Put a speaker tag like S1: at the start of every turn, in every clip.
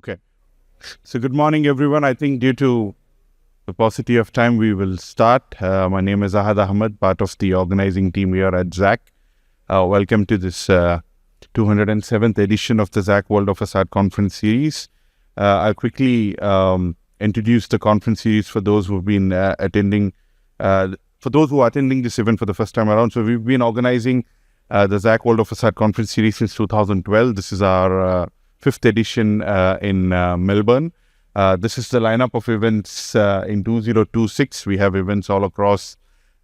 S1: Okay. So good morning, everyone. I think due to the paucity of time, we will start. My name is Ahmed, part of the organizing team here at Zak. Welcome to this 207th edition of the Zak World of Façades conference series. I'll quickly introduce the conference series for those who've been attending, for those who are attending this event for the first time around. So we've been organizing the Zak World of Façades conference series since 2012. This is our fifth edition in Melbourne. This is the lineup of events in 2026. We have events all across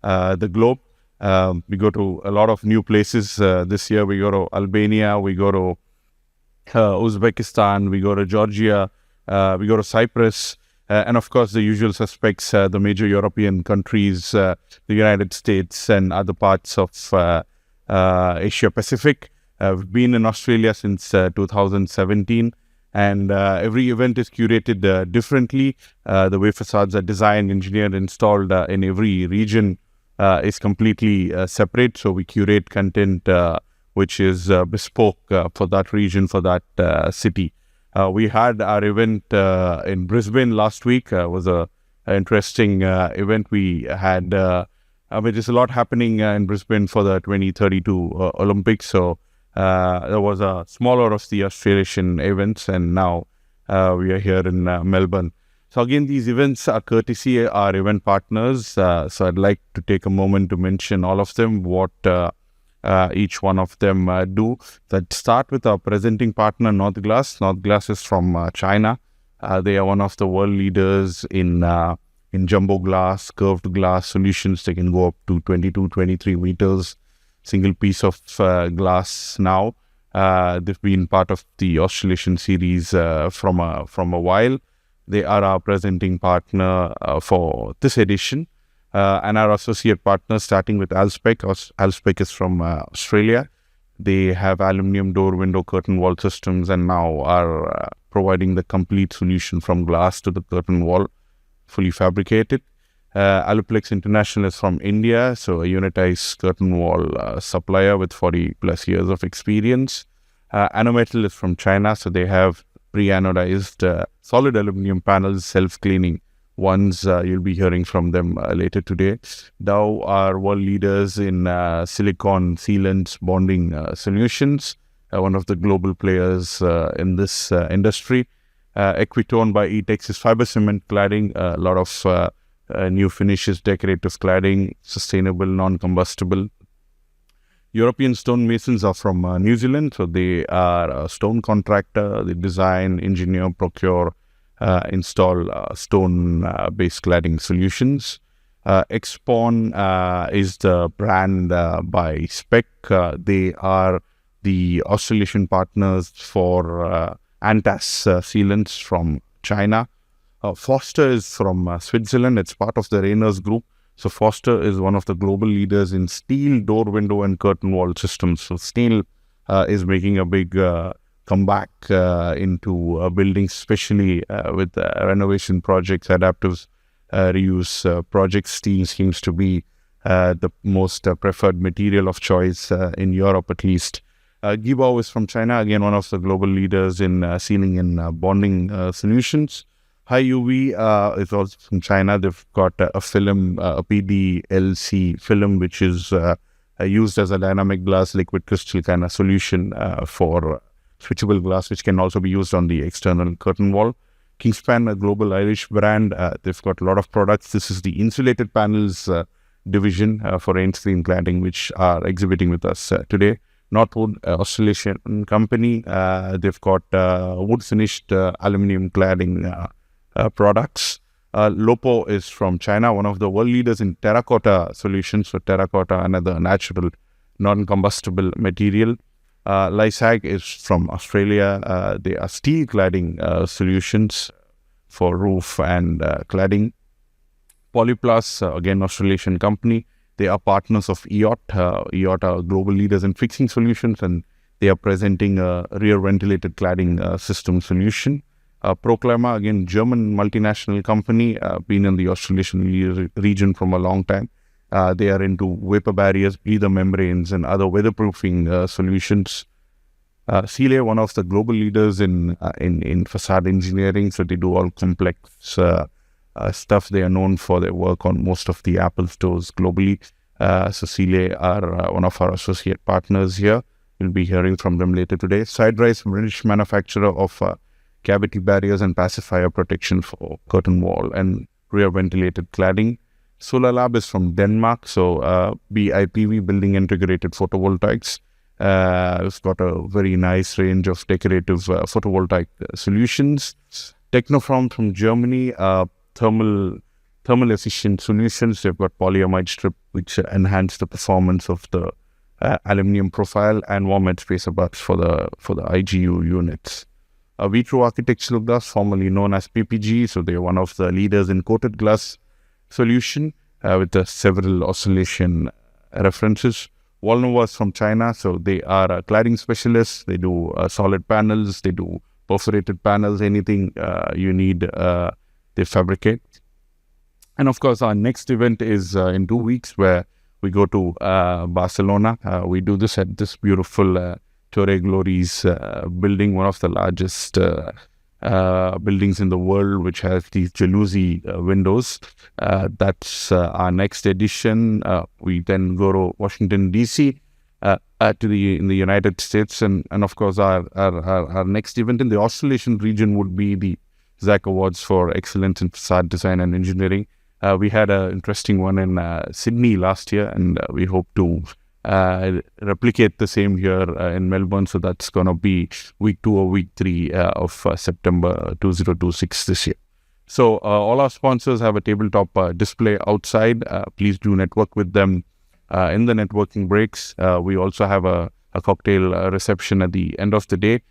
S1: the globe. We go to a lot of new places. This year we go to Albania, we go to Uzbekistan, we go to Georgia, we go to Cyprus, and of course the usual suspects, the major European countries, the United States and other parts of Asia Pacific. We've been in Australia since 2017, and every event is curated differently. The way facades are designed, engineered, installed in every region is completely separate. So we curate content which is bespoke for that region, for that city. We had our event in Brisbane last week. It was an interesting event. We had, there's a lot happening in Brisbane for the 2032 Olympics. So there was a smaller of the Australian events, and now we are here in Melbourne. So again, these events are courtesy our event partners. So I'd like to take a moment to mention all of them, what each one of them do. Let's start with our presenting partner, Northglass. Northglass is from China. They are one of the world leaders in jumbo glass, curved glass solutions. They can go up to 22, 23 meters. Single piece of glass now. They've been part of the Australian series from a while. They are our presenting partner for this edition, and our associate partner, starting with Alspec. Alspec is from Australia. They have aluminium door, window, curtain wall systems, and now are providing the complete solution from glass to the curtain wall, fully fabricated. Aluplex International is from India, so a unitized curtain wall supplier with 40 plus years of experience. Anometal is from China, so they have pre-anodized solid aluminum panels, self-cleaning ones. You'll be hearing from them later today. Dow are world leaders in silicon sealants bonding solutions, one of the global players in this industry. Equitone by Etex is fiber cement cladding, a lot of new finishes, decorative cladding, sustainable, non-combustible. European stonemasons are from New Zealand, so they are a stone contractor. They design, engineer, procure, install stone-based cladding solutions. Xpon is the brand by Spec. They are the Australian partners for Antas sealants from China. Forster is from Switzerland. It's part of the Rainers Group. So Forster is one of the global leaders in steel door, window, and curtain wall systems. So steel is making a big comeback into buildings, especially with renovation projects, adaptive reuse projects. Steel seems to be the most preferred material of choice in Europe, at least. Gibao is from China, again one of the global leaders in sealing and bonding solutions. High UV is also from China. They've got a film, a PDLC film, which is used as a dynamic glass liquid crystal kind of solution for switchable glass, which can also be used on the external curtain wall. Kingspan, a global Irish brand, they've got a lot of products. This is the insulated panels division for rain screen cladding, which are exhibiting with us today. Northwood, Australian company, they've got wood finished aluminium cladding products. Lopo is from China, one of the world leaders in terracotta solutions. So terracotta, another natural non-combustible material. Lysaght is from Australia. They are steel cladding solutions for roof and cladding. Polyplus, again Australian company. They are partners of EOT. EOT are global leaders in fixing solutions, and they are presenting a rear ventilated cladding system solution. Proclima, again German multinational company, been in the Australian region from a long time. They are into vapor barriers, breather membranes, and other weatherproofing solutions. Seele, one of the global leaders in facade engineering, so they do all complex stuff. They are known for their work on most of the Apple stores globally. So Seele are one of our associate partners here. We'll be hearing from them later today. Siderise, British manufacturer of cavity barriers and pacifier protection for curtain wall and rear ventilated cladding. Solar Lab is from Denmark, so BIPV, Building Integrated Photovoltaics. It's got a very nice range of decorative photovoltaic solutions. Technoform from Germany, thermal efficient solutions. They've got polyamide strip, which enhance the performance of the aluminium profile, and warm spacer buds for the IGU units. Vitro Architectural Glass, formerly known as PPG, so they're one of the leaders in coated glass solution with several oscillation references. Walnova from China, so they are cladding specialists. They do solid panels, they do perforated panels, anything you need, they fabricate. And of course, our next event is in 2 weeks, where we go to Barcelona. We do this at this beautiful Torre Glories building, one of the largest buildings in the world, which has these jalousie windows. That's our next edition. We then go to Washington, D.C., in the United States. And of course, our next event in the Australasian region would be the Zak Awards for Excellence in Facade Design and Engineering. We had an interesting one in Sydney last year, and we hope to replicate the same here in Melbourne. So that's going to be week 2 or week 3 of September 2026 this year. So all our sponsors have a tabletop display outside. Please do network with them in the networking breaks. We also have a cocktail reception at the end of the day.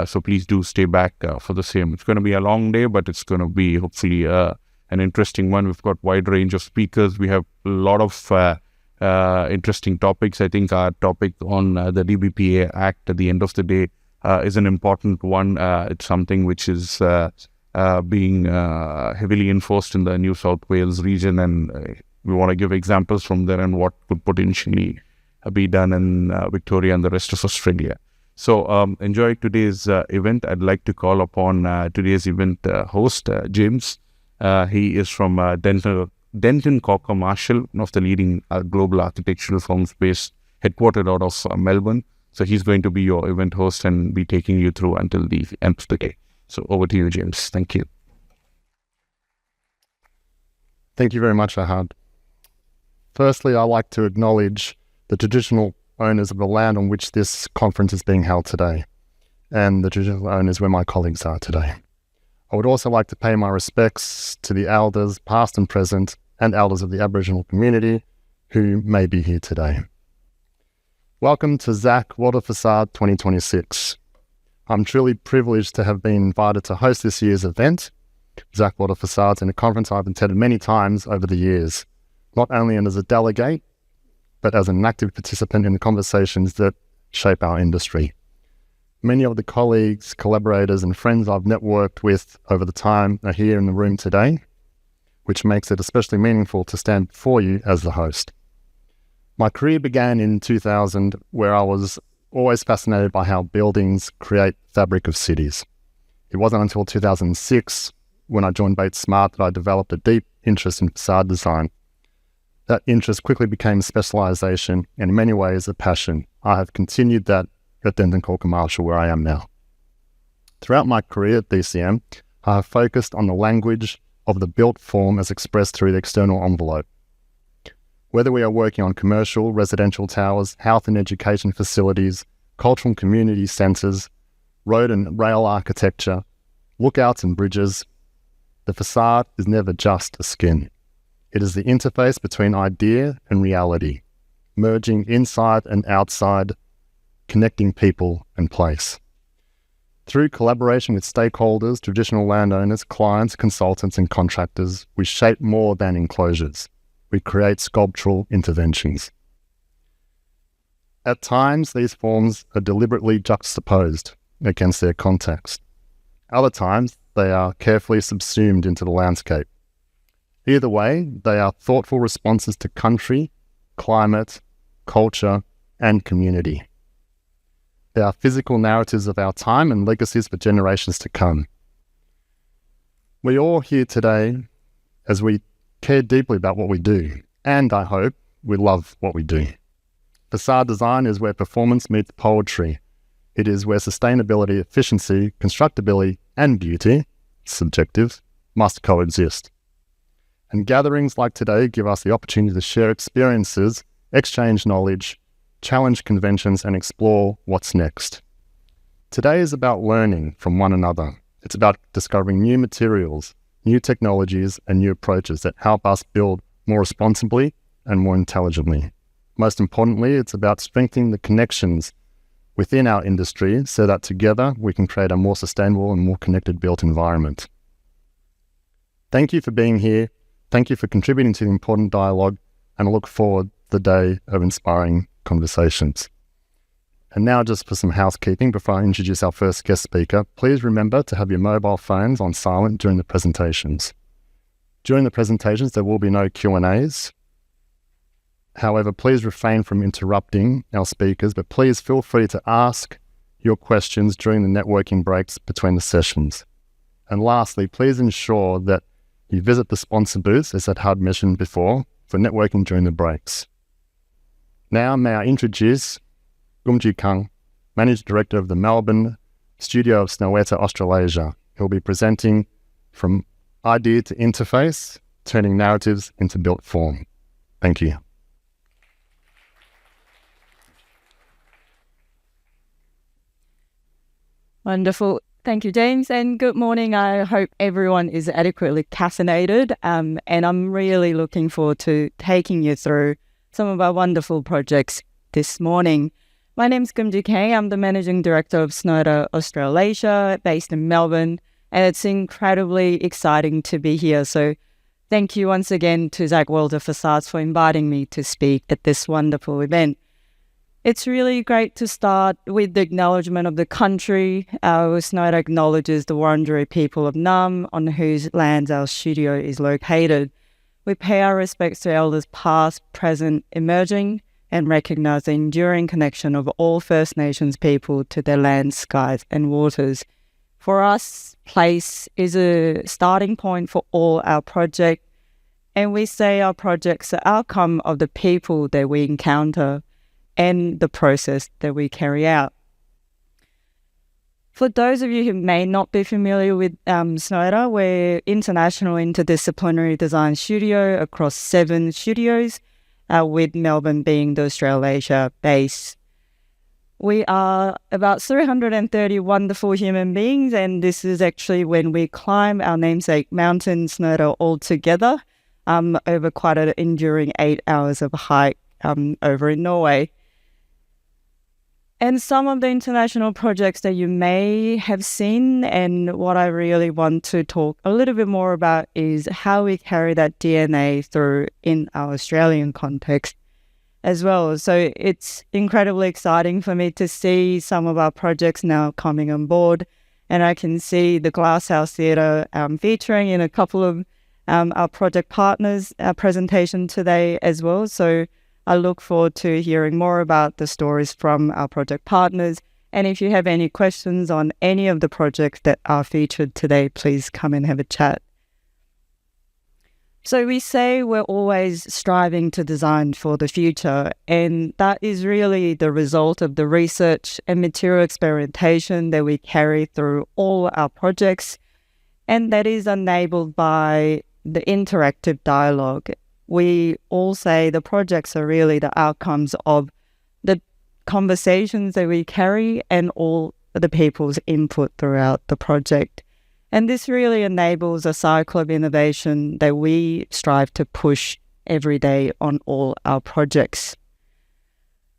S1: So please do stay back for the same. It's going to be a long day, but it's going to be hopefully an interesting one. We've got wide range of speakers. We have a lot of interesting topics. I think our topic on the DBPA Act at the end of the day is an important one. It's something which is being heavily enforced in the New South Wales region, and we want to give examples from there and what could potentially be done in Victoria and the rest of Australia. So enjoy today's event. I'd like to call upon today's event host, James. He is from Denton Corker Marshall, one of the leading global architectural firms based, headquartered out of Melbourne. So he's going to be your event host and be taking you through until the end of the day. So over to you, James. Thank you.
S2: Thank you very much, Ahmed. Firstly, I'd like to acknowledge the traditional owners of the land on which this conference is being held today, and the traditional owners where my colleagues are today. I would also like to pay my respects to the elders, past and present, and elders of the Aboriginal community who may be here today. Welcome to Zak World of Façades 2026. I'm truly privileged to have been invited to host this year's event, Zak World of Façades, in a conference I've attended many times over the years, not only as a delegate, but as an active participant in the conversations that shape our industry. Many of the colleagues, collaborators, and friends I've networked with over the time are here in the room today, which makes it especially meaningful to stand before you as the host. My career began in 2000, where I was always fascinated by how buildings create fabric of cities. It wasn't until 2006, when I joined Bates Smart, that I developed a deep interest in facade design. That interest quickly became specialization, and in many ways a passion. I have continued that at Denton Corker Marshall, where I am now. Throughout my career at DCM, I have focused on the language of the built form as expressed through the external envelope. Whether we are working on commercial, residential towers, health and education facilities, cultural and community centres, road and rail architecture, lookouts and bridges, the facade is never just a skin. It is the interface between idea and reality, merging inside and outside, connecting people and place. Through collaboration with stakeholders, traditional landowners, clients, consultants, and contractors, we shape more than enclosures. We create sculptural interventions. At times, these forms are deliberately juxtaposed against their context. Other times, they are carefully subsumed into the landscape. Either way, they are thoughtful responses to country, climate, culture, and community. They are physical narratives of our time and legacies for generations to come. We're all here today as we care deeply about what we do, and I hope we love what we do. Facade design is where performance meets poetry. It is where sustainability, efficiency, constructability, and beauty, subjective, must coexist. And gatherings like today give us the opportunity to share experiences, exchange knowledge, challenge conventions, and explore what's next. Today is about learning from one another. It's about discovering new materials, new technologies, and new approaches that help us build more responsibly and more intelligently. Most importantly, it's about strengthening the connections within our industry so that together we can create a more sustainable and more connected built environment. Thank you for being here. Thank you for contributing to the important dialogue, and I look forward to the day of inspiring conversations. And now, just for some housekeeping before I introduce our first guest speaker, please remember to have your mobile phones on silent during the presentations. During the presentations, there will be no Q&As. However, please refrain from interrupting our speakers, but please feel free to ask your questions during the networking breaks between the sessions. And lastly, please ensure that you visit the sponsor booths, as I had mentioned before, for networking during the breaks. Now, may I introduce Gumji Kang, Managing Director of the Melbourne studio of Snøhetta, Australasia. He'll be presenting from idea to interface, turning narratives into built form. Thank you.
S3: Wonderful. Thank you, James, and good morning. I hope everyone is adequately caffeinated, and I'm really looking forward to taking you through some of our wonderful projects this morning. My name is Gumji Kang. I'm the Managing Director of Snøhetta, Australasia, based in Melbourne, and it's incredibly exciting to be here. So thank you once again to Zak World of Façades for inviting me to speak at this wonderful event. It's really great to start with the acknowledgement of the country. Snøhetta acknowledges the Wurundjeri people of Nam, on whose lands our studio is located. We pay our respects to elders past, present, emerging, and recognise the enduring connection of all First Nations people to their lands, skies, and waters. For us, place is a starting point for all our projects, and we say our projects are the outcome of the people that we encounter and the process that we carry out. For those of you who may not be familiar with Snøhetta, we're international interdisciplinary design studio across 7 studios, with Melbourne being the Australasia base. We are about 330 wonderful human beings, and this is actually when we climb our namesake mountain, Snøhetta, all together over quite an enduring 8 hours of hike over in Norway. And some of the international projects that you may have seen, and what I really want to talk a little bit more about is how we carry that DNA through in our Australian context as well. So it's incredibly exciting for me to see some of our projects now coming on board, and I can see the Glasshouse Theatre featuring in a couple of our project partners' presentation today as well. So I look forward to hearing more about the stories from our project partners. And if you have any questions on any of the projects that are featured today, please come and have a chat. So we say we're always striving to design for the future, and that is really the result of the research and material experimentation that we carry through all our projects, and that is enabled by the interactive dialogue. We all say the projects are really the outcomes of the conversations that we carry and all the people's input throughout the project. And this really enables a cycle of innovation that we strive to push every day on all our projects.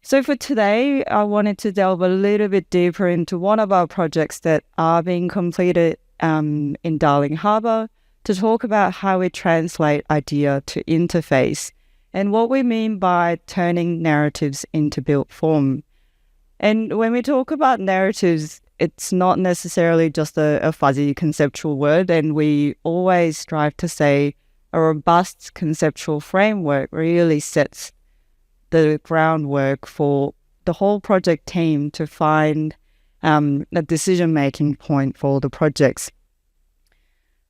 S3: So for today, I wanted to delve a little bit deeper into one of our projects that are being completed in Darling Harbour, to talk about how we translate idea to interface and what we mean by turning narratives into built form. And when we talk about narratives, it's not necessarily just a fuzzy conceptual word, and we always strive to say a robust conceptual framework really sets the groundwork for the whole project team to find a decision-making point for the projects.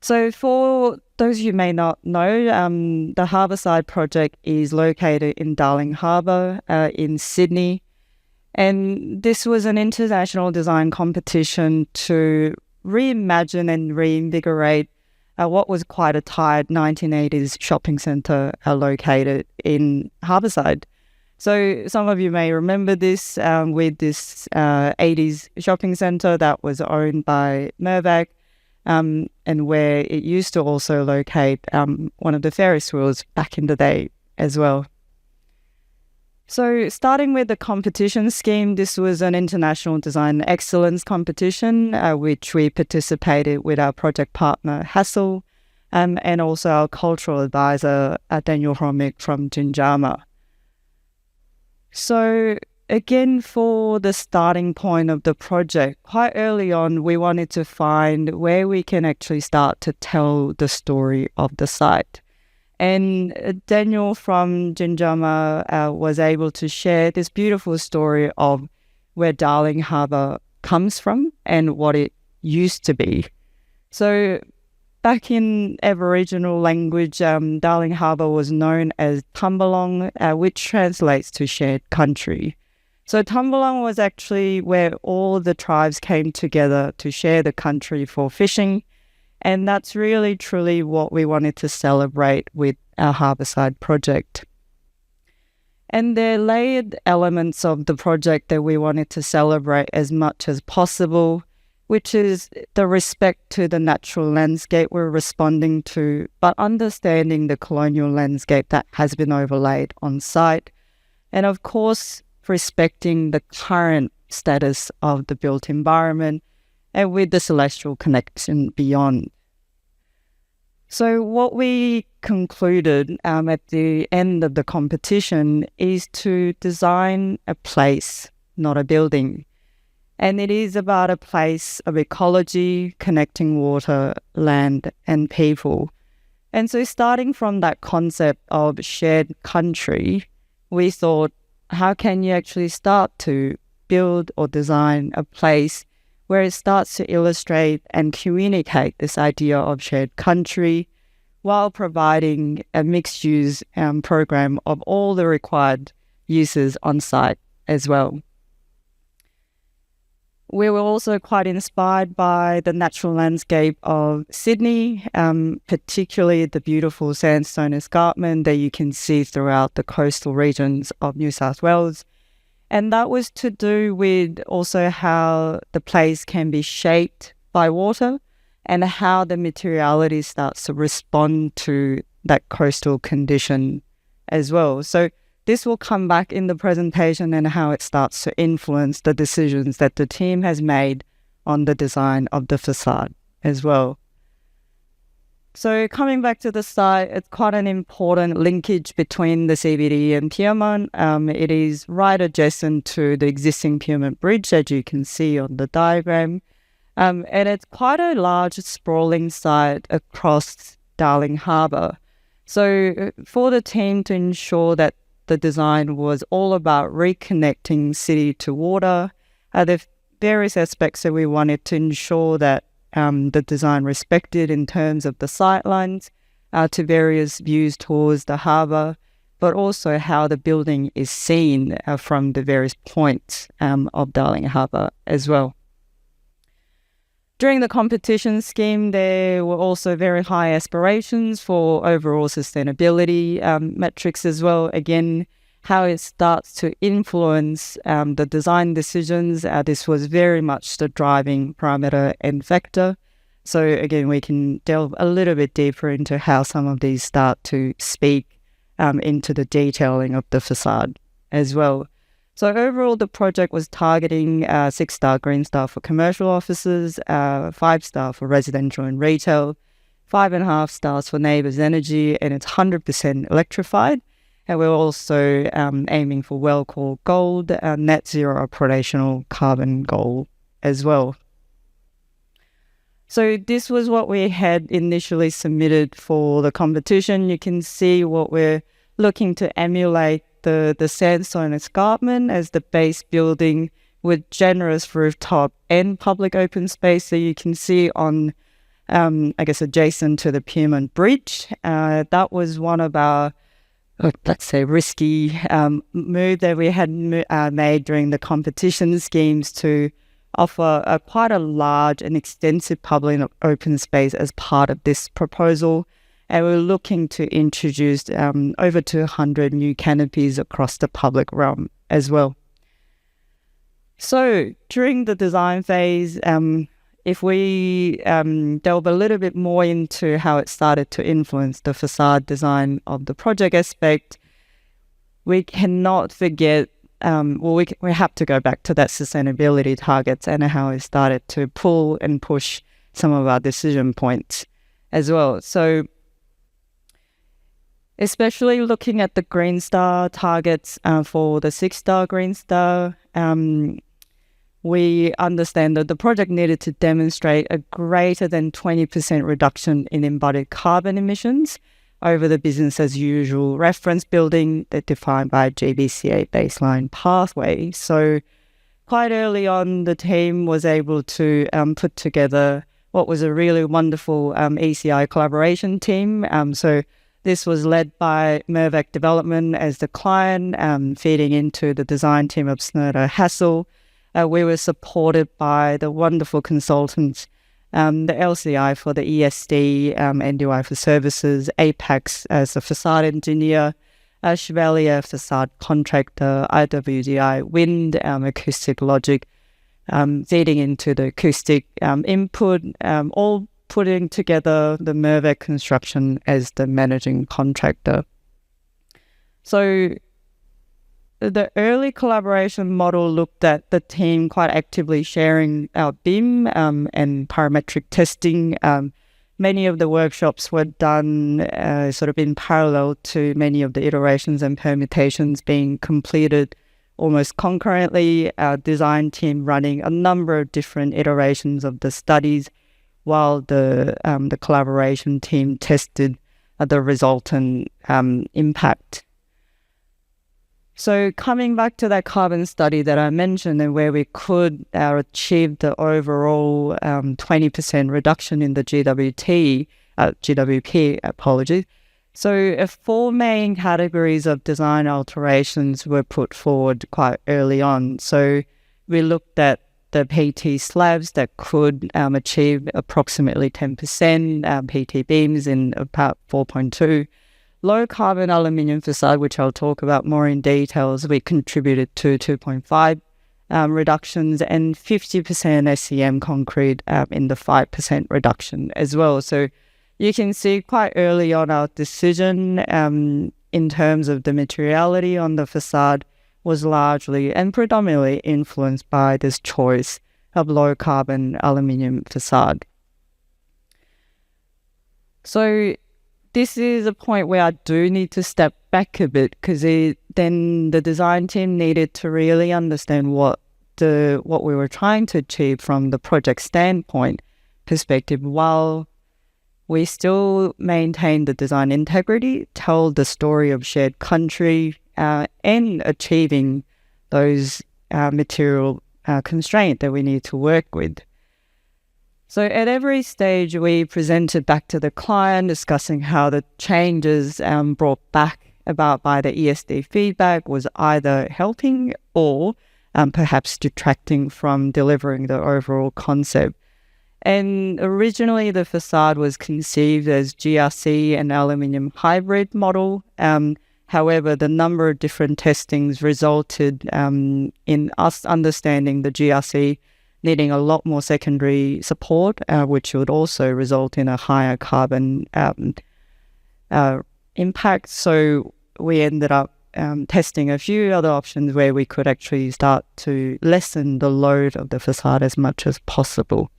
S3: So for those who may not know, the Harbourside project is located in Darling Harbour in Sydney. And this was an international design competition to reimagine and reinvigorate what was quite a tired 1980s shopping centre located in Harbourside. So some of you may remember this with this 80s shopping centre that was owned by Mirvac, and where it used to also locate one of the Ferris wheels back in the day as well. So starting with the competition scheme, this was an international design excellence competition, which we participated with our project partner, Hassel, and also our cultural advisor, Daniel Hromick from Ginjama. So again, for the starting point of the project, quite early on, we wanted to find where we can actually start to tell the story of the site. And Daniel from Ginjama was able to share this beautiful story of where Darling Harbour comes from and what it used to be. So back in Aboriginal language, Darling Harbour was known as Tumbalong, which translates to shared country. So Tumbalong was actually where all the tribes came together to share the country for fishing. And that's really, truly what we wanted to celebrate with our Harbourside project. And there are layered elements of the project that we wanted to celebrate as much as possible, which is the respect to the natural landscape we're responding to, but understanding the colonial landscape that has been overlaid on site. And of course, respecting the current status of the built environment and with the celestial connection beyond. So what we concluded at the end of the competition is to design a place, not a building. And it is about a place of ecology, connecting water, land, and people. And so starting from that concept of shared country, we thought, how can you actually start to build or design a place where it starts to illustrate and communicate this idea of shared country while providing a mixed-use program of all the required uses on site as well. We were also quite inspired by the natural landscape of Sydney, particularly the beautiful sandstone escarpment that you can see throughout the coastal regions of New South Wales. And that was to do with also how the place can be shaped by water and how the materiality starts to respond to that coastal condition as well. So this will come back in the presentation and how it starts to influence the decisions that the team has made on the design of the facade as well. So coming back to the site, it's quite an important linkage between the CBD and Pyrmont. It is right adjacent to the existing Pyrmont Bridge, as you can see on the diagram. And it's quite a large sprawling site across Darling Harbour. So for the team to ensure that the design was all about reconnecting city to water, there are various aspects that we wanted to ensure that the design respected in terms of the sightlines to various views towards the harbour, but also how the building is seen from the various points of Darling Harbour as well. During the competition scheme, there were also very high aspirations for overall sustainability metrics as well. Again, how it starts to influence the design decisions. This was very much the driving parameter and factor. So again, we can delve a little bit deeper into how some of these start to speak into the detailing of the facade as well. So overall, the project was targeting 6-star Green Star for commercial offices, 5-star for residential and retail, 5.5 stars for neighbours energy, and it's 100% electrified. And we're also aiming for well-called gold, net zero operational carbon goal as well. So this was what we had initially submitted for the competition. You can see what we're looking to emulate the sandstone escarpment as the base building with generous rooftop and public open space that you can see on, adjacent to the Pyrmont Bridge. That was one of our, let's say, risky move that we had made during the competition schemes to offer quite a large and extensive public open space as part of this proposal. And we're looking to introduce over 200 new canopies across the public realm as well. So during the design phase, if we delve a little bit more into how it started to influence the facade design of the project aspect, we cannot forget, we have to go back to that sustainability targets and how it started to pull and push some of our decision points as well. So especially looking at the Green Star targets for the 6-star Green Star, we understand that the project needed to demonstrate a greater than 20% reduction in embodied carbon emissions over the business as usual reference building that defined by GBCA baseline pathway. So quite early on, the team was able to put together what was a really wonderful ECI collaboration team. So this was led by Mirvac Development as the client, feeding into the design team of Snøhetta Hassel. We were supported by the wonderful consultants, the LCI for the ESD, NDY for services, Apex as a facade engineer, Chevalier facade contractor, IWDI wind, acoustic logic, feeding into the acoustic input, all putting together the Mirvac Construction as the managing contractor. So the early collaboration model looked at the team quite actively sharing our BIM and parametric testing. Many of the workshops were done sort of in parallel to many of the iterations and permutations being completed almost concurrently. Our design team running a number of different iterations of the studies while the collaboration team tested the resultant impact. So coming back to that carbon study that I mentioned and where we could achieve the overall 20% reduction in the GWP, So 4 main categories of design alterations were put forward quite early on. So we looked at the PT slabs that could achieve approximately 10%, PT beams in about 4.2. Low carbon aluminium facade, which I'll talk about more in details, we contributed to 2.5 reductions and 50% SEM concrete in the 5% reduction as well. So you can see quite early on our decision in terms of the materiality on the facade was largely and predominantly influenced by this choice of low carbon aluminium facade. So this is a point where I do need to step back a bit because then the design team needed to really understand what we were trying to achieve from the project standpoint perspective while we still maintain the design integrity, tell the story of shared country, and achieving those material constraints that we need to work with. So at every stage, we presented back to the client, discussing how the changes brought back about by the ESD feedback was either helping or perhaps detracting from delivering the overall concept. And originally, the facade was conceived as GRC and aluminium hybrid model. However, the number of different testings resulted in us understanding the GRC needing a lot more secondary support, which would also result in a higher carbon impact. So we ended up testing a few other options where we could actually start to lessen the load of the facade as much as possible.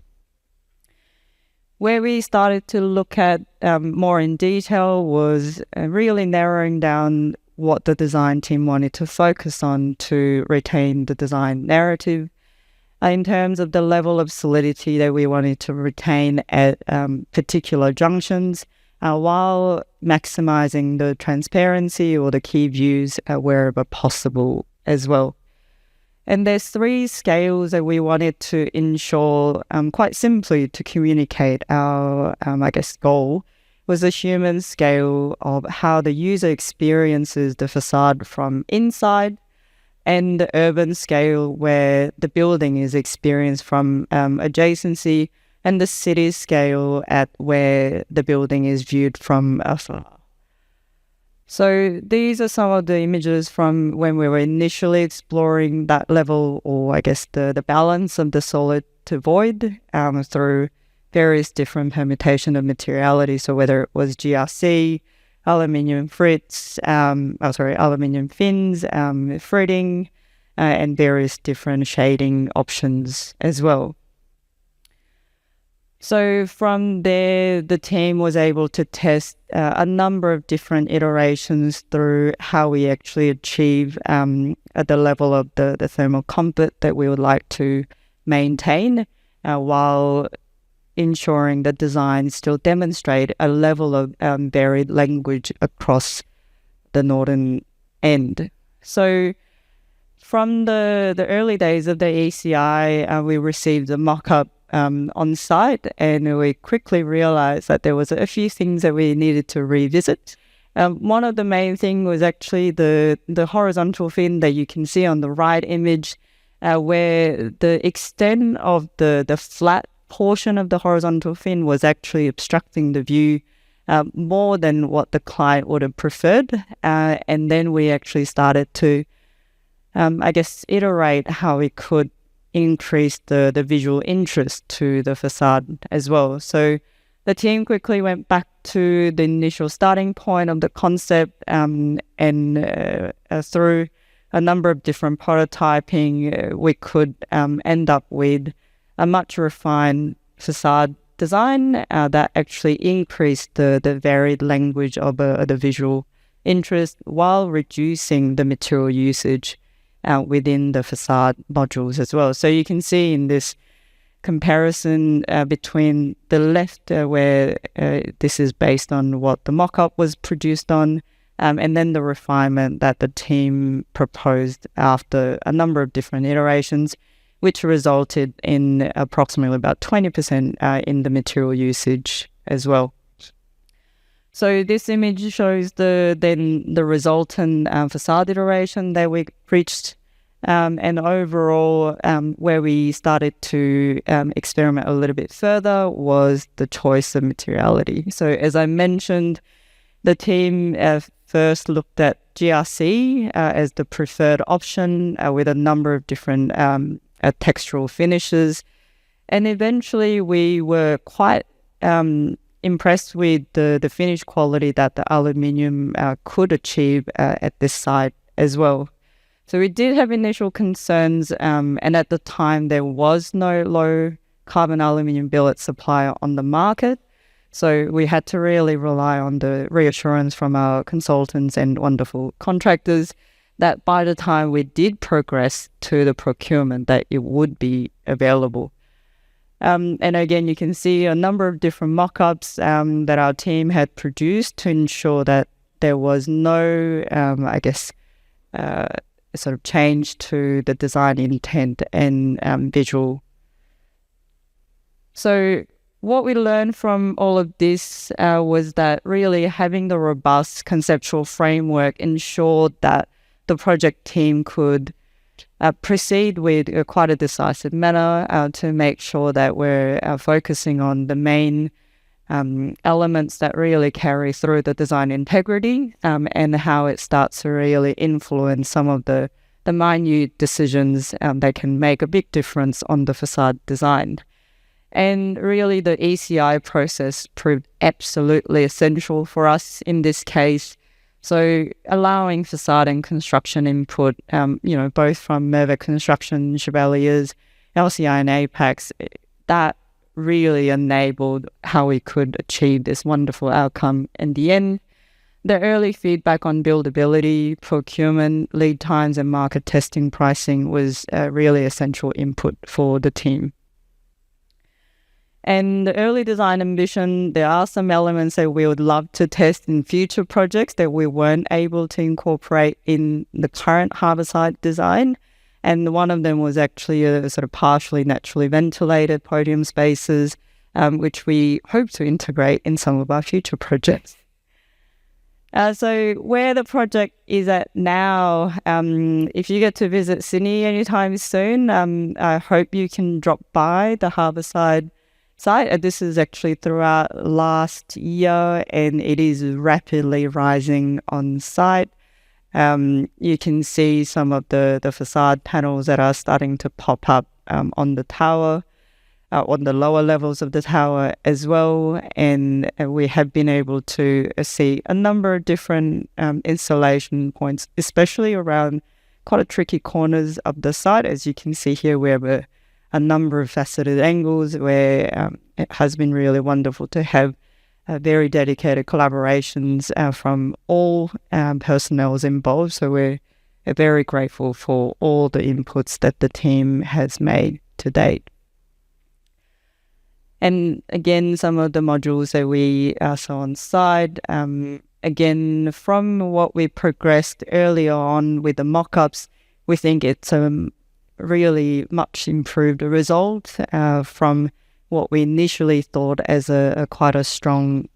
S3: Where we started to look at more in detail was really narrowing down what the design team wanted to focus on to retain the design narrative. In terms of the level of solidity that we wanted to retain at particular junctions, while maximizing the transparency or the key views wherever possible as well. And there's 3 scales that we wanted to ensure, quite simply, to communicate our, goal was a human scale of how the user experiences the facade from inside, and the urban scale where the building is experienced from adjacency, and the city scale at where the building is viewed from afar. So these are some of the images from when we were initially exploring that level, or I guess the balance of the solid to void through various different permutation of materiality. So whether it was GRC, aluminium frits, aluminium fins, fritting, and various different shading options as well. So from there, the team was able to test a number of different iterations through how we actually achieve at the level of the thermal comfort that we would like to maintain, while ensuring that designs still demonstrate a level of varied language across the northern end. So from the early days of the ECI, we received a mock-up on site, and we quickly realized that there was a few things that we needed to revisit. One of the main things was actually the horizontal fin that you can see on the right image, where the extent of the flat portion of the horizontal fin was actually obstructing the view more than what the client would have preferred. And then we actually started to, iterate how we could increase the visual interest to the facade as well. So the team quickly went back to the initial starting point of the concept, and through a number of different prototyping, we could end up with a much refined facade design that actually increased the varied language of the visual interest while reducing the material usage within the facade modules as well. So you can see in this comparison between the left, where this is based on what the mock-up was produced on, and then the refinement that the team proposed after a number of different iterations, which resulted in approximately about 20% in the material usage as well. So this image shows the resultant facade iteration that we reached, and overall where we started to experiment a little bit further was the choice of materiality. So as I mentioned, the team first looked at GRC as the preferred option with a number of different textural finishes, and eventually we were quite impressed with the finish quality that the aluminium could achieve at this site as well. So we did have initial concerns, and at the time there was no low carbon aluminium billet supplier on the market. So we had to really rely on the reassurance from our consultants and wonderful contractors that by the time we did progress to the procurement, that it would be available. And again, you can see a number of different mock-ups that our team had produced to ensure that there was no, sort of change to the design intent and visual. So what we learned from all of this was that really having the robust conceptual framework ensured that the project team could proceed with quite a decisive manner to make sure that we're focusing on the main elements that really carry through the design integrity, and how it starts to really influence some of the minute decisions that can make a big difference on the facade design. And really the ECI process proved absolutely essential for us in this case. So allowing facade and construction input, both from Merva Construction, Chevaliers, LCI and Apex, that really enabled how we could achieve this wonderful outcome in the end. The early feedback on buildability, procurement, lead times and market testing pricing was really essential input for the team. And the early design ambition, there are some elements that we would love to test in future projects that we weren't able to incorporate in the current harborside design. And one of them was actually a sort of partially naturally ventilated podium spaces, which we hope to integrate in some of our future projects. So where the project is at now, if you get to visit Sydney anytime soon, I hope you can drop by the harborside site. This is actually throughout last year, and it is rapidly rising on site. You can see some of the facade panels that are starting to pop up on the tower, on the lower levels of the tower as well. And we have been able to see a number of different installation points, especially around quite a tricky corners of the site. As you can see here, we have a number of faceted angles where it has been really wonderful to have very dedicated collaborations from all personnel involved. So we're very grateful for all the inputs that the team has made to date. And again, some of the modules that we saw on site, again, from what we progressed earlier on with the mock-ups, we think it's really much improved result from what we initially thought as a quite a strong,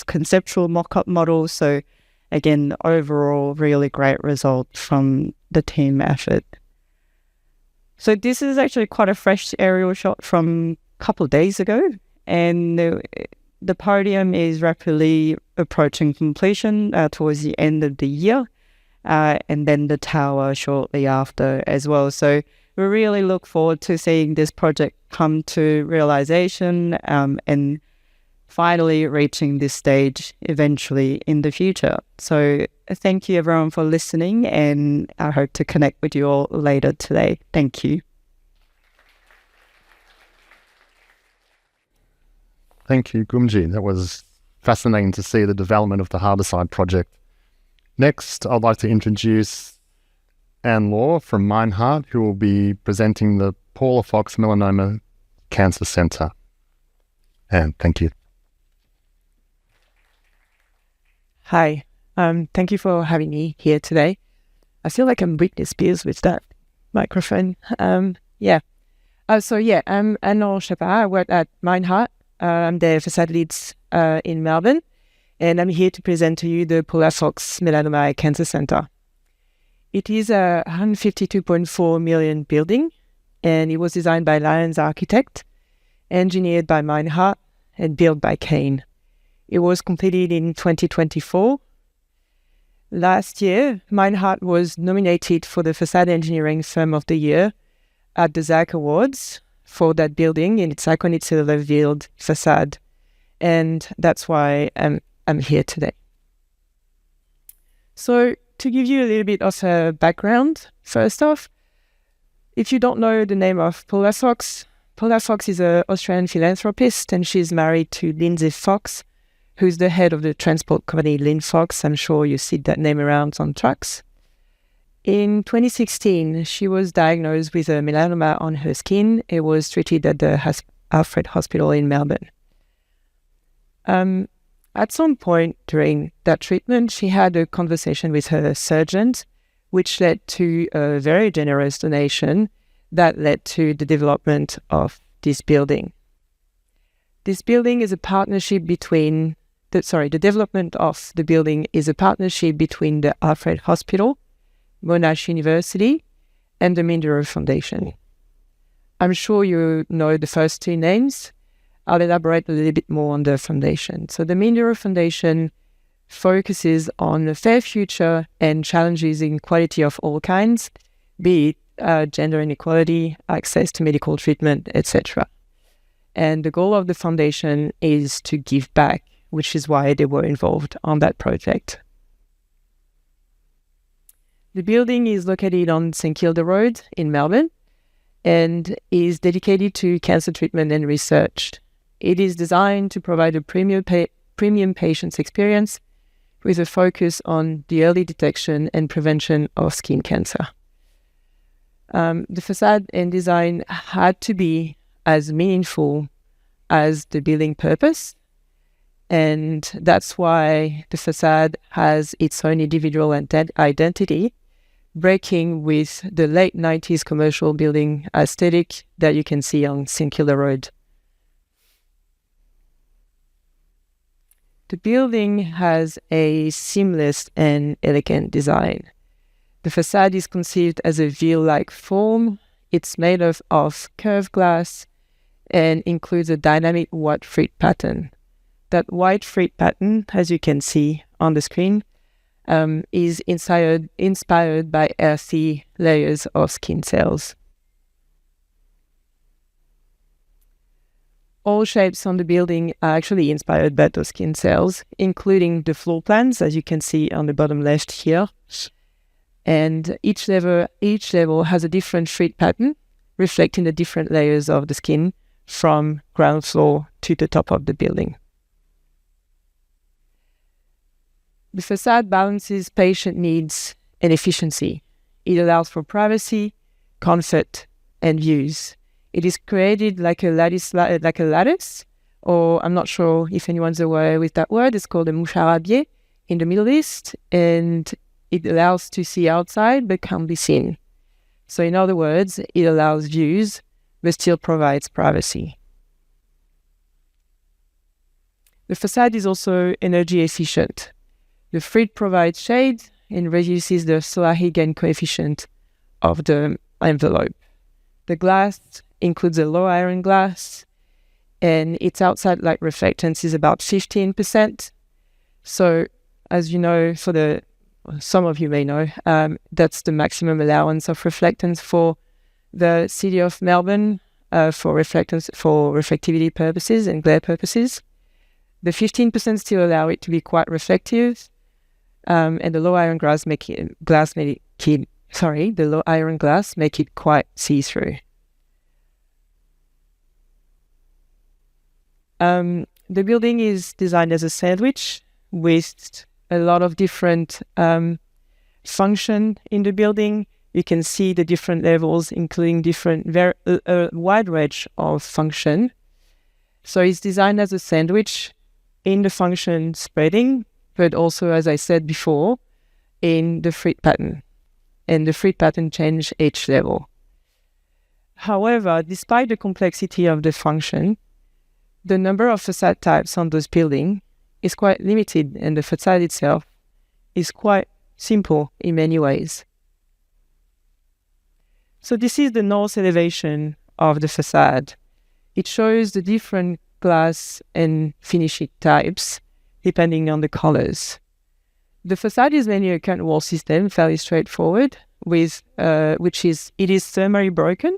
S3: conceptual mock-up model. So again, overall, really great result from the team effort. So this is actually quite a fresh aerial shot from a couple of days ago, and the podium is rapidly approaching completion towards the end of the year, and then the tower shortly after as well. So we really look forward to seeing this project come to realization and finally reaching this stage eventually in the future. So thank you everyone for listening, and I hope to connect with you all later today. Thank you.
S2: Thank you, Gumji. That was fascinating to see the development of the Harborside project. Next, I'd like to introduce Anne-Laure from Meinhardt, who will be presenting the Paula Fox Melanoma Cancer Centre. And thank you.
S4: Hi, thank you for having me here today. I feel like I'm Britney Spears with that microphone. I'm Anne-Laure Chappat. I work at Meinhardt. I'm the facade leads in Melbourne, and I'm here to present to you the Paula Fox Melanoma Cancer Centre. It is a 152.4 million building, and it was designed by Lions Architect, engineered by Meinhardt, and built by Kang. It was completed in 2024. Last year, Meinhardt was nominated for the Facade Engineering Firm of the Year at the Zak Awards for that building in its iconic cellular veiled facade. And that's why I'm here today. So to give you a little bit of a background, first off, if you don't know the name of Paula Fox is an Australian philanthropist, and she's married to Lindsay Fox, who's the head of the transport company Linfox. I'm sure you see that name around on trucks. In 2016, she was diagnosed with a melanoma on her skin. It was treated at the Alfred Hospital in Melbourne. At some point during that treatment, she had a conversation with her surgeon, which led to a very generous donation that led to the development of this building. This building is a partnership between, the development of the building is a partnership between the Alfred Hospital, Monash University, and the Meinhardt Foundation. I'm sure you know the first two names. I'll elaborate a little bit more on the foundation. So the Meinhardt Foundation focuses on a fair future and challenges in quality of all kinds, be it gender inequality, access to medical treatment, etc. And the goal of the foundation is to give back, which is why they were involved on that project. The building is located on St Kilda Road in Melbourne and is dedicated to cancer treatment and research. It is designed to provide a premium patient's experience with a focus on the early detection and prevention of skin cancer. The facade and design had to be as meaningful as the building purpose. And that's why the facade has its own individual identity, breaking with the late 90s commercial building aesthetic that you can see on St Kilda Road. The building has a seamless and elegant design. The facade is conceived as a V-like form. It's made of curved glass and includes a dynamic white frit pattern. That white frit pattern, as you can see on the screen, is inspired by earthy layers of skin cells. All shapes on the building are actually inspired by those skin cells, including the floor plans, as you can see on the bottom left here. And each level has a different frit pattern, reflecting the different layers of the skin from ground floor to the top of the building. The facade balances patient needs and efficiency. It allows for privacy, comfort, and views. It is created like a lattice, or I'm not sure if anyone's aware with that word. It's called a moucharabieh in the Middle East, and it allows to see outside but can't be seen. So in other words, it allows views but still provides privacy. The facade is also energy efficient. The frit provides shade and reduces the solar heat gain coefficient of the envelope. The glass includes a low iron glass, and its outside light reflectance is about 15%. So, as you know, some of you may know, that's the maximum allowance of reflectance for the city of Melbourne for reflectivity purposes and glare purposes. The 15% still allow it to be quite reflective, and the low iron glass make it quite see-through. The building is designed as a sandwich with a lot of different function in the building. You can see the different levels, including a wide range of function. So it's designed as a sandwich in the function spreading, but also, as I said before, in the frit pattern. And the frit pattern change each level. However, despite the complexity of the function, the number of facade types on this building is quite limited, and the facade itself is quite simple in many ways. So this is the north elevation of the facade. It shows the different glass and finishing types depending on the colors. The facade is mainly a curtain wall system, fairly straightforward, with it is thermally broken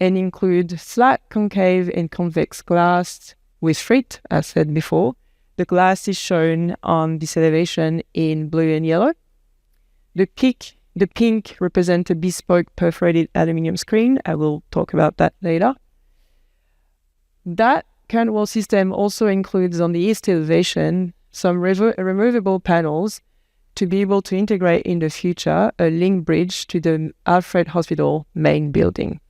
S4: and include flat, concave, and convex glass with frit, as said before. The glass is shown on this elevation in blue and yellow. The pink represents a bespoke perforated aluminium screen. I will talk about that later. That curtain wall system also includes on the east elevation some removable panels to be able to integrate in the future a link bridge to the Alfred Hospital main building.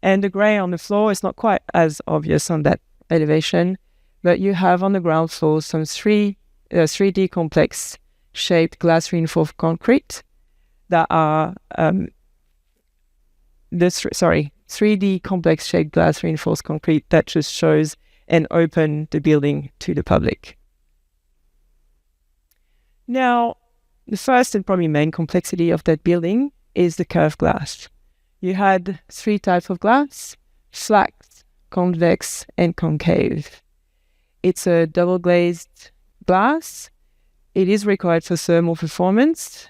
S4: And the grey on the floor is not quite as obvious on that elevation, but you have on the ground floor some 3D complex shaped glass reinforced concrete that are 3D complex shaped glass reinforced concrete that just shows and open the building to the public. Now, the first and probably main complexity of that building is the curved glass. You had 3 types of glass: flat, convex, and concave. It's a double glazed glass. It is required for thermal performance,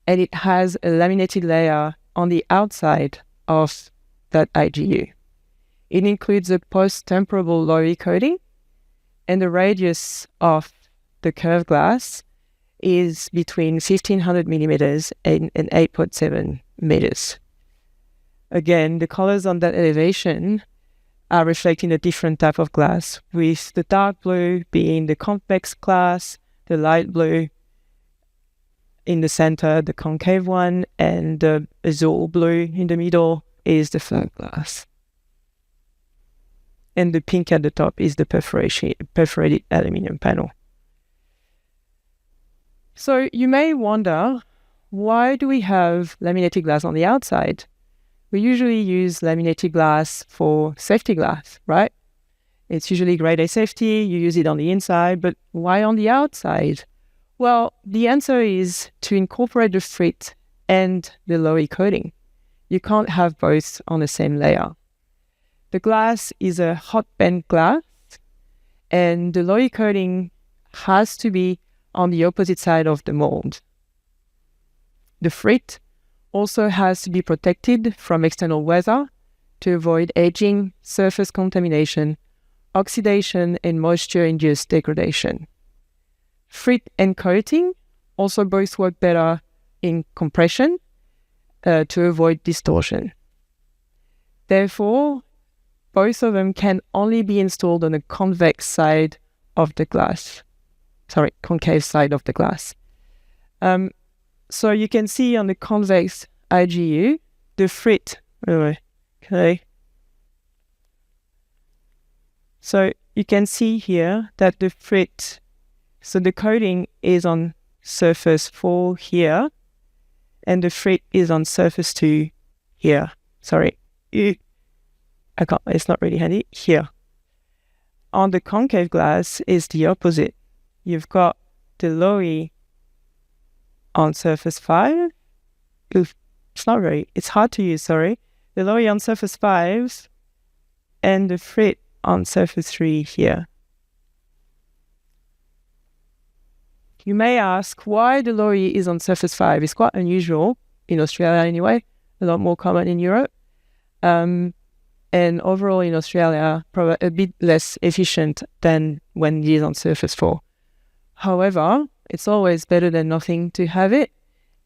S4: and it has a laminated layer on the outside of that IGU. It includes a post-temperable Lowry coating, and the radius of the curved glass is between 1500 millimeters and 8.7 meters. Again, the colors on that elevation are reflecting a different type of glass, with the dark blue being the convex glass, the light blue in the center, the concave one, and the azure blue in the middle is the flat glass. and the pink at the top is the perforated aluminum panel. So you may wonder, why do we have laminated glass on the outside? We usually use laminated glass for safety glass, right? It's usually grade A safety, you use it on the inside, but why on the outside? Well, the answer is to incorporate the frit and the lowy coating. You can't have both on the same layer. The glass is a hot bent glass, and the lowy coating has to be on the opposite side of the mold. The frit also has to be protected from external weather to avoid aging, surface contamination, oxidation, and moisture-induced degradation. Frit and coating also both work better in compression to avoid distortion. Therefore, both of them can only be installed on the convex side of the glass. Concave side of the glass. So you can see on the convex IGU, the frit. Okay. So you can see here that the frit, so the coating is on surface 4 here, and the frit is on surface 2 here. Sorry, it's not really handy, here. On the concave glass is the opposite. You've got the lowy on surface 5. It's hard to use, sorry. The lowy on surface 5 and the frit on surface 3 here. You may ask why the lowy is on surface 5. It's quite unusual in Australia anyway, a lot more common in Europe. And overall in Australia, probably a bit less efficient than when it is on surface 4. However, it's always better than nothing to have it,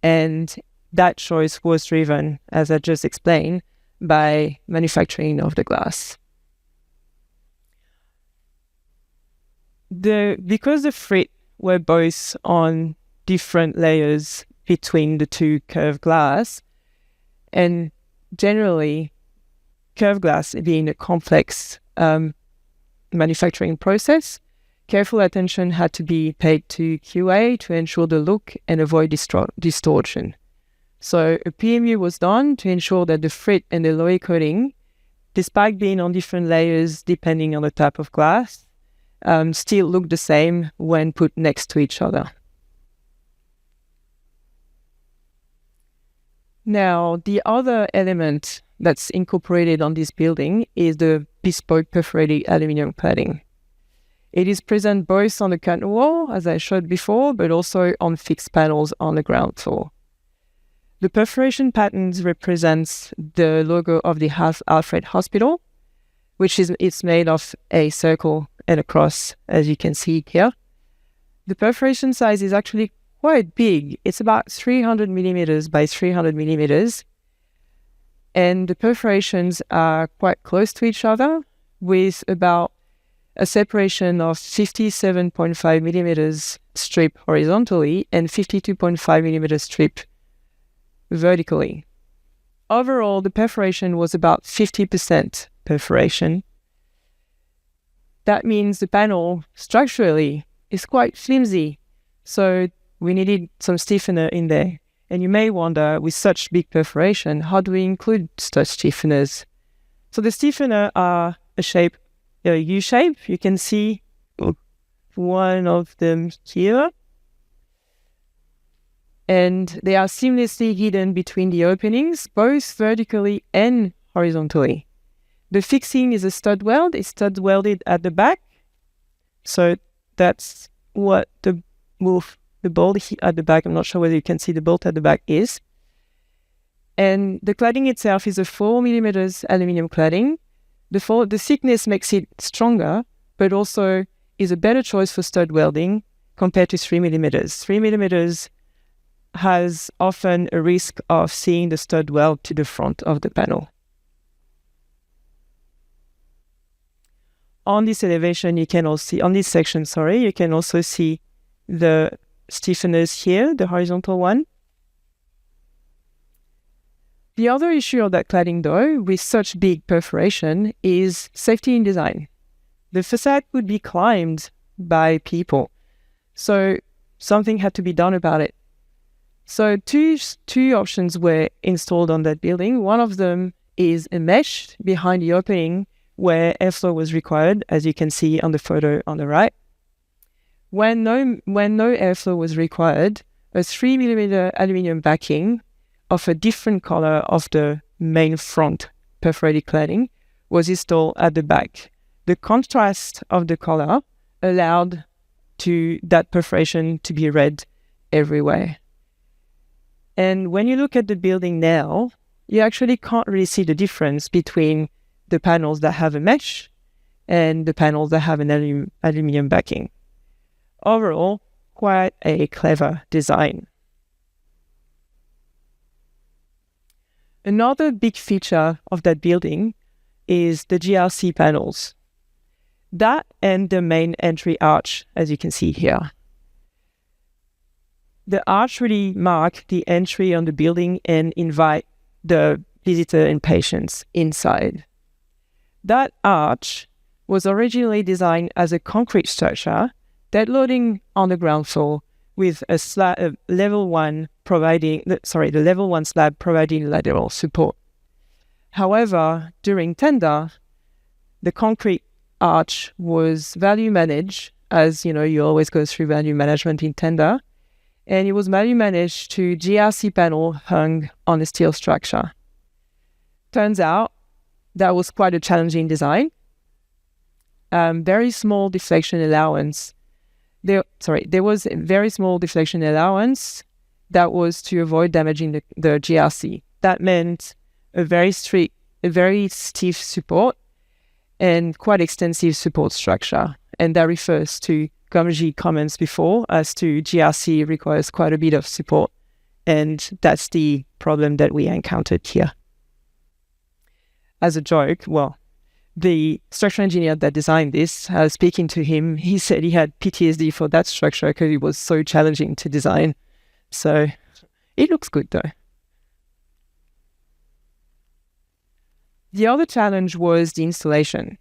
S4: and that choice was driven, as I just explained, by manufacturing of the glass. Because the frit were both on different layers between the two curved glass, and generally curved glass being a complex manufacturing process, careful attention had to be paid to QA to ensure the look and avoid distortion. So a PMU was done to ensure that the frit and the lowy coating, despite being on different layers depending on the type of glass, still look the same when put next to each other. Now, the other element that's incorporated on this building is the bespoke perforated aluminum cladding. It is present both on the curtain wall, as I showed before, but also on fixed panels on the ground floor. The perforation patterns represents the logo of the Alfred Hospital, which is made of a circle and a cross, as you can see here. The perforation size is actually quite big. It's about 300 millimeters by 300 millimeters. And the perforations are quite close to each other, with about a separation of 57.5 millimeters strip horizontally and 52.5 millimeters strip vertically. Overall, the perforation was about 50% perforation. That means the panel structurally is quite flimsy, so we needed some stiffener in there. And you may wonder, with such big perforation, how do we include such stiffeners? So the stiffener are a U-shape. You can see one of them here. And they are seamlessly hidden between the openings, both vertically and horizontally. The fixing is a stud weld. It's stud welded at the back. So that's what the bolt at the back, I'm not sure whether you can see the bolt at the back is. And the cladding itself is a 4 millimeters aluminum cladding. The thickness makes it stronger, but also is a better choice for stud welding compared to 3 millimeters. 3 millimeters has often a risk of seeing the stud weld to the front of the panel. On this elevation, you can also see, on this section, you can also see the stiffeners here, the horizontal one. The other issue of that cladding, though, with such big perforation, is safety in design. The facade could be climbed by people, so something had to be done about it. So two options were installed on that building. One of them is a mesh behind the opening where airflow was required, as you can see on the photo on the right. When no airflow was required, a 3mm aluminium backing of a different color of the main front perforated cladding was installed at the back. The contrast of the color allowed to that perforation to be read everywhere. And when you look at the building now, you actually can't really see the difference between the panels that have a mesh and the panels that have an aluminium backing. Overall, quite a clever design. Another big feature of that building is the GRC panels. That and the main entry arch, as you can see here. The arch really mark the entry on the building and invite the visitor and patients inside. That arch was originally designed as a concrete structure, dead loading on the ground floor with the level 1 slab providing lateral support. However, during tender, the concrete arch was value managed, as you know, you always go through value management in tender, and it was value managed to GRC panel hung on a steel structure. Turns out that was quite a challenging design. Very small deflection allowance. There was a very small deflection allowance that was to avoid damaging the GRC. That meant a very stiff support and quite extensive support structure. And that refers to Gumji comments before as to GRC requires quite a bit of support. And that's the problem that we encountered here. As a joke, well, the structural engineer that designed this, speaking to him, he said he had PTSD for that structure because it was so challenging to design. So it looks good though. The other challenge was the installation.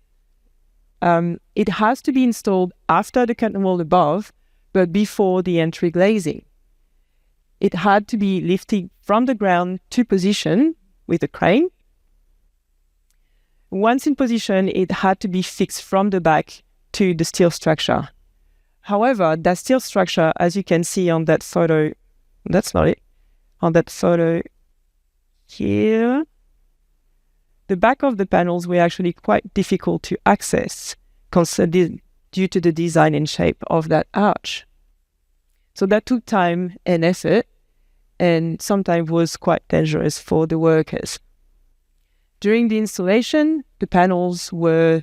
S4: It has to be installed after the curtain wall above, but before the entry glazing. It had to be lifted from the ground to position with a crane. Once in position, it had to be fixed from the back to the steel structure. However, that steel structure, as you can see on that photo, that's not it, on that photo here, the back of the panels were actually quite difficult to access due to the design and shape of that arch. So that took time and effort, and sometimes was quite dangerous for the workers. During the installation, the panels were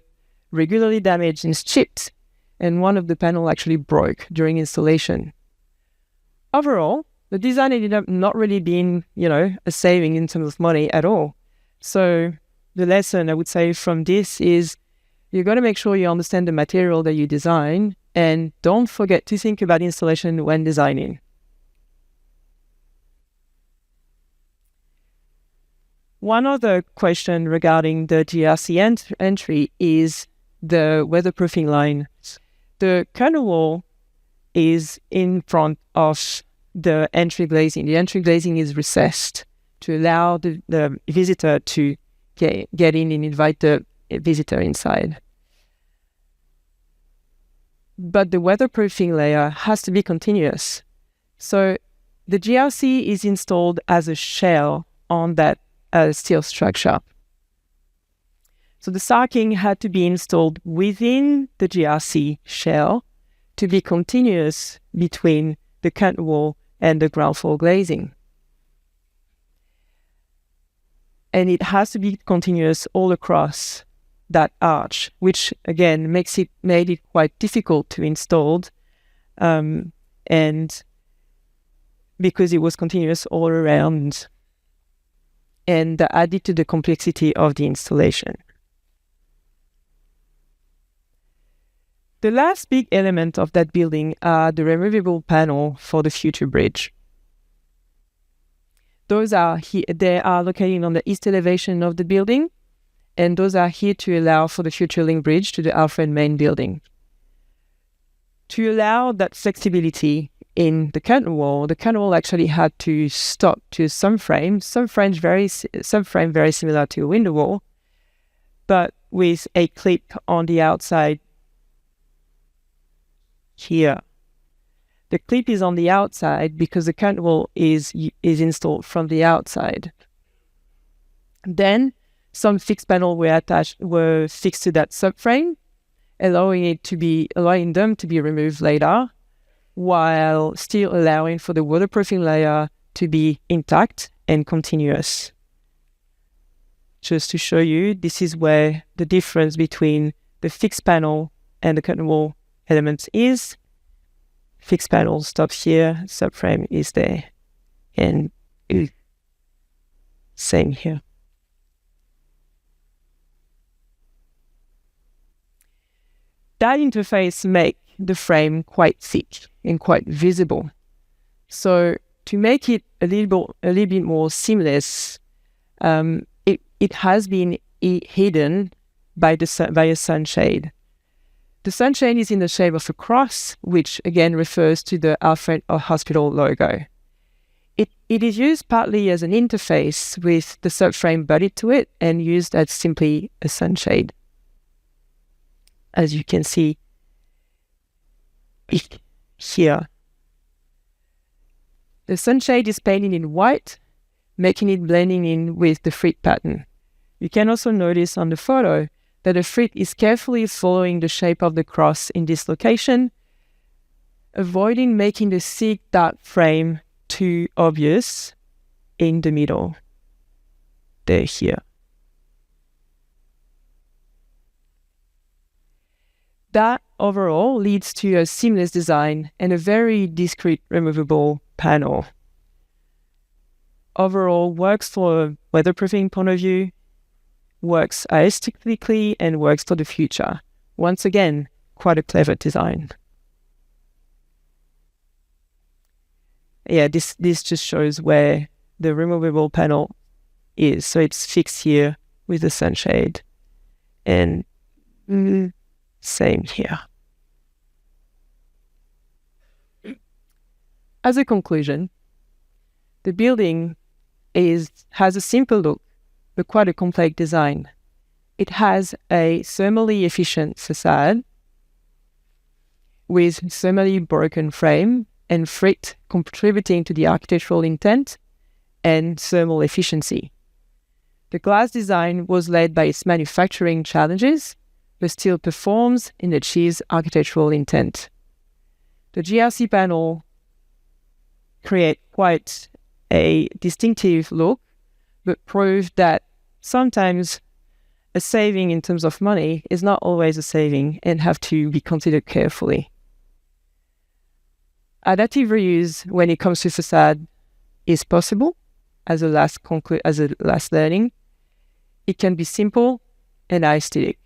S4: regularly damaged and chipped, and one of the panels actually broke during installation. Overall, the design ended up not really being, a saving in terms of money at all. So the lesson I would say from this is you've got to make sure you understand the material that you design, and don't forget to think about installation when designing. One other question regarding the GRC entry is the weatherproofing line. The curtain wall is in front of the entry glazing. The entry glazing is recessed to allow the visitor to get in and invite the visitor inside. But the weatherproofing layer has to be continuous. So the GRC is installed as a shell on that steel structure. So the sarking had to be installed within the GRC shell to be continuous between the curtain wall and the ground floor glazing. And it has to be continuous all across that arch, which again made it quite difficult to install, and because it was continuous all around, and that added to the complexity of the installation. The last big element of that building are the removable panel for the future bridge. Those are they are located on the east elevation of the building, and those are here to allow for the future link bridge to the Alfred main building. To allow that flexibility in the curtain wall actually had to stop to some frame very similar to a window wall, but with a clip on the outside here. The clip is on the outside because the curtain wall is installed from the outside. Then some fixed panels were fixed to that subframe, allowing them to be removed later, while still allowing for the waterproofing layer to be intact and continuous. Just to show you, this is where the difference between the fixed panel and the curtain wall elements is. Fixed panel stops here, subframe is there, and same here. That interface makes the frame quite thick and quite visible. So to make it a little bit more seamless, it has been hidden by a sunshade. The sunshade is in the shape of a cross, which again refers to the Alfred Hospital logo. It is used partly as an interface with the subframe buried to it and used as simply a sunshade. As you can see here. The sunshade is painted in white, making it blending in with the frit pattern. You can also notice on the photo that the frit is carefully following the shape of the cross in this location, avoiding making the thick dark frame too obvious in the middle. They're here. That overall leads to a seamless design and a very discreet removable panel. Overall works for a weatherproofing point of view, works aesthetically, and works for the future. Once again, quite a clever design. Yeah, this just shows where the removable panel is. So it's fixed here with the sunshade, and same here. As a conclusion, the building has a simple look, but quite a complex design. It has a thermally efficient facade with thermally broken frame and frit contributing to the architectural intent and thermal efficiency. The glass design was led by its manufacturing challenges, but still performs and achieves architectural intent. The GRC panel create quite a distinctive look, but prove that sometimes a saving in terms of money is not always a saving and have to be considered carefully. Adaptive reuse when it comes to facade is possible as a last learning. It can be simple and aesthetic.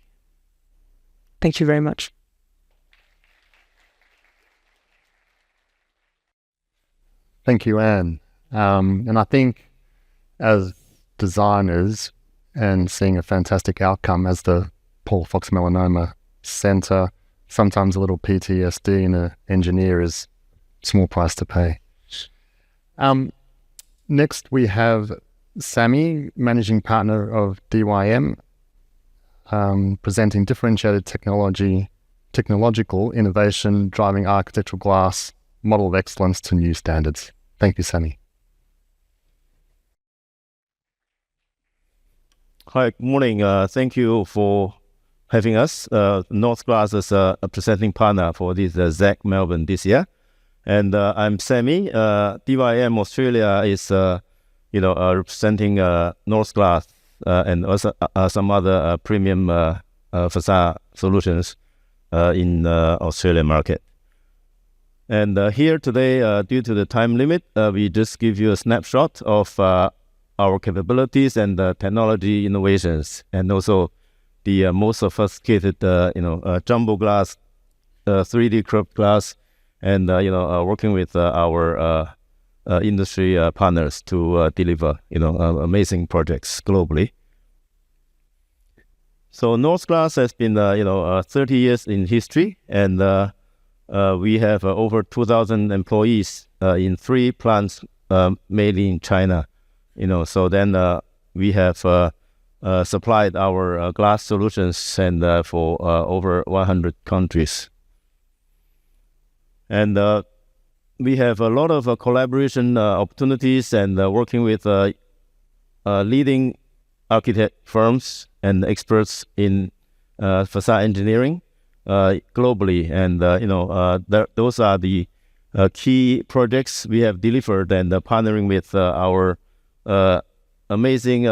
S4: Thank you very much.
S2: Thank you, Anne. And I think as designers and seeing a fantastic outcome as the Paul Fox Melanoma Centre, sometimes a little PTSD in an engineer is a small price to pay. Next, we have Sammy, Managing Partner of DYM, presenting differentiated technological innovation, driving architectural glass, model of excellence to new standards. Thank you, Sammy.
S5: Hi, good morning. Thank you for having us. North Glass as a presenting partner for this Zak Melbourne this year. And I'm Sammy. DYM Australia is, representing North Glass and also some other premium facade solutions in Australian market. And here today, due to the time limit, we just give you a snapshot of our capabilities and technology innovations, and also the most sophisticated, jumbo glass, 3D curved glass, and working with our industry partners to deliver, amazing projects globally. So North Glass has been, 30 years in history, and we have over 2,000 employees in 3 plants, mainly in China. So then we have supplied our glass solutions and for over 100 countries. And we have a lot of collaboration opportunities and working with leading architect firms and experts in facade engineering globally. And, those are the key projects we have delivered, and partnering with our amazing,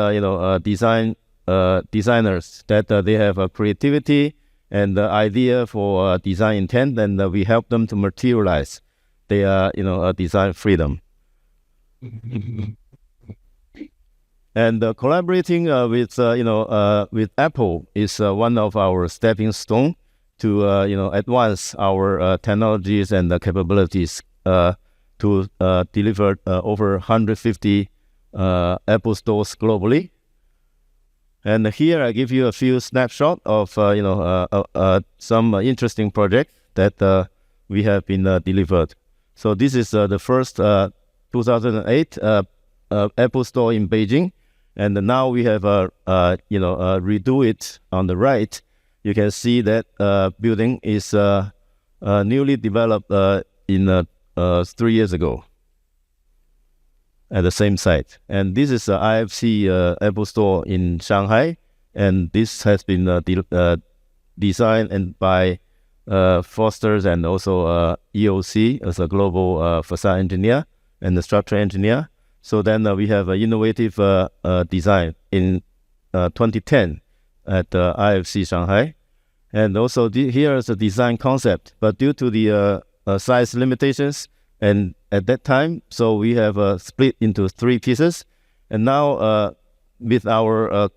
S5: designers that they have a creativity and the idea for design intent, and we help them to materialize their, design freedom. And collaborating with Apple is one of our stepping stone to advance our technologies and capabilities to deliver over 150 Apple stores globally. And here I give you a few snapshots of some interesting projects that we have been delivered. So this is the first 2008 Apple store in Beijing. And now we have redo it on the right. You can see that building is newly developed in 3 years ago at the same site. And this is the IFC Apple store in Shanghai. And this has been designed and by Forster and also EOC as a global facade engineer and the structural engineer. So then we have an innovative design in 2010 at IFC Shanghai. And also here is a design concept, but due to the size limitations and at that time, so we have split into 3 pieces. And now with our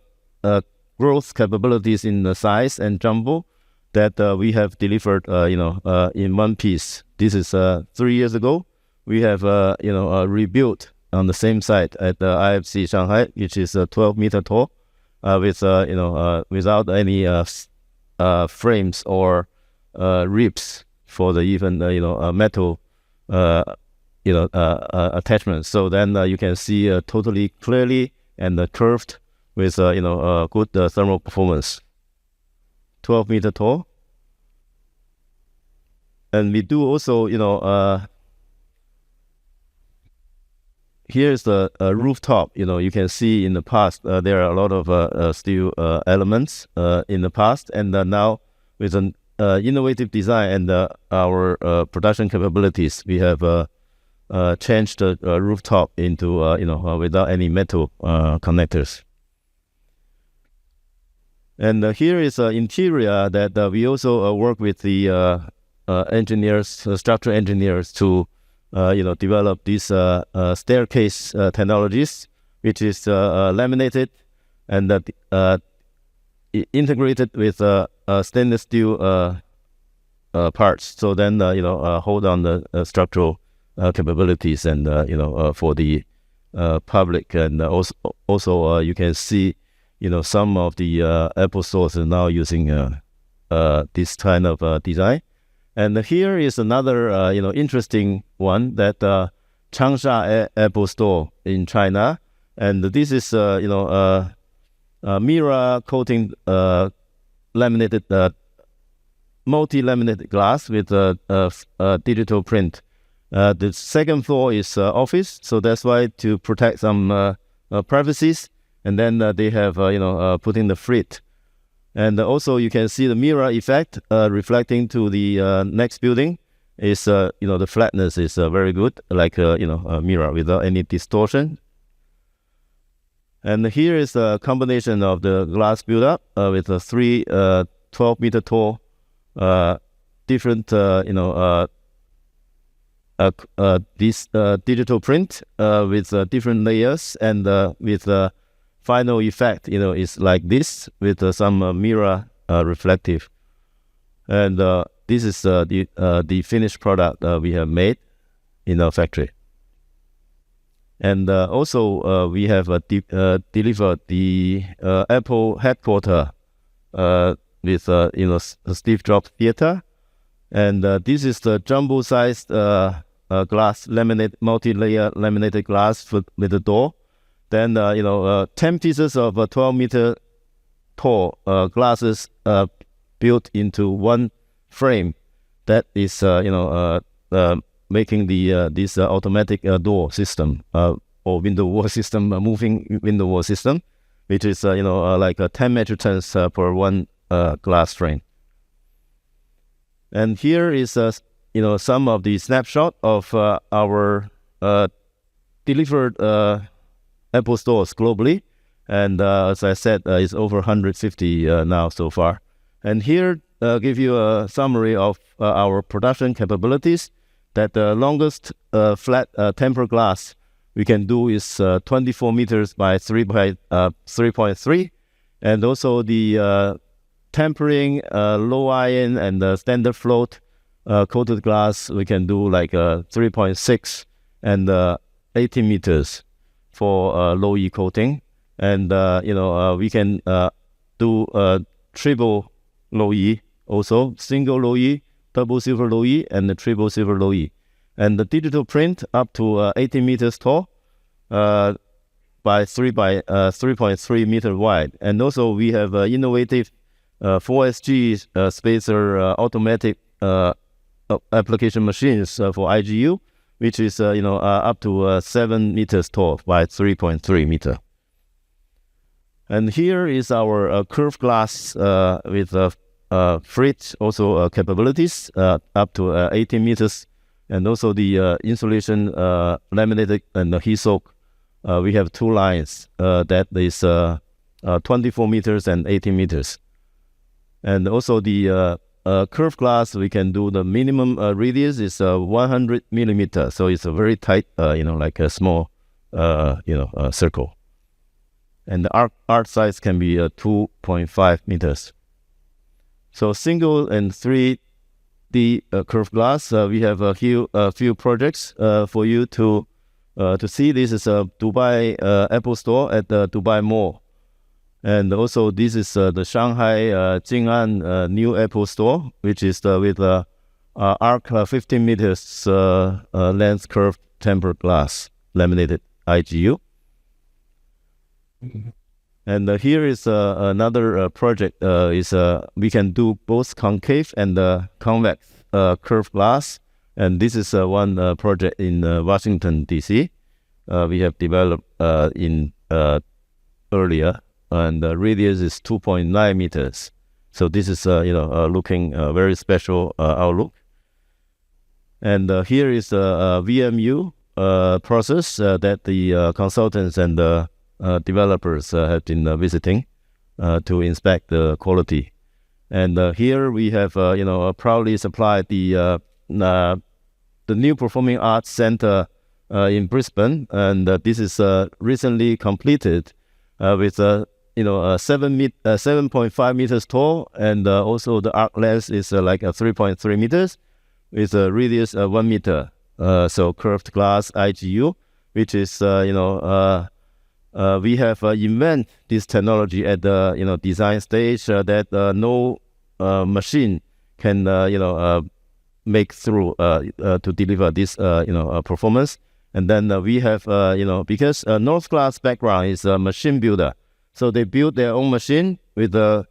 S5: growth capabilities in the size and jumbo that we have delivered, in one piece. This is 3 years ago. We have, rebuilt on the same site at the IFC Shanghai, which is 12 meter tall, with without any frames or ribs for the even metal attachments. So then you can see totally clearly and curved with good thermal performance. 12 meter tall, and we do also here's the rooftop. You can see in the past there are a lot of steel elements in the past, and now with an innovative design and our production capabilities, we have changed the rooftop into without any metal connectors. And here is interior that we also work with the engineers, structural engineers, to develop these staircase technologies, which is laminated and integrated with stainless steel parts. So then hold on the structural capabilities and for the public. And also you can see some of the Apple stores are now using this kind of design. And here is another, interesting one that Changsha Apple Store in China. And this is, mirror coating laminated, multi-laminated glass with digital print. The second floor is office, so that's why to protect some privacies. And then they have, put in the frit. And also you can see the mirror effect reflecting to the next building is, the flatness is very good, like, a mirror without any distortion. And here is a combination of the glass build-up with the 3 12 meter tall different, this digital print with different layers and with final effect, is like this with some mirror reflective. And this is the finished product we have made in our factory. And also we have delivered the Apple headquarter with Steve Jobs Theater, and this is the jumbo-sized glass multi-layer laminated glass with the door. Then 10 pieces of 12-meter tall glasses built into one frame. That is making this automatic door system or window wall system, moving window wall system, which is like 10 metric tons per one glass frame. And here is some of the snapshot of our delivered Apple stores globally, and as I said, it's over 150 now so far. And here give you a summary of our production capabilities. That the longest flat tempered glass we can do is 24 meters by 3.3, and also the tempering, low iron, and standard float coated glass we can do like 3.6 and 18 meters for low E coating, and we can do triple low E, also single low E, double silver low E, and the triple silver low E, and the digital print up to 18 meters tall by 3.3 meter wide. And also we have innovative 4SG spacer automatic application machines for IGU, which is up to 7 meters tall by 3.3 meter. And here is our curved glass with frit also capabilities up to 18 meters, and also the insulation laminated and the heat soak. We have two lines that is 24 meters and 18 meters. And also the curved glass, we can do the minimum radius is 100 millimeter, so it's a very tight, like a small, circle. And the arc size can be 2.5 meters. So single and 3D curved glass, we have a few projects for you to see. This is a Dubai Apple store at the Dubai Mall. And also this is the Shanghai Jing'an new Apple store, which is with arc 15 meters length curved tempered glass laminated IGU. And here is another project. We can do both concave and convex curved glass. And this is one project in Washington, D.C. We have developed in earlier. And the radius is 2.9 meters. So this is, looking very special outlook. And here is the VMU process that the consultants and the developers have been visiting to inspect the quality. And here we have, proudly supplied the new Performing Arts Center in Brisbane. And this is recently completed with 7.5 meters tall, and also the arc length is like 3.3 meters with a radius 1 meter. So curved glass IGU, which is we have invented this technology at the design stage that no machine can make through to deliver this performance. And then we have because North Glass background is a machine builder. So they build their own machine with a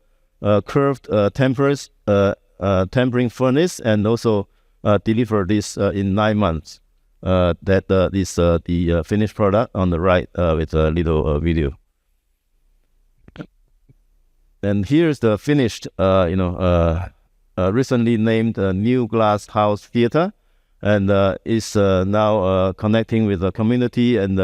S5: curved tempering furnace, and also deliver this in 9 months. That is the finished product on the right with a little video. And here's the finished, recently named New Glass House Theater, and is now connecting with the community and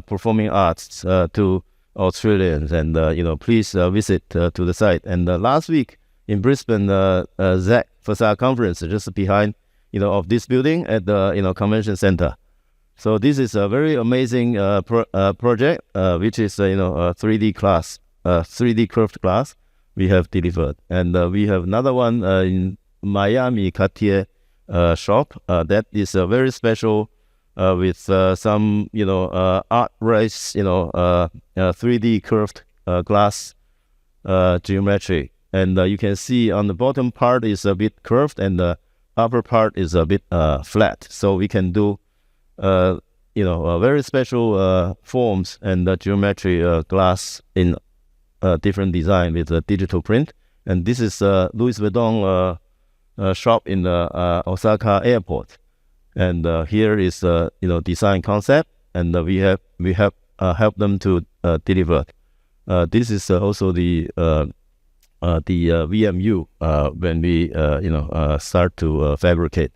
S5: performing arts to Australians, and please visit to the site. And last week in Brisbane, Zak Facade conference just behind of this building at the convention center. So this is a very amazing project, which is 3D class, 3D curved glass we have delivered. And we have another one in Miami Cartier shop that is a very special with some, art race, 3D curved glass geometry. And you can see on the bottom part is a bit curved and the upper part is a bit flat. So we can do, very special forms and geometry glass in different design with a digital print. And this is Louis Vuitton shop in the Osaka airport. And here is design concept, and we have helped them to deliver. This is also the VMU when we start to fabricate,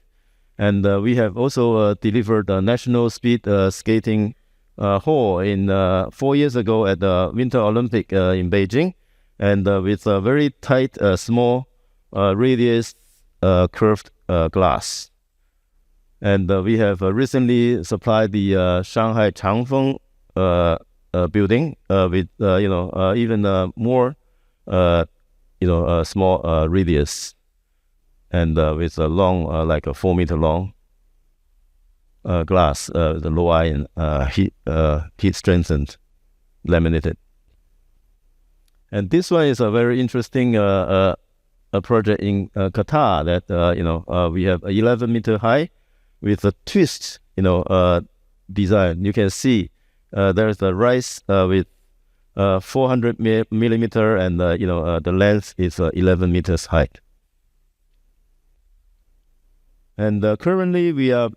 S5: and we have also delivered a national speed skating hall in 4 years ago at the Winter Olympic in Beijing, and with a very tight, small radius curved glass. And we have recently supplied the Shanghai Changfeng building with even more small radius, and with a long like a 4 meter long glass, the low iron heat strengthened laminated. And this one is a very interesting a project in Qatar that we have 11 meter high with a twist design. You can see there's a rise with 400 millimeter, and the length is 11 meters height. And currently we are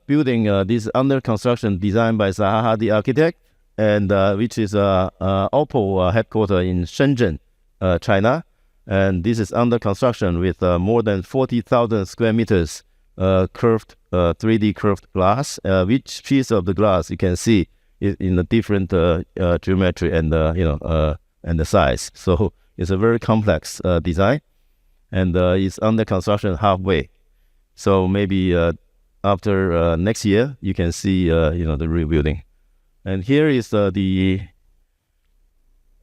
S5: building this under construction designed by Zaha the architect, and which is Oppo headquarters in Shenzhen, China. And this is under construction with more than 40,000 square meters curved 3D curved glass. Which piece of the glass you can see is in a different geometry and and the size. So it's a very complex design, and it's under construction halfway. So maybe after next year you can see the real building. And here is the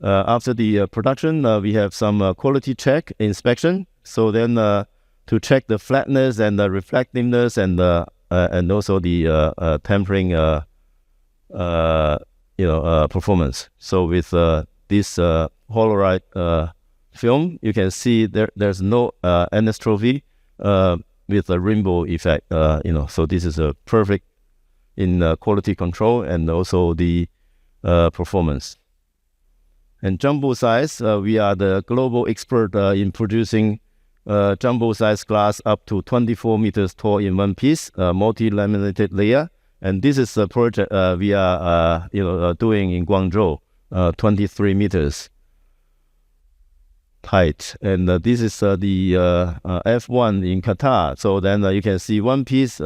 S5: after the production we have some quality check inspection. So then to check the flatness and the reflectiveness and also the tempering performance. So with this Holoride film, you can see there's no anisotropy with a rainbow effect. So this is a perfect in quality control and also the performance. And jumbo size, we are the global expert in producing jumbo size glass up to 24 meters tall in one piece, multi-laminated layer. And this is a project we are doing in Guangzhou, 23 meters height. And this is the F1 in Qatar. So then you can see one piece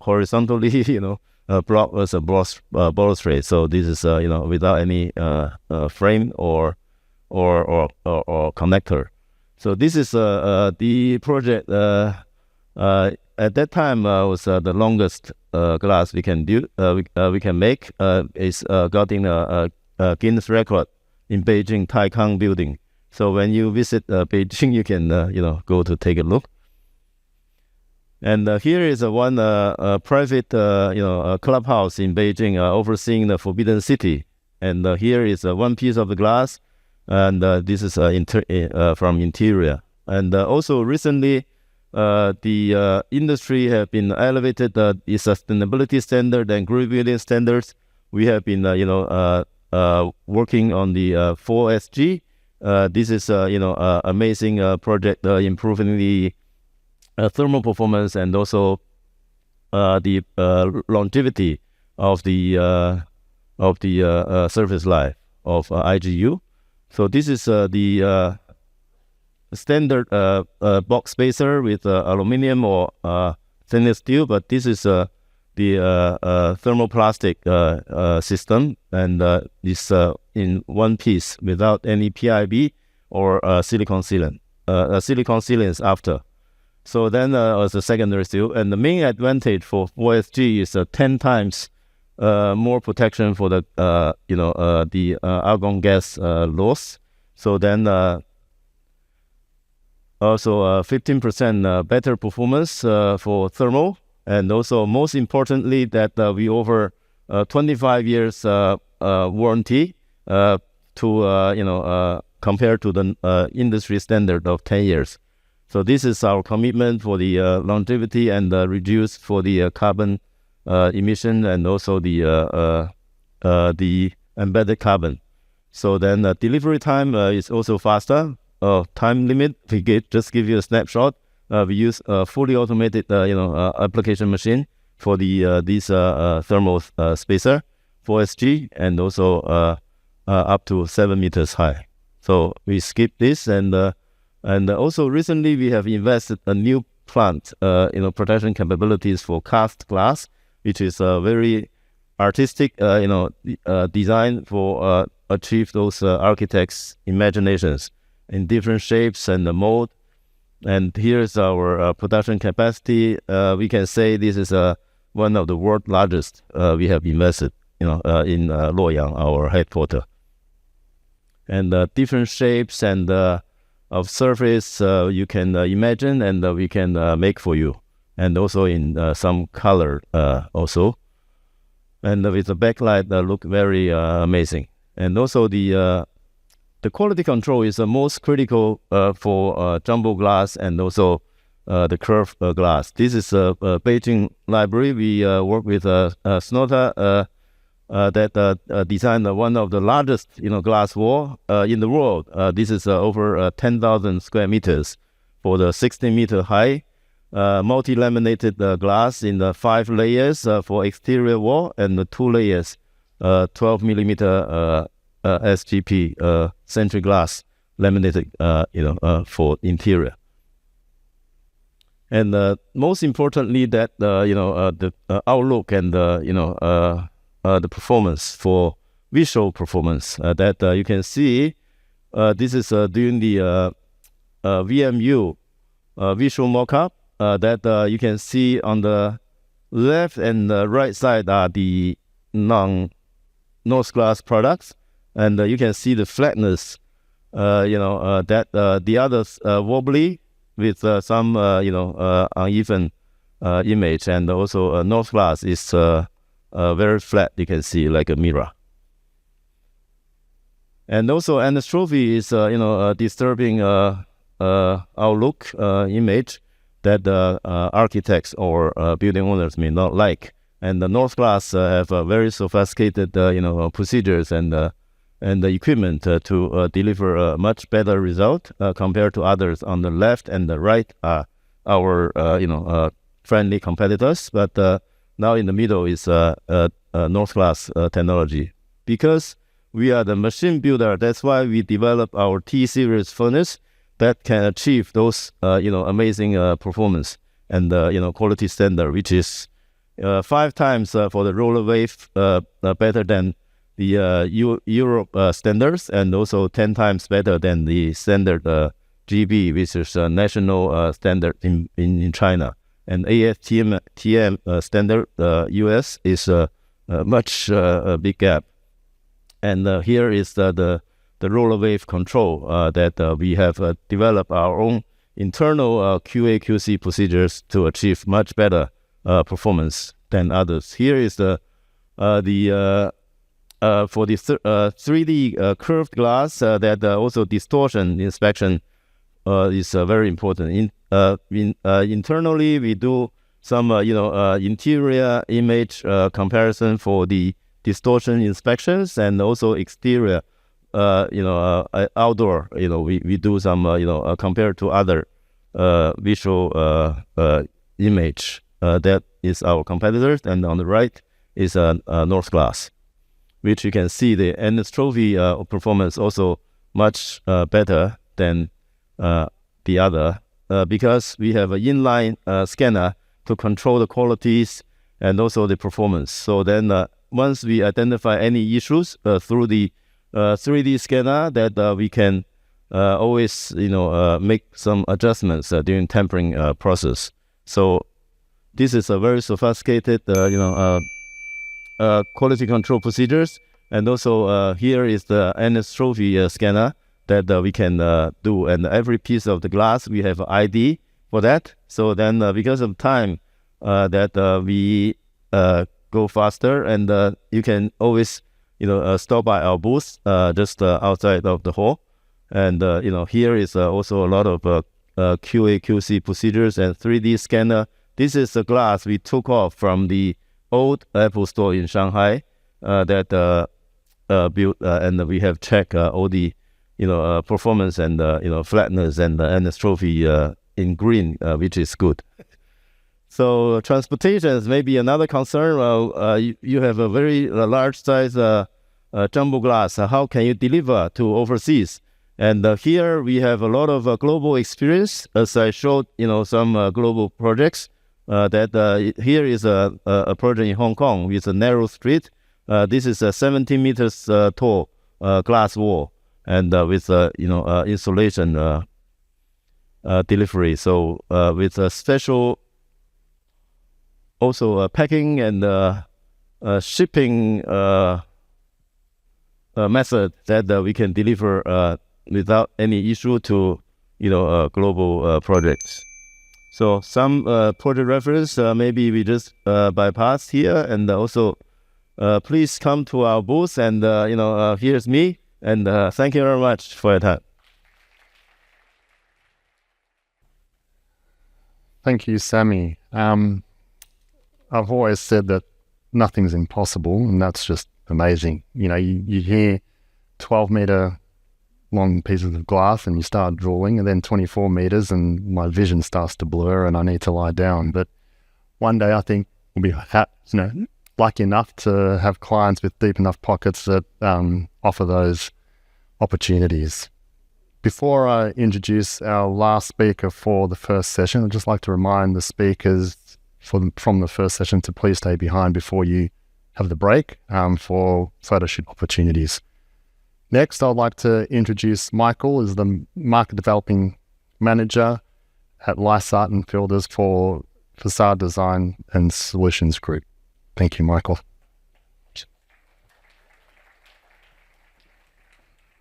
S5: horizontally, block as a balustrade. So this is without any frame or connector. So this is the project at that time was the longest glass we can do. We can make. It's gotten a Guinness record in Beijing Taikang building. So when you visit Beijing, you can go to take a look. And here is one private clubhouse in Beijing overseeing the Forbidden City. And here is one piece of the glass, and this is from interior. And also recently, the industry have been elevated the sustainability standard and green building standards. We have been working on the 4SG. This is amazing project improving the thermal performance and also the longevity of the surface life of IGU. So this is the standard box spacer with aluminum or stainless steel, but this is the thermoplastic system, and this in one piece without any PIB or silicon sealant. Silicon sealants after. So then as a secondary steel, and the main advantage for 4SG is 10 times more protection for the the argon gas loss. So then also 15% better performance for thermal And also, most importantly, that we offer 25 years warranty compared to the industry standard of 10 years. So this is our commitment for the longevity and reduce for the carbon emission, and also the embedded carbon. So then delivery time is also faster. Time limit, just give you a snapshot. We use a fully automated application machine for these thermal spacer 4SG, and also up to 7 meters high. So we skip this, and also recently we have invested a new plant, production capabilities for cast glass, which is a very artistic, design for achieve those architects' imaginations in different shapes and the mold. And here's our production capacity. We can say this is one of the world's largest. We have invested, in Luoyang, our headquarters. And different shapes and of surface you can imagine, and we can make for you, and also in some color also. And with the backlight, look very amazing. And also the quality control is the most critical for jumbo glass and also the curved glass. This is a Beijing library. We work with Snøhetta that designed one of the largest glass wall in the world. This is over 10,000 square meters for the 16-meter high multi-laminated glass in the 5 layers for exterior wall, and the 2 layers 12 millimeter SGP century glass laminated for interior. And most importantly, that the outlook and the performance for visual performance that you can see. This is during the VMU visual mockup that you can see on the left and the right side are the non-North Glass products, and you can see the flatness, that the others wobbly with some uneven image, and also North Glass is very flat. You can see like a mirror. And also anastrophe is a disturbing outlook image that architects or building owners may not like. And the North Glass have very sophisticated procedures and the equipment to deliver a much better result compared to others. On the left and the right are our friendly competitors, but now in the middle is North Glass technology. Because we are the machine builder, that's why we develop our T-series furnace that can achieve those amazing performance and quality standard, which is 5 times for the roller wave better than the Europe standards, and also 10 times better than the standard GB, which is a national standard in China. And ASTM standard US is a much big gap. And here is the roller wave control that we have developed our own internal QA/QC procedures to achieve much better performance than others. Here is the for the 3D curved glass that also distortion inspection is very important. Internally, we do some interior image comparison for the distortion inspections, and also exterior outdoor. We do some compared to other visual image that is our competitors. And on the right is North Glass, which you can see the anastrophe performance also much better than the other, because we have an inline scanner to control the qualities and also the performance. So then once we identify any issues through the 3D scanner, that we can always make some adjustments during tempering process. So this is a very sophisticated quality control procedures. And also here is the anastrophe scanner that we can do, and every piece of the glass we have ID for that. So then because of time, that we go faster, and you can always stop by our booth just outside of the hall. And here is also a lot of QA QC procedures and 3D scanner. This is the glass we took off from the old Apple store in Shanghai that built, and we have checked all the performance and flatness and anisotropy in green, which is good. So transportation is maybe another concern. Well, you have a very large size jumbo glass. How can you deliver to overseas? And here we have a lot of global experience, as I showed, some global projects. Here is a project in Hong Kong with a narrow street. This is a 17 meters tall glass wall, and with insulation delivery. So with a special also packing and shipping method that we can deliver without any issue to global projects. So some project reference maybe we just bypass here, and also please come to our booth, and here's me, and thank you very much for your time.
S2: Thank you, Sammy. I've always said that nothing's impossible, and that's just amazing. You hear 12-meter long pieces of glass and you start drawing, and then 24 meters and my vision starts to blur and I need to lie down. But one day I think we'll be lucky enough to have clients with deep enough pockets that offer those opportunities. Before I introduce our last speaker for the first session, I'd just like to remind the speakers from the first session to please stay behind before you have the break for photo shoot opportunities. Next, I'd like to introduce Michael as the Market Developing Manager at Lysaght and Fielders for Facade Design and Solutions Group. Thank you, Michael.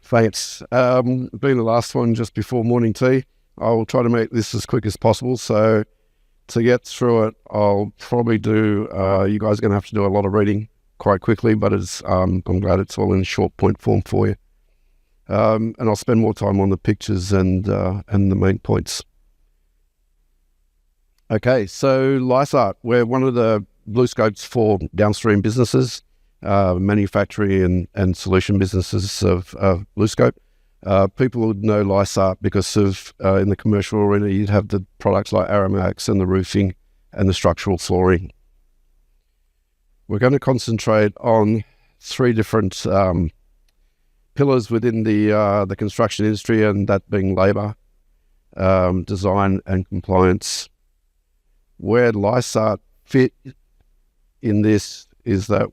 S6: Thanks. Being the last one just before morning tea, I will try to make this as quick as possible. So to get through it, I'll probably do, you guys are going to have to do a lot of reading quite quickly, but I'm glad it's all in short point form for you. And I'll spend more time on the pictures and the main points. Okay, so Lysaght, we're one of the blue scopes for downstream businesses, manufacturing and solution businesses of blue scope. People would know Lysaght because of in the commercial arena, you'd have the products like Aramax and the roofing and the structural flooring. We're going to concentrate on three different pillars within the construction industry, and that being labour, design and compliance. Where Lysaght fit in this is that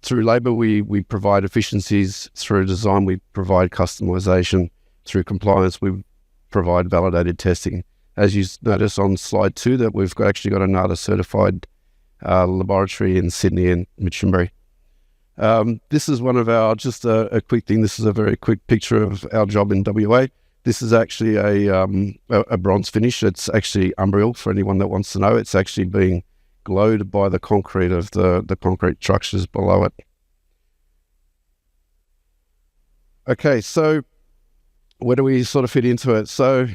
S6: through labour, we provide efficiencies. Through design, we provide customisation. Through compliance, we provide validated testing. As you notice on slide 2, that we've actually got a NATA certified laboratory in Sydney and Minchinbury. This is one of our, just a quick thing, this is a very quick picture of our job in WA. This is actually a bronze finish. It's actually umbrial for anyone that wants to know. It's actually being glowed by the concrete of the concrete structures below it. Okay, so where do we sort of fit into it? So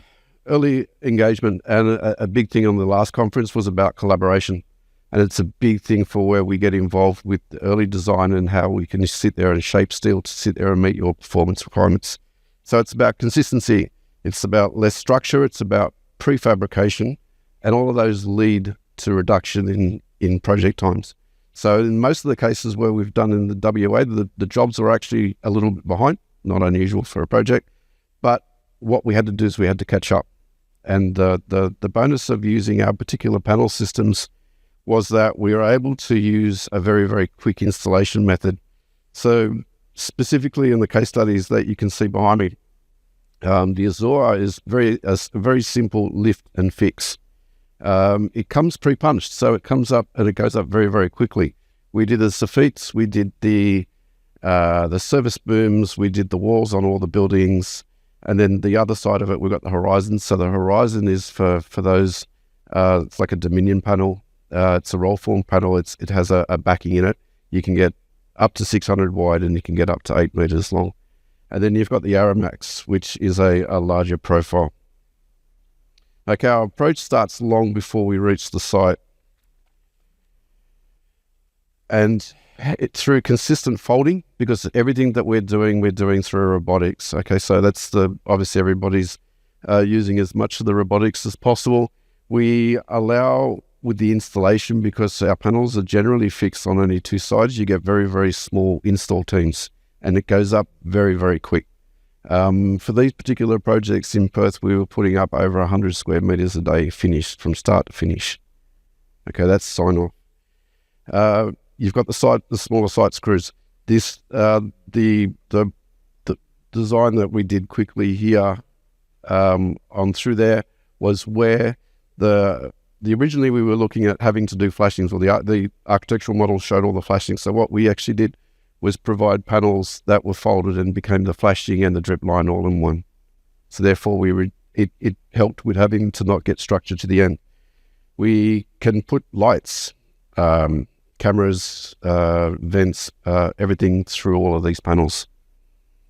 S6: early engagement, and a big thing on the last conference was about collaboration. And it's a big thing for where we get involved with the early design and how we can sit there and shape steel to sit there and meet your performance requirements. So it's about consistency. It's about less structure. It's about prefabrication, and all of those lead to reduction in project times. So in most of the cases where we've done in the WA, the jobs are actually a little bit behind, not unusual for a project, but what we had to do is we had to catch up. And the bonus of using our particular panel systems was that we were able to use a very, very quick installation method. So specifically in the case studies that you can see behind me, the Azura is a very simple lift and fix. It comes pre-punched, so it comes up and it goes up very, very quickly. We did the soffites, we did the service booms, we did the walls on all the buildings, and then the other side of it, we've got the horizon. So the horizon is for those It's like a Dominion panel. It's a roll form panel. It has a backing in it. You can get up to 600 wide and you can get up to 8 meters long. And then you've got the Aramax, which is a larger profile. Okay, our approach starts long before we reach the site. And through consistent folding, because everything that we're doing through robotics. Okay, so that's obviously everybody's using as much of the robotics as possible. We allow with the installation, because our panels are generally fixed on only 2 sides, you get very, very small install teams, and it goes up very, very quick. For these particular projects in Perth, we were putting up over 100 square meters a day finished from start to finish. Okay, that's sign off. You've got the smaller site screws. This, the design that we did quickly here on through there was where originally we were looking at having to do flashings, or the architectural model showed all the flashings. So what we actually did was provide panels that were folded and became the flashing and the drip line all in one. So therefore it helped with having to not get structure to the end. We can put lights, cameras, vents, everything through all of these panels.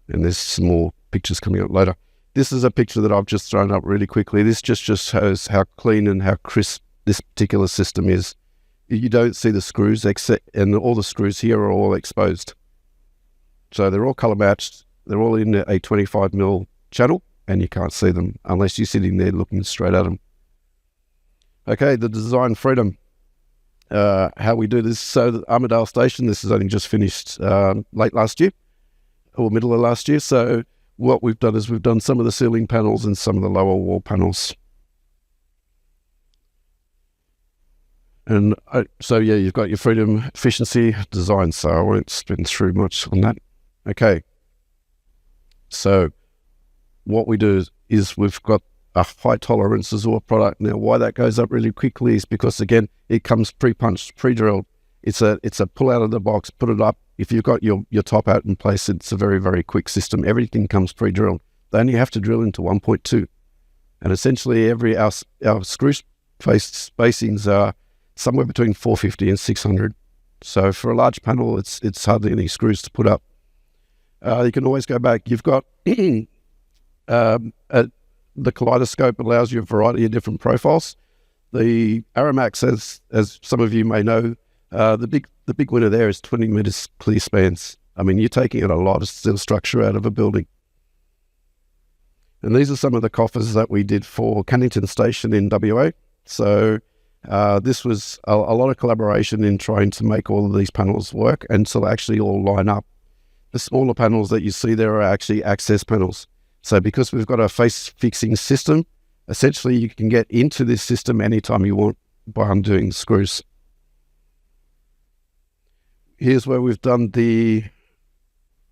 S6: And there's some more pictures coming up later. This is a picture that I've just thrown up really quickly. This just shows how clean and how crisp this particular system is. You don't see the screws, and all the screws here are all exposed. So they're all color matched. They're all in a 25mm channel, and you can't see them unless you're sitting there looking straight at them. Okay, the design freedom. How we do this. So the Armadale Station, this is only just finished late last year, or middle of last year. So what we've done is we've done some of the ceiling panels and some of the lower wall panels. And so yeah, you've got your freedom, efficiency, design. So I won't spin through much on that. Okay. So what we do is we've got a high tolerance Azure product. Now, why that goes up really quickly is because, again, it comes pre-punched, pre-drilled. It's a pull out of the box, put it up. If you've got your top out in place, it's a very, very quick system. Everything comes pre-drilled. They only have to drill into 1.2. And essentially our screw face spacings are somewhere between 450 and 600. So for a large panel, it's hardly any screws to put up. You can always go back. You've got the kaleidoscope allows you a variety of different profiles. The Aramax, as some of you may know, the big winner there is 20 meters clear spans. I mean, you're taking a lot of steel structure out of a building. And these are some of the coffers that we did for Cannington Station in WA. So this was a lot of collaboration in trying to make all of these panels work and to actually all line up. The smaller panels that you see there are actually access panels. So because we've got a face fixing system, essentially you can get into this system anytime you want by undoing the screws. Here's where we've done the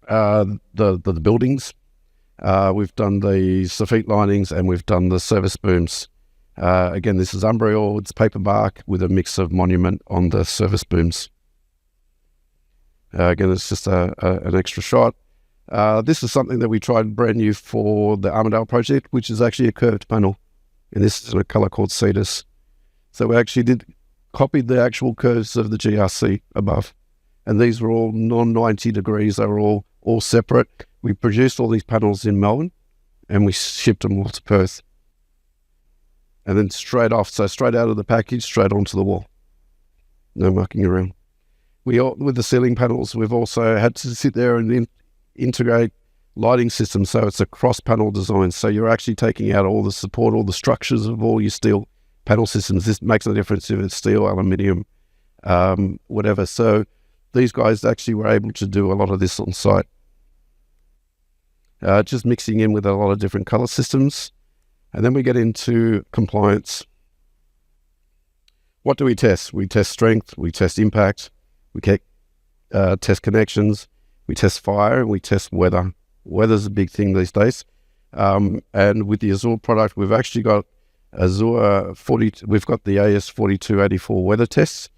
S6: buildings. We've done the soffit linings and we've done the service booms. Again, this is Umbriel, it's paper bark with a mix of monument on the service booms. Again, it's just an extra shot. This is something that we tried brand new for the Armadale project, which is actually a curved panel. And this is in a color called Cedis. So we actually copied the actual curves of the GRC above. And these were all non-90 degrees. They were all separate. We produced all these panels in Melbourne and we shipped them all to Perth. And then straight out of the package, straight onto the wall. No mucking around. With the ceiling panels, we've also had to sit there and integrate lighting systems. So it's a cross-panel design. So you're actually taking out all the support, all the structures of all your steel panel systems. This makes no difference if it's steel, aluminium, whatever. So these guys actually were able to do a lot of this on site. Just mixing in with a lot of different color systems. And then we get into compliance. What do we test? We test strength, we test impact, we test connections, we test fire, and we test weather. Weather's a big thing these days. And with the Azure product, we've actually got Azure 40, we've got the AS4284 weather tests,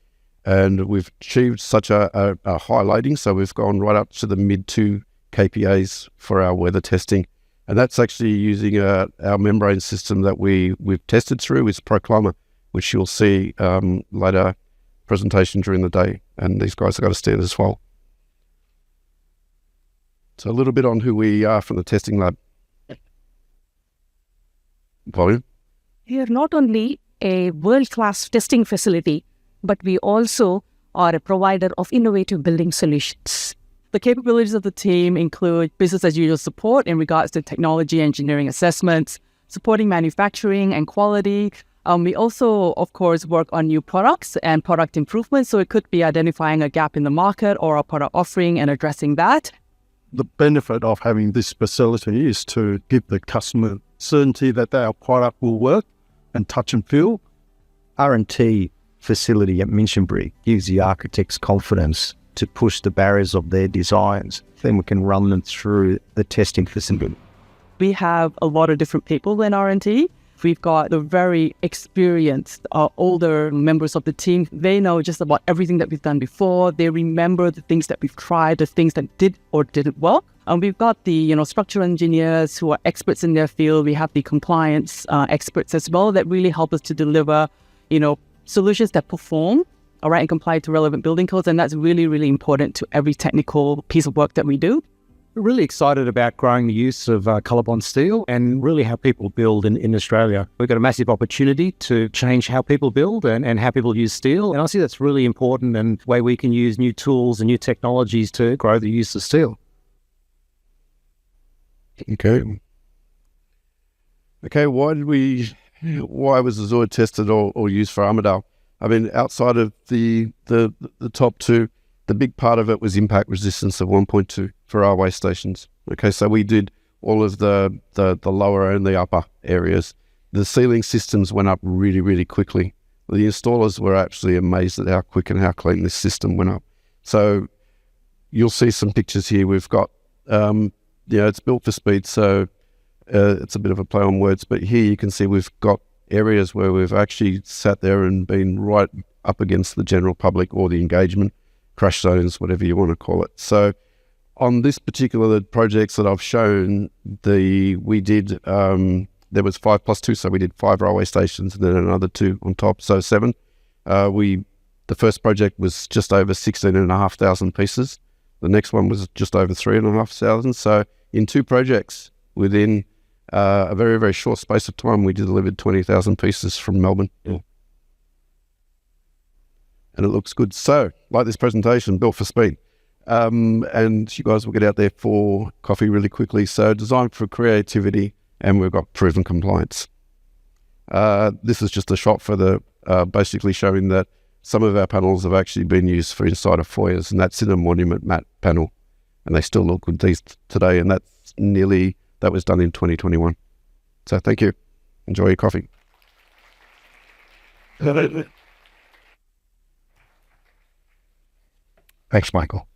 S6: and we've achieved such a high rating, so we've gone right up to the mid-2 KPAs for our weather testing. And that's actually using our membrane system that we've tested through. It's ProClimate. which you'll see later presentation during the day. And these guys have got a stand as well. So a little bit on who we are from the testing lab. Volume.
S7: We are not only a world-class testing facility, but we also are a provider of innovative building solutions. The capabilities of the team include business as usual support in regards to technology, engineering assessments, supporting manufacturing and quality. We also, of course, work on new products and product improvements. So it could be identifying a gap in the market or a product offering and addressing that.
S8: The benefit of having this facility is to give the customer certainty that our product will work and touch and feel.
S9: R&T facility at Minchinbury gives the architects confidence to push the barriers of their designs. Then we can run them through the testing facility.
S4: We have a lot of different people in R&T. We've got the very experienced, older members of the team. They know just about everything that we've done before. They remember the things that we've tried, the things that did or didn't work. And we've got the, structural engineers who are experts in their field. We have the compliance experts as well that really help us to deliver, solutions that perform, all right, and comply to relevant building codes. And that's really, really important to every technical piece of work that we do.
S10: We're really excited about growing the use of colour-bond steel and really how people build in Australia. We've got a massive opportunity to change how people build and how people use steel. And I see that's really important and the way we can use new tools and new technologies to grow the use of steel.
S6: Okay, why was the Zoid tested or used for Armidale? I mean, outside of the top two, the big part of it was impact resistance of 1.2 for our way stations. Okay, so we did all of the lower and the upper areas. The ceiling systems went up really, really quickly. The installers were actually amazed at how quick and how clean this system went up. So you'll see some pictures here. We've got, it's built for speed, so it's a bit of a play on words, but here you can see we've got areas where we've actually sat there and been right up against the general public or the engagement, crash zones, whatever you want to call it. So on this particular projects that I've shown, we did, there was 5+2, so we did 5 railway stations and then another 2 on top, so 7. The first project was just over 16,500 pieces. The next one was just over 3,500. So in 2 projects within a very, very short space of time, we delivered 20,000 pieces from Melbourne. Yeah. And it looks good. So, like this presentation, built for speed. And you guys will get out there for coffee really quickly. So, designed for creativity, and we've got proven compliance. This is just a shot for the basically showing that some of our panels have actually been used for inside of foyers, and that's in a monument matte panel. And they still look good today, and that was done in 2021. So thank you. Enjoy your coffee.
S2: Thanks, Michael.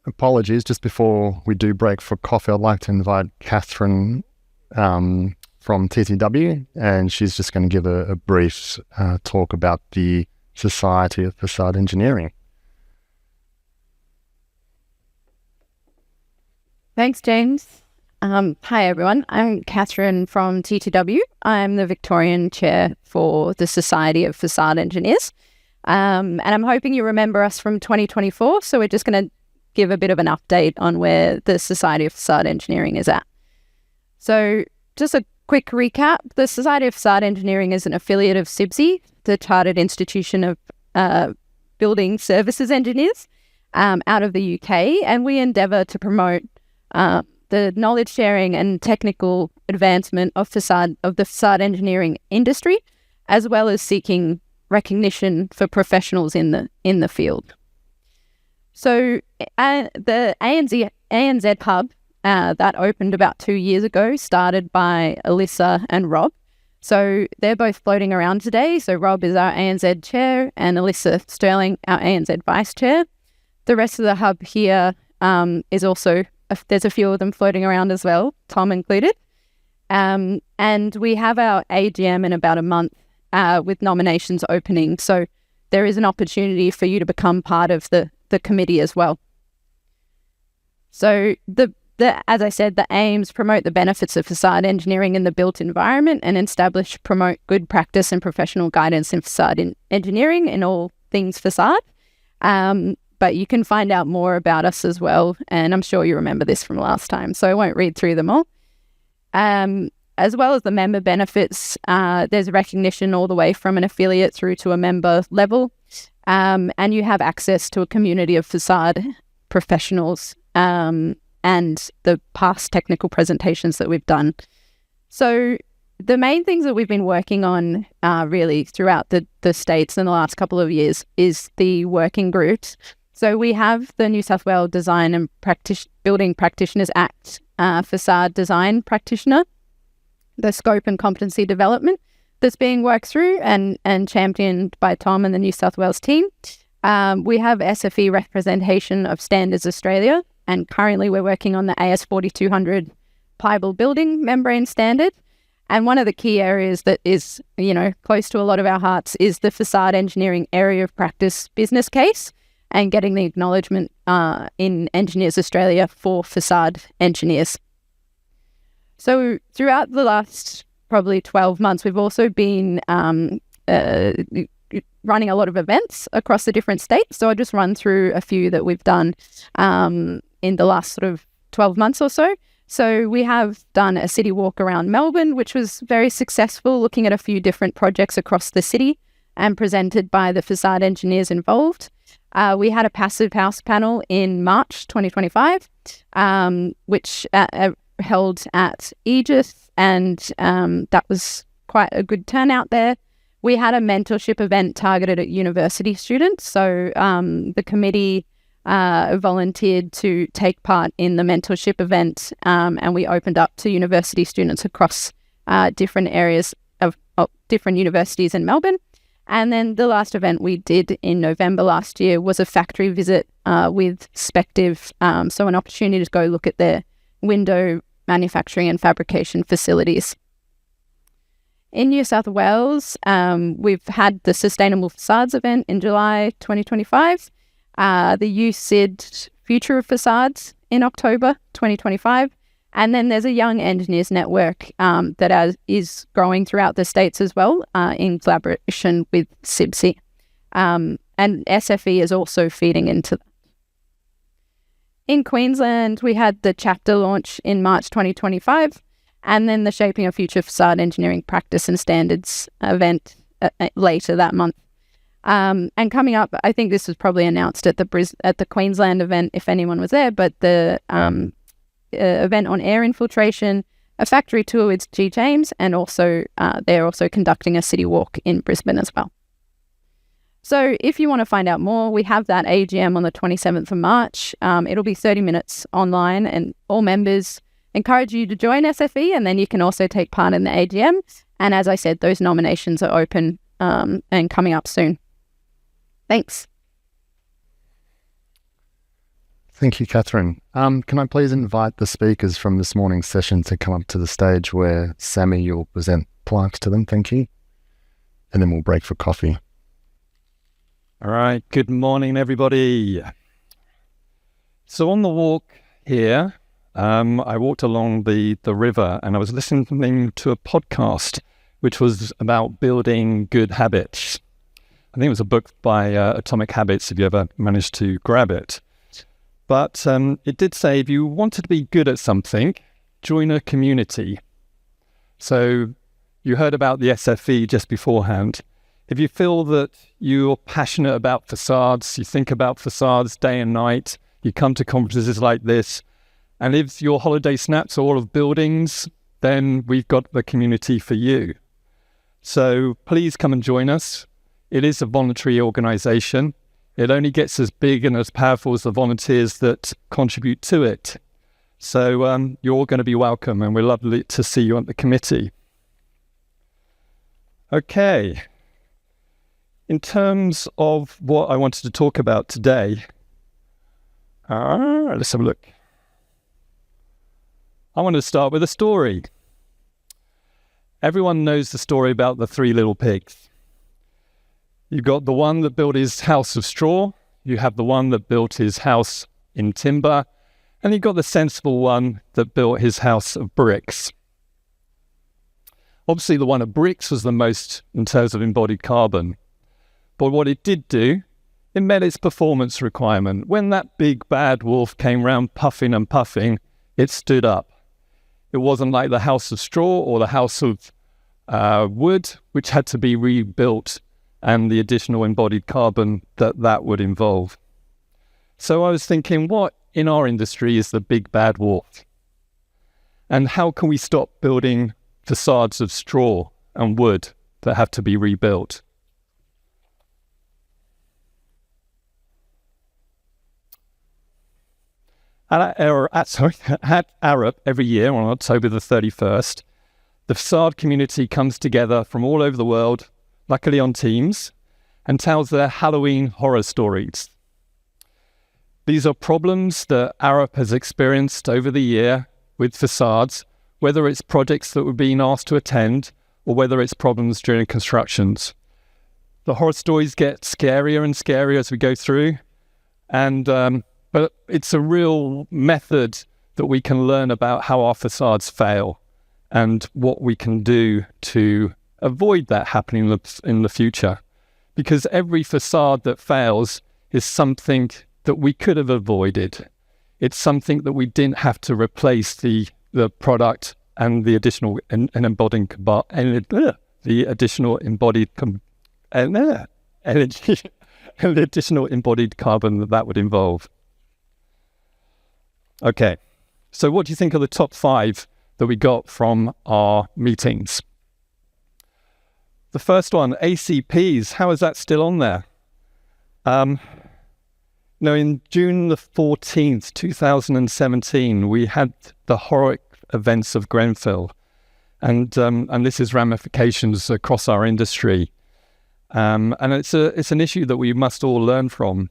S2: Apologies, just before we do break for coffee, I'd like to invite Catherine from TTW, and she's just going to give a brief talk about the Society of Façade Engineering.
S11: Thanks, James. Hi, everyone. I'm Catherine from TTW. I'm the Victorian Chair for the Society of Façade Engineers. And I'm hoping you remember us from 2024. So we're just going to give a bit of an update on where the Society of Façade Engineering is at. So just a quick recap. The Society of Façade Engineering is an affiliate of CIBSE, the Chartered Institution of Building Services Engineers, out of the UK. And we endeavour to promote the knowledge sharing and technical advancement of the facade engineering industry, as well as seeking recognition for professionals in the field. So the ANZ hub that opened about 2 years ago, started by Elissa and Rob. So they're both floating around today. So Rob is our ANZ chair and Elissa Stirling, our ANZ vice chair. The rest of the hub here is also, there's a few of them floating around as well, Tom included. And we have our AGM in about a month with nominations opening. So there is an opportunity for you to become part of the committee as well. So the as I said, the aims promote the benefits of facade engineering in the built environment and promote good practice and professional guidance in facade engineering in all things facade. But you can find out more about us as well. And I'm sure you remember this from last time, so I won't read through them all. As well as the member benefits, there's recognition all the way from an affiliate through to a member level. And you have access to a community of facade professionals and the past technical presentations that we've done. So the main things that we've been working on really throughout the States in the last couple of years is the working groups. So we have the New South Wales Design and Building Practitioners Act facade design practitioner, the scope and competency development that's being worked through and championed by Tom and the New South Wales team. We have SFE representation of Standards Australia, and currently we're working on the AS 4200 Piebald building membrane standard. And one of the key areas that is, close to a lot of our hearts is the facade engineering area of practice business case and getting the acknowledgement in Engineers Australia for facade engineers. So throughout the last probably 12 months, we've also been running a lot of events across the different states. So I'll just run through a few that we've done in the last sort of 12 months or so. So we have done a city walk around Melbourne, which was very successful, looking at a few different projects across the city and presented by the facade engineers involved. We had a passive house panel in March 2025, which held at Aegis, and that was quite a good turnout there. We had a mentorship event targeted at university students. So the committee volunteered to take part in the mentorship event, and we opened up to university students across different areas of different universities in Melbourne. And then the last event we did in November last year was a factory visit with Spective, so an opportunity to go look at their window manufacturing and fabrication facilities. In New South Wales, we've had the Sustainable Facades event in July 2025, the UCID Future of Facades in October 2025, and then there's a Young Engineers Network that is growing throughout the states as well in collaboration with CIBSI. And SFE is also feeding into that. In Queensland, we had the chapter launch in March 2025, and then the Shaping a Future Facade Engineering Practice and Standards event later that month. And coming up, I think this was probably announced at the Queensland event, if anyone was there, but the event on air infiltration, a factory tour with G. James, and also they're also conducting a city walk in Brisbane as well. So if you want to find out more, we have that AGM on the 27th of March. It'll be 30 minutes online, and all members encourage you to join SFE, and then you can also take part in the AGM. And as I said, those nominations are open and coming up soon. Thanks.
S2: Thank you, Catherine. Can I please invite the speakers from this morning's session to come up to the stage where Sammy, you'll present plaques to them. Thank you. And then we'll break for coffee.
S12: All right. Good morning, everybody. So on the walk here, I walked along the river and I was listening to a podcast which was about building good habits. I think it was a book by Atomic Habits, if you ever managed to grab it. But it did say if you wanted to be good at something, join a community. So you heard about the SFE just beforehand. If you feel that you're passionate about facades, you think about facades day and night, you come to conferences like this, and if your holiday snaps are all of buildings, then we've got the community for you. So please come and join us. It is a voluntary organisation. It only gets as big and as powerful as the volunteers that contribute to it. So you're all going to be welcome, and we're lovely to see you on the committee. Okay. In terms of what I wanted to talk about today, let's have a look. I want to start with a story. Everyone knows the story about the three little pigs. You've got the one that built his house of straw, you have the one that built his house in timber, And you got the sensible one that built his house of bricks. Obviously, the one of bricks was the most in terms of embodied carbon. But what it did do, it met its performance requirement. When that big bad wolf came round puffing and puffing, it stood up. It wasn't like the house of straw or the house of wood, which had to be rebuilt, and the additional embodied carbon that would involve. So I was thinking, what in our industry is the big bad wolf? And how can we stop building facades of straw and wood that have to be rebuilt? At Arup, every year on October the 31st, the facade community comes together from all over the world, luckily on teams, and tells their Halloween horror stories. These are problems that Arup has experienced over the year with facades, whether it's projects that we're being asked to attend or whether it's problems during constructions. The horror stories get scarier and scarier as we go through, but it's a real method that we can learn about how our facades fail and what we can do to avoid that happening in the future. Because every facade that fails is something that we could have avoided. It's something that we didn't have to replace the product and the additional embodied carbon that would involve. Okay, so what do you think are the top 5 that we got from our meetings? The first one, ACPs. How is that still on there? In June the 14th, 2017, we had the horrific events of Grenfell, and this has ramifications across our industry. And it's an issue that we must all learn from.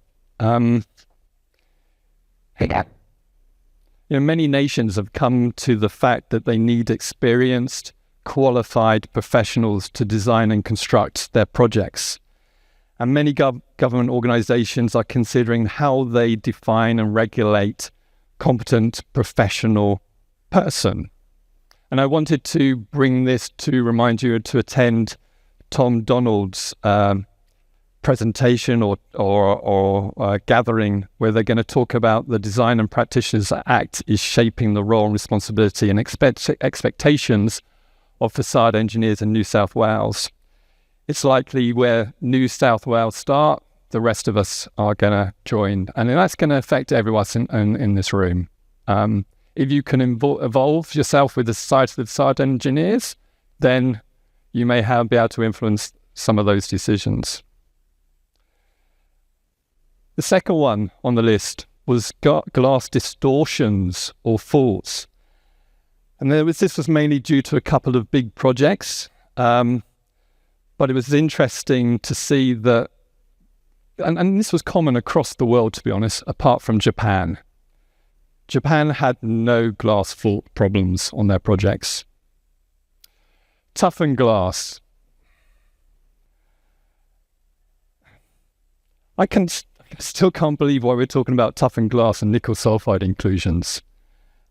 S12: Many nations have come to the fact that they need experienced, qualified professionals to design and construct their projects. And many government organizations are considering how they define and regulate competent professional person. And I wanted to bring this to remind you to attend Tom Donald's presentation or gathering where they're going to talk about the Design and Practitioners Act is shaping the role and responsibility and expectations of facade engineers in New South Wales. It's likely where New South Wales start, the rest of us are going to join. And that's going to affect everyone in this room. If you can evolve yourself with the Society of Facade Engineers, then you may be able to influence some of those decisions. The second one on the list was glass distortions or faults. And this was mainly due to a couple of big projects. But it was interesting to see that, and this was common across the world, to be honest, apart from Japan. Japan had no glass fault problems on their projects. Toughened glass. I still can't believe why we're talking about toughened glass and nickel sulfide inclusions.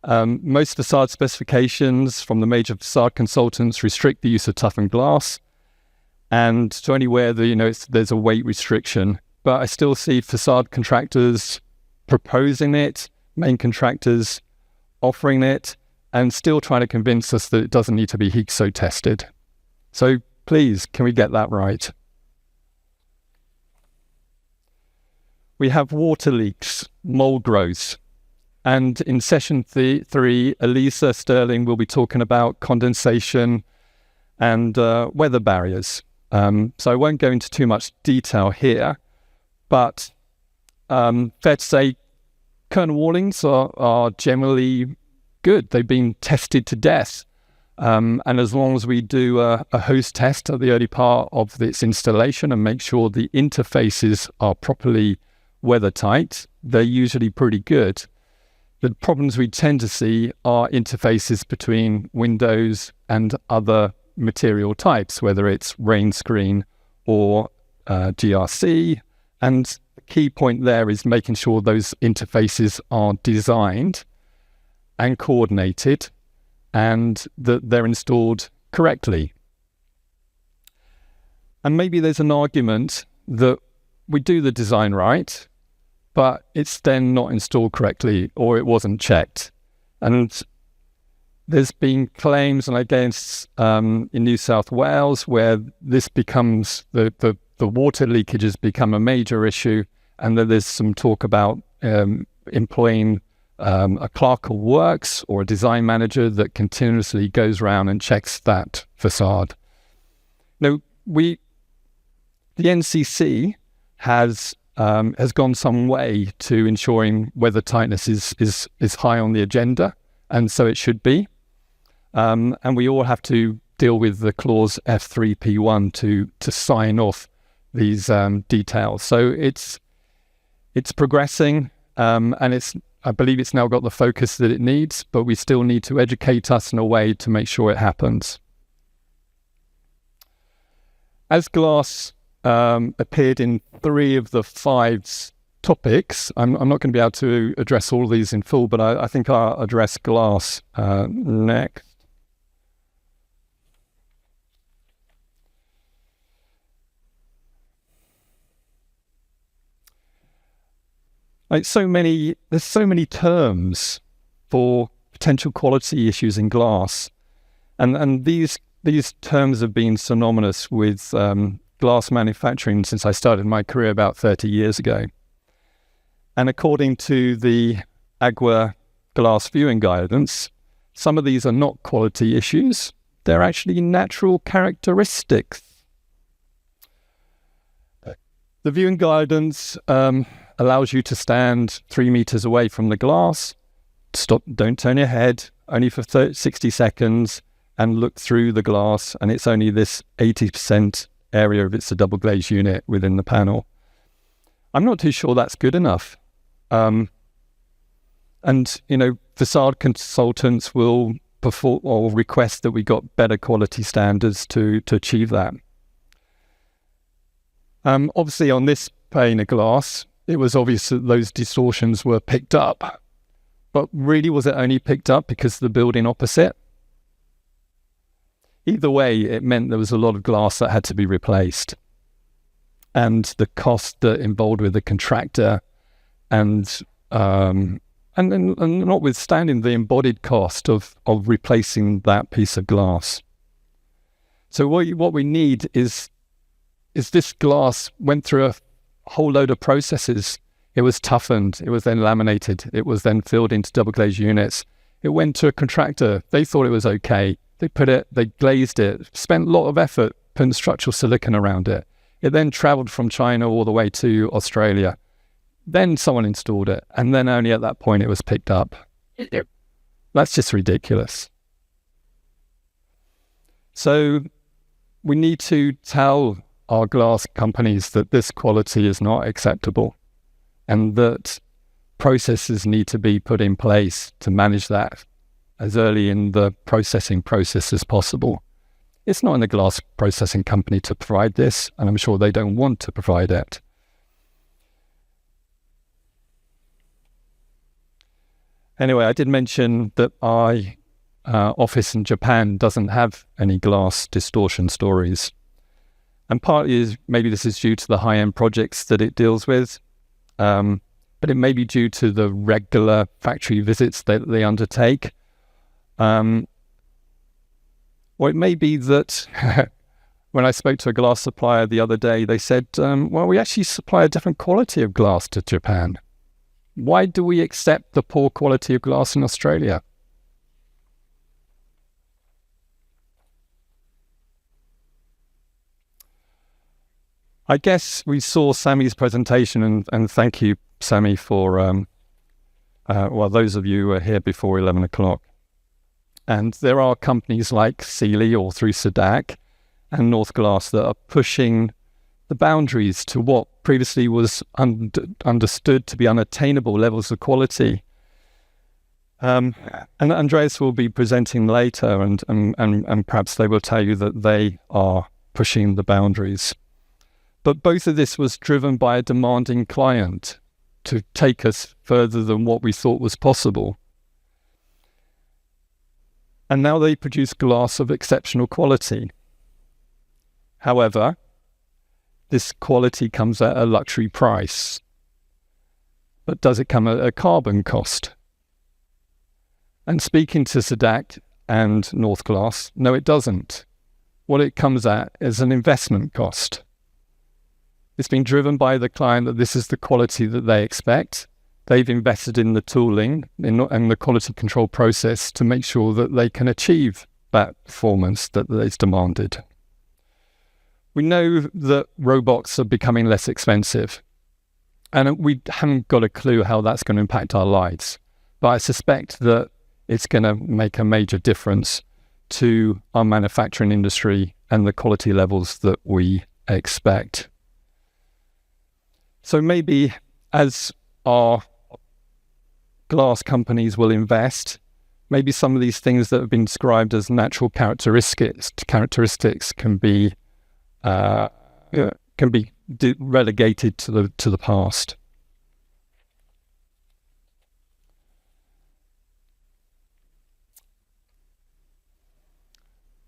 S12: Most facade specifications from the major facade consultants restrict the use of toughened glass, and to anywhere there's a weight restriction. But I still see facade contractors proposing it, main contractors offering it, and still trying to convince us that it doesn't need to be HEXO tested. So please, can we get that right? We have water leaks, mold growth. And in session 3, Elissa, Stirling will be talking about condensation and weather barriers. So I won't go into too much detail here, but fair to say curtain wallings are generally good. They've been tested to death. And as long as we do a host test at the early part of its installation and make sure the interfaces are properly weather tight, they're usually pretty good. The problems we tend to see are interfaces between windows and other material types, whether it's rain screen or GRC, And the key point there is making sure those interfaces are designed and coordinated and that they're installed correctly. And maybe there's an argument that we do the design right, but it's then not installed correctly or it wasn't checked. And there's been claims against in New South Wales where this becomes the water leakages become a major issue, and then there's some talk about employing a clerk of works or a design manager that continuously goes around and checks that facade. Now, the NCC has gone some way to ensuring weather tightness is high on the agenda, and so it should be. And we all have to deal with the clause F3P1 to sign off these details. So it's progressing, and I believe it's now got the focus that it needs, but we still need to educate us in a way to make sure it happens. As glass appeared in 3 of the 5 topics, I'm not going to be able to address all of these in full, but I think I'll address glass next. There's so many terms for potential quality issues in glass, and these terms have been synonymous with glass manufacturing since I started my career about 30 years ago. And according to the Agua glass viewing guidance, some of these are not quality issues, they're actually natural characteristics. The viewing guidance allows you to stand 3 meters away from the glass, don't turn your head, only for 60 seconds, and look through the glass, and it's only this 80% area if it's a double glazed unit within the panel. I'm not too sure that's good enough. And, facade consultants will perform or request that we got better quality standards to achieve that. Obviously on this pane of glass, it was obvious that those distortions were picked up. But really, was it only picked up because of the building opposite? Either way, it meant there was a lot of glass that had to be replaced. And the cost that involved with the contractor and notwithstanding the embodied cost of replacing that piece of glass. So what we need is this glass went through a whole load of processes. It was toughened, it was then laminated, it was then filled into double glazed units. It went to a contractor, they thought it was okay. They glazed it, spent a lot of effort putting structural silicon around it. It then traveled from China all the way to Australia. Then someone installed it, and then only at that point it was picked up. That's just ridiculous. So we need to tell our glass companies that this quality is not acceptable and that processes need to be put in place to manage that as early in the processing process as possible. It's not in the glass processing company to provide this, and I'm sure they don't want to provide it. Anyway, I did mention that our office in Japan doesn't have any glass distortion stories. And partly maybe this is due to the high-end projects that it deals with, but it may be due to the regular factory visits that they undertake. Or it may be that when I spoke to a glass supplier the other day, they said, well, we actually supply a different quality of glass to Japan. Why do we accept the poor quality of glass in Australia? I guess we saw Sammy's presentation, and thank you, Sammy, for, those of you who were here before 11 o'clock. And there are companies like Seele or through Sadak and North Glass that are pushing the boundaries to what previously was understood to be unattainable levels of quality. And Andreas will be presenting later, and perhaps they will tell you that they are pushing the boundaries. But both of this was driven by a demanding client to take us further than what we thought was possible. And now they produce glass of exceptional quality. However, this quality comes at a luxury price. But does it come at a carbon cost? And speaking to Cedric and North Glass, no, it doesn't. What it comes at is an investment cost. It's been driven by the client that this is the quality that they expect. They've invested in the tooling and the quality control process to make sure that they can achieve that performance that is demanded. We know that robots are becoming less expensive, and we haven't got a clue how that's going to impact our lives. But I suspect that it's going to make a major difference to our manufacturing industry and the quality levels that we expect. So maybe as our glass companies will invest, maybe some of these things that have been described as natural characteristics can be relegated to the past.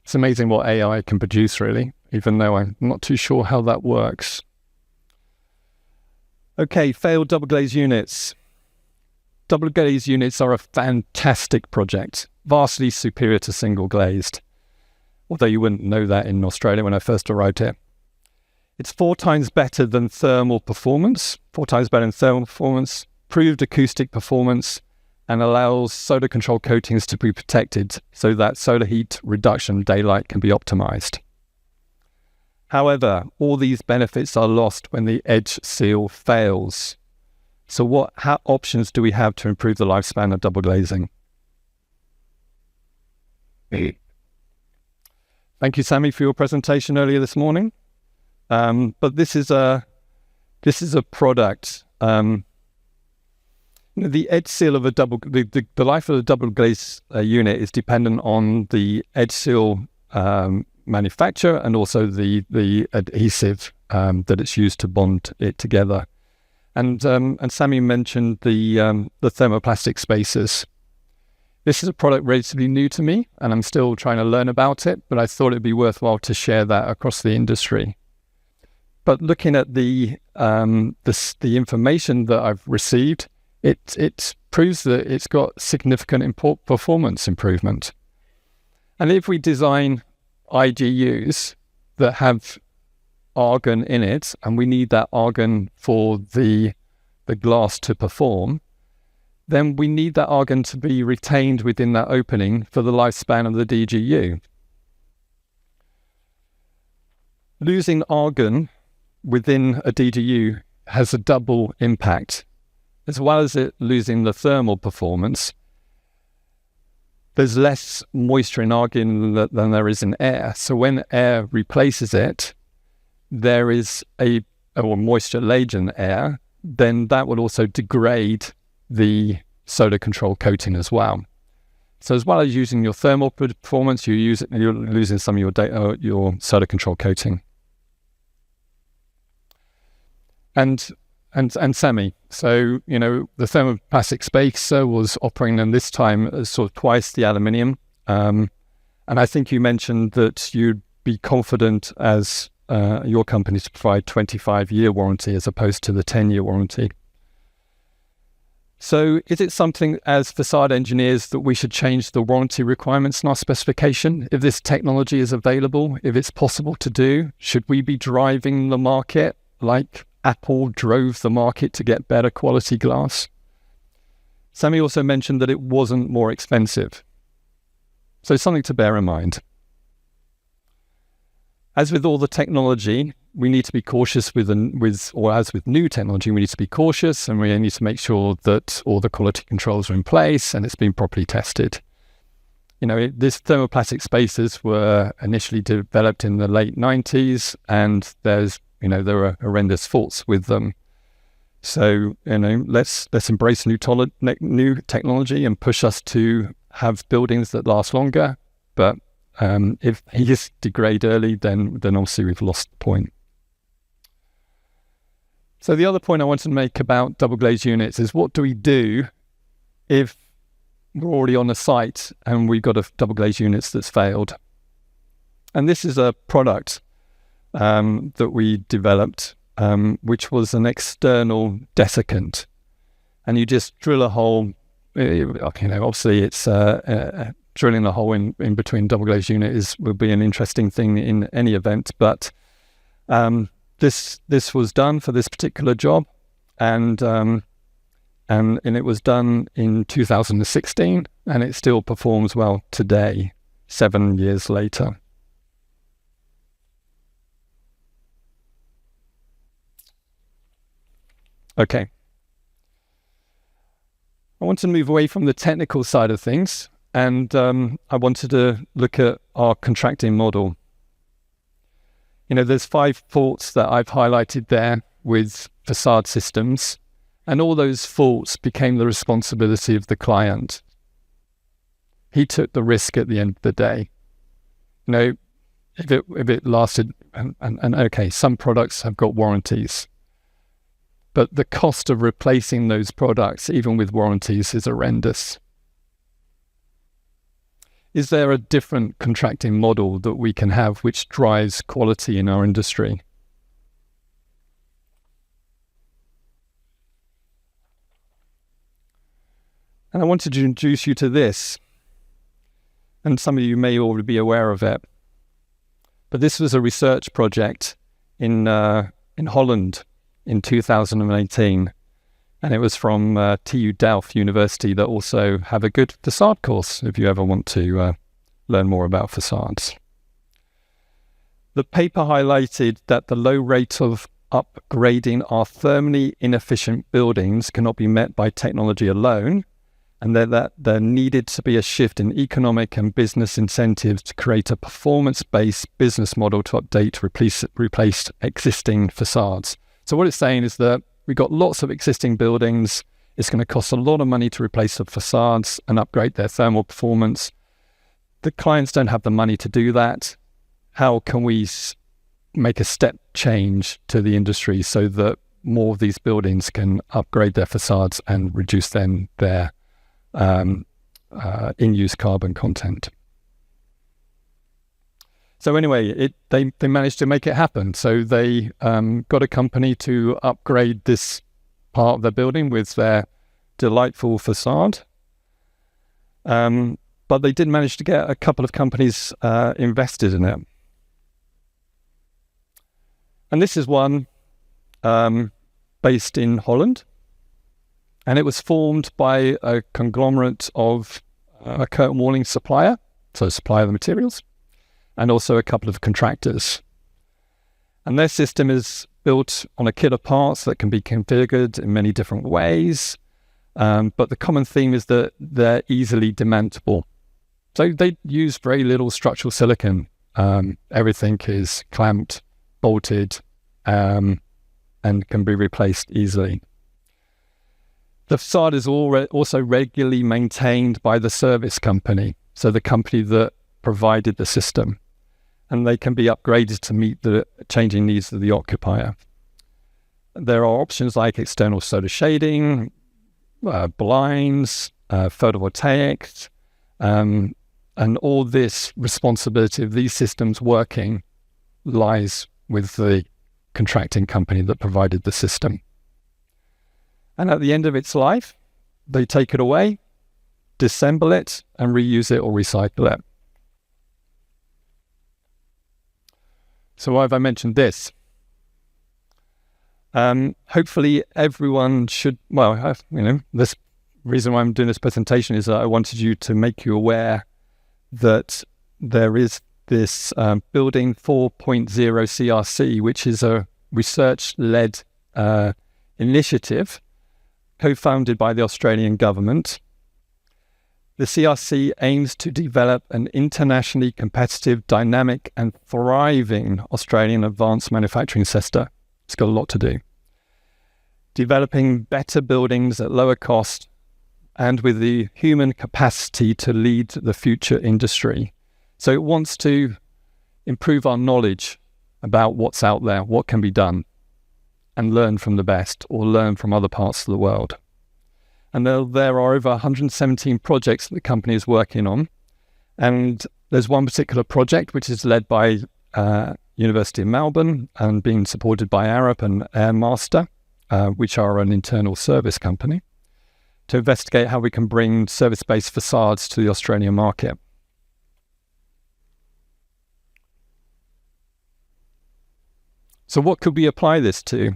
S12: It's amazing what AI can produce, really, even though I'm not too sure how that works. Okay, failed double glaze units. Double glaze units are a fantastic project, vastly superior to single glazed. Although you wouldn't know that in Australia when I first arrived here. It's 4 times better than thermal performance, proved acoustic performance, and allows solar control coatings to be protected so that solar heat reduction daylight can be optimized. However, all these benefits are lost when the edge seal fails. So what options do we have to improve the lifespan of double glazing? Thank you, Sammy, for your presentation earlier this morning. But this is a product. The edge seal of the life of a double glaze unit is dependent on the edge seal manufacture and also the adhesive that it's used to bond it together. And Sammy mentioned the thermoplastic spacers. This is a product relatively new to me, and I'm still trying to learn about it, but I thought it'd be worthwhile to share that across the industry. But looking at the information that I've received, it proves that it's got significant performance improvement. And if we design IGUs that have argon in it, and we need that argon for the glass to perform, then we need that argon to be retained within that opening for the lifespan of the DGU. Losing argon within a DGU has a double impact. As well as it losing the thermal performance, there's less moisture in argon than there is in air. So when air replaces it, there is a moisture laden air, then that will also degrade the solar control coating as well. So as well as using your thermal performance, you're losing some of your solar control coating. And Sammy, so the thermoplastic spacer was operating in this time as sort of twice the aluminium, and I think you mentioned that you'd be confident as your company to provide 25-year warranty as opposed to the 10-year warranty. So is it something as facade engineers that we should change the warranty requirements in our specification? If this technology is available, if it's possible to do, should we be driving the market like Apple drove the market to get better quality glass? Sammy also mentioned that it wasn't more expensive. So something to bear in mind. As with all the technology, we need to be cautious as with new technology, we need to be cautious and we need to make sure that all the quality controls are in place and it's been properly tested. This thermoplastic spacers were initially developed in the late 90s, and there are horrendous faults with them. So, let's embrace new technology and push us to have buildings that last longer. But if these degrade early, then obviously we've lost the point. So the other point I want to make about double glazed units is, what do we do if we're already on a site and we've got a double glazed units that's failed? And this is a product that we developed, which was an external desiccant. And you just drill a hole, obviously it's drilling a hole in between double glazed unit will be an interesting thing in any event, but this was done for this particular job, and it was done in 2016, and it still performs well today, 7 years later. Okay. I want to move away from the technical side of things, and I wanted to look at our contracting model. There's 5 faults that I've highlighted there with facade systems, and all those faults became the responsibility of the client. He took the risk at the end of the day. If it lasted, and okay, some products have got warranties, but the cost of replacing those products, even with warranties, is horrendous. Is there a different contracting model that we can have which drives quality in our industry? And I wanted to introduce you to this, and some of you may already be aware of it, but this was a research project in Holland in 2018, and it was from TU Delft University, that also have a good facade course if you ever want to learn more about facades. The paper highlighted that the low rate of upgrading our thermally inefficient buildings cannot be met by technology alone, and that there needed to be a shift in economic and business incentives to create a performance-based business model to update, replace existing facades. So what it's saying is that we've got lots of existing buildings. It's going to cost a lot of money to replace the facades and upgrade their thermal performance. The clients don't have the money to do that. How can we make a step change to the industry so that more of these buildings can upgrade their facades and reduce their in-use carbon content? So anyway, they managed to make it happen. So they got a company to upgrade this part of the building with their delightful facade. But they did manage to get a couple of companies invested in it. And this is one based in Holland. And it was formed by a conglomerate of a curtain walling supplier, so a supplier of the materials, and also a couple of contractors. And their system is built on a kit of parts that can be configured in many different ways. But the common theme is that they're easily demountable. So they use very little structural silicon. Everything is clamped, bolted, and can be replaced easily. The facade is also regularly maintained by the service company, so the company that provided the system, and they can be upgraded to meet the changing needs of the occupier. There are options like external solar shading, blinds, photovoltaics, and all this responsibility of these systems working lies with the contracting company that provided the system. And at the end of its life, they take it away, disassemble it, and reuse it or recycle it. So why have I mentioned this? Hopefully everyone should, this reason why I'm doing this presentation is that I wanted to make you aware that there is this Building 4.0 CRC, which is a research-led initiative co-founded by the Australian government. The CRC aims to develop an internationally competitive, dynamic and thriving Australian advanced manufacturing sector. It's got a lot to do. Developing better buildings at lower cost and with the human capacity to lead the future industry. So it wants to improve our knowledge about what's out there, what can be done, and learn from the best or learn from other parts of the world. And there are over 117 projects that the company is working on. And there's one particular project which is led by University of Melbourne and being supported by Arup and Airmaster, which are an internal service company, to investigate how we can bring service-based facades to the Australian market. So what could we apply this to?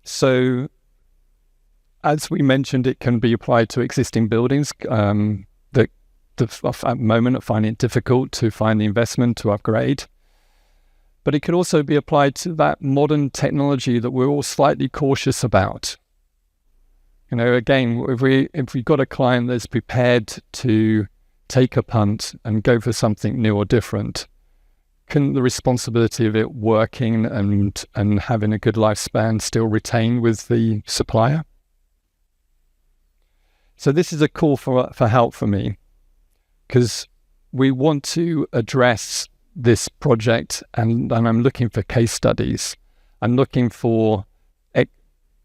S12: So, as we mentioned, it can be applied to existing buildings that at the moment are finding it difficult to find the investment to upgrade. But it could also be applied to that modern technology that we're all slightly cautious about. You know, again, if we've got a client that's prepared to take a punt and go for something new or different, can the responsibility of it working and having a good lifespan still retain with the supplier? So this is a call for help for me, because we want to address this project, and I'm looking for case studies. I'm looking for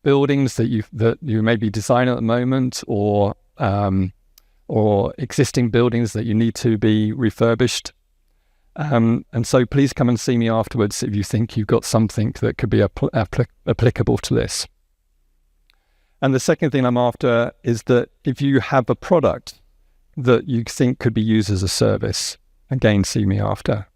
S12: buildings that you maybe design at the moment, or existing buildings that you need to be refurbished. And so please come and see me afterwards if you think you've got something that could be applicable to this. And the second thing I'm after is that if you have a product that you think could be used as a service, again, see me after.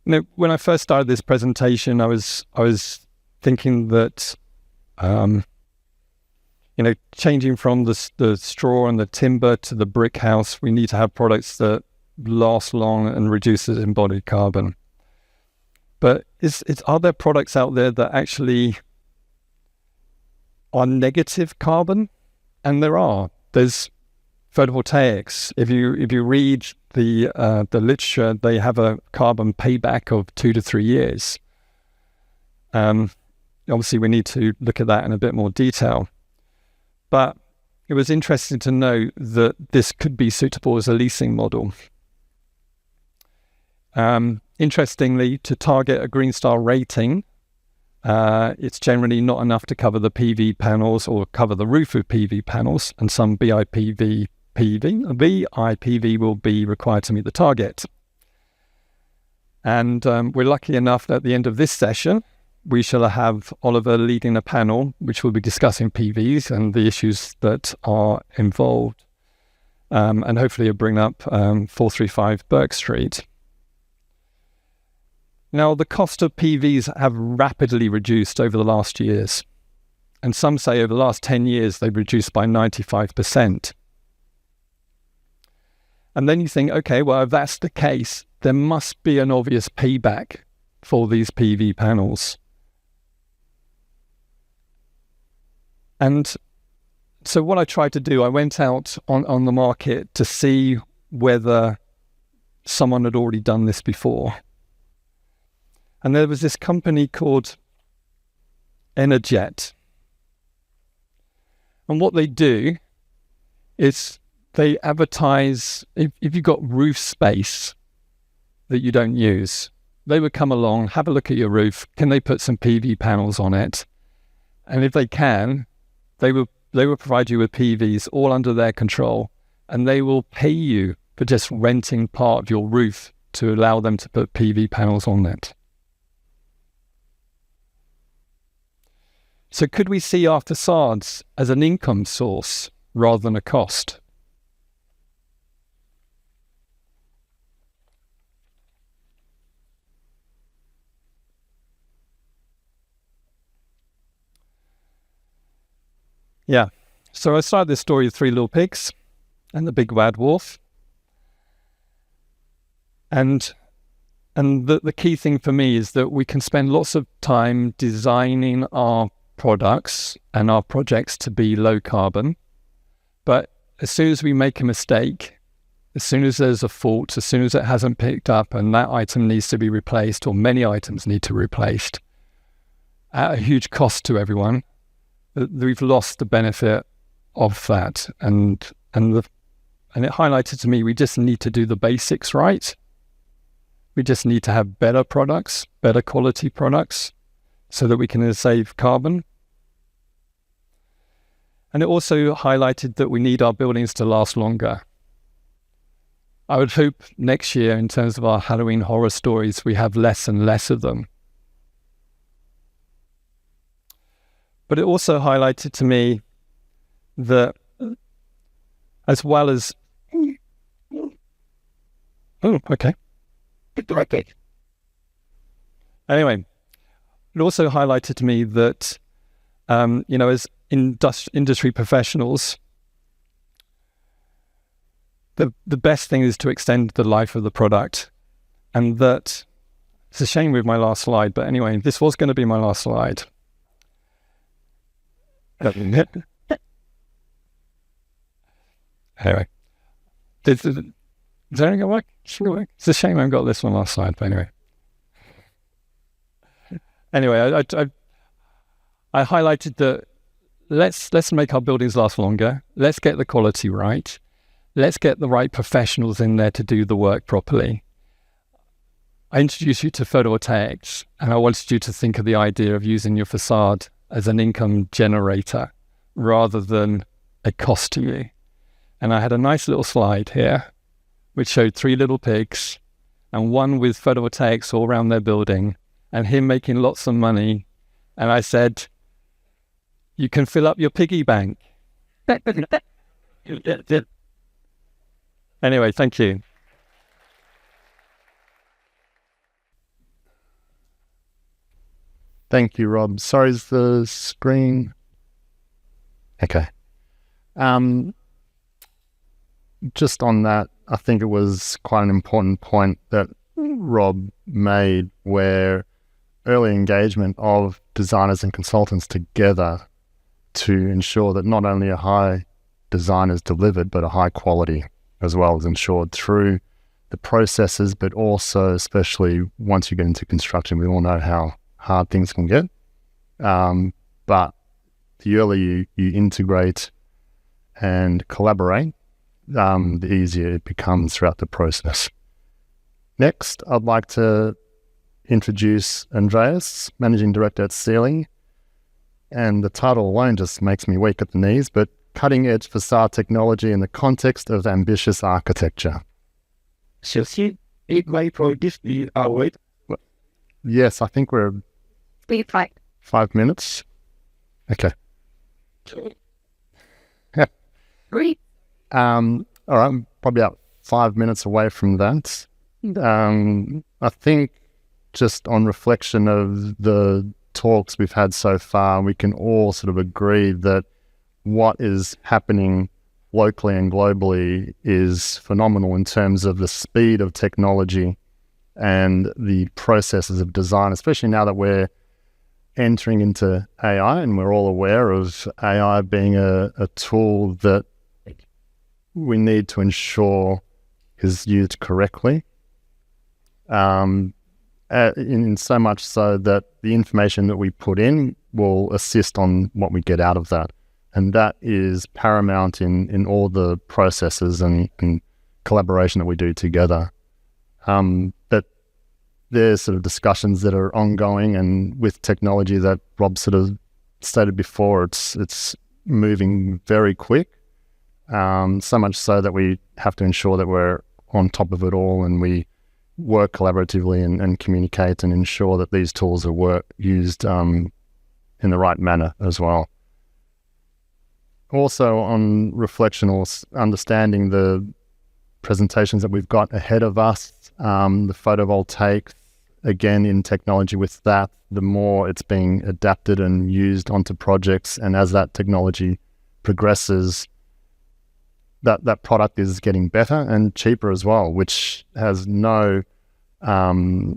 S12: Now, when I first started this presentation, I was thinking that, changing from the straw and the timber to the brick house, we need to have products that last long and reduces embodied carbon. But are there products out there that actually are negative carbon? And there are. There's photovoltaics. If you read the literature, they have a carbon payback of 2 to 3 years. Obviously, we need to look at that in a bit more detail. But it was interesting to know that this could be suitable as a leasing model. Interestingly, to target a Green Star rating, it's generally not enough to cover the PV panels or cover the roof with PV panels, and some BIPV will be required to meet the target. And we're lucky enough that at the end of this session, we shall have Oliver leading a panel which will be discussing PVs and the issues that are involved. And hopefully it'll bring up 435 Burke Street. Now, the cost of PVs have rapidly reduced over the last years. And some say over the last 10 years, they've reduced by 95%. And then you think, okay, well, if that's the case, there must be an obvious payback for these PV panels. And so what I tried to do, I went out on the market to see whether someone had already done this before. And there was this company called Energet. And what they do is they advertise, if you've got roof space that you don't use, they would come along, have a look at your roof, can they put some PV panels on it? And if they can, they will provide you with PVs all under their control, and they will pay you for just renting part of your roof to allow them to put PV panels on it. So could we see our facades as an income source rather than a cost? Yeah, so I started this story with Three Little Pigs and the Big Bad Wolf. And the key thing for me is that we can spend lots of time designing our products and our projects to be low carbon. But as soon as we make a mistake, as soon as there's a fault, as soon as it hasn't picked up and that item needs to be replaced, or many items need to be replaced at a huge cost to everyone, we've lost the benefit of that, and it highlighted to me we just need to do the basics right. We just need to have better products, better quality products, so that we can save carbon. And it also highlighted that we need our buildings to last longer. I would hope next year, in terms of our Halloween horror stories, we have less and less of them. But it also highlighted to me that, as well as... Oh, okay. Anyway, it also highlighted to me that, as industry professionals, the best thing is to extend the life of the product. And that, it's a shame with my last slide, but anyway, this was going to be my last slide. Anyway, is there anything going to work? It's a shame I haven't got this one last slide, but anyway. Anyway, I highlighted that let's make our buildings last longer. Let's get the quality right. Let's get the right professionals in there to do the work properly. I introduced you to photovoltaics, and I wanted you to think of the idea of using your facade as an income generator rather than a cost to you. And I had a nice little slide here which showed 3 little pigs and one with photovoltaics all around their building and him making lots of money. And I said, you can fill up your piggy bank. Anyway, thank you.
S2: Thank you, Rob. Sorry, is the screen... Okay. Just on that, I think it was quite an important point that Rob made, where early engagement of designers and consultants together to ensure that not only a high design is delivered, but a high quality as well is ensured through the processes, but also, especially once you get into construction, we all know how hard things can get. But the earlier you integrate and collaborate, the easier it becomes throughout the process. Next, I'd like to introduce Andreas, Managing Director at Stirling. And the title alone just makes me weak at the knees, but cutting-edge facade technology in the context of ambitious architecture. Yes, I think we're... 5 minutes. Okay.
S11: Great.
S2: All right, probably about 5 minutes away from that. I think just on reflection of the talks we've had so far, we can all sort of agree that what is happening locally and globally is phenomenal in terms of the speed of technology and the processes of design, especially now that we're entering into AI, and we're all aware of AI being a tool that we need to ensure is used correctly. In so much so that the information that we put in will assist on what we get out of that. And that is paramount in all the processes and collaboration that we do together. But there's sort of discussions that are ongoing, and with technology that Rob sort of stated before, it's moving very quick. So much so that we have to ensure that we're on top of it all, and we work collaboratively and communicate and ensure that these tools are used in the right manner as well. Also, on reflection or understanding the presentations that we've got ahead of us, the photovoltaic, again, in technology with that, the more it's being adapted and used onto projects, and as that technology progresses, that product is getting better and cheaper as well, which has no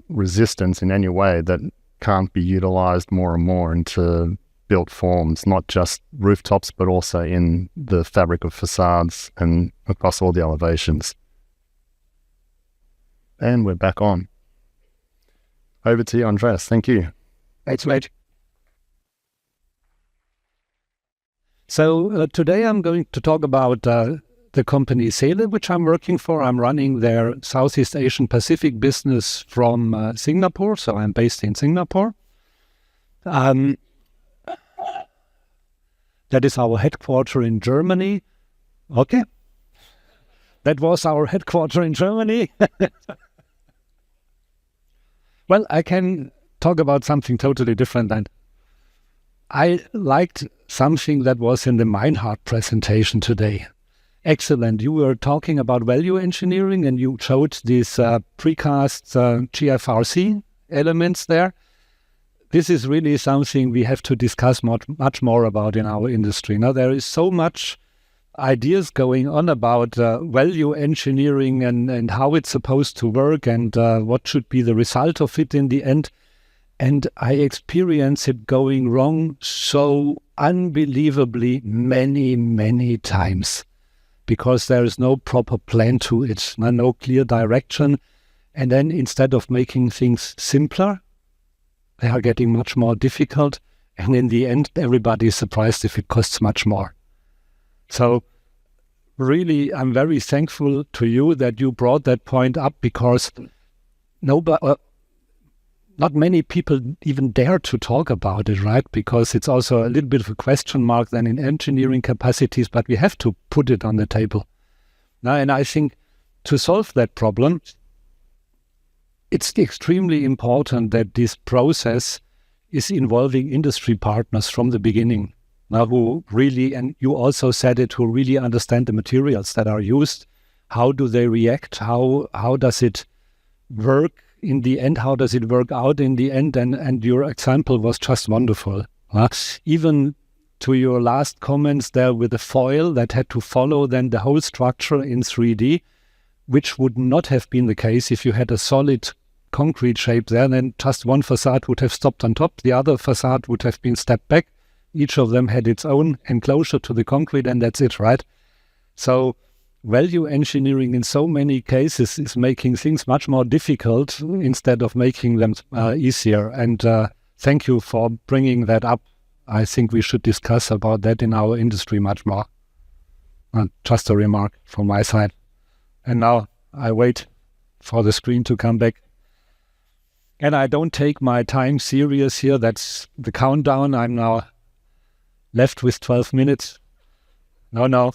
S2: resistance in any way that can't be utilized more and more into built forms, not just rooftops, but also in the fabric of facades and across all the elevations. And we're back on. Over to you, Andreas. Thank you.
S10: Thanks, mate. So today I'm going to talk about the company Seele, which I'm working for. I'm running their Southeast Asian Pacific business from Singapore, so I'm based in Singapore. That is our headquarter in Germany. Okay. That was our headquarter in Germany. Well, I can talk about something totally different then. I liked something that was in the Meinhardt presentation today. Excellent. You were talking about value engineering and you showed these precast GFRC elements there. This is really something we have to discuss much more about in our industry. Now, there is so much ideas going on about value engineering and how it's supposed to work and what should be the result of it in the end. And I experience it going wrong so unbelievably many times because there is no proper plan to it, no clear direction. And then instead of making things simpler, they are getting much more difficult. And in the end, everybody is surprised if it costs much more. So really, I'm very thankful to you that you brought that point up because not many people even dare to talk about it, right? Because it's also a little bit of a question mark then in engineering capacities, but we have to put it on the table. Now, and I think to solve that problem, it's extremely important that this process is involving industry partners from the beginning. Now, who really, and you also said it, who really understand the materials that are used. How do they react? How does it work in the end? How does it work out in the end? And your example was just wonderful. Even to your last comments there with the foil that had to follow then the whole structure in 3D, which would not have been the case if you had a solid concrete shape there. Then just one facade would have stopped on top. The other facade would have been stepped back. Each of them had its own enclosure to the concrete, and that's it, right? So value engineering in so many cases is making things much more difficult instead of making them easier. And thank you for bringing that up. I think we should discuss about that in our industry much more. Just a remark from my side. And now I wait for the screen to come back. And I don't take my time serious here. That's the countdown. I'm now left with 12 minutes. No.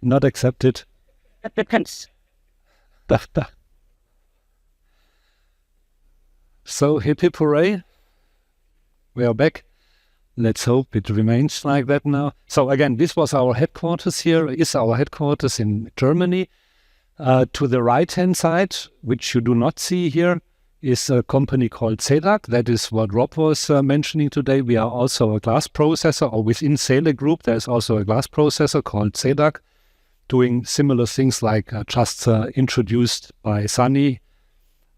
S10: Not accepted. So, hip hip hooray. We are back. Let's hope it remains like that now. So again, this was our headquarters here, is our headquarters in Germany. To the right-hand side, which you do not see here, is a company called Cedric. That is what Rob was mentioning today. We are also a glass processor, or within Seele Group, there's also a glass processor called Cedric, doing similar things like just introduced by Sunny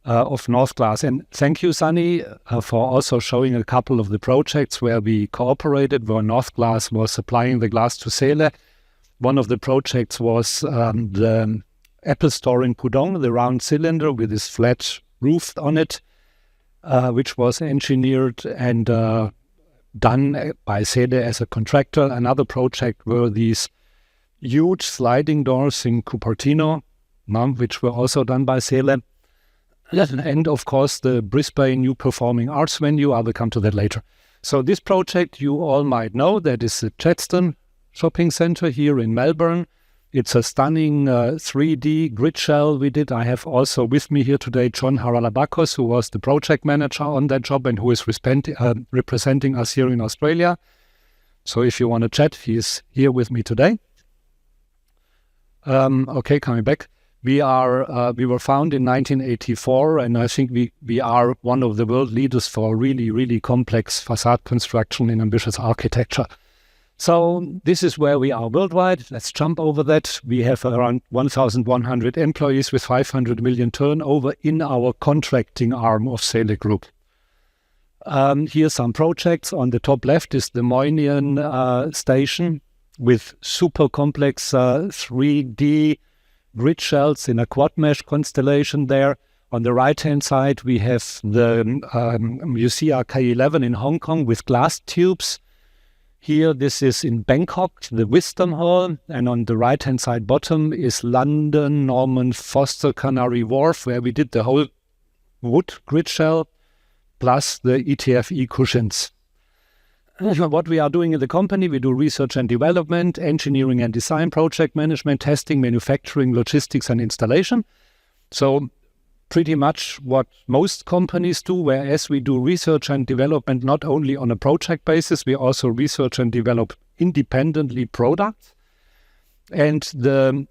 S10: of North Glass. And thank you, Sunny, for also showing a couple of the projects where we cooperated, where North Glass was supplying the glass to Seele. One of the projects was the Apple Store in Pudong, the round cylinder with this flat roof on it, which was engineered and done by Seele as a contractor. Another project were these huge sliding doors in Cupertino, which were also done by Seele. And of course, the Brisbane new performing arts venue. I will come to that later. So this project you all might know, that is the Chadstone Shopping Centre here in Melbourne. It's a stunning 3D grid shell we did. I have also with me here today John Haralabakos, who was the project manager on that job and who is representing us here in Australia. So if you want to chat, he is here with me today. Okay, coming back. We were founded in 1984, and I think we are one of the world leaders for really, really complex facade construction in ambitious architecture. So this is where we are worldwide. Let's jump over that. We have around 1,100 employees with 500 million turnover in our contracting arm of Seele Group. Here some projects. On the top left is the Moynihan station with super complex 3D grid shells in a quad mesh constellation there. On the right-hand side, we have the UCR K11 in Hong Kong with glass tubes. Here, this is in Bangkok, the Wisdom Hall, and on the right-hand side bottom is London, Norman Foster Canary Wharf, where we did the whole wood grid shell plus the ETFE cushions. What we are doing in the company, we do research and development, engineering and design, project management, testing, manufacturing, logistics and installation. So pretty much what most companies do, whereas we do research and development not only on a project basis, we also research and develop independently products. And the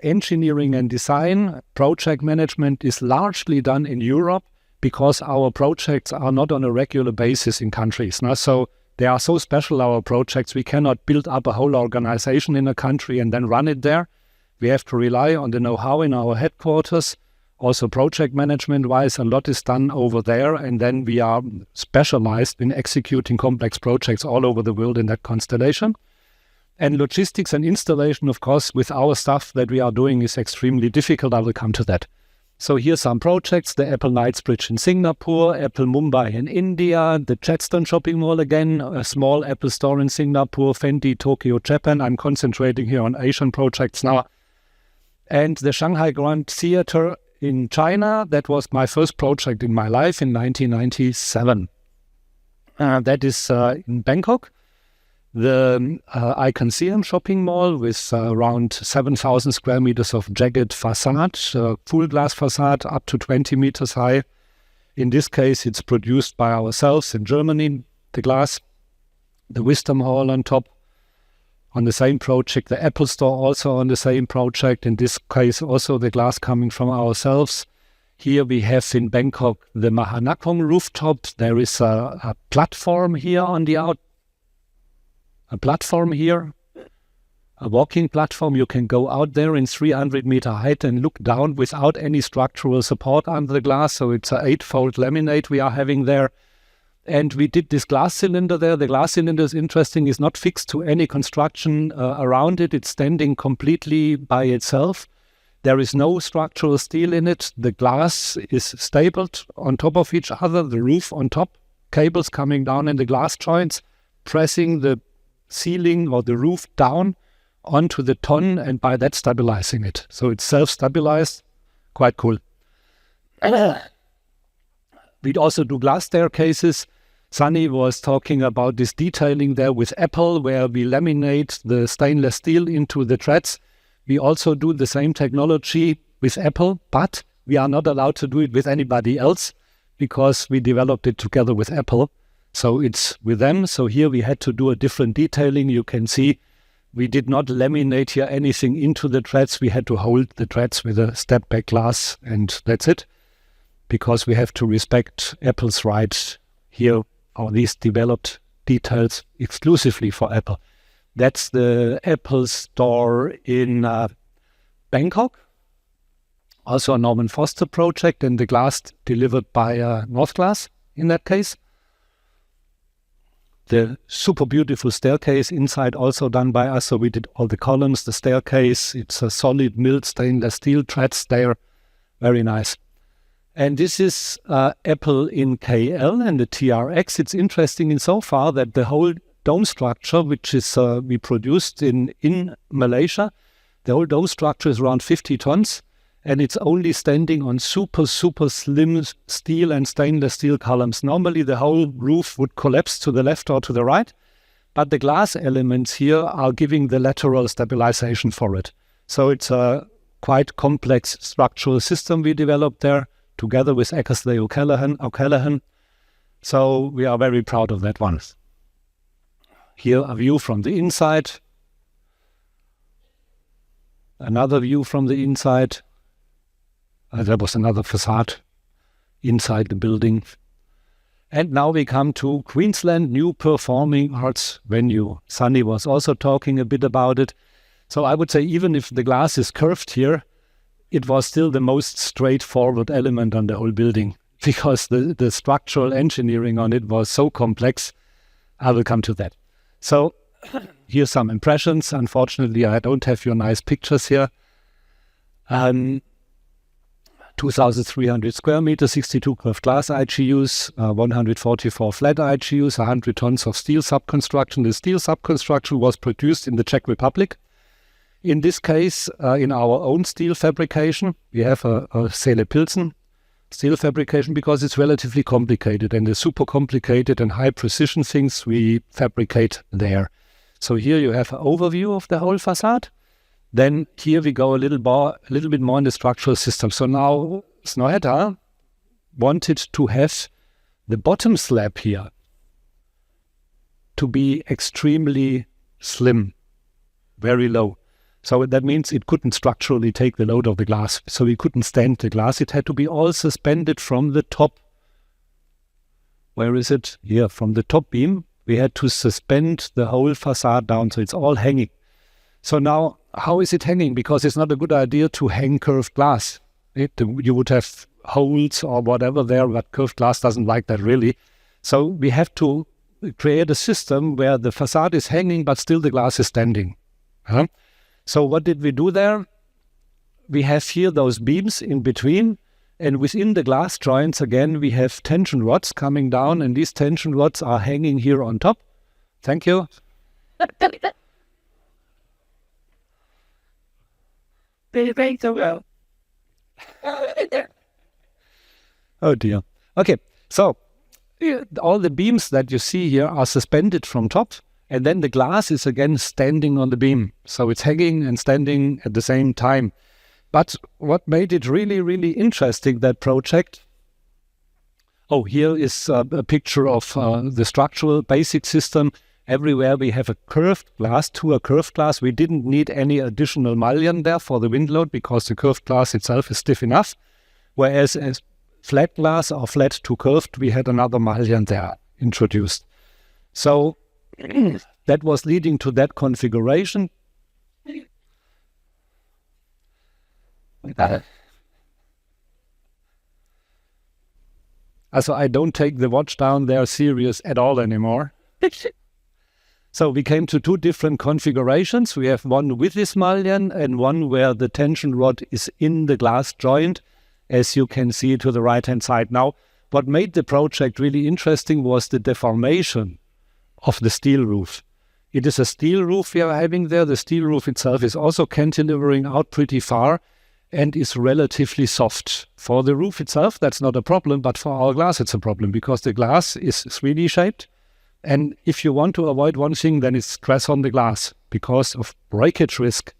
S10: engineering and design, project management is largely done in Europe because our projects are not on a regular basis in countries. So they are so special, our projects, we cannot build up a whole organization in a country and then run it there. We have to rely on the know-how in our headquarters. Also project management-wise, a lot is done over there, and then we are specialized in executing complex projects all over the world in that constellation. And logistics and installation, of course, with our stuff that we are doing is extremely difficult. I will come to that. So here's some projects, the Apple Knightsbridge in Singapore, Apple Mumbai in India, the Chadstone shopping mall again, a small Apple store in Singapore, Fendi, Tokyo, Japan. I'm concentrating here on Asian projects now. And the Shanghai Grand Theatre in China, that was my first project in my life in 1997. That is in Bangkok. The Iconceum shopping mall with around 7,000 square meters of jagged facade, full glass facade up to 20 meters high. In this case, it's produced by ourselves in Germany, the glass. The Wisdom Hall on top. On the same project, the Apple Store also on the same project. In this case, also the glass coming from ourselves. Here we have in Bangkok the Mahanakhong rooftop. There is a platform here on the a walking platform. You can go out there in 300-meter height and look down without any structural support under the glass. So it's an 8-fold laminate we are having there. And we did this glass cylinder there. The glass cylinder is interesting, is not fixed to any construction around it. It's standing completely by itself. There is no structural steel in it. The glass is stapled on top of each other, the roof on top, cables coming down in the glass joints, pressing the ceiling or the roof down onto the ton and by that stabilizing it. So it's self-stabilized, quite cool. We'd also do glass staircases. Sunny was talking about this detailing there with Apple, where we laminate the stainless steel into the treads. We also do the same technology with Apple, but we are not allowed to do it with anybody else because we developed it together with Apple. So it's with them. So here we had to do a different detailing. You can see we did not laminate here anything into the treads. We had to hold the treads with a step-back glass, and that's it, because we have to respect Apple's rights here, or these developed details exclusively for Apple. That's the Apple store in Bangkok, also a Norman Foster project, and the glass delivered by North Glass in that case. The super beautiful staircase inside also done by us, so we did all the columns, the staircase. It's a solid milled stainless steel treads there, very nice. And this is Apple in KL and the TRX. It's interesting in so far that the whole dome structure, which is we produced in Malaysia, the whole dome structure is around 50 tons, and it's only standing on super slim steel and stainless steel columns. Normally the whole roof would collapse to the left or to the right, but the glass elements here are giving the lateral stabilization for it. So it's a quite complex structural system we developed there, together with Eckersley O'Callaghan. So we are very proud of that one. Here a view from the inside. Another view from the inside. There was another facade inside the building. And now we come to Queensland New Performing Arts Venue. Sunny was also talking a bit about it. So I would say even if the glass is curved here, it was still the most straightforward element on the whole building, because the structural engineering on it was so complex. I will come to that. So here's some impressions. Unfortunately, I don't have your nice pictures here. 2,300 square meters, 62 curved glass IGUs, 144 flat IGUs, 100 tons of steel subconstruction. The steel subconstruction was produced in the Czech Republic. In this case, in our own steel fabrication, we have a Seele Pilsen steel fabrication because it's relatively complicated, and the super complicated and high precision things we fabricate there. So here you have an overview of the whole facade. Then here we go a little bit more in the structural system. So now Snøhetta wanted to have the bottom slab here to be extremely slim, very low. So that means it couldn't structurally take the load of the glass. So we couldn't stand the glass. It had to be all suspended from the top. Where is it? Here, from the top beam. We had to suspend the whole facade down, so it's all hanging. So now, how is it hanging? Because it's not a good idea to hang curved glass. You would have holes or whatever there, but curved glass doesn't like that really. So we have to create a system where the facade is hanging, but still the glass is standing. So what did we do there? We have here those beams in between, and within the glass joints, again, we have tension rods coming down, and these tension rods are hanging here on top. Thank you. So well. Oh dear. Okay, so all the beams that you see here are suspended from top, and then the glass is again standing on the beam. So it's hanging and standing at the same time. But what made it really, really interesting, that project? Oh, here is a picture of the structural basic system. Everywhere we have a curved glass. To a curved glass, we didn't need any additional mullion there for the wind load because the curved glass itself is stiff enough. Whereas as flat glass or flat to curved, we had another mullion there introduced. So that was leading to that configuration. So I don't take the watch down there serious at all anymore. So we came to two different configurations. We have one with this mullion and one where the tension rod is in the glass joint, as you can see to the right-hand side. Now, what made the project really interesting was the deformation of the steel roof. It is a steel roof we are having there. The steel roof itself is also cantilevering out pretty far and is relatively soft. For the roof itself, that's not a problem, but for our glass, it's a problem because the glass is 3D shaped. And if you want to avoid one thing, then it's stress on the glass because of breakage risk.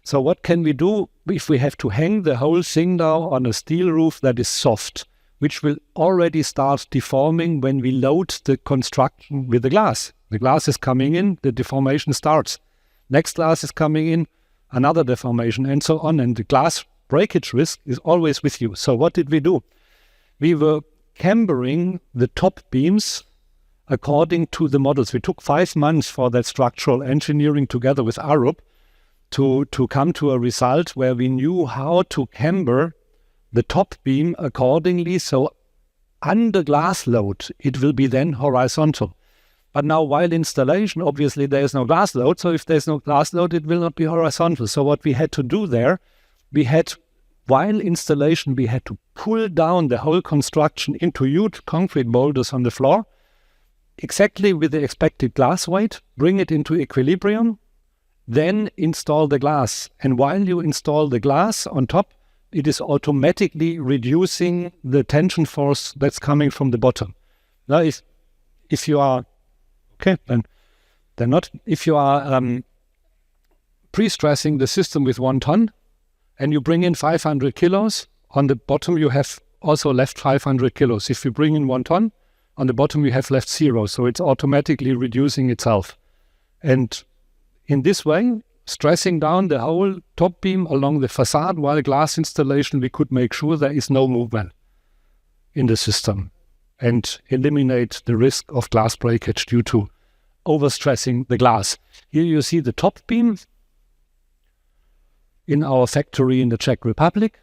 S10: So what can we do if we have to hang the whole thing now on a steel roof that is soft, which will already start deforming when we load the construction with the glass? The glass is coming in, the deformation starts. Next glass is coming in, another deformation, and so on. And the glass breakage risk is always with you. So what did we do? We were cambering the top beams according to the models. We took 5 months for that structural engineering together with Arup to come to a result where we knew how to camber the top beam accordingly. So under glass load, it will be then horizontal. But now while installation, obviously there is no glass load. So if there's no glass load, it will not be horizontal. So what we had to do there, while installation, we had to pull down the whole construction into huge concrete boulders on the floor, exactly with the expected glass weight, bring it into equilibrium, then install the glass. And while you install the glass on top, it is automatically reducing the tension force that's coming from the bottom. Now, if you are if you are pre-stressing the system with 1 ton and you bring in 500 kilos, on the bottom you have also left 500 kilos. If you bring in 1 ton, on the bottom you have left 0. So it's automatically reducing itself. And in this way, stressing down the whole top beam along the facade while glass installation, we could make sure there is no movement in the system and eliminate the risk of glass breakage due to overstressing the glass. Here you see the top beam in our factory in the Czech Republic.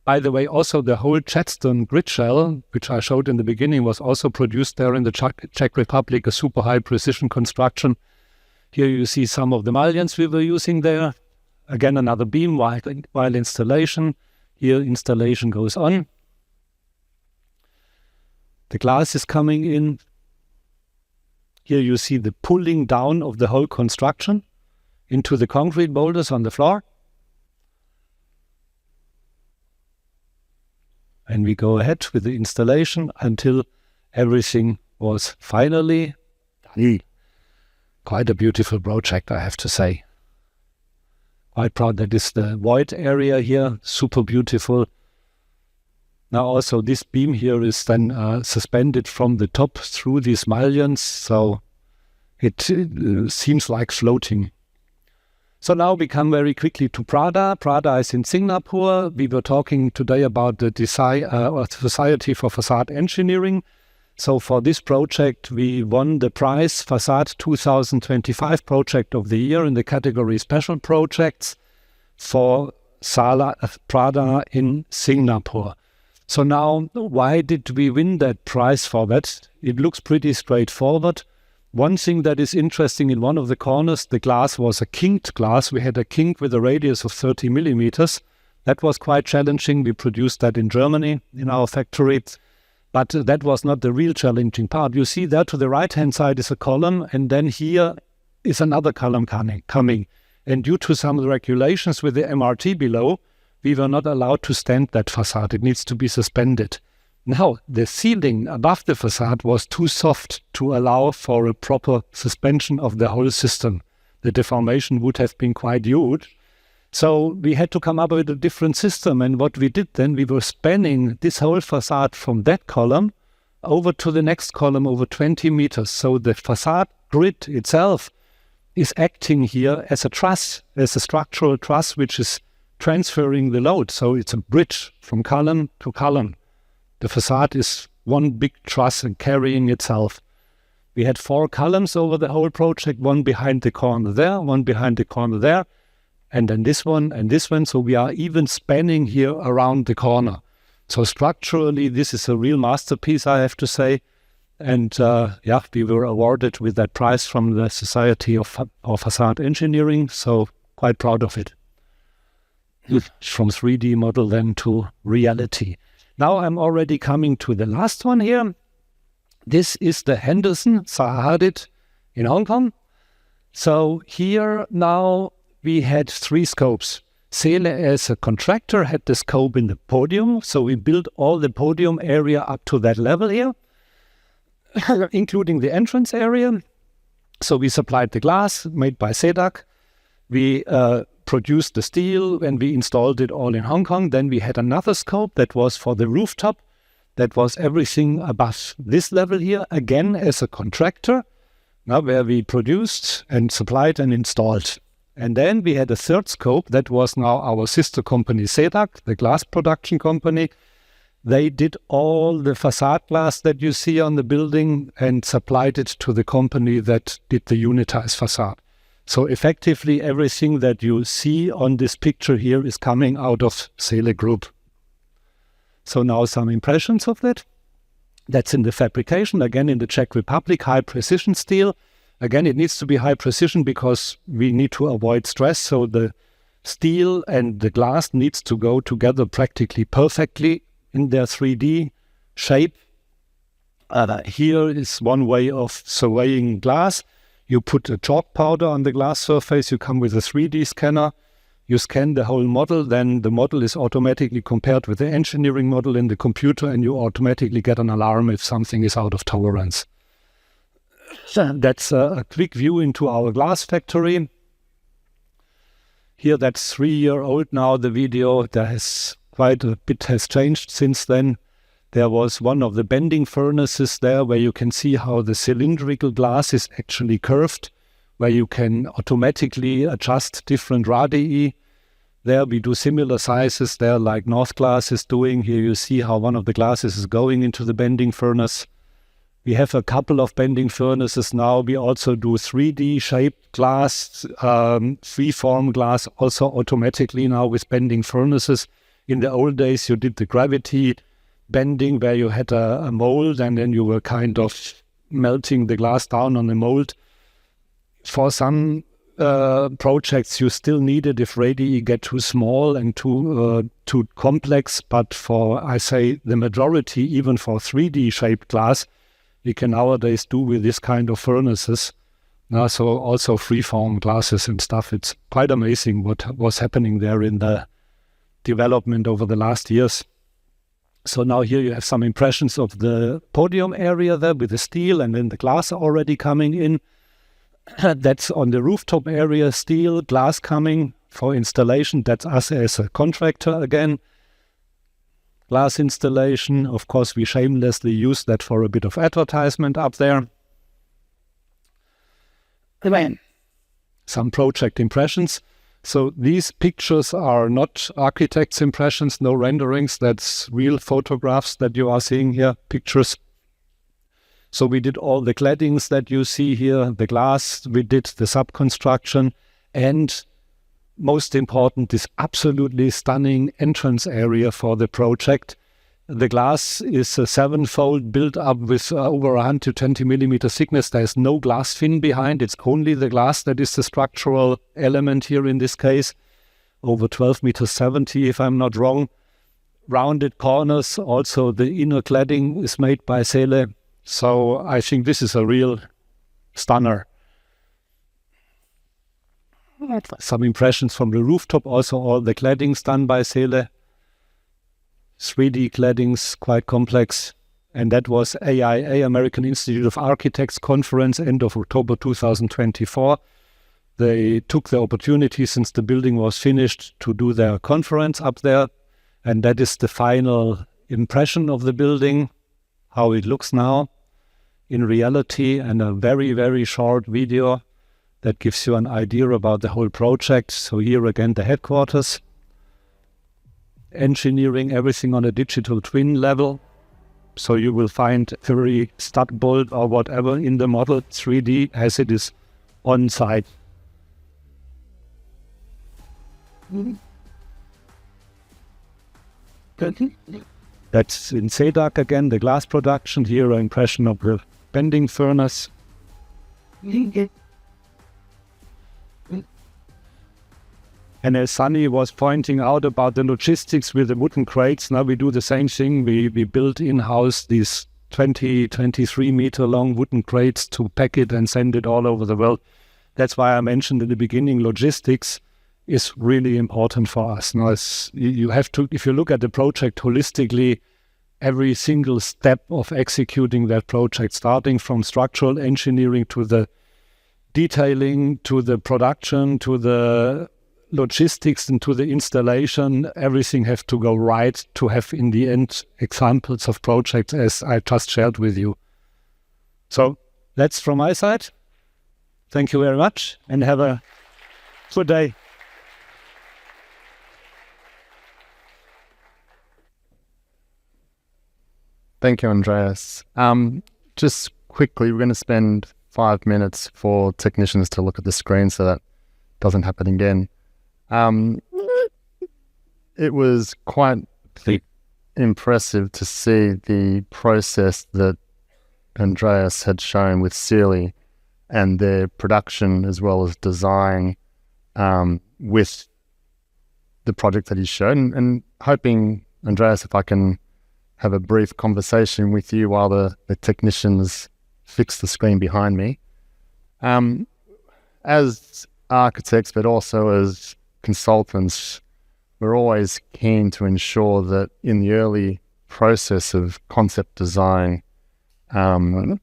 S10: By the way, also the whole Chatstone grid shell, which I showed in the beginning, was also produced there in the Czech Republic, a super high precision construction. Here you see some of the mullions we were using there. Again, another beam while installation. Here installation goes on. The glass is coming in. Here you see the pulling down of the whole construction into the concrete boulders on the floor. And we go ahead with the installation until everything was finally done. Quite a beautiful project, I have to say. Quite proud that is the void area here, super beautiful. Now also this beam here is then suspended from the top through these mullions, so it seems like floating. So now we come very quickly to Prada. Prada is in Singapore. We were talking today about the Society for Facade Engineering. So for this project, we won the prize Façade 2025 Project of the Year in the category Special Projects for Prada in Singapore. So now, why did we win that prize for that? It looks pretty straightforward. One thing that is interesting, in one of the corners, the glass was a kinked glass. We had a kink with a radius of 30 millimeters. That was quite challenging. We produced that in Germany, in our factory. But that was not the real challenging part. You see there to the right-hand side is a column, and then here is another column coming. And due to some regulations with the MRT below, we were not allowed to stand that facade. It needs to be suspended. Now, the ceiling above the facade was too soft to allow for a proper suspension of the whole system. The deformation would have been quite huge. So we had to come up with a different system. And what we did then, we were spanning this whole facade from that column over to the next column over 20 meters. So the facade grid itself is acting here as a truss, as a structural truss, which is transferring the load. So it's a bridge from column to column. The facade is one big truss and carrying itself. We had 4 columns over the whole project, one behind the corner there, one behind the corner there, and then this one and this one. So we are even spanning here around the corner. So structurally, this is a real masterpiece, I have to say. And we were awarded with that prize from the Society of Facade Engineering. So quite proud of it. From 3D model then to reality. Now I'm already coming to the last one here. This is the Henderson Sahadit in Hong Kong. So here now we had 3 scopes. Seele as a contractor had the scope in the podium. So we built all the podium area up to that level here, including the entrance area. So we supplied the glass made by Cedric. We produced the steel and we installed it all in Hong Kong. Then we had another scope that was for the rooftop. That was everything above this level here, again as a contractor, now where we produced and supplied and installed. And then we had a third scope that was now our sister company Cedric, the glass production company. They did all the facade glass that you see on the building and supplied it to the company that did the unitized facade. So effectively, everything that you see on this picture here is coming out of Seele Group. So now some impressions of that. That's in the fabrication, again in the Czech Republic, high precision steel. Again, it needs to be high precision because we need to avoid stress. So the steel and the glass needs to go together practically perfectly in their 3D shape. Here is one way of surveying glass. You put a chalk powder on the glass surface, you come with a 3D scanner, you scan the whole model, then the model is automatically compared with the engineering model in the computer and you automatically get an alarm if something is out of tolerance. That's a quick view into our glass factory. Here that's 3-year-old now, the video. There has quite a bit has changed since then. There was one of the bending furnaces there where you can see how the cylindrical glass is actually curved, where you can automatically adjust different radii. There we do similar sizes there like North Glass is doing. Here you see how one of the glasses is going into the bending furnace. We have a couple of bending furnaces now. We also do 3D shaped glass, freeform glass, also automatically now with bending furnaces. In the old days, you did the gravity bending where you had a mold and then you were kind of melting the glass down on the mold. For some
S8: projects, you still need it if radii get too small and too complex. But for, I say, the majority, even for 3D shaped glass, we can nowadays do with this kind of furnaces. So also freeform glasses and stuff. It's quite amazing what was happening there in the development over the last years. So now here you have some impressions of the podium area there with the steel and then the glass already coming in. That's on the rooftop area, steel, glass coming for installation. That's us as a contractor again. Glass installation, of course, we shamelessly use that for a bit of advertisement up there. Some project impressions. So these pictures are not architects' impressions, no renderings. That's real photographs that you are seeing here, pictures. So we did all the claddings that you see here, the glass, we did the subconstruction, and most important, this absolutely stunning entrance area for the project. The glass is a 7-fold built up with over 120 millimeter thickness. There's no glass fin behind. It's only the glass that is the structural element here in this case. Over 12 meters 70, if I'm not wrong. Rounded corners. Also, the inner cladding is made by Seele. So I think this is a real stunner. Some impressions from the rooftop. Also, all the claddings done by Seele. 3D claddings, quite complex. And that was AIA, American Institute of Architects conference, end of October 2024. They took the opportunity, since the building was finished, to do their conference up there. And that is the final impression of the building, how it looks now in reality, and a very, very short video that gives you an idea about the whole project. So here again, the headquarters. Engineering everything on a digital twin level. So you will find every stud bolt or whatever in the model 3D as it is on site. That's in Cedric again, the glass production. Here an impression of the bending furnace. And as Sunny was pointing out about the logistics with the wooden crates, now we do the same thing. We build in-house these 23 meter long wooden crates to pack it and send it all over the world. That's why I mentioned in the beginning, logistics is really important for us. Now, you have to, if you look at the project holistically, every single step of executing that project, starting from structural engineering to the detailing, to the production, to the logistics and to the installation, everything has to go right to have in the end examples of projects as I just shared with you. So that's from my side. Thank you very much and have a good day.
S2: Thank you, Andreas. Just quickly, we're going to spend 5 minutes for technicians to look at the screen so that doesn't happen again. It was quite impressive to see the process that Andreas had shown with Seele and their production as well as design with the project that he showed. And hoping, Andreas, if I can have a brief conversation with you while the technicians fix the screen behind me. As architects, but also as consultants, we're always keen to ensure that in the early process of concept design, to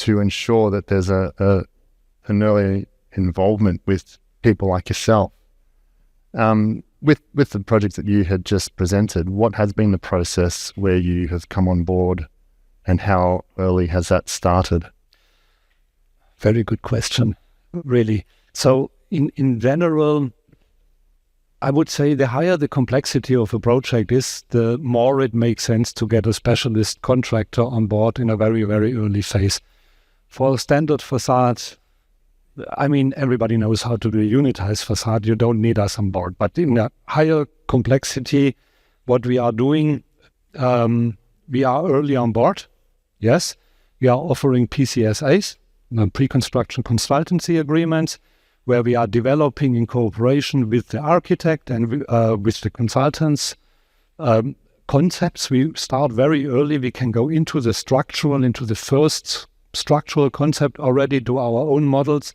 S2: ensure that there's an early involvement with people like yourself. With the project that you had just presented, what has been the process where you have come on board and how early has that started?
S8: Very good question, really. So in general, I would say the higher the complexity of a project is, the more it makes sense to get a specialist contractor on board in a very, very early phase. For a standard facade, I mean, everybody knows how to do a unitized facade. You don't need us on board. But in a higher complexity, what we are doing, we are early on board. Yes, we are offering PCSAs, pre-construction consultancy agreements, where we are developing in cooperation with the architect and with the consultants concepts. We start very early. We can go into the first structural concept already, do our own models,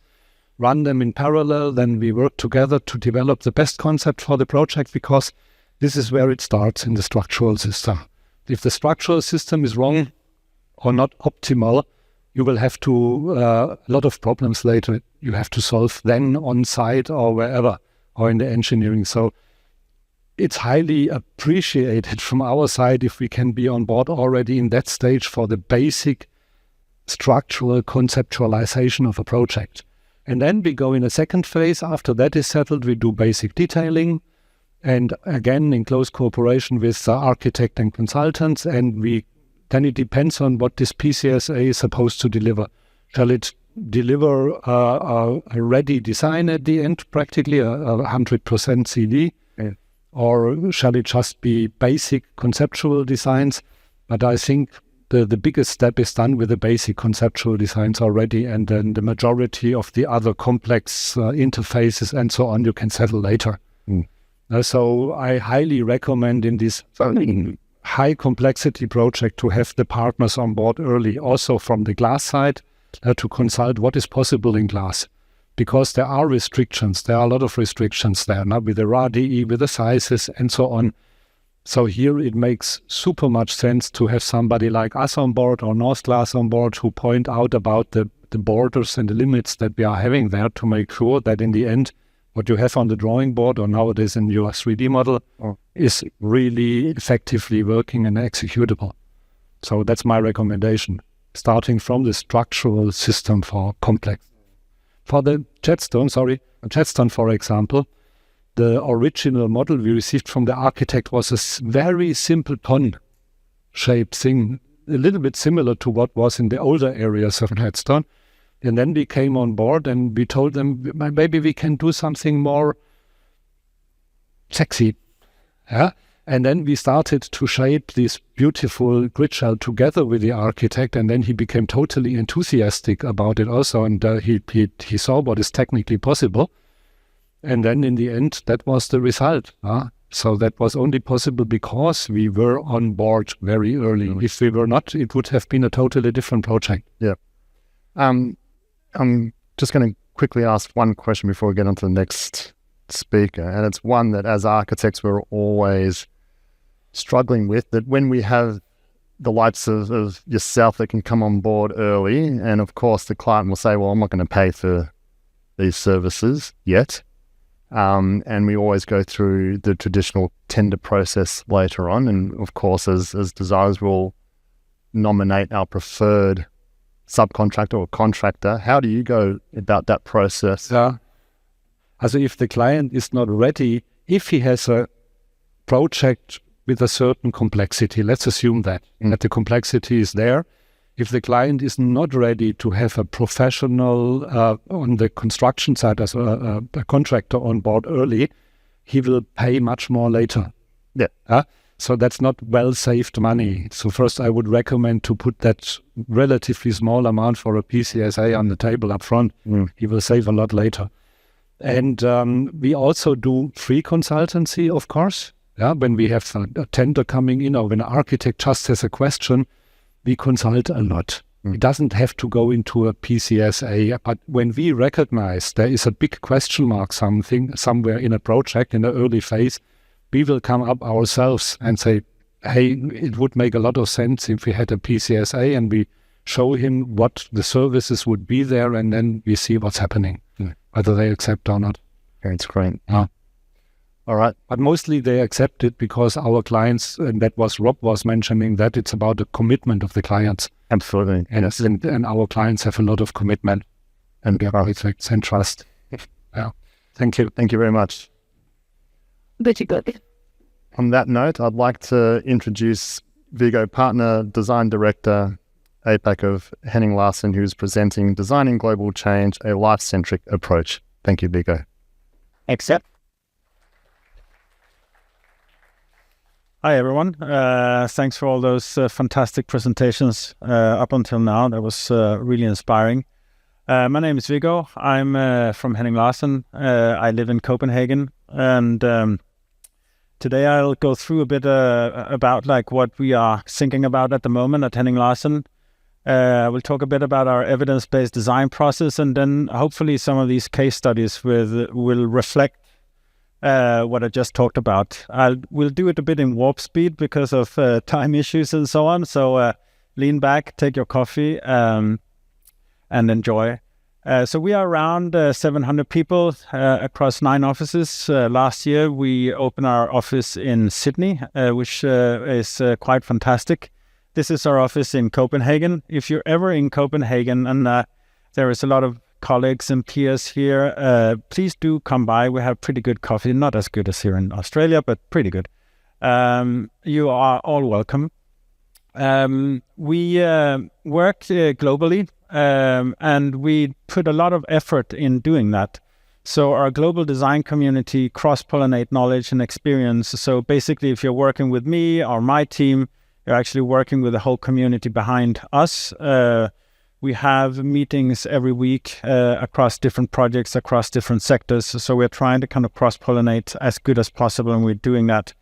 S8: run them in parallel. Then we work together to develop the best concept for the project, because this is where it starts in the structural system. If the structural system is wrong or not optimal, you will have a lot of problems later you have to solve then on site or wherever, or in the engineering. So it's highly appreciated from our side if we can be on board already in that stage for the basic structural conceptualization of a project. And then we go in a second phase. After that is settled, we do basic detailing, and again in close cooperation with the architect and consultants. And then it depends on what this PCSA is supposed to deliver. Shall it deliver a ready design at the end, practically a 100% CD? Yeah. Or shall it just be basic conceptual designs? But I think the biggest step is done with the basic conceptual designs already, and then the majority of the other complex interfaces and so on you can settle later. So I highly recommend in this high complexity project to have the partners on board early, also from the glass side, to consult what is possible in glass. Because there are restrictions, there are a lot of restrictions there, now with the radii, with the sizes and so on. So here it makes super much sense to have somebody like us on board or North Glass on board who point out about the borders and the limits that we are having there, to make sure that in the end what you have on the drawing board or nowadays in your 3D model is really effectively working and executable. So that's my recommendation, starting from the structural system for complex. For the jetstone, for example, the original model we received from the architect was a very simple pond-shaped thing, a little bit similar to what was in the older areas of jetstone. And then we came on board and we told them, maybe we can do something more sexy. Yeah? And then we started to shape this beautiful grid shell together with the architect, and then he became totally enthusiastic about it also, and he saw what is technically possible. And then in the end, that was the result. So that was only possible because we were on board very early. If we were not, it would have been a totally different project.
S2: Yeah. I'm just going to quickly ask one question before we get on to the next speaker. And it's one that as architects we're always struggling with, that when we have the likes of yourself that can come on board early, and of course the client will say, well, I'm not going to pay for these services yet. And we always go through the traditional tender process later on. And of course, as designers, we'll nominate our preferred subcontractor or contractor. How do you go about that process?
S8: Also if the client is not ready, if he has a project with a certain complexity, let's assume that the complexity is there. If the client is not ready to have a professional on the construction side as a contractor on board early, he will pay much more later. Yeah. So that's not well-saved money. So first I would recommend to put that relatively small amount for a PCSA on the table up front. He will save a lot later. And we also do free consultancy, of course. Yeah, when we have a tender coming in, or when an architect just has a question, we consult a lot. It doesn't have to go into a PCSA, but when we recognize there is a big question mark somewhere in a project in the early phase, we will come up ourselves and say, hey, it would make a lot of sense if we had a PCSA, and we show him what the services would be there, and then we see what's happening, whether they accept or not.
S2: It's great. All right.
S8: But mostly they accept it because our clients, and that was Rob was mentioning, that it's about the commitment of the clients.
S2: Absolutely.
S8: And our clients have a lot of commitment and effects and trust. Yeah. Thank you.
S2: Thank you very much.
S11: Very good.
S2: On that note, I'd like to introduce Viggo, Partner Design Director, APAC of Henning Larsen, who's presenting Designing Global Change, a Life-Centric Approach. Thank you, Viggo.
S13: Accept. Hi, everyone. Thanks for all those fantastic presentations up until now. That was really inspiring. My name is Viggo. I'm from Henning Larsen. I live in Copenhagen, and today I'll go through a bit about like what we are thinking about at the moment at Henning Larsen. We'll talk a bit about our evidence-based design process, and then hopefully some of these case studies will reflect what I just talked about. We'll do it a bit in warp speed because of time issues and so on. So lean back, take your coffee, and enjoy. So we are around 700 people across 9 offices. Last year we opened our office in Sydney, which is quite fantastic. This is our office in Copenhagen. If you're ever in Copenhagen, and there is a lot of colleagues and peers here, please do come by. We have pretty good coffee, not as good as here in Australia, but pretty good. You are all welcome. We work globally, and we put a lot of effort in doing that. So our global design community cross-pollinate knowledge and experience. So basically, if you're working with me or my team, you're actually working with the whole community behind us. We have meetings every week across different projects, across different sectors. So we're trying to kind of cross-pollinate as good as possible, and we're doing that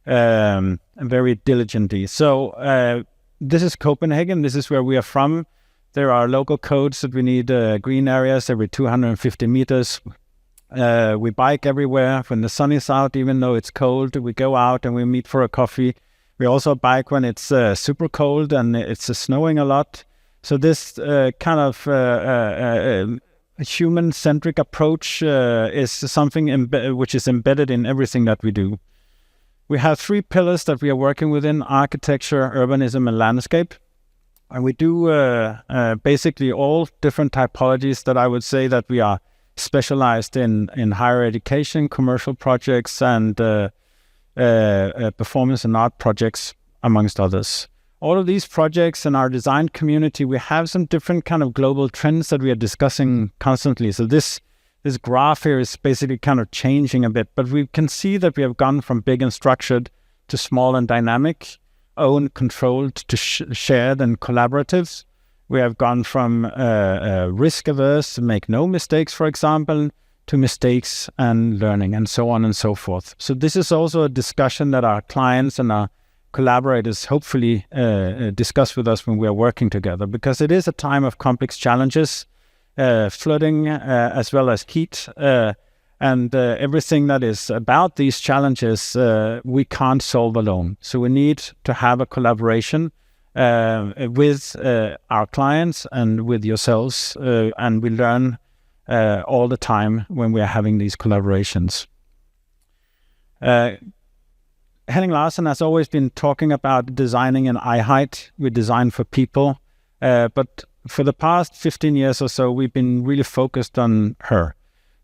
S13: very diligently. So this is Copenhagen. This is where we are from. There are local codes that we need green areas every 250 meters. We bike everywhere when the sun is out, even though it's cold. We go out and we meet for a coffee. We also bike when it's super cold and it's snowing a lot. So this kind of human-centric approach is something which is embedded in everything that we do. We have 3 pillars that we are working within: architecture, urbanism, and landscape. And we do basically all different typologies that I would say that we are specialized in higher education, commercial projects, and performance and art projects, amongst others. All of these projects in our design community, we have some different kind of global trends that we are discussing constantly. So this graph here is basically kind of changing a bit, but we can see that we have gone from big and structured to small and dynamic, owned, controlled to shared and collaborative. We have gone from risk averse, make no mistakes, for example, to mistakes and learning, and so on and so forth. So this is also a discussion that our clients and our collaborators hopefully discuss with us when we are working together, because it is a time of complex challenges, flooding as well as heat, and everything that is about these challenges we can't solve alone. So we need to have a collaboration with our clients and with yourselves, and we learn all the time when we are having these collaborations. Henning Larsen has always been talking about designing in eye height. We design for people, but for the past 15 years or so, we've been really focused on her,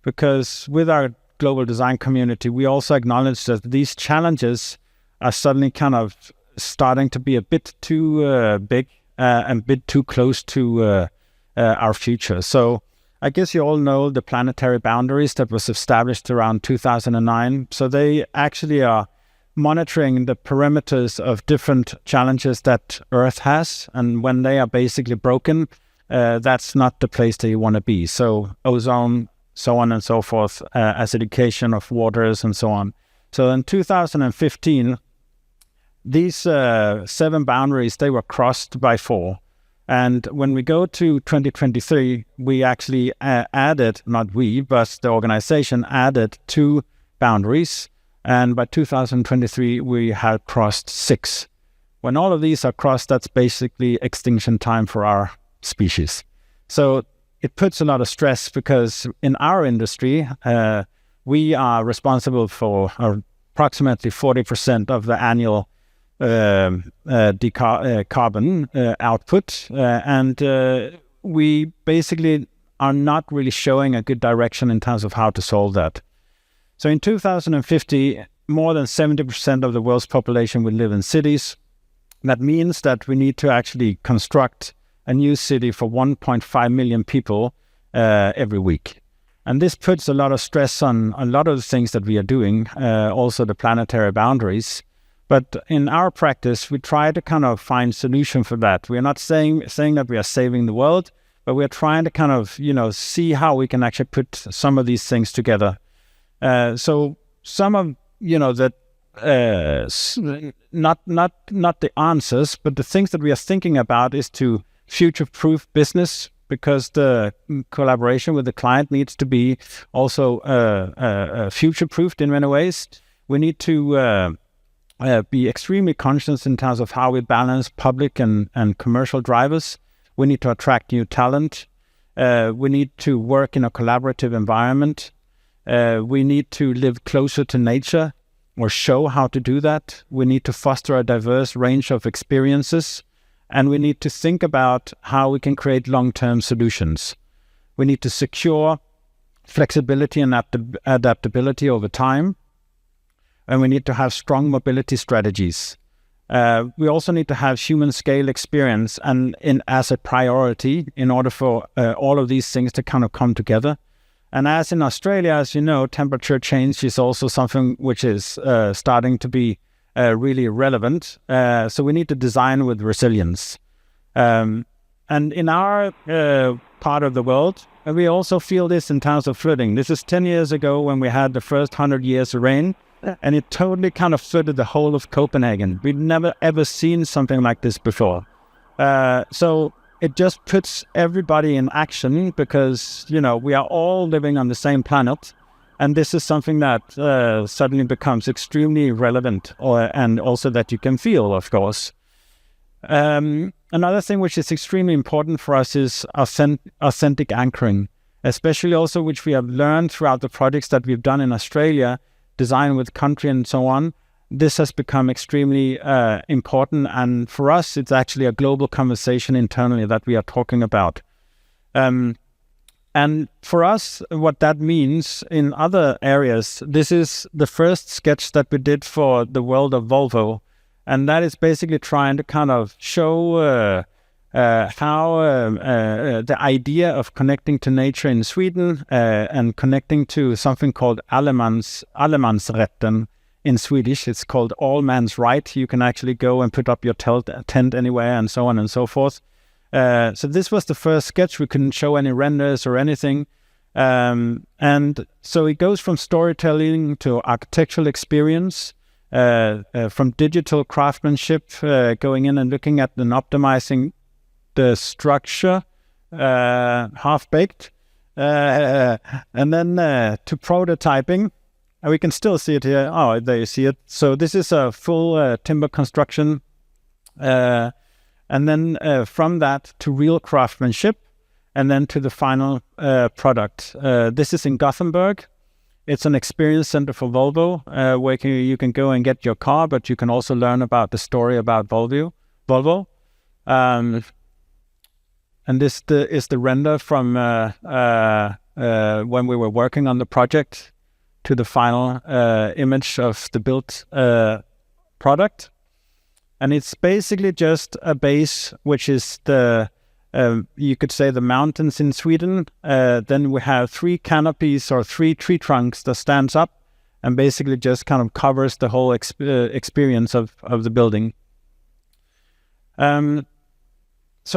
S13: because with our global design community, we also acknowledge that these challenges are suddenly kind of starting to be a bit too big and a bit too close to our future. So I guess you all know the planetary boundaries that was established around 2009. So they actually are monitoring the parameters of different challenges that Earth has, and when they are basically broken, that's not the place that you want to be. So ozone, so on and so forth, acidification of waters and so on. So in 2015, these 7 boundaries, they were crossed by 4. And when we go to 2023, we actually added, not we, but the organization added 2 boundaries. And by 2023, we had crossed 6. When all of these are crossed, that's basically extinction time for our species. So it puts a lot of stress, because in our industry, we are responsible for approximately 40% of the annual carbon output. And we basically are not really showing a good direction in terms of how to solve that. So in 2050, more than 70% of the world's population will live in cities. That means that we need to actually construct a new city for 1.5 million people every week. And this puts a lot of stress on a lot of the things that we are doing, also the planetary boundaries. But in our practice, we try to kind of find solution for that. We are not saying that we are saving the world, but we're trying to kind of, see how we can actually put some of these things together. So some of, that not the answers, but the things that we are thinking about is to future-proof business, because the collaboration with the client needs to be also future-proofed in many ways. We need to be extremely conscious in terms of how we balance public and commercial drivers. We need to attract new talent. We need to work in a collaborative environment. We need to live closer to nature, or show how to do that. We need to foster a diverse range of experiences, and we need to think about how we can create long-term solutions. We need to secure flexibility and adaptability over time, and we need to have strong mobility strategies. We also need to have human scale experience as a priority in order for all of these things to kind of come together. And as in Australia, as you know, temperature change is also something which is starting to be really relevant. So we need to design with resilience. And in our part of the world, we also feel this in terms of flooding. This is 10 years ago when we had the first 100 years of rain, and it totally kind of flooded the whole of Copenhagen. We'd never ever seen something like this before. So it just puts everybody in action, because, we are all living on the same planet. And this is something that suddenly becomes extremely relevant, and also that you can feel, of course. Another thing which is extremely important for us is authentic anchoring, especially also which we have learned throughout the projects that we've done in Australia, design with country and so on. This has become extremely important, and for us, it's actually a global conversation internally that we are talking about. And for us, what that means in other areas, this is the first sketch that we did for the world of Volvo, and that is basically trying to kind of show how the idea of connecting to nature in Sweden and connecting to something called allemansrätten. In Swedish, it's called all man's right. You can actually go and put up your tent anywhere, and so on and so forth. So this was the first sketch. We couldn't show any renders or anything. And so it goes from storytelling to architectural experience, from digital craftsmanship, going in and looking at and optimizing the structure, half-baked, and then to prototyping. And we can still see it here. Oh, there you see it. So this is a full timber construction. And then from that to real craftsmanship, and then to the final product. This is in Gothenburg. It's an experience center for Volvo, where you can go and get your car, but you can also learn about the story about Volvo. And this is the render from when we were working on the project to the final image of the built product. And it's basically just a base, which is you could say the mountains in Sweden. Then we have 3 canopies or 3 tree trunks that stands up and basically just kind of covers the whole experience of the building. So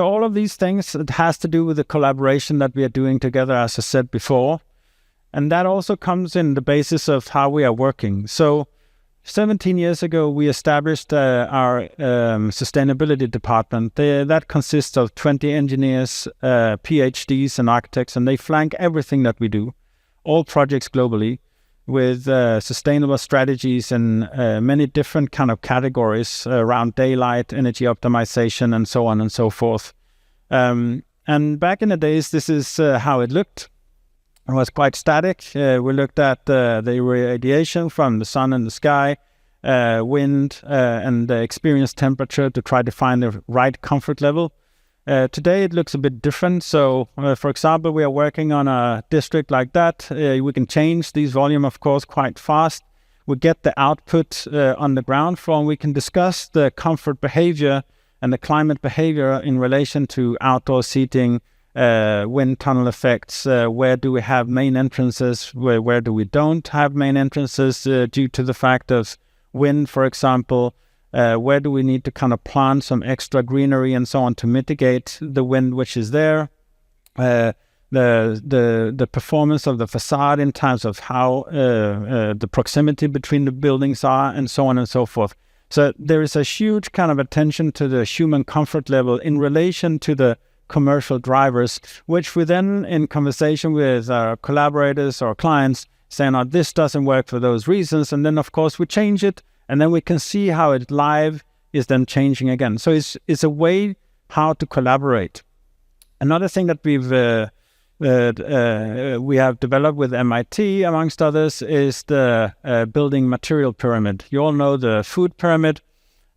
S13: all of these things, it has to do with the collaboration that we are doing together, as I said before. And that also comes in the basis of how we are working. So 17 years ago, we established our sustainability department. That consists of 20 engineers, PhDs and architects, and they flank everything that we do, all projects globally, with sustainable strategies and many different kind of categories around daylight, energy optimization, and so on and so forth. And back in the days, this is how it looked. It was quite static. We looked at the radiation from the sun and the sky, wind, and the experienced temperature to try to find the right comfort level. Today it looks a bit different. So, for example, we are working on a district like that. We can change these volume, of course, quite fast. We get the output on the ground floor, and we can discuss the comfort behavior and the climate behavior in relation to outdoor seating, wind tunnel effects, where do we have main entrances, where do we don't have main entrances due to the fact of wind, for example, where do we need to kind of plant some extra greenery and so on to mitigate the wind which is there. the performance of the facade in terms of how the proximity between the buildings are, and so on and so forth. So there is a huge kind of attention to the human comfort level in relation to the commercial drivers, which we then, in conversation with our collaborators or clients, say, "No, this doesn't work for those reasons," and then of course we change it, and then we can see how it live is then changing again. So it's a way how to collaborate. Another thing that we have developed with MIT, amongst others, is the building material pyramid. You all know the food pyramid.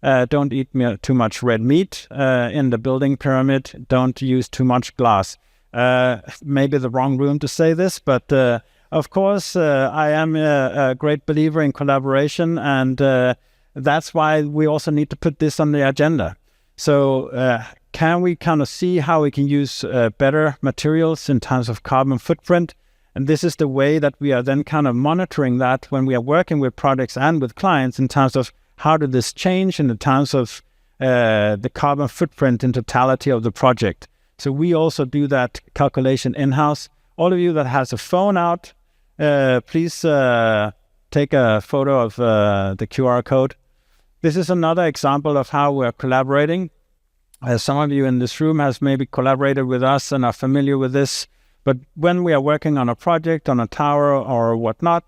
S13: Don't eat too much red meat in the building pyramid. Don't use too much glass. Maybe the wrong room to say this, but of course, I am a great believer in collaboration, and that's why we also need to put this on the agenda. So can we kind of see how we can use better materials in terms of carbon footprint? And this is the way that we are then kind of monitoring that when we are working with projects and with clients in terms of how did this change in the terms of the carbon footprint in totality of the project. So we also do that calculation in-house. All of you that has a phone out, please take a photo of the QR code. This is another example of how we're collaborating. Some of you in this room has maybe collaborated with us and are familiar with this. But when we are working on a project, on a tower or whatnot,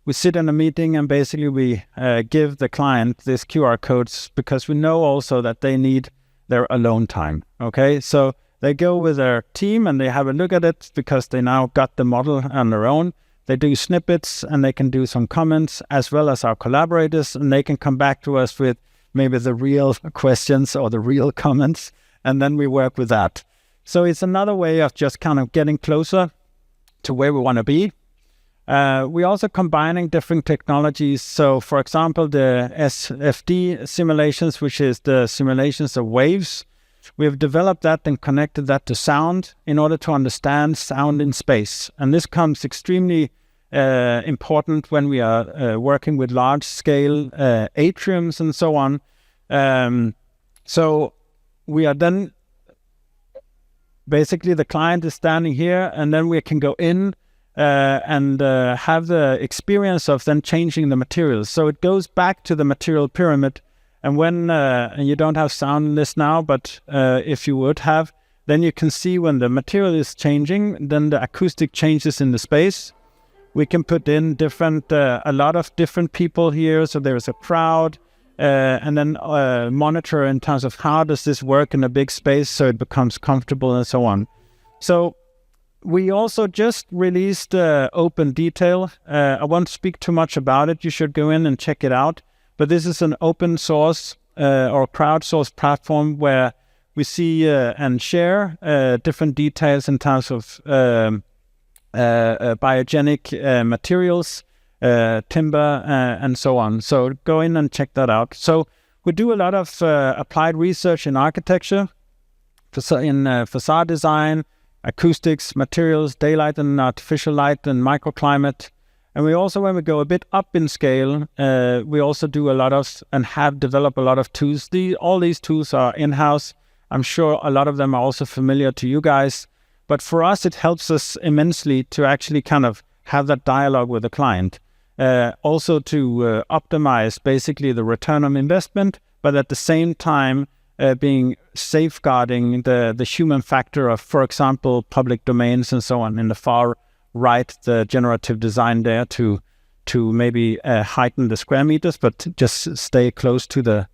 S13: we sit in a meeting and basically we give the client these QR codes because we know also that they need their alone time. Okay, so they go with their team and they have a look at it because they now got the model on their own. They do snippets and they can do some comments, as well as our collaborators, and they can come back to us with maybe the real questions or the real comments, and then we work with that. So it's another way of just kind of getting closer to where we want to be. We're also combining different technologies. So, for example, the SFD simulations, which is the simulations of waves, we've developed that and connected that to sound in order to understand sound in space. And this comes extremely important when we are working with large-scale atriums and so on. So we are then, basically the client is standing here, and then we can go in and have the experience of then changing the materials. So it goes back to the material pyramid. And when, and you don't have sound in this now, but if you would have, then you can see when the material is changing, then the acoustic changes in the space. We can put in a lot of different people here. So there is a crowd, and then monitor in terms of how does this work in a big space so it becomes comfortable and so on. So we also just released Open Detail. I won't speak too much about it. You should go in and check it out. But this is an open source or crowdsourced platform where we see and share different details in terms of biogenic materials, timber, and so on. So go in and check that out. So we do a lot of applied research in architecture, in facade design, acoustics, materials, daylight and artificial light, and microclimate. And we also, when we go a bit up in scale, we also do a lot of and have developed a lot of tools. All these tools are in-house. I'm sure a lot of them are also familiar to you guys. But for us, it helps us immensely to actually kind of have that dialogue with the client. Also to optimize basically the return on investment, but at the same time being safeguarding the human factor of, for example, public domains and so on in the far right, the generative design there to maybe heighten the square meters, but just stay close to the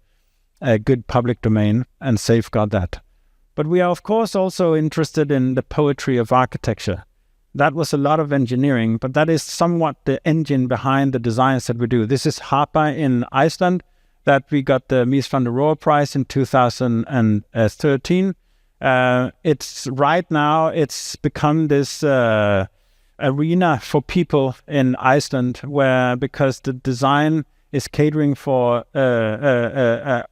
S13: good public domain and safeguard that. But we are, of course, also interested in the poetry of architecture. That was a lot of engineering, but that is somewhat the engine behind the designs that we do. This is Harpa in Iceland, that we got the Mies van der Rohe Prize in 2013. It's right now, it's become this arena for people in Iceland, because the design is catering for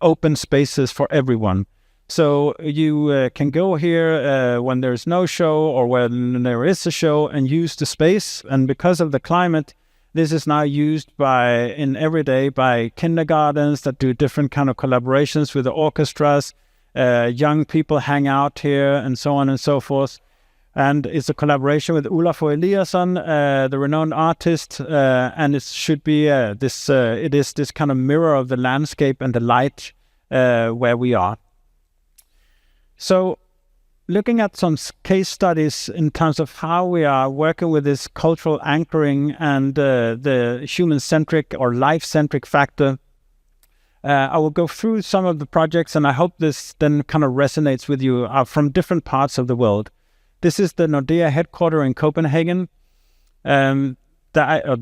S13: open spaces for everyone. So you can go here when there's no show or when there is a show and use the space. And because of the climate, this is now used every day by kindergartens that do different kind of collaborations with the orchestras. Young people hang out here and so on and so forth. And it's a collaboration with Olafur Eliasson, the renowned artist, and it should be it is this kind of mirror of the landscape and the light where we are. So, looking at some case studies in terms of how we are working with this cultural anchoring and the human-centric or life-centric factor, I will go through some of the projects, and I hope this then kind of resonates with you from different parts of the world. This is the Nordea headquarters in Copenhagen. The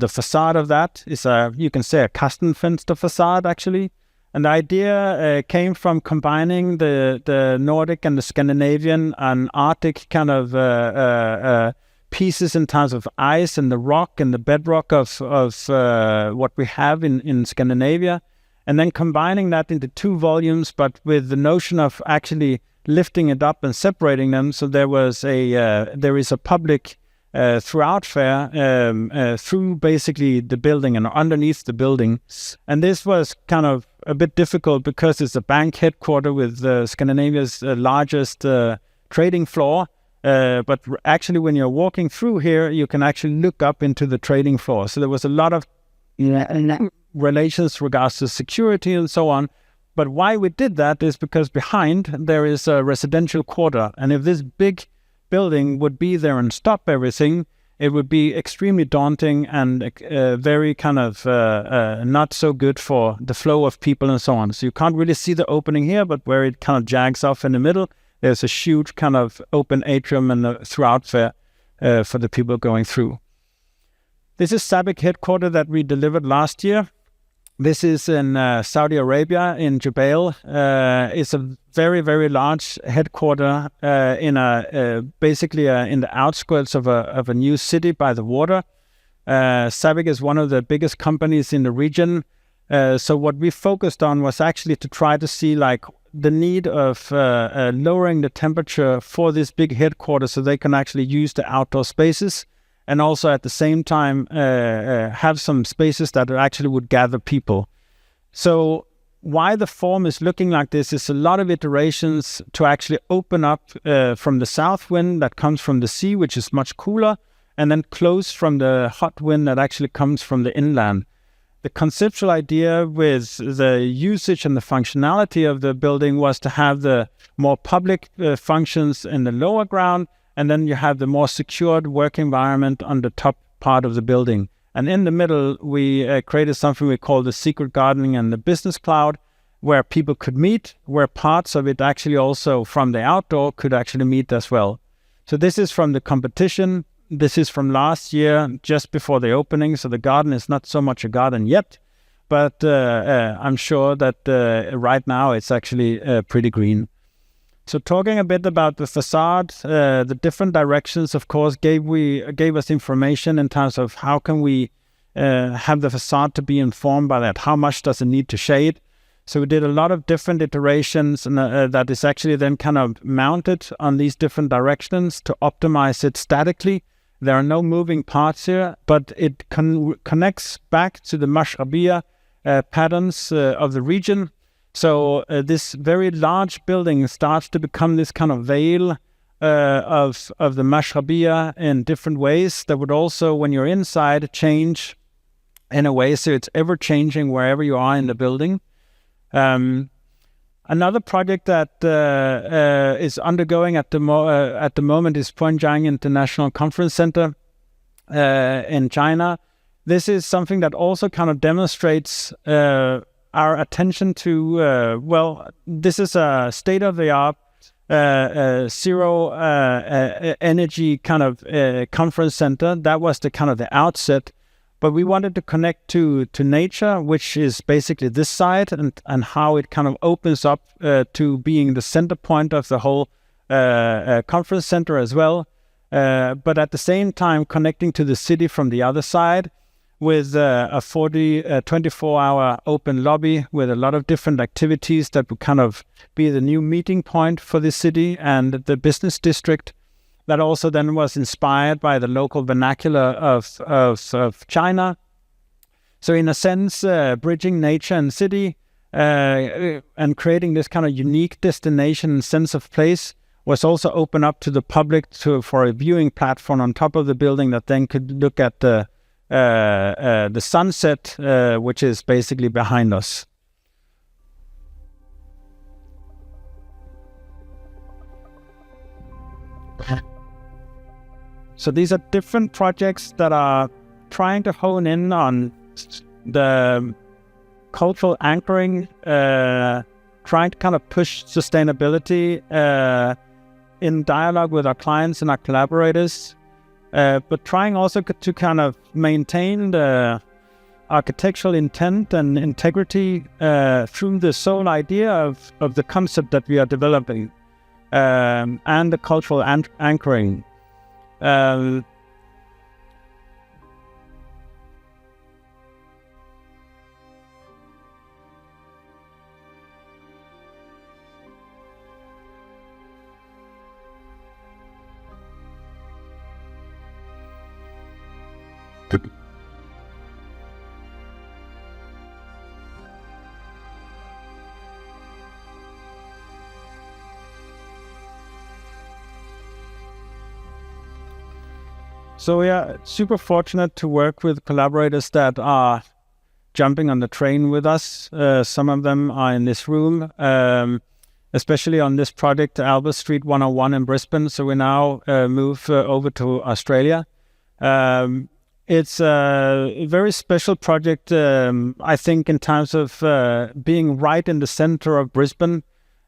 S13: facade of that is you can say a custom fenster facade, actually. And the idea came from combining the Nordic and the Scandinavian and Arctic kind of pieces in terms of ice and the rock and the bedrock of what we have in Scandinavia, and then combining that into 2 volumes, but with the notion of actually lifting it up and separating them. So there is a public throughout fair through basically the building and underneath the building. And this was kind of a bit difficult because it's a bank headquarter with Scandinavia's largest trading floor. But actually, when you're walking through here, you can actually look up into the trading floor. So there was a lot of relations regards to security and so on. But why we did that is because behind there is a residential quarter. And if this big building would be there and stop everything, it would be extremely daunting and very kind of not so good for the flow of people and so on. So you can't really see the opening here, but where it kind of jags off in the middle, there's a huge kind of open atrium and throughout fair for the people going through. This is SABIC headquarters that we delivered last year. This is in Saudi Arabia, in Jubail. It's a very, very large headquarter basically in the outskirts of a new city by the water. SABIC is one of the biggest companies in the region. So what we focused on was actually to try to see like the need of lowering the temperature for this big headquarters so they can actually use the outdoor spaces, and also at the same time have some spaces that actually would gather people. So why the form is looking like this is a lot of iterations to actually open up from the south wind that comes from the sea, which is much cooler, and then close from the hot wind that actually comes from the inland. The conceptual idea with the usage and the functionality of the building was to have the more public functions in the lower ground, and then you have the more secured work environment on the top part of the building. And in the middle, we created something we call the secret gardening and the business cloud, where people could meet, where parts of it actually also from the outdoor could actually meet as well. So this is from the competition. This is from last year, just before the opening. So the garden is not so much a garden yet, but I'm sure that right now it's actually pretty green. So talking a bit about the facade, the different directions, of course, gave us information in terms of how can we have the facade to be informed by that. How much does it need to shade? So we did a lot of different iterations, and that is actually then kind of mounted on these different directions to optimize it statically. There are no moving parts here, but it connects back to the Mashrabiyya patterns of the region. So this very large building starts to become this kind of veil of the Mashrabiyya in different ways that would also, when you're inside, change in a way so it's ever changing wherever you are in the building. Another project that is undergoing at the moment is Puanjiang International Conference Center in China. This is something that also kind of demonstrates our attention to, this is a state-of-the-art zero energy kind of conference center. That was the kind of the outset. But we wanted to connect to nature, which is basically this side, and how it kind of opens up to being the center point of the whole conference center as well. But at the same time, connecting to the city from the other side with a 24-hour open lobby with a lot of different activities that would kind of be the new meeting point for the city and the business district. That also then was inspired by the local vernacular of China. So in a sense, bridging nature and city and creating this kind of unique destination and sense of place was also open up to the public for a viewing platform on top of the building that then could look at the sunset, which is basically behind us. So these are different projects that are trying to hone in on the cultural anchoring, trying to kind of push sustainability in dialogue with our clients and our collaborators, but trying also to kind of maintain the architectural intent and integrity through the sole idea of the concept that we are developing, and the cultural anchoring. So we are super fortunate to work with collaborators that are jumping on the train with us. Some of them are in this room, especially on this project, Albert Street 101 in Brisbane. So we now move over to Australia. It's a very special project, I think, in terms of being right in the center of Brisbane.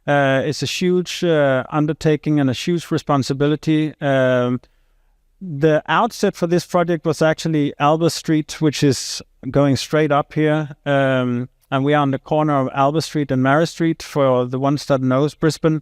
S13: It's a huge undertaking and a huge responsibility. The outset for this project was actually Albert Street, which is going straight up here. And we are on the corner of Albert Street and Mary Street for the ones that knows Brisbane.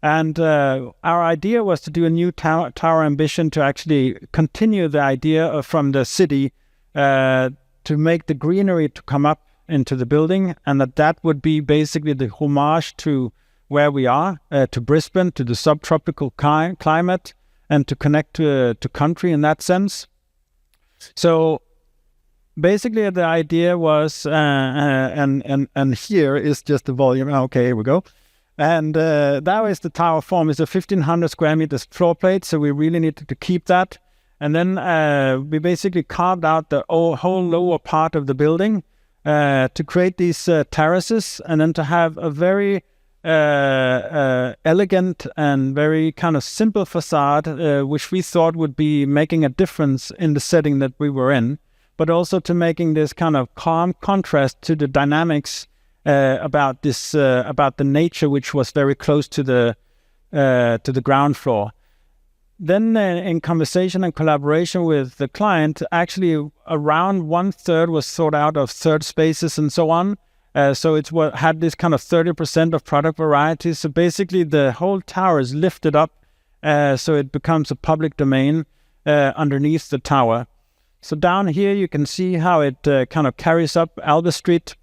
S13: And our idea was to do a new tower ambition to actually continue the idea from the city to make the greenery to come up into the building, and that would be basically the homage to where we are, to Brisbane, to the subtropical climate, and to connect to country in that sense. So basically the idea was, and here is just the volume. Okay, here we go. And that is the tower form. It's a 1,500 square meters floor plate, so we really needed to keep that. And then we basically carved out the whole lower part of the building to create these terraces, and then to have a very elegant and very kind of simple facade, which we thought would be making a difference in the setting that we were in, but also to making this kind of calm contrast to the dynamics about the nature, which was very close to the ground floor. Then in conversation and collaboration with the client, actually around 1/3 was thought out of third spaces and so on. So it's what had this kind of 30% of product variety. So basically the whole tower is lifted up, so it becomes a public domain underneath the tower. So down here you can see how it kind of carries up Albert Street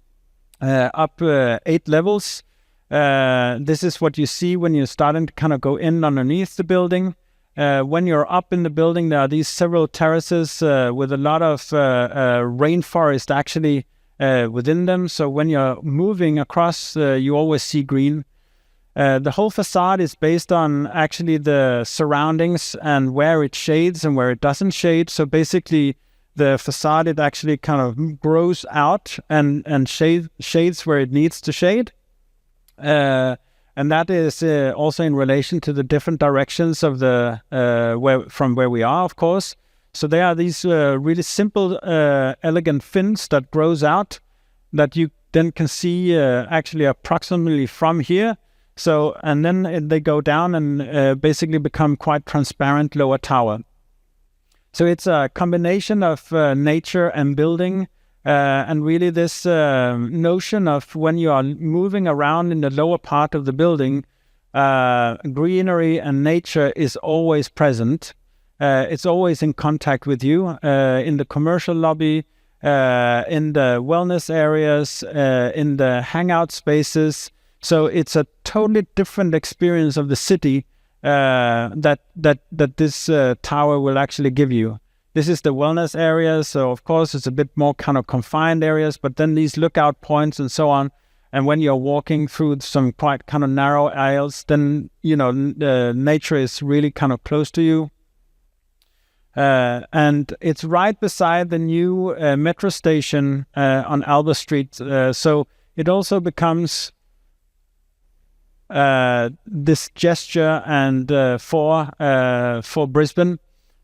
S13: up 8 levels. This is what you see when you're starting to kind of go in underneath the building. When you're up in the building, there are these several terraces with a lot of rainforest actually within them. So when you're moving across, you always see green. The whole facade is based on actually the surroundings and where it shades and where it doesn't shade. So basically the facade, it actually kind of grows out and shades where it needs to shade. And that is also in relation to the different directions of the from where we are, of course. So there are these really simple, elegant fins that grows out that you then can see actually approximately from here. So, and then they go down and basically become quite transparent lower tower. So it's a combination of nature and building, and really this notion of when you are moving around in the lower part of the building, greenery and nature is always present. It's always in contact with you in the commercial lobby, in the wellness areas, in the hangout spaces. So it's a totally different experience of the city that this tower will actually give you. This is the wellness area, so of course it's a bit more kind of confined areas, but then these lookout points and so on And when you're walking through some quite kind of narrow aisles, then, nature is really kind of close to you. And it's right beside the new metro station on Albert Street. So it also becomes this gesture and for Brisbane,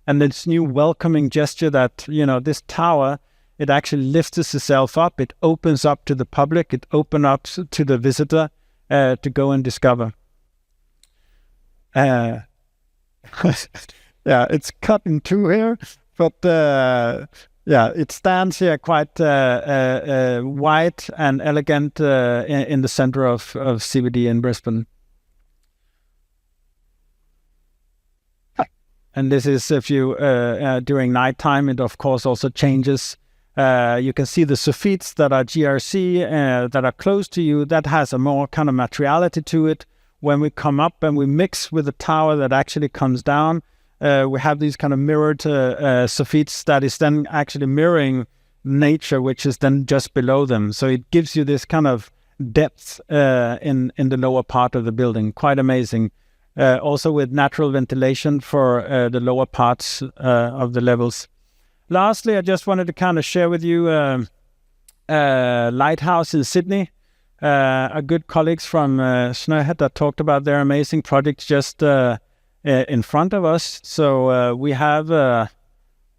S13: and this new welcoming gesture that, this tower, it actually lifts itself up. It opens up to the public. It opens up to the visitor to go and discover. Yeah, it's cut in two here, but it stands here quite white and elegant in the center of CBD in Brisbane. And this is, if you during nighttime, it of course also changes. You can see the sophites that are GRC that are close to you. That has a more kind of materiality to it. When we come up and we mix with the tower that actually comes down, we have these kind of mirrored sophites that is then actually mirroring nature, which is then just below them. So it gives you this kind of depth in the lower part of the building. Quite amazing. Also with natural ventilation for the lower parts of the levels. Lastly, I just wanted to kind of share with you Lighthouse in Sydney. Our good colleagues from Snøhetta talked about their amazing project just in front of us. So we have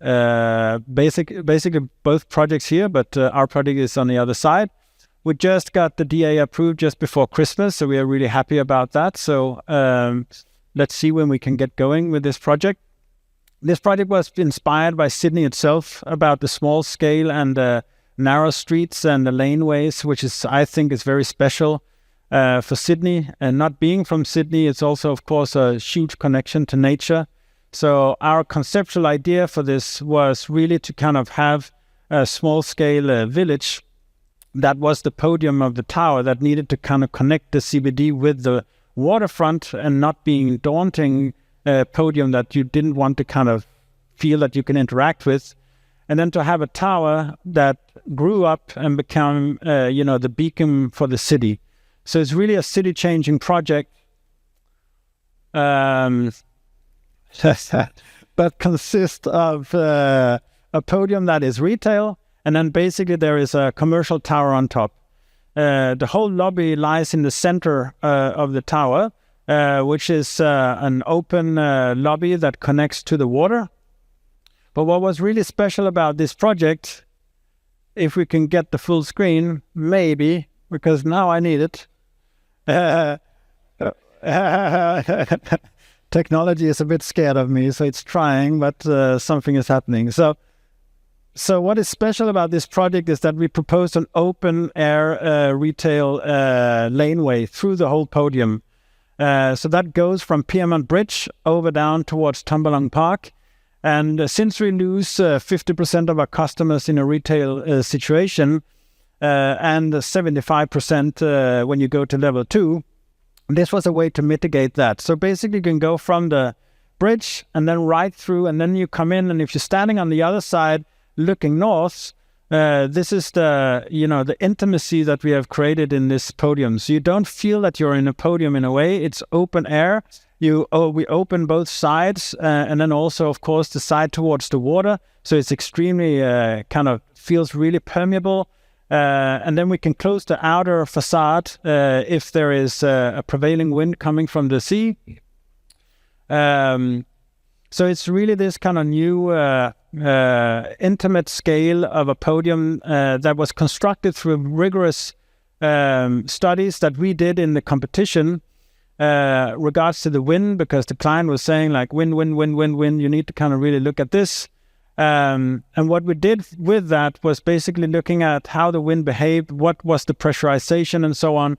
S13: basically both projects here, but our project is on the other side. We just got the DA approved just before Christmas, so we are really happy about that. So let's see when we can get going with this project. This project was inspired by Sydney itself, about the small scale and narrow streets and the laneways, which is, I think, is very special for Sydney. And not being from Sydney, it's also, of course, a huge connection to nature. So our conceptual idea for this was really to kind of have a small scale village that was the podium of the tower that needed to kind of connect the CBD with the waterfront, and not being daunting podium that you didn't want to kind of feel that you can interact with. And then to have a tower that grew up and become, the beacon for the city. So it's really a city-changing project that consists of a podium that is retail, and then basically there is a commercial tower on top. The whole lobby lies in the center of the tower, which is an open lobby that connects to the water. But what was really special about this project, if we can get the full screen, maybe, because now I need it. Technology is a bit scared of me, so it's trying, but something is happening. So what is special about this project is that we proposed an open air retail laneway through the whole podium. So that goes from Piermont Bridge over down towards Tumbalong Park. And since we lose 50% of our customers in a retail situation, and 75% when you go to level 2, this was a way to mitigate that. So basically you can go from the bridge and then right through, and then you come in, and if you're standing on the other side looking north, this is the intimacy that we have created in this podium. So you don't feel that you're in a podium in a way. It's open air. We open both sides, and then also, of course, the side towards the water. So it's extremely kind of feels really permeable. And then we can close the outer facade if there is a prevailing wind coming from the sea. So it's really this kind of new intimate scale of a podium that was constructed through rigorous studies that we did in the competition regards to the wind, because the client was saying like wind, you need to kind of really look at this. And what we did with that was basically looking at how the wind behaved, what was the pressurization and so on.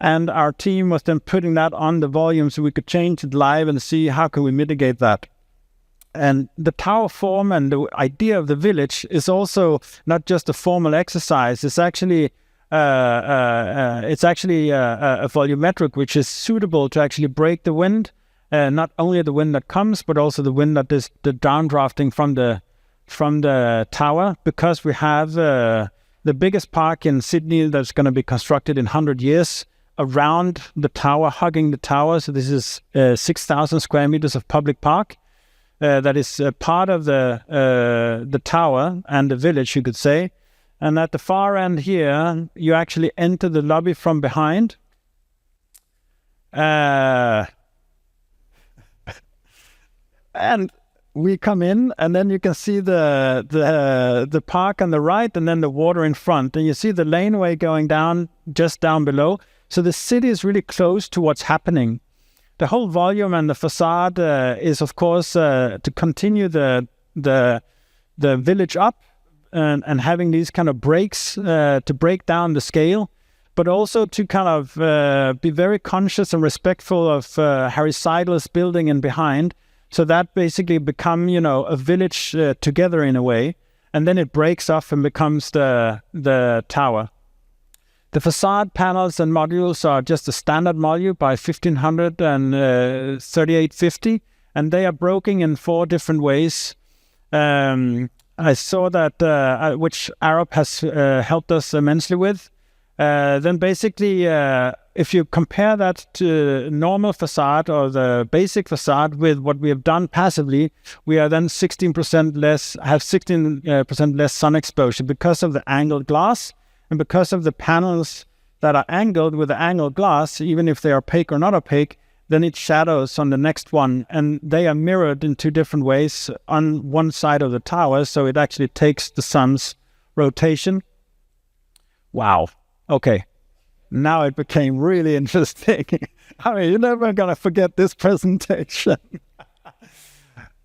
S13: And our team was then putting that on the volume so we could change it live and see how can we mitigate that. And the tower form and the idea of the village is also not just a formal exercise. It's actually a volumetric, which is suitable to actually break the wind, not only the wind that comes, but also the wind that is the downdrafting from the tower, because we have the biggest park in Sydney that's going to be constructed in 100 years around the tower, hugging the tower. So this is 6,000 square meters of public park that is part of the tower and the village, you could say. And at the far end here, you actually enter the lobby from behind. And we come in, and then you can see the park on the right, and then the water in front. And you see the laneway going down just down below. So the city is really close to what's happening. The whole volume and the facade is, of course, to continue the village up and having these kind of breaks to break down the scale, but also to kind of be very conscious and respectful of Harry Seidel's building in behind. So that basically become, a village together in a way, and then it breaks off and becomes the tower. The facade panels and modules are just a standard module by 1500 and 3850, and they are broken in 4 different ways. I saw that, which Arup has helped us immensely with. Then basically, if you compare that to normal facade or the basic facade with what we have done passively, we are then 16% less sun exposure because of the angled glass and because of the panels that are angled with the angled glass. Even if they are opaque or not opaque, then it shadows on the next one, and they are mirrored in 2 different ways on one side of the tower, so it actually takes the sun's rotation. Wow. Okay, now it became really interesting. I mean, you're never going to forget this presentation.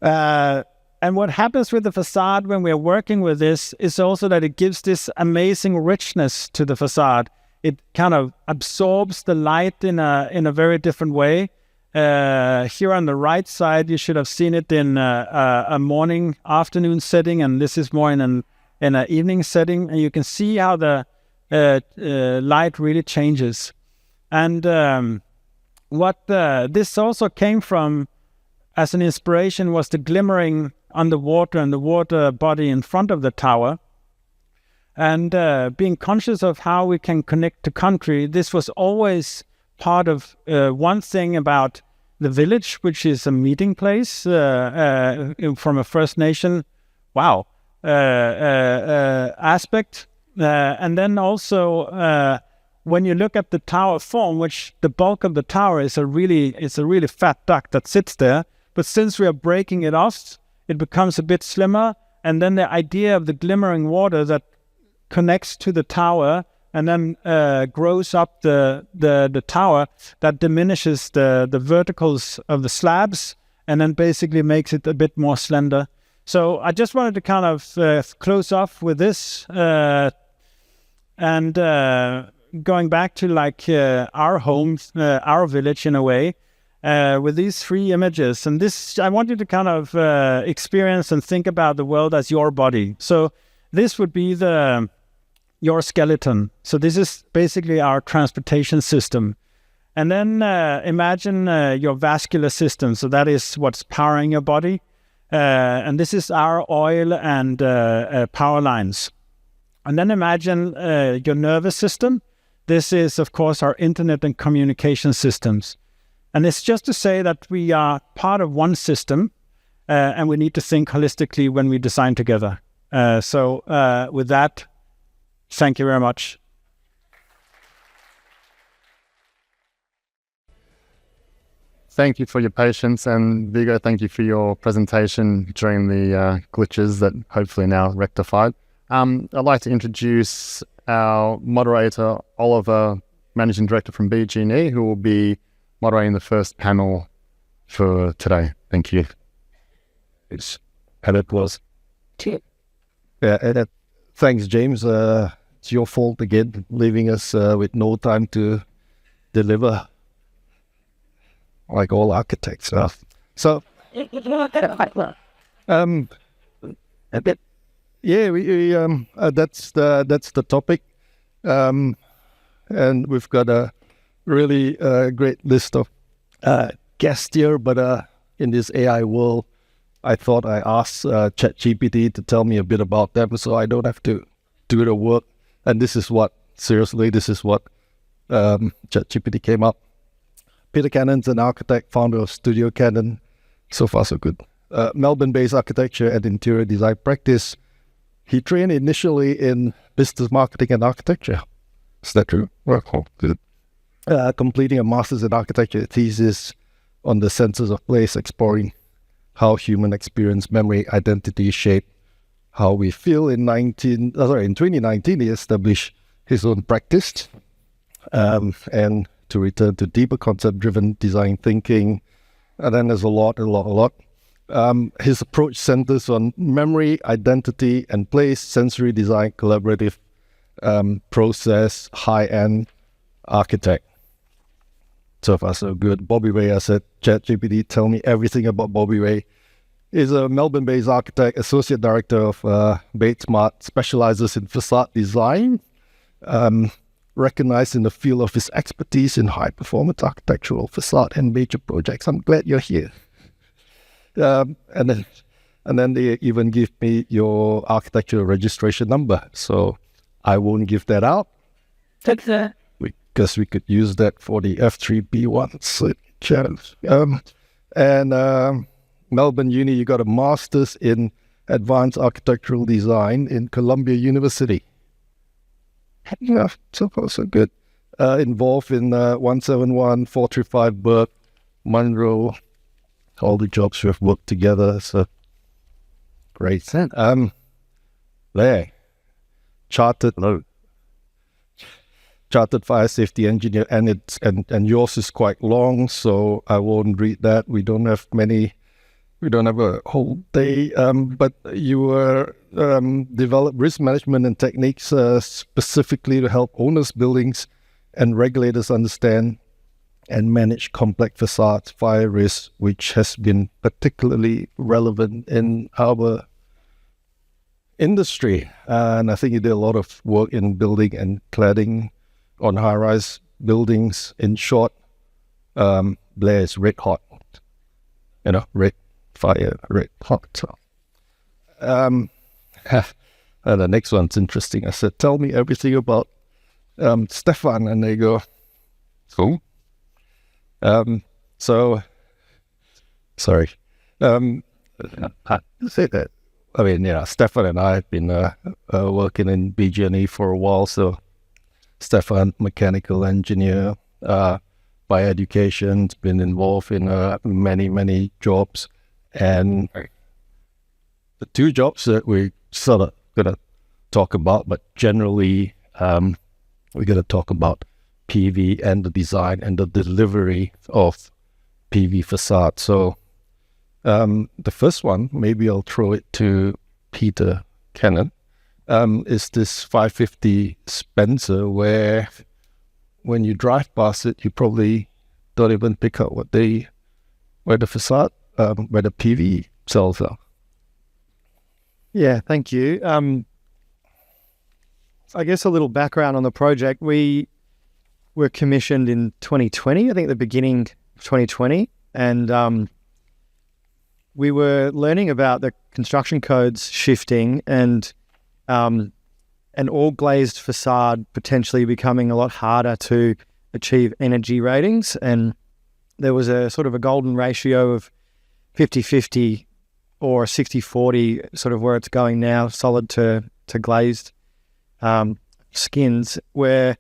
S13: And what happens with the facade when we're working with this is also that it gives this amazing richness to the facade. It kind of absorbs the light in a very different way. Here on the right side, you should have seen it in a morning, afternoon setting, and this is more in an evening setting. And you can see how the light really changes. And what this also came from as an inspiration was the glimmering on the water and the water body in front of the tower. And being conscious of how we can connect to country, this was always part of one thing about the village, which is a meeting place from a First Nation aspect. And then also when you look at the tower form, which the bulk of the tower is a really fat duct that sits there. But since we are breaking it off, it becomes a bit slimmer. And then the idea of the glimmering water that connects to the tower and then grows up the tower, that diminishes the verticals of the slabs and then basically makes it a bit more slender. So I just wanted to kind of close off with this and going back to like our homes, our village in a way, with these 3 images. And this, I want you to kind of experience and think about the world as your body. So this would be your skeleton. So this is basically our transportation system. And then imagine your vascular system. So that is what's powering your body. And this is our oil and power lines. And then imagine your nervous system. This is, of course, our internet and communication systems. And it's just to say that we are part of one system, and we need to think holistically when we design together. So with that, thank you very much.
S2: Thank you for your patience, and Viggo, thank you for your presentation during the glitches that hopefully now rectified. I'd like to introduce our moderator, Oliver, Managing Director from BG&E, who will be moderating the first panel for today. Thank you.
S5: And it was... thanks, James. It's your fault again, leaving us with no time to deliver, like all architects. So, yeah, we that's the topic, and we've got a really great list of guests here. But in this AI world, I thought I asked ChatGPT to tell me a bit about them, so I don't have to do the work
S14: And this is what ChatGPT came up. Peter Cannon's an architect, founder of Studio Cannon. So far, so good. Melbourne-based architecture and interior design practice. He trained initially in business marketing and architecture. Is that true? Well, good. Completing a master's in architecture thesis on the senses of place, exploring how human experience, memory, identity shape how we feel. In 2019, he established his own practice, and to return to deeper concept-driven design thinking. And then there's a lot. His approach centers on memory, identity, and place, sensory design, collaborative process, high-end architect. So far, so good. Bobby Ray, I said, ChatGPT, tell me everything about Bobby Ray. He's a Melbourne-based architect, associate director of Bates Smart, specializes in facade design, recognized in the field of his expertise in high-performance architectural facade and major projects. I'm glad you're here. And then they even give me your architectural registration number, so I won't give that out. Because we could use that for the F3B1 challenge. Melbourne Uni, you got a master's in advanced architectural design in Columbia University. Yeah, so far so good. Involved in 171, 435 Burke, Munro, all the jobs we have worked together. So great. There, chartered fire safety engineer, and yours is quite long, so I won't read that. We don't have a whole day, but you were develop risk management and techniques specifically to help owners, buildings, and regulators understand and manage complex facades, fire risk, which has been particularly relevant in our industry. And I think you did a lot of work in building and cladding on high-rise buildings. In short, Blair is red hot. Red fire, red hot. So, and the next one's interesting. I said, tell me everything about Stefan. And they go, cool. Sorry. I say that. I mean, Stefan and I have been working in BG&E for a while. So Stefan, mechanical engineer, by education, been involved in many jobs. And the two jobs that we're sort of going to talk about, but generally we're going to talk about PV and the design and the delivery of PV facade. So the first one, maybe I'll throw it to Peter Cannon, is this 550 Spencer, where when you drive past it, you probably don't even pick up where the facade, where the PV cells are.
S15: Yeah, thank you. I guess a little background on the project. We were commissioned in 2020, I think the beginning of 2020, and we were learning about the construction codes shifting and an all glazed facade potentially becoming a lot harder to achieve energy ratings. And there was a sort of a golden ratio of 50-50 or 60-40, sort of where it's going now, solid to glazed skins, where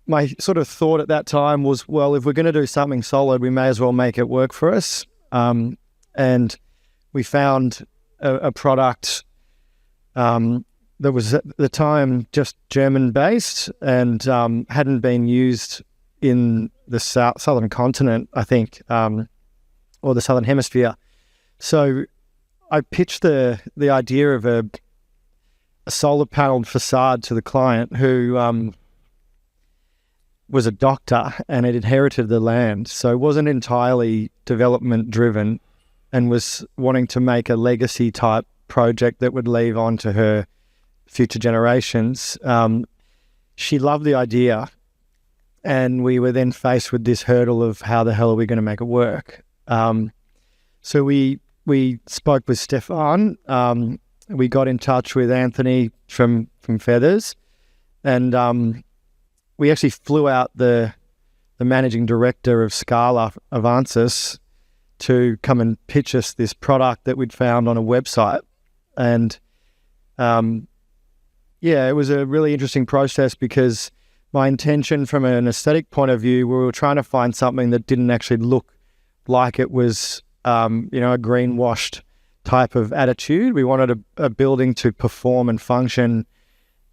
S15: my sort of thought at that time was, well, if we're going to do something solid, we may as well make it work for us. And we found a product that was at the time just German-based and hadn't been used in the southern continent, I think, or the southern hemisphere. So I pitched the idea of a solar panelled facade to the client, who was a doctor and had inherited the land, so wasn't entirely development driven, and was wanting to make a legacy type project that would leave on to her future generations. She loved the idea, and we were then faced with this hurdle of how the hell are we going to make it work. So we spoke with Stefan. We got in touch with Anthony from Feathers, And we actually flew out the managing director of Scala, Avansis, to come and pitch us this product that we'd found on a website. And it was a really interesting process because my intention from an aesthetic point of view, we were trying to find something that didn't actually look like it was, a greenwashed type of attitude. We wanted a building to perform and function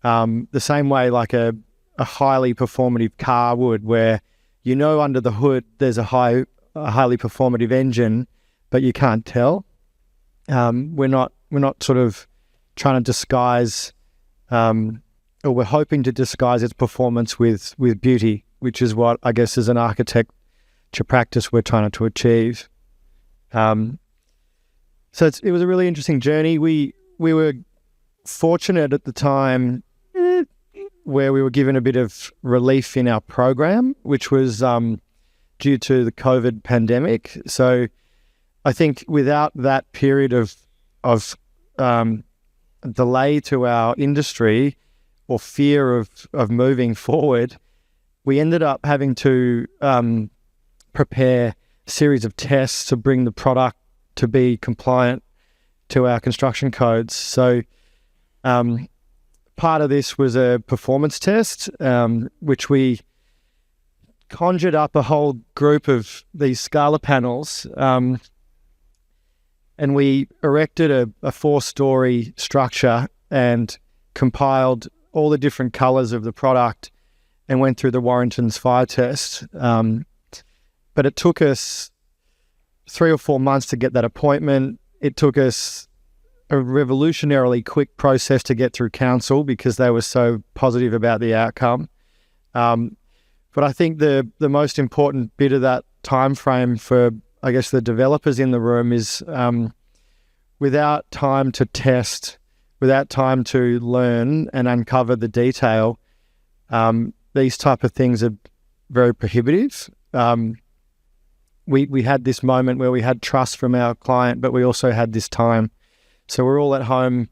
S15: the same way like a highly performative car would, where under the hood there's a highly performative engine, but you can't tell. We're not sort of trying to disguise, or we're hoping to disguise its performance with beauty, which is what I guess as an architecture practice we're trying to achieve. So it was a really interesting journey. We were fortunate at the time where we were given a bit of relief in our program, which was due to the COVID pandemic. So I think without that period of delay to our industry or fear of moving forward, we ended up having to prepare a series of tests to bring the product to be compliant to our construction codes. So part of this was a performance test, which we conjured up a whole group of these Scala panels, and we erected a 4-story structure and compiled all the different colours of the product and went through the Warrington's fire test. But it took us 3 or 4 months to get that appointment. It took us a revolutionarily quick process to get through council because they were so positive about the outcome. But I think the most important bit of that time frame for, I guess, the developers in the room is without time to test, without time to learn and uncover the detail, these type of things are very prohibitive. We had this moment where we had trust from our client, but we also had this time. So we're all at home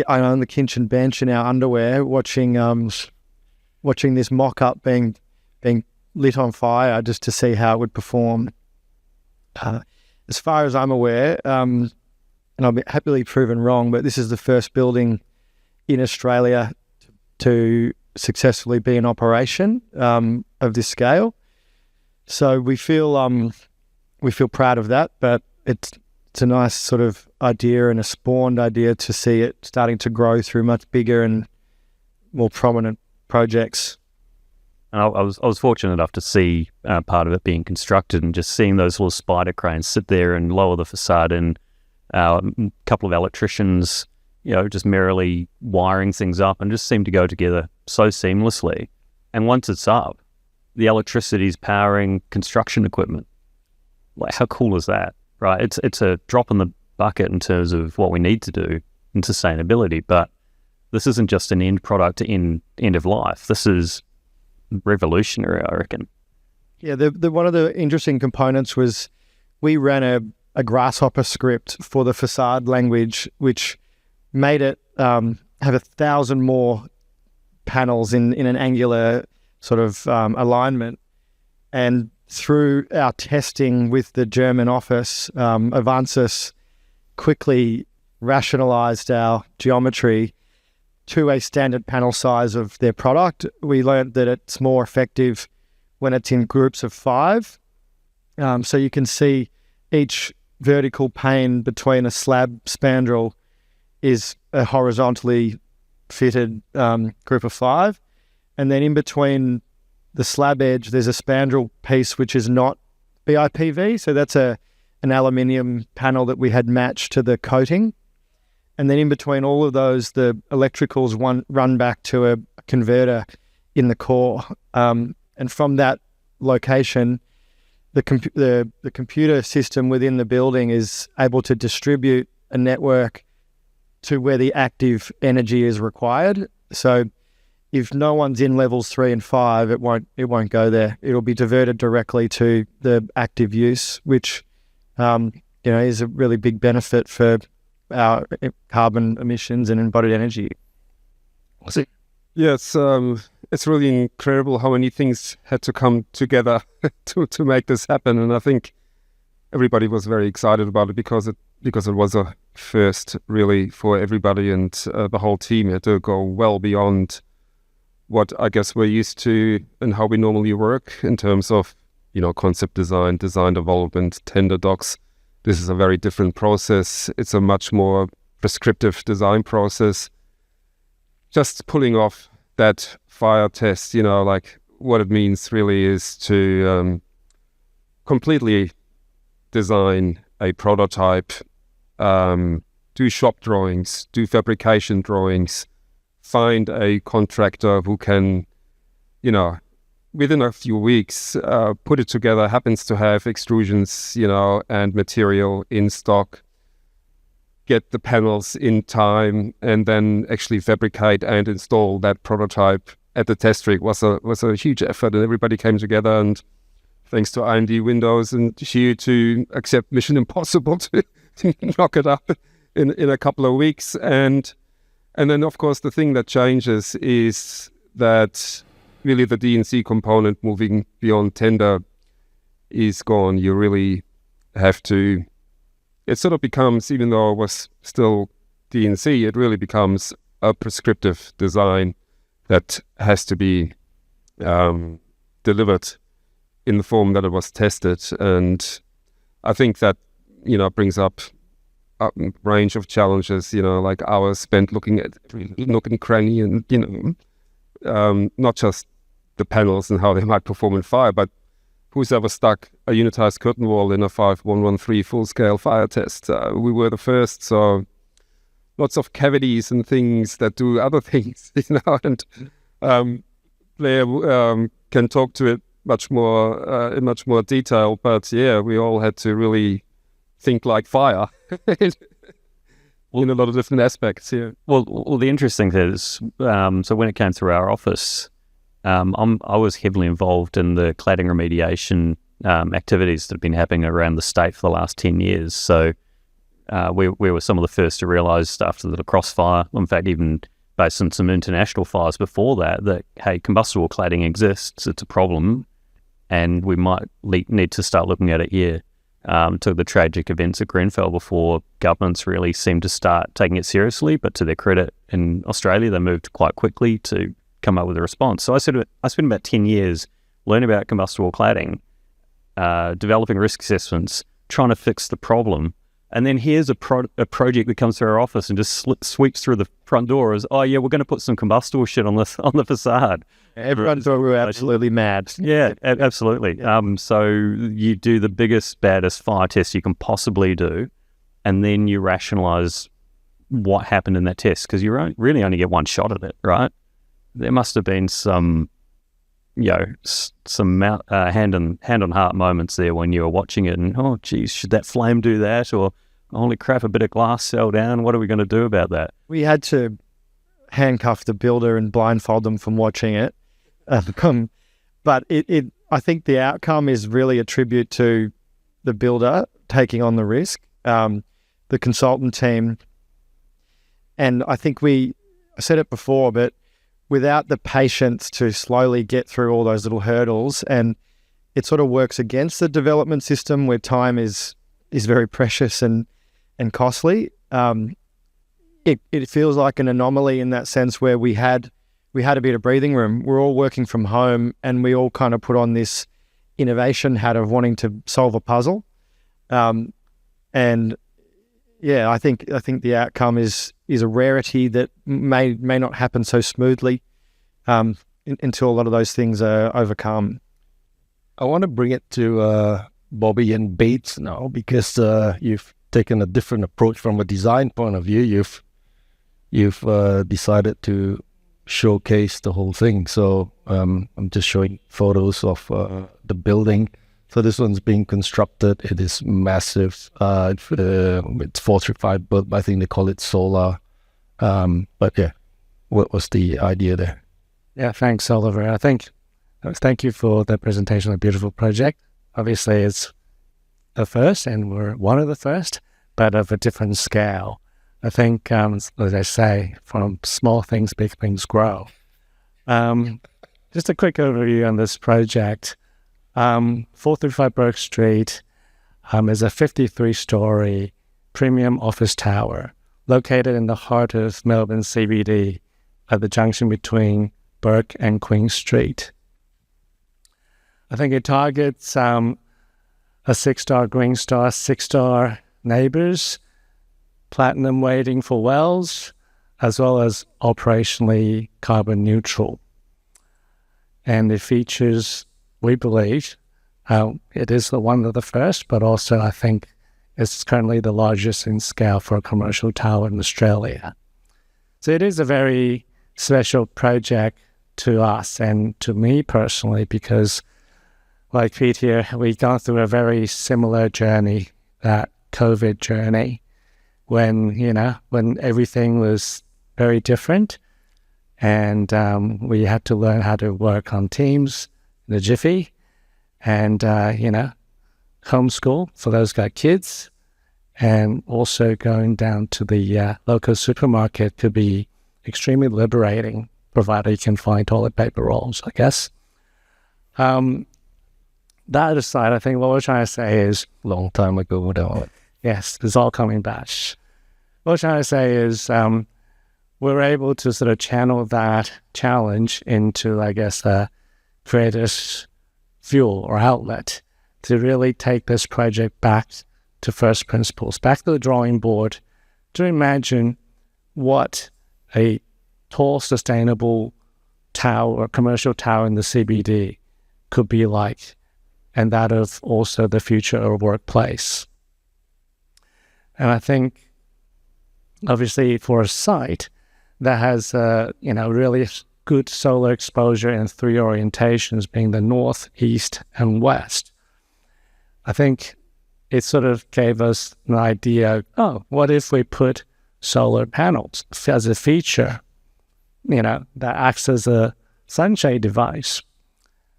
S15: on the kitchen bench in our underwear watching this mock-up being lit on fire just to see how it would perform. As far as I'm aware, and I'll be happily proven wrong, but this is the first building in Australia to successfully be in operation of this scale. So we feel proud of that, but it's a nice sort of idea and a spawned idea to see it starting to grow through much bigger and more prominent projects.
S16: And I was fortunate enough to see part of it being constructed and just seeing those little spider cranes sit there and lower the facade, and a couple of electricians, just merrily wiring things up, and just seemed to go together so seamlessly. And once it's up, the electricity is powering construction equipment. Like, how cool is that, right? It's a drop in the bucket in terms of what we need to do in sustainability, but this isn't just an end product in end of life. This is revolutionary, I reckon.
S15: Yeah, the one of the interesting components was we ran a Grasshopper script for the facade language, which made it have 1,000 more panels in an angular sort of alignment. And through our testing with the German office, Avansis quickly rationalized our geometry to a standard panel size of their product. We learned that it's more effective when it's in groups of 5. So you can see each vertical pane between a slab spandrel is a horizontally fitted group of 5. And then in between the slab edge, there's a spandrel piece which is not BIPV. So that's an aluminium panel that we had matched to the coating. And then in between all of those, the electricals run back to a converter in the core. And from that location, the computer system within the building is able to distribute a network to where the active energy is required. So if no one's in levels 3 and 5, it won't go there. It'll be diverted directly to the active use, which is a really big benefit for our carbon emissions and embodied energy.
S17: Yes, it's really incredible how many things had to come together to make this happen, and I think everybody was very excited about it because it was a first really for everybody, and the whole team had to go well beyond what I guess we're used to and how we normally work in terms of concept design, design development, tender docs. This is a very different process. It's a much more prescriptive design process. Just pulling off that fire test, like what it means really is to completely design a prototype, do shop drawings, do fabrication drawings, find a contractor who can, within a few weeks, put it together, happens to have extrusions, and material in stock, get the panels in time, and then actually fabricate and install that prototype at the test rig was a huge effort, and everybody came together, and thanks to IND Windows and Hugh to accept Mission Impossible to knock it up in a couple of weeks. And then, of course, the thing that changes is that really the D&C component moving beyond tender is gone. You really have to... It sort of becomes, even though it was still D&C, it really becomes a prescriptive design that has to be delivered in the form that it was tested. And I think that, brings up a range of challenges, like hours spent looking at nook and cranny and, not just the panels and how they might perform in fire, but who's ever stuck a unitized curtain wall in a 5113 full-scale fire test? We were the first, so lots of cavities and things that do other things, and Blair can talk to it much more in much more detail, but yeah, we all had to really think like fire in a lot of different aspects here.
S16: Well, the interesting thing is, so when it came through our office, I was heavily involved in the cladding remediation activities that have been happening around the state for the last 10 years. So we were some of the first to realise after the lacrosse fire, in fact, even based on some international fires before that, hey, combustible cladding exists, it's a problem, and we might need to start looking at it here. To the tragic events at Grenfell before governments really seemed to start taking it seriously, but to their credit, in Australia, they moved quite quickly to come up with a response. So I spent about 10 years learning about combustible cladding, developing risk assessments, trying to fix the problem. And then here's a project that comes through our office and just sweeps through the front door as, oh yeah, we're going to put some combustible shit on the facade.
S15: Everyone thought we were absolutely mad.
S16: Yeah, absolutely. So you do the biggest, baddest fire test you can possibly do, and then you rationalise what happened in that test, because you really only get one shot at it, right? There must have been some, some hand on heart moments there when you were watching it, and oh, geez, should that flame do that? Or holy crap, a bit of glass fell down. What are we going to do about that?
S15: We had to handcuff the builder and blindfold them from watching it. But I think the outcome is really a tribute to the builder taking on the risk, the consultant team, and I think I said it before, but without the patience to slowly get through all those little hurdles, and it sort of works against the development system where time is very precious and costly. It feels like an anomaly in that sense where we had a bit of breathing room. We're all working from home, and we all kind of put on this innovation hat of wanting to solve a puzzle. And yeah, I think the outcome is a rarity that may not happen so smoothly until a lot of those things are overcome.
S14: I want to bring it to Bobby and Bates now, because you've taken a different approach from a design point of view. You've decided to showcase the whole thing. So I'm just showing photos of the building. So this one's being constructed. It is massive. It's 435, but I think they call it solar. But yeah, what was the idea there?
S13: Yeah, thanks, Oliver. Thank you for the presentation of a beautiful project. Obviously, it's the first, and we're one of the first, but of a different scale. I think, as I say, from small things, big things grow. Just a quick overview on this project. 435 Burke Street is a 53-story premium office tower located in the heart of Melbourne CBD at the junction between Burke and Queen Street. I think it targets a 6-star Green Star, 6-star neighbours, platinum rating for wells, as well as operationally carbon neutral. And it features, we believe, it is one of the first, but also I think it's currently the largest in scale for a commercial tower in Australia. So it is a very special project to us and to me personally, because like Pete here, we've gone through a very similar journey, that COVID journey, when everything was very different, and we had to learn how to work on Teams in a jiffy, and homeschool for those got kids, and also going down to the local supermarket could be extremely liberating, provided you can find toilet paper rolls, I guess. That aside, I think what we're trying to say is...
S14: Long time ago.
S13: Yes, it's all coming back. What we're trying to say is we're able to sort of channel that challenge into, I guess, a creator's fuel or outlet to really take this project back to first principles, back to the drawing board, to imagine what a tall, sustainable tower or commercial tower in the CBD could be like, and that of also the future of workplace. And I think, obviously, for a site that has, really good solar exposure in 3 orientations, being the north, east, and west, I think it sort of gave us an idea, what if we put solar panels as a feature, that acts as a sunshade device?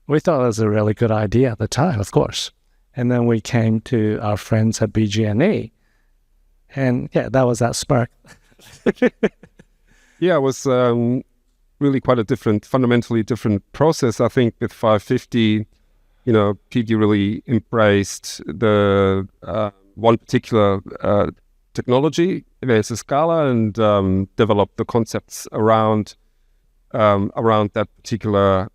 S13: We thought it was a really good idea at the time, of course. And then we came to our friends at BG&E, and that was that spark.
S17: Yeah, it was really quite a fundamentally different process. I think with 550, PG really embraced the one particular technology, Advanced Scala, and developed the concepts around that particular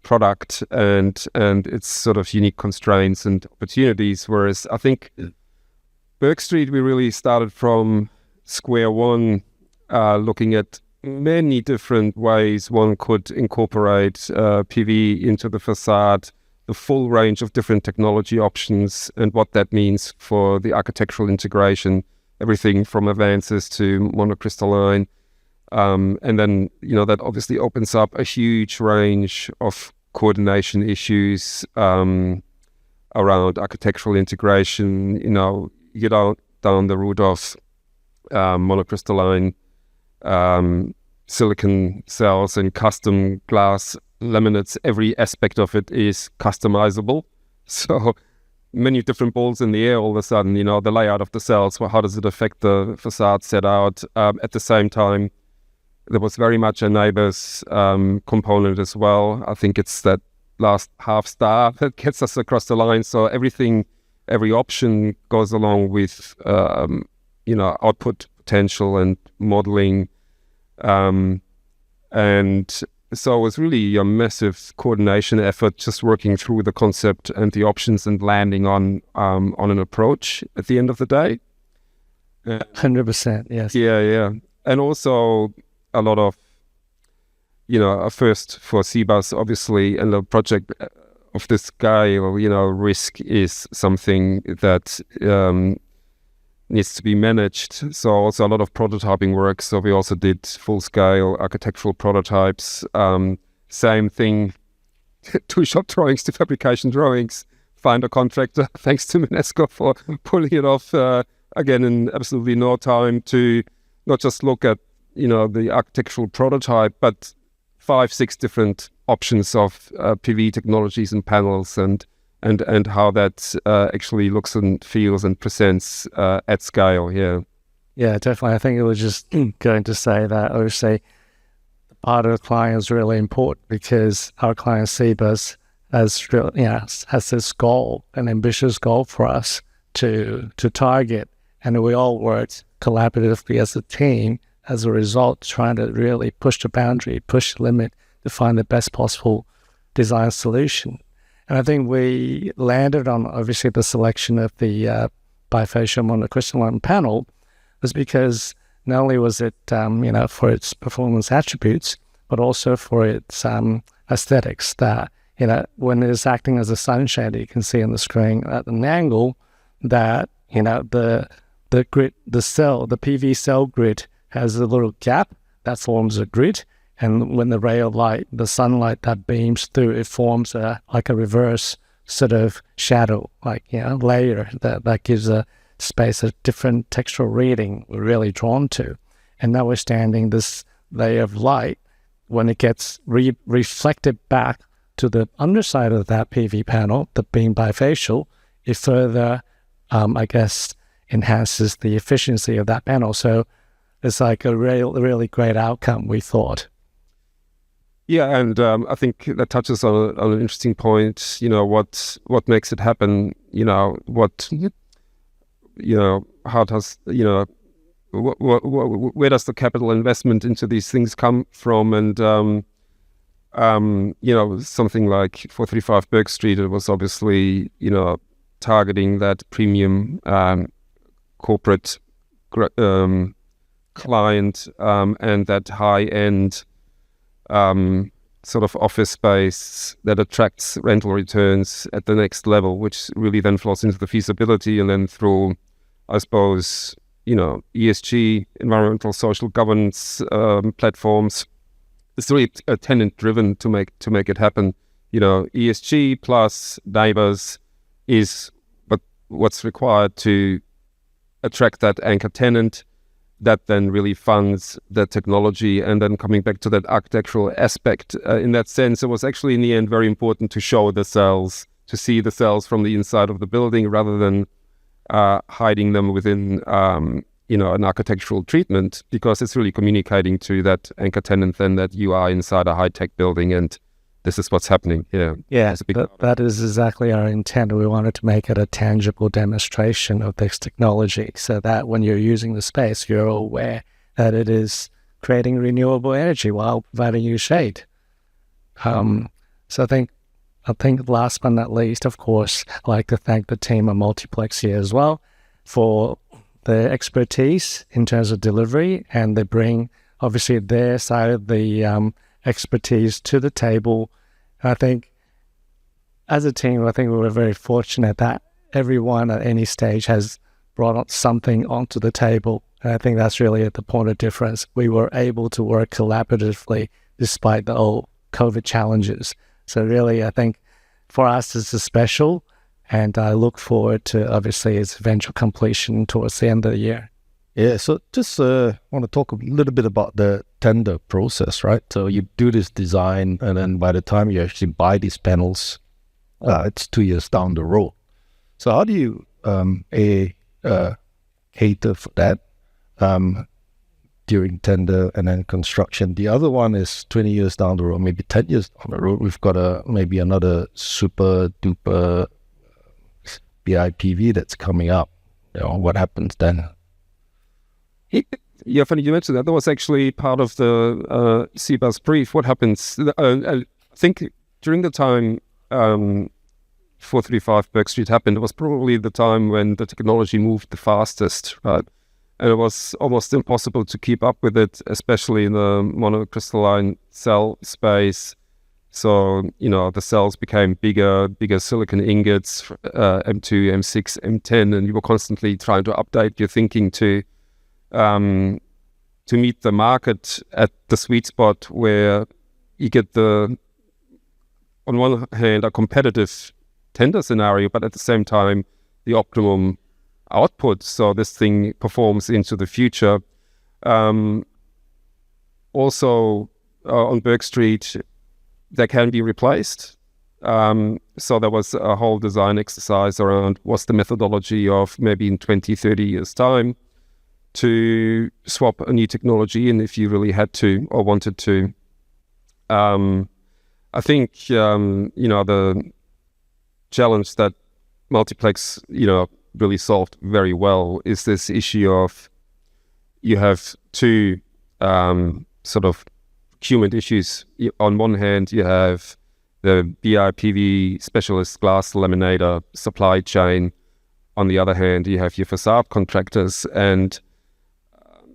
S17: product and its sort of unique constraints and opportunities. Whereas I think Burke Street, we really started from square one, looking at many different ways one could incorporate PV into the facade, the full range of different technology options and what that means for the architectural integration, everything from advances to monocrystalline. And then, that obviously opens up a huge range of coordination issues around architectural integration. You get down the route of monocrystalline silicon cells and custom glass laminates. Every aspect of it is customizable. So many different balls in the air all of a sudden, the layout of the cells, how does it affect the facade set out? At the same time, there was very much a neighbors component as well. I think it's that last half star that gets us across the line. So every option goes along with, output potential and modeling. And so it was really a massive coordination effort, just working through the concept and the options and landing on an approach at the end of the day.
S13: 100%, yes.
S17: Yeah. And also a lot of, a first for CBUS, obviously, and a project of this scale, risk is something that needs to be managed. So also a lot of prototyping work. So we also did full-scale architectural prototypes. Same thing, 2 shop drawings to fabrication drawings. Find a contractor, thanks to Minesco for pulling it off, again, in absolutely no time, to not just look at the architectural prototype, but 5-6 different options of PV technologies and panels and how that actually looks and feels and presents at scale. Yeah,
S13: definitely. I think it was just going to say that, or say, the part of the client is really important because our client sees us as has this goal, an ambitious goal for us to target, and we all worked collaboratively as a team. As a result, trying to really push the boundary, push the limit to find the best possible design solution. And I think we landed on obviously the selection of the bifacial monocrystalline panel was because not only was it for its performance attributes, but also for its aesthetics. That when it is acting as a sunshade, you can see on the screen at an angle that the grid, the PV cell grid has a little gap that forms a grid, and when the ray of light, the sunlight that beams through, it forms like a reverse sort of shadow, layer that gives a space a different textural reading we're really drawn to. And notwithstanding this layer of light, when it gets reflected back to the underside of that PV panel, the being bifacial, it further, enhances the efficiency of that panel. So it's like a really great outcome, we thought.
S17: Yeah, and I think that touches on an interesting point. What makes it happen? How does where does the capital investment into these things come from? And something like 435 Bourke Street, it was obviously targeting that premium corporate client and that high-end sort of office space that attracts rental returns at the next level, which really then flows into the feasibility, and then through, I suppose, ESG, environmental social governance platforms. It's really tenant-driven to make it happen. ESG plus neighbours is what's required to attract that anchor tenant that then really funds the technology. And then coming back to that architectural aspect, in that sense, it was actually in the end very important to show the cells, to see the cells from the inside of the building rather than hiding them within an architectural treatment, because it's really communicating to that anchor tenant then that you are inside a high-tech building and this is what's happening.
S13: Yeah, that is exactly our intent. We wanted to make it a tangible demonstration of this technology so that when you're using the space, you're aware that it is creating renewable energy while providing you shade. So I think last but not least, of course, I'd like to thank the team at Multiplex here as well for their expertise in terms of delivery, and they bring obviously their side of the expertise to the table. I think as a team, we were very fortunate that everyone at any stage has brought something onto the table. And I think that's really at the point of difference. We were able to work collaboratively despite the old COVID challenges. So really, I think for us, this is special, and I look forward to obviously its eventual completion towards the end of the year.
S14: Yeah, so just want to talk a little bit about the tender process, right? So you do this design, and then by the time you actually buy these panels, it's 2 years down the road. So how do you cater for that during tender and then construction? The other one is 20 years down the road, maybe 10 years down the road. We've got maybe another super duper BIPV that's coming up. What happens then?
S17: Yeah, funny you mentioned that. That was actually part of the CBUS brief. What happens? I think during the time 435 Bourke Street happened, it was probably the time when the technology moved the fastest, right? And it was almost impossible to keep up with it, especially in the monocrystalline cell space. So, the cells became bigger silicon ingots, M2, M6, M10, and you were constantly trying to update your thinking to meet the market at the sweet spot where you get on one hand, a competitive tender scenario, but at the same time, the optimum output. So this thing performs into the future. Also, on Bourke Street, they can be replaced. So there was a whole design exercise around what's the methodology of maybe in 20, 30 years' time to swap a new technology in if you really had to or wanted to. I think, the challenge that multiplex, really solved very well is this issue of you have two sort of procurement issues. On one hand, you have the BIPV specialist glass laminator supply chain. On the other hand, you have your facade contractors, and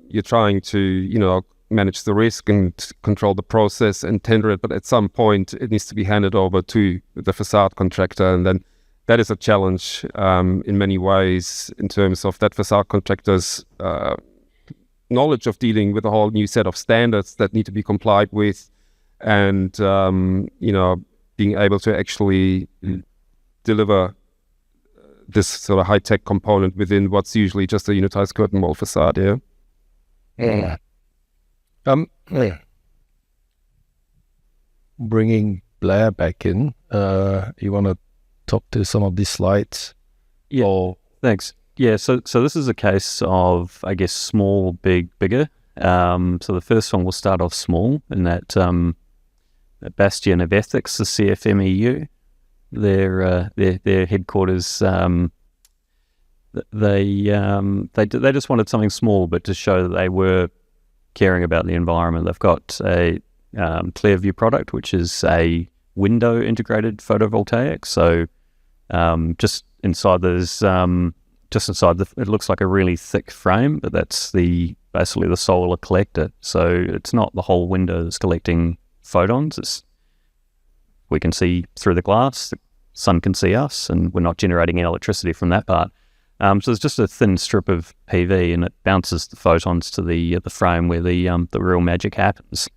S17: you're trying to, manage the risk and control the process and tender it. But at some point, it needs to be handed over to the facade contractor, and then that is a challenge in many ways in terms of that facade contractor's knowledge of dealing with a whole new set of standards that need to be complied with, and being able to actually deliver this sort of high-tech component within what's usually just a unitized curtain wall facade.
S14: Yeah. Bringing Blair back in, you want to talk to some of these slides?
S16: Yeah, thanks. Yeah, so this is a case of, I guess, small, big, bigger. So the first one will start off small in that bastion of ethics, the CFMEU. Their headquarters. They just wanted something small, but to show that they were caring about the environment. They've got a Clearview product, which is a window integrated photovoltaic. So just inside it looks like a really thick frame, but that's basically the solar collector. So it's not the whole window that's collecting photons. We can see through the glass, the sun can see us, and we're not generating any electricity from that part. So it's just a thin strip of PV, and it bounces the photons to the frame where the real magic happens.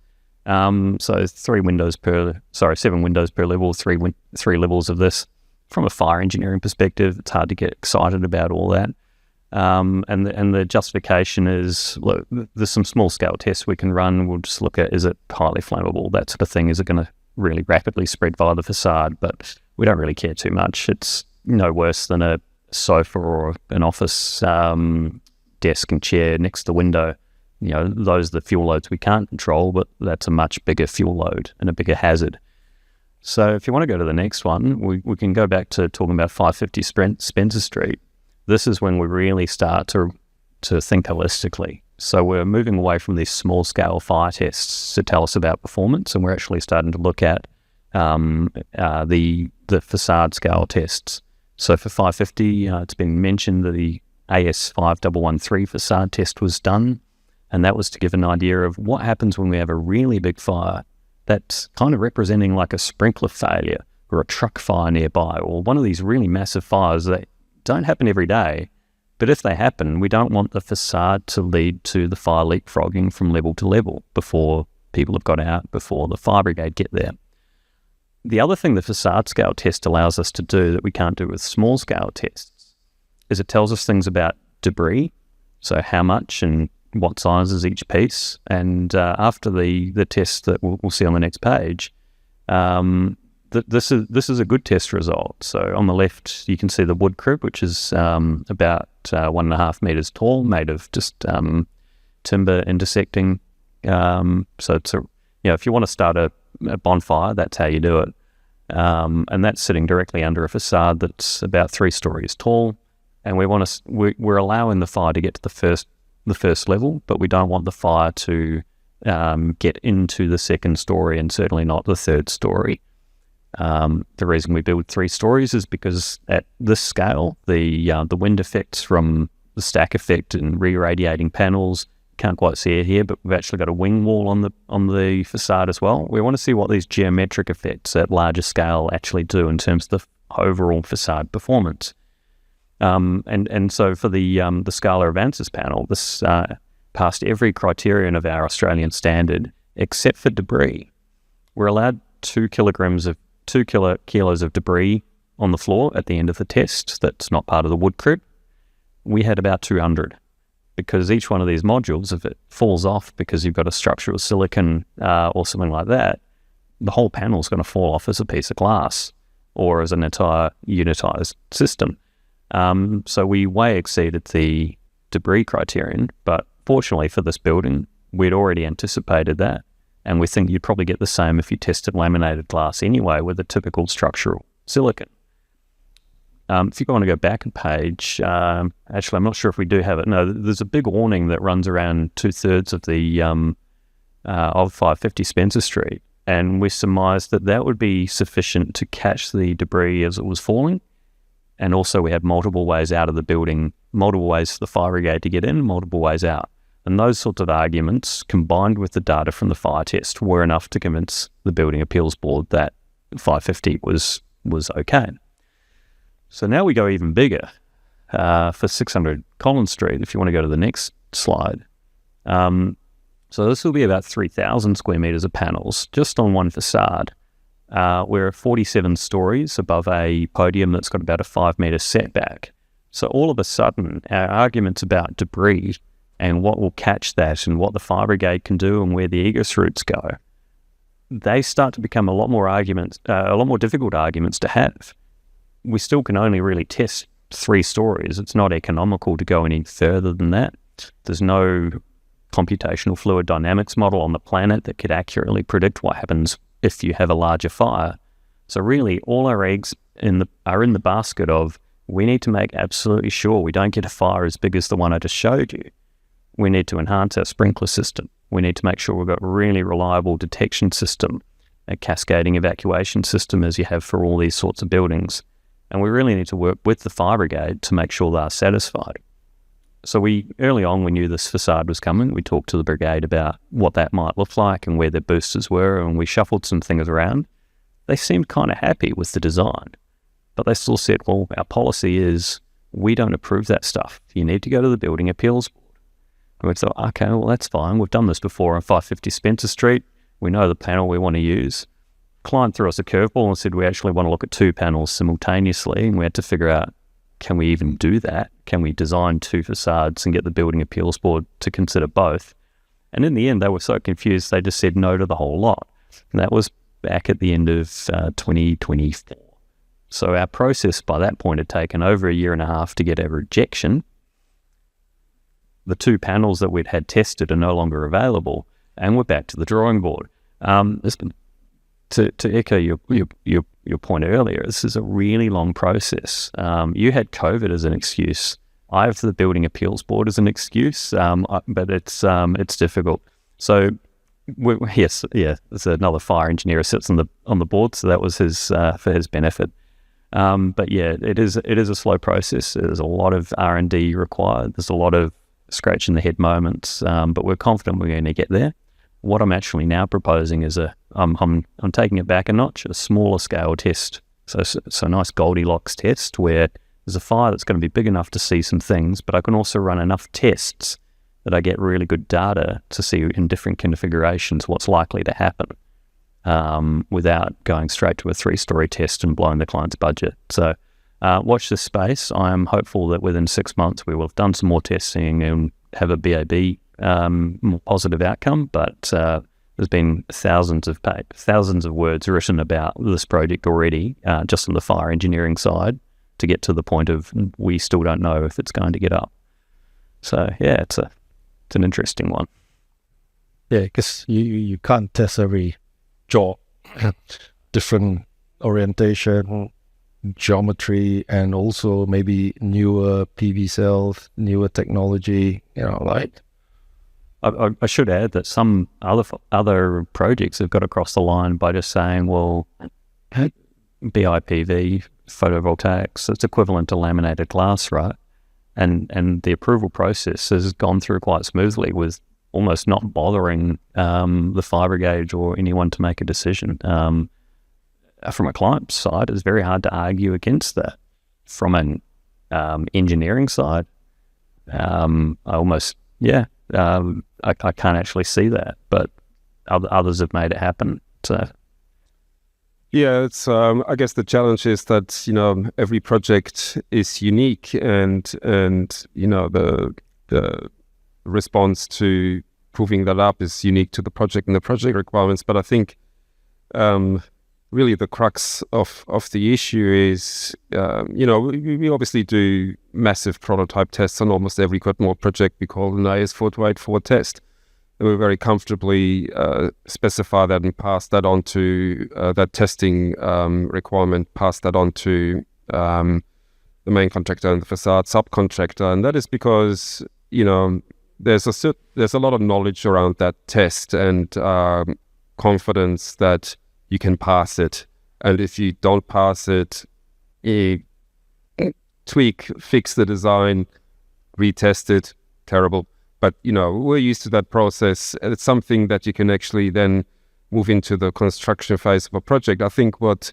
S16: So 7 windows per level, three levels of this. From a fire engineering perspective, it's hard to get excited about all that. And the justification is, look, there's some small scale tests we can run. We'll just look at, is it highly flammable, that sort of thing. Is it going to really rapidly spread via the facade? But we don't really care too much. It's no worse than a sofa or an office desk and chair next to the window. Those are the fuel loads we can't control, but that's a much bigger fuel load and a bigger hazard. So if you want to go to the next one, we can go back to talking about 550 Spencer Street. This is when we really start to think holistically. So we're moving away from these small-scale fire tests to tell us about performance, and we're actually starting to look at the facade scale tests. So for 550, it's been mentioned that the AS5113 facade test was done, and that was to give an idea of what happens when we have a really big fire that's kind of representing like a sprinkler failure or a truck fire nearby, or one of these really massive fires that don't happen every day. But if they happen, we don't want the facade to lead to the fire leapfrogging from level to level before people have got out, before the fire brigade get there. The other thing the facade scale test allows us to do that we can't do with small scale tests is it tells us things about debris, so how much and what size is each piece. And after the test that we'll see on the next page, this is a good test result. So on the left, you can see the wood crib, which is about 1.5 meters tall, made of just timber intersecting. So it's if you want to start a bonfire, that's how you do it. And that's sitting directly under a facade that's about 3 stories tall. And we're allowing the fire to get to the first level, but we don't want the fire to get into the second story, and certainly not the third story. The reason we build 3 stories is because at this scale, the wind effects from the stack effect and re-radiating panels, can't quite see it here, but we've actually got a wing wall on the facade as well. We want to see what these geometric effects at larger scale actually do in terms of the overall facade performance. And so for the Scala Avances panel, this passed every criterion of our Australian standard except for debris. We're allowed 2 kilos of debris on the floor at the end of the test. That's not part of the wood crib. We had about 200, because each one of these modules, if it falls off because you've got a structural silicon or something like that, the whole panel is going to fall off as a piece of glass or as an entire unitized system. So we way exceeded the debris criterion, but fortunately for this building, we'd already anticipated that, And we think you'd probably get the same if you tested laminated glass anyway with a typical structural silicon. If you want to go back a page, actually, I'm not sure if we do have it. No, there's a big awning that runs around 2/3 of the of 550 Spencer Street, and we surmised that that would be sufficient to catch the debris as it was falling. And also, we had multiple ways out of the building, multiple ways for the fire brigade to get in, multiple ways out. And those sorts of arguments, combined with the data from the fire test, were enough to convince the Building Appeals Board that 550 was okay. So now we go even bigger for 600 Collins Street, if you want to go to the next slide. So this will be about 3,000 square metres of panels just on one facade. We're 47 stories above a podium that's got about a 5 metre setback. So all of a sudden, our arguments about debris and what will catch that and what the fire brigade can do and where the egress routes go, they start to become a lot more difficult arguments to have. We still can only really test 3 stories. It's not economical to go any further than that. There's no computational fluid dynamics model on the planet that could accurately predict what happens if you have a larger fire. So really, all our eggs are in the basket of, we need to make absolutely sure we don't get a fire as big as the one I just showed you. We need to enhance our sprinkler system. We need to make sure we've got a really reliable detection system, a cascading evacuation system as you have for all these sorts of buildings. And we really need to work with the fire brigade to make sure they're satisfied. So early on, we knew this facade was coming. We talked to the brigade about what that might look like and where their boosters were, and we shuffled some things around. They seemed kind of happy with the design, but they still said, well, our policy is we don't approve that stuff. You need to go to the Building Appeals Board. And we thought, okay, well, that's fine. We've done this before on 550 Spencer Street. We know the panel we want to use. Client threw us a curveball and said we actually want to look at 2 panels simultaneously, and we had to figure out, can we even do that? Can we design 2 facades and get the Building Appeals Board to consider both? And in the end, they were so confused, they just said no to the whole lot. And that was back at the end of 2024. So our process by that point had taken over 1.5 years to get our rejection. The 2 panels that we'd had tested are no longer available, and we're back to the drawing board. To echo your point earlier, this is a really long process. You had COVID as an excuse. I have the Building Appeals Board as an excuse, but it's difficult. So there's another fire engineer who sits on the board, so that was for his benefit. But yeah, it is a slow process. There's a lot of R&D required. There's a lot of scratching the head moments, but we're confident we're going to get there. What I'm actually now proposing is I'm taking it back a notch, a smaller scale test. So a nice Goldilocks test where there's a fire that's going to be big enough to see some things, but I can also run enough tests that I get really good data to see in different configurations what's likely to happen without going straight to a 3-story test and blowing the client's budget. So watch this space. I'm hopeful that within 6 months we will have done some more testing and have a BAB more positive outcome, but there's been thousands of words written about this project already, just on the fire engineering side, to get to the point of we still don't know if it's going to get up. So yeah, it's an interesting one.
S14: Yeah, because you can't test every job, different orientation, geometry, and also maybe newer PV cells, newer technology, like.
S16: I should add that some other projects have got across the line by just saying, well, BIPV, photovoltaics, it's equivalent to laminated glass, right? And the approval process has gone through quite smoothly with almost not bothering the fire brigade or anyone to make a decision. From a client side, it's very hard to argue against that. From an engineering side, I can't actually see that, but others have made it happen. So,
S17: yeah, it's. I guess the challenge is that every project is unique, and the response to proving that up is unique to the project and the project requirements. But I think really the crux of the issue is we obviously do massive prototype tests on almost every Quadmore project. We call an AS4284 test. we very comfortably specify that and pass that on to that testing requirement, pass that on to the main contractor and the facade subcontractor. And that is because, there's a lot of knowledge around that test and confidence that you can pass it. And if you don't pass it, tweak, fix the design, retest it, terrible. But, we're used to that process. It's something that you can actually then move into the construction phase of a project. I think what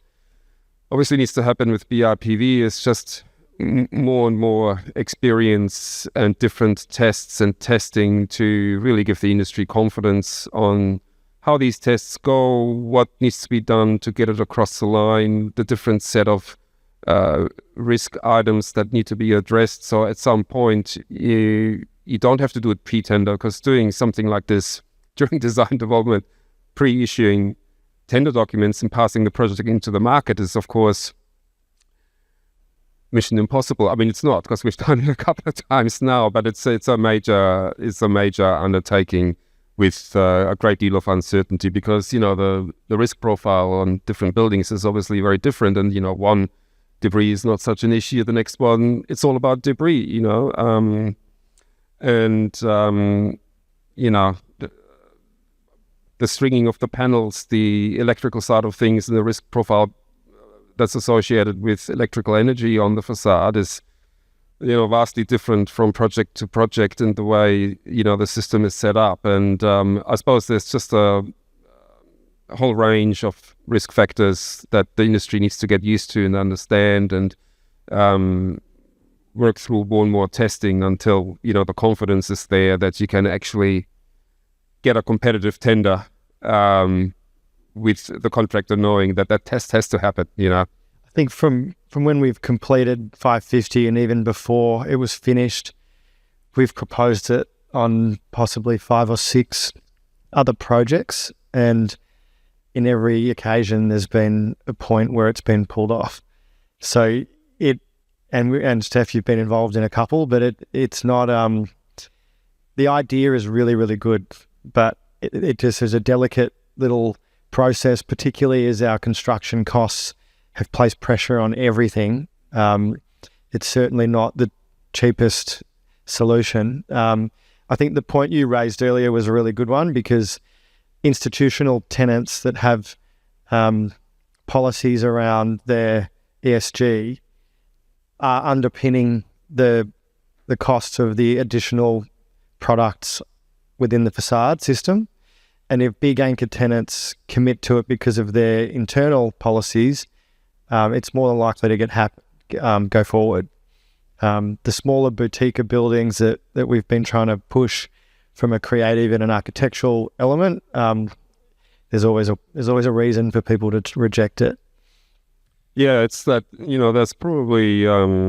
S17: obviously needs to happen with BIPV is just more and more experience and different tests and testing to really give the industry confidence on how these tests go, what needs to be done to get it across the line, the different set of risk items that need to be addressed. So at some point, you don't have to do it pre-tender, because doing something like this during design development, pre-issuing tender documents and passing the project into the market is, of course, mission impossible. I mean, it's not, because we've done it a couple of times now, but it's a major undertaking with a great deal of uncertainty, because the risk profile on different buildings is obviously very different, and one debris is not such an issue. The next one, it's all about debris. The stringing of the panels, the electrical side of things, and the risk profile that's associated with electrical energy on the facade is, vastly different from project to project in the way, the system is set up. And I suppose there's just a whole range of risk factors that the industry needs to get used to and understand, and work through more and more testing until, the confidence is there that you can actually get a competitive tender with the contractor knowing that test has to happen, I
S15: think from when we've completed 550 and even before it was finished, we've proposed it on possibly 5 or 6 other projects, and in every occasion there's been a point where it's been pulled off. So and Steph, you've been involved in a couple, but it's not the idea is really, really good, but it just is a delicate little process, particularly as our construction costs have placed pressure on everything. It's certainly not the cheapest solution. I think the point you raised earlier was a really good one, because institutional tenants that have policies around their ESG are underpinning the costs of the additional products within the facade system. And if big anchor tenants commit to it because of their internal policies, it's more than likely to go forward. The smaller boutique buildings that we've been trying to push from a creative and an architectural element, there's always a reason for people to reject it.
S17: Yeah, it's that, there's probably, as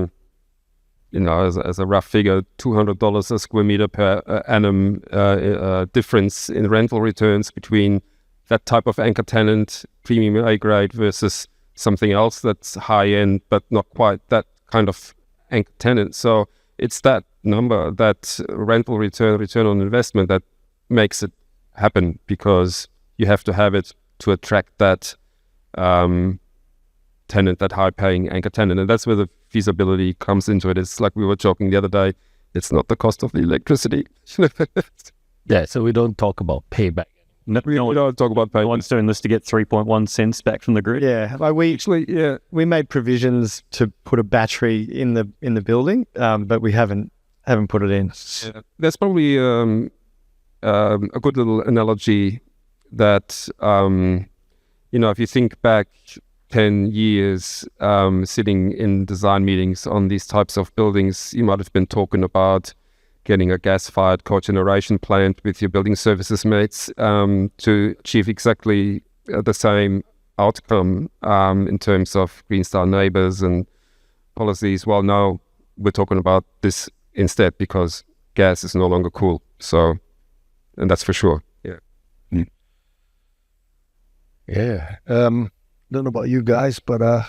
S17: a rough figure, $200 a square meter per annum difference in rental returns between that type of anchor tenant, premium A grade, versus something else that's high end, but not quite that kind of anchor tenant. So it's that number, that rental return on investment, that makes it happen, because you have to have it to attract that tenant, that high-paying anchor tenant. And that's where the feasibility comes into it. It's like we were joking the other day, it's not the cost of the electricity.
S16: Yeah, so we don't talk about payback.
S17: We don't talk about payback.
S16: No one's doing this to get 3.1 cents back from the grid.
S15: Yeah, like we made provisions to put a battery in the building, but we haven't put it in.
S17: Yeah. There's probably a good little analogy that if you think back 10 years sitting in design meetings on these types of buildings, you might have been talking about getting a gas-fired cogeneration plant with your building services mates to achieve exactly the same outcome in terms of Green Star neighbours and policies. Well, now we're talking about this instead, because gas is no longer cool. So, and that's for sure. Yeah.
S14: Mm. Yeah. Don't know about you guys, but I'm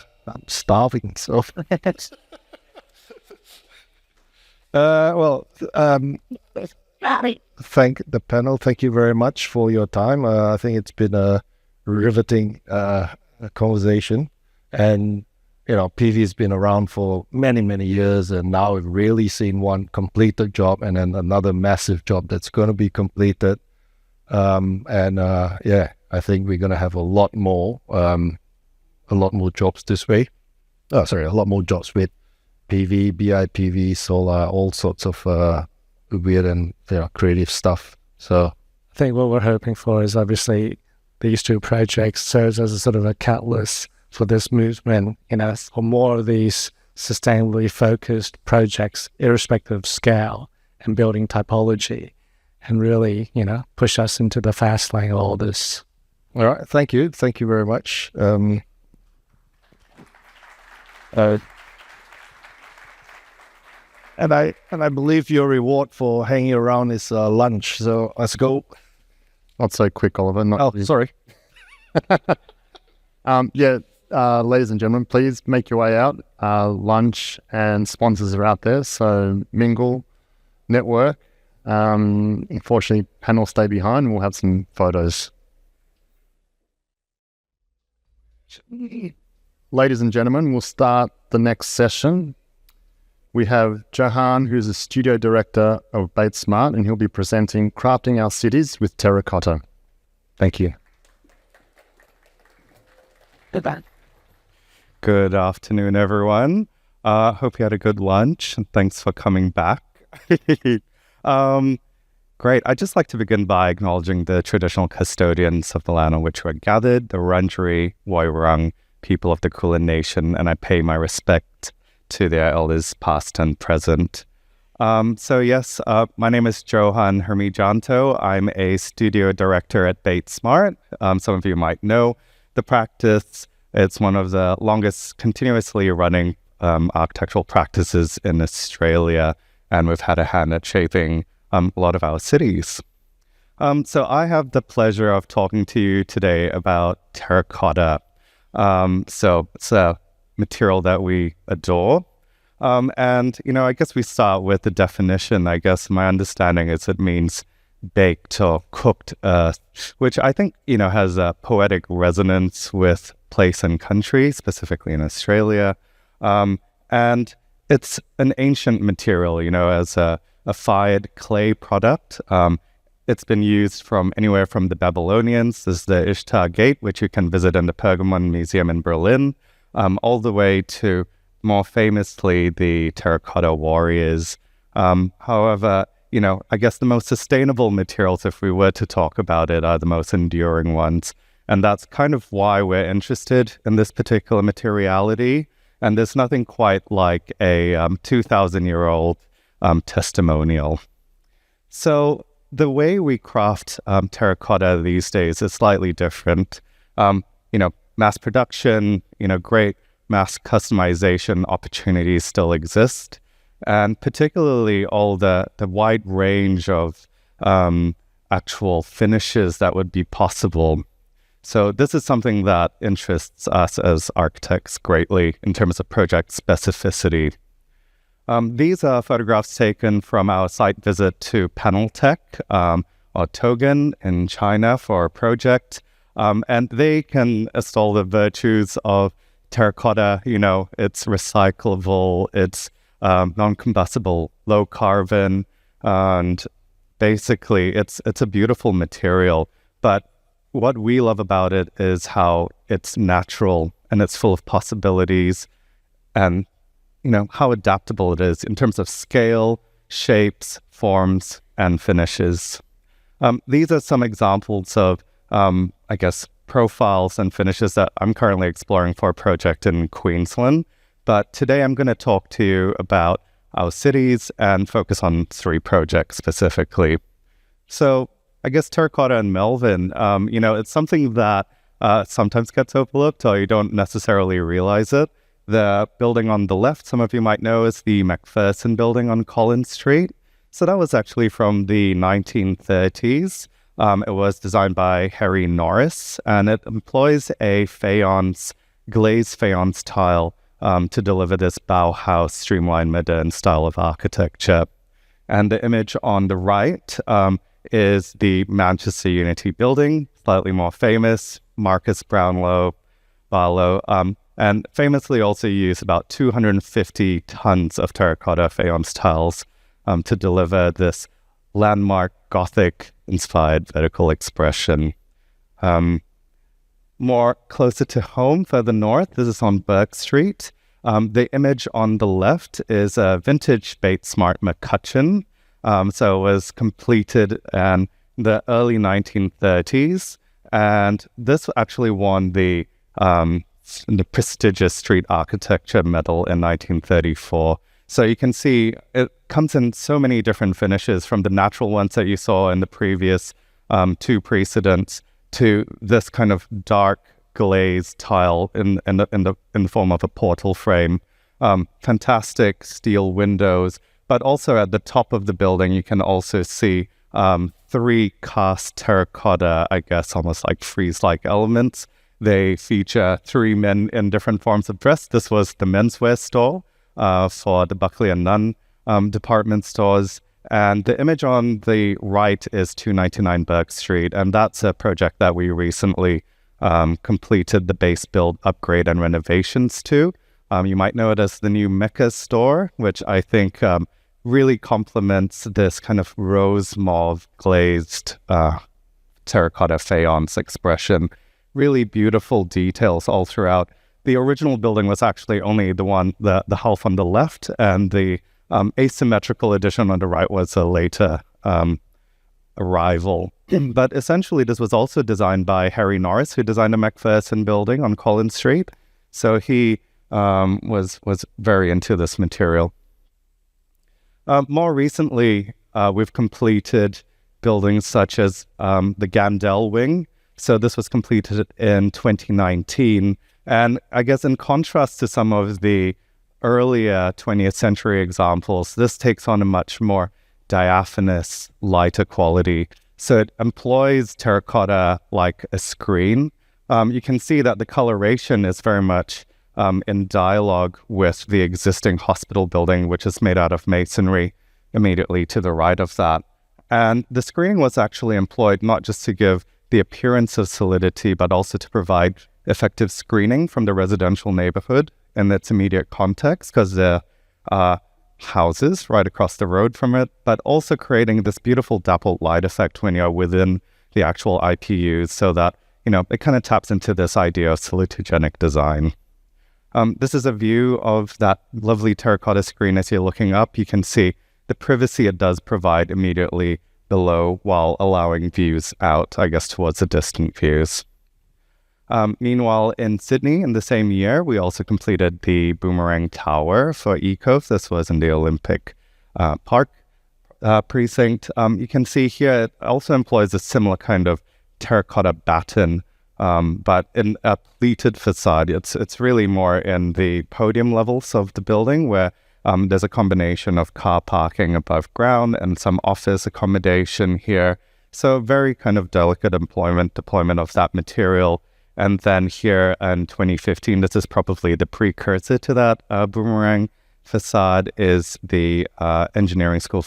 S14: starving. So, thank the panel. Thank you very much for your time. I think it's been a riveting conversation. And, you know, PV has been around for many, many years. And now we've really seen one completed job and then another massive job that's going to be completed. I think we're going to have a lot more jobs this way. A lot more jobs with PV, BIPV, solar, all sorts of weird and creative stuff. So
S8: I think what we're hoping for is obviously these two projects serves as a sort of a catalyst for this movement, for more of these sustainably focused projects, irrespective of scale and building typology, and really, push us into the fast lane of all this.
S14: All right, thank you very much. And I believe your reward for hanging around is lunch. So let's go.
S2: Not so quick, Oliver.
S14: Sorry.
S2: Ladies and gentlemen, please make your way out. Lunch and sponsors are out there, so mingle, network. Unfortunately, panel stay behind. We'll have some photos. Ladies and gentlemen, we'll start the next session. We have Johan, who's a studio director of Bates Smart, and he'll be presenting Crafting Our Cities with Terracotta. Thank you.
S4: Goodbye.
S18: Good afternoon, everyone. Hope you had a good lunch, and thanks for coming back. Great. I'd just like to begin by acknowledging the traditional custodians of the land on which we're gathered, the Wurundjeri Woiwurrung people of the Kulin Nation, and I pay my respect to their elders past and present. My name is Johan Hermijanto. I'm a studio director at Bates Smart. Some of you might know the practice. It's one of the longest continuously running architectural practices in Australia, and we've had a hand at shaping a lot of our cities. So I have the pleasure of talking to you today about terracotta. So it's a material that we adore. I guess we start with the definition. I guess my understanding is it means baked or cooked earth, which I think, has a poetic resonance with place and country, specifically in Australia. And it's an ancient material, as a fired clay product. It's been used from anywhere from the Babylonians. There's the Ishtar Gate, which you can visit in the Pergamon Museum in Berlin, all the way to, more famously, the terracotta warriors. However, I guess the most sustainable materials, if we were to talk about it, are the most enduring ones. And that's kind of why we're interested in this particular materiality. And there's nothing quite like a 2,000-year-old testimonial. So the way we craft terracotta these days is slightly different. Mass production, great mass customization opportunities still exist. And particularly all the wide range of actual finishes that would be possible. So this is something that interests us as architects greatly in terms of project specificity. These are photographs taken from our site visit to Paneltech or Togen in China for a project. And they can extol the virtues of terracotta. It's recyclable, it's non-combustible, low carbon, and basically it's a beautiful material. But what we love about it is how it's natural and it's full of possibilities, and how adaptable it is in terms of scale, shapes, forms, and finishes. These are some examples of, profiles and finishes that I'm currently exploring for a project in Queensland. But today I'm going to talk to you about our cities and focus on 3 projects specifically. So I guess terracotta in Melbourne, it's something that sometimes gets overlooked or you don't necessarily realize it. The building on the left, some of you might know, is the Macpherson building on Collins Street. So that was actually from the 1930s. It was designed by Harry Norris, and it employs a glazed faience tile to deliver this Bauhaus streamlined modern style of architecture. And the image on the right is the Manchester Unity building, slightly more famous, Marcus Brownlow, Barlow, and famously also used about 250 tons of terracotta faience tiles to deliver this landmark Gothic-inspired vertical expression. More closer to home, further north, this is on Burke Street. The image on the left is a vintage Bates Smart McCutcheon. So it was completed in the early 1930s, and this actually won the prestigious Street Architecture Medal in 1934. So you can see it comes in so many different finishes, from the natural ones that you saw in the previous two precedents to this kind of dark glazed tile in the form of a portal frame. Fantastic steel windows, but also at the top of the building you can also see 3 cast terracotta, I guess almost like frieze-like elements. They feature 3 men in different forms of dress. This was the menswear store for the Buckley and Nunn department stores. And the image on the right is 299 Burke Street, and that's a project that we recently completed the base build upgrade and renovations to. You might know it as the new Mecca store, which I think really complements this kind of rose mauve glazed terracotta faience expression. Really beautiful details all throughout. The original building was actually only the half on the left, and the asymmetrical addition on the right was a later arrival. But essentially this was also designed by Harry Norris, who designed the Macpherson building on Collins Street. So he was very into this material. More recently, we've completed buildings such as the Gandel wing. So this was completed in 2019. And I guess in contrast to some of the earlier 20th century examples, this takes on a much more diaphanous, lighter quality. So it employs terracotta like a screen. You can see that the coloration is very much in dialogue with the existing hospital building, which is made out of masonry immediately to the right of that. And the screen was actually employed not just to give the appearance of solidity, but also to provide effective screening from the residential neighborhood in its immediate context, because there are houses right across the road from it, but also creating this beautiful dappled light effect when you're within the actual IPUs, so that, you know, it kind of taps into this idea of solitogenic design. This is a view of that lovely terracotta screen. As you're looking up, you can see the privacy it does provide immediately below, while allowing views out, I guess, towards the distant views. Meanwhile, in Sydney, in the same year, we also completed the Boomerang Tower for Ecove. This was in the Olympic Park precinct. You can see here it also employs a similar kind of terracotta batten, but in a pleated facade. It's really more in the podium levels of the building, where there's a combination of car parking above ground and some office accommodation here. So very kind of delicate deployment of that material. And then here in 2015, this is probably the precursor to that boomerang facade, is the engineering school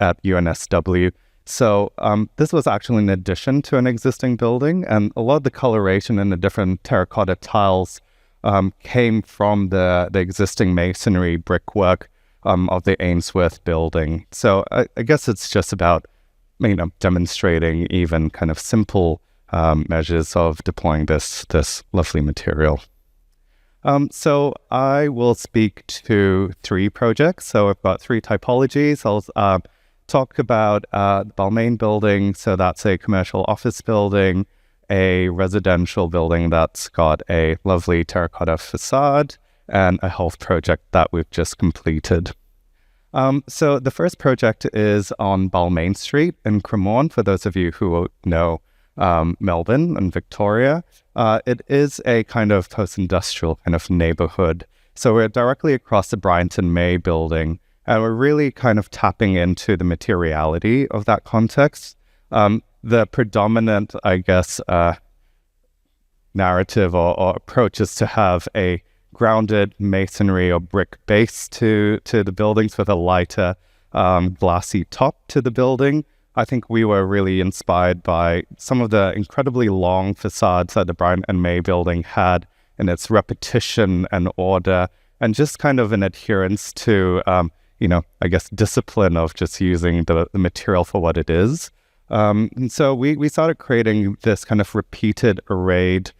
S18: at UNSW. So this was actually an addition to an existing building, and a lot of the coloration in the different terracotta tiles came from the existing masonry brickwork of the Ainsworth building. So I guess it's just about, you know, demonstrating even kind of simple measures of deploying this lovely material. So I will speak to 3 projects. So I've got 3 typologies. I'll talk about the Balmain building. So that's a commercial office building, a residential building that's got a lovely terracotta facade, and a health project that we've just completed. So the first project is on Balmain Street in Cremorne, for those of you who know Melbourne and Victoria. It is a kind of post-industrial kind of neighborhood. So we're directly across the Bryanton May building, and we're really kind of tapping into the materiality of that context. The predominant, I guess, narrative or approach is to have a grounded masonry or brick base to the buildings with a lighter glassy top to the building. I think we were really inspired by some of the incredibly long facades that the Bryant and May building had, in its repetition and order, and just kind of an adherence to, I guess, discipline of just using the material for what it is. And so we started creating this kind of repeated arrayed,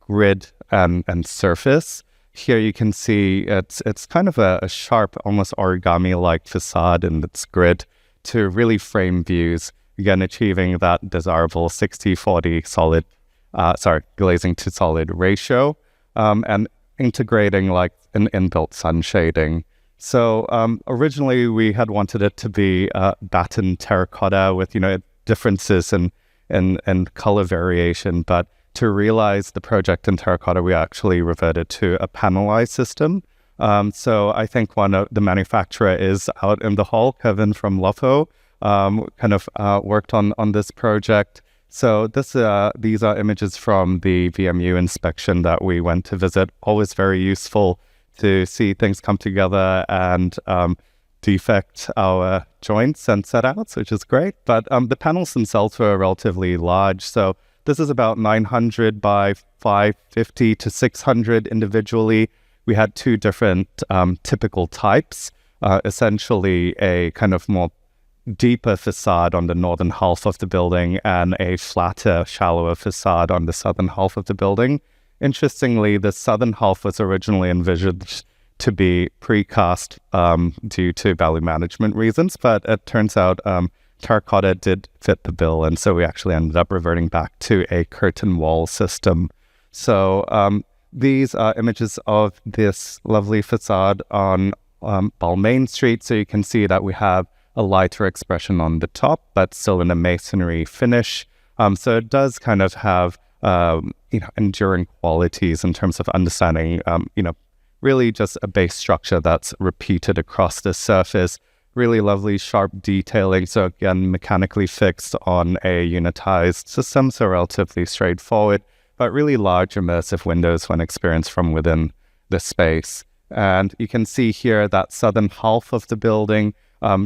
S18: grid and surface. Here you can see it's kind of a sharp, almost origami-like facade in its grid to really frame views, again, achieving that desirable 60-40 solid, glazing to solid ratio, and integrating like an inbuilt sun shading. So originally we had wanted it to be batten terracotta with, differences in color variation, but to realize the project in terracotta, we actually reverted to a panelized system. So I think one of the manufacturer is out in the hall, Kevin from Lofo, worked on this project. So these are images from the VMU inspection that we went to visit. Always very useful to see things come together and defect our joints and set outs, which is great. But the panels themselves were relatively large. So this is about 900 by 550 to 600 individually. We had two different typical types, essentially a kind of more deeper facade on the northern half of the building and a flatter, shallower facade on the southern half of the building. Interestingly, the southern half was originally envisioned to be precast due to value management reasons, but it turns out terracotta did fit the bill, and so we actually ended up reverting back to a curtain wall system. So these are images of this lovely facade on Balmain Street. So you can see that we have a lighter expression on the top, but still in a masonry finish. So it does kind of have, enduring qualities in terms of understanding, really just a base structure that's repeated across the surface. Really lovely, sharp detailing. So again, mechanically fixed on a unitized system, so relatively straightforward, but really large immersive windows when experienced from within the space. And you can see here that southern half of the building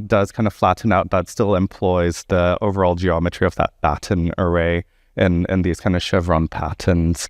S18: does kind of flatten out, but still employs the overall geometry of that batten array in these kind of chevron patterns.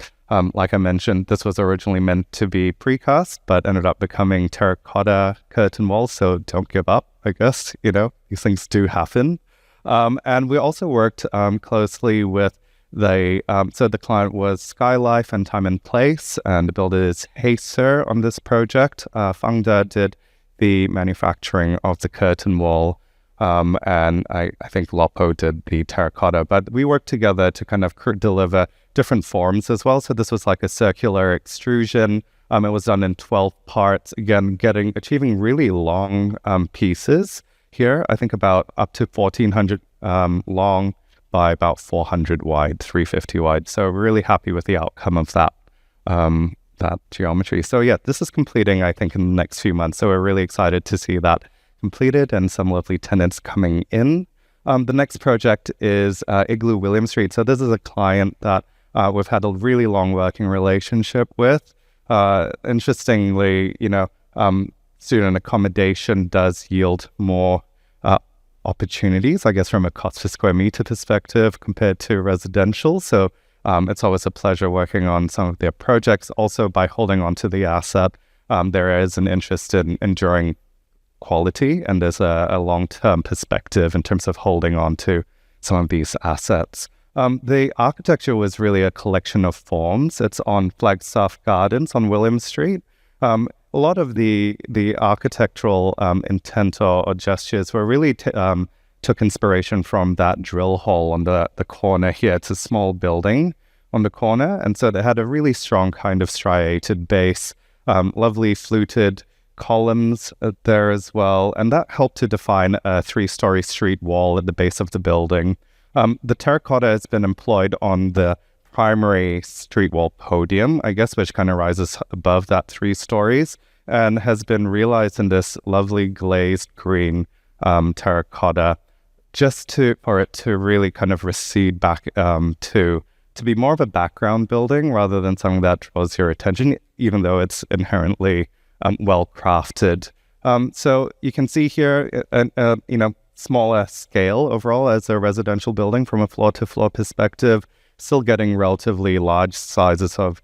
S18: Like I mentioned, this was originally meant to be precast, but ended up becoming terracotta curtain walls. So don't give up, I guess, these things do happen. And we also worked closely with so the client was Skylife and Time and Place, and the builder is Heiser on this project. Fangda did the manufacturing of the curtain wall, and I think Lopo did the terracotta. But we worked together to kind of deliver different forms as well. So this was like a circular extrusion. It was done in 12 parts, again, achieving really long pieces here. I think about up to 1,400 long by about 400 wide, 350 wide. So we're really happy with the outcome of that geometry. So yeah, this is completing, I think, in the next few months. So we're really excited to see that completed and some lovely tenants coming in. The next project is Igloo William Street. So this is a client that we've had a really long working relationship with. Interestingly, student accommodation does yield more opportunities, I guess, from a cost per square meter perspective compared to residential. So it's always a pleasure working on some of their projects. Also, by holding on to the asset, there is an interest in enduring quality, and there's a long-term perspective in terms of holding on to some of these assets. The architecture was really a collection of forms. It's on Flagstaff Gardens on William Street. A lot of the architectural intent or gestures were really took inspiration from that drill hole on the corner here. It's a small building on the corner, and so they had a really strong kind of striated base, lovely fluted columns there as well, and that helped to define a 3-story street wall at the base of the building. The terracotta has been employed on the primary street wall podium, I guess, which kind of rises above that 3 stories, and has been realized in this lovely glazed green terracotta, just for it to really kind of recede back to be more of a background building rather than something that draws your attention, even though it's inherently well crafted So you can see here, smaller scale overall as a residential building from a floor-to-floor perspective, still getting relatively large sizes of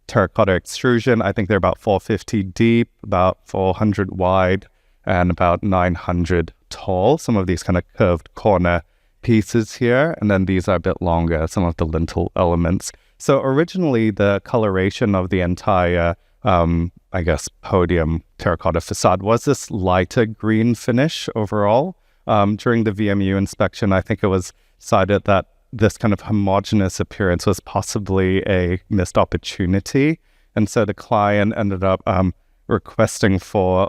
S18: terracotta extrusion. I think they're about 450 deep, about 400 wide, and about 900 tall. Some of these kind of curved corner pieces here, and then these are a bit longer, some of the lintel elements. So originally the coloration of the entire podium terracotta facade was this lighter green finish overall. During the VMU inspection, I think it was decided that this kind of homogeneous appearance was possibly a missed opportunity. And so the client ended up requesting for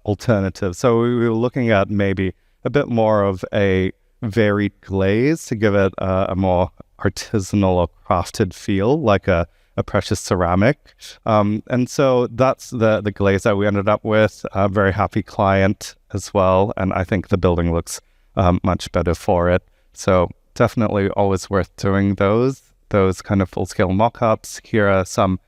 S18: alternatives. So we were looking at maybe a bit more of a varied glaze to give it a more artisanal or crafted feel, like a precious ceramic. And so that's the glaze that we ended up with. A very happy client as well. And I think the building looks much better for it. So definitely always worth doing those kind of full-scale mock-ups. Here are some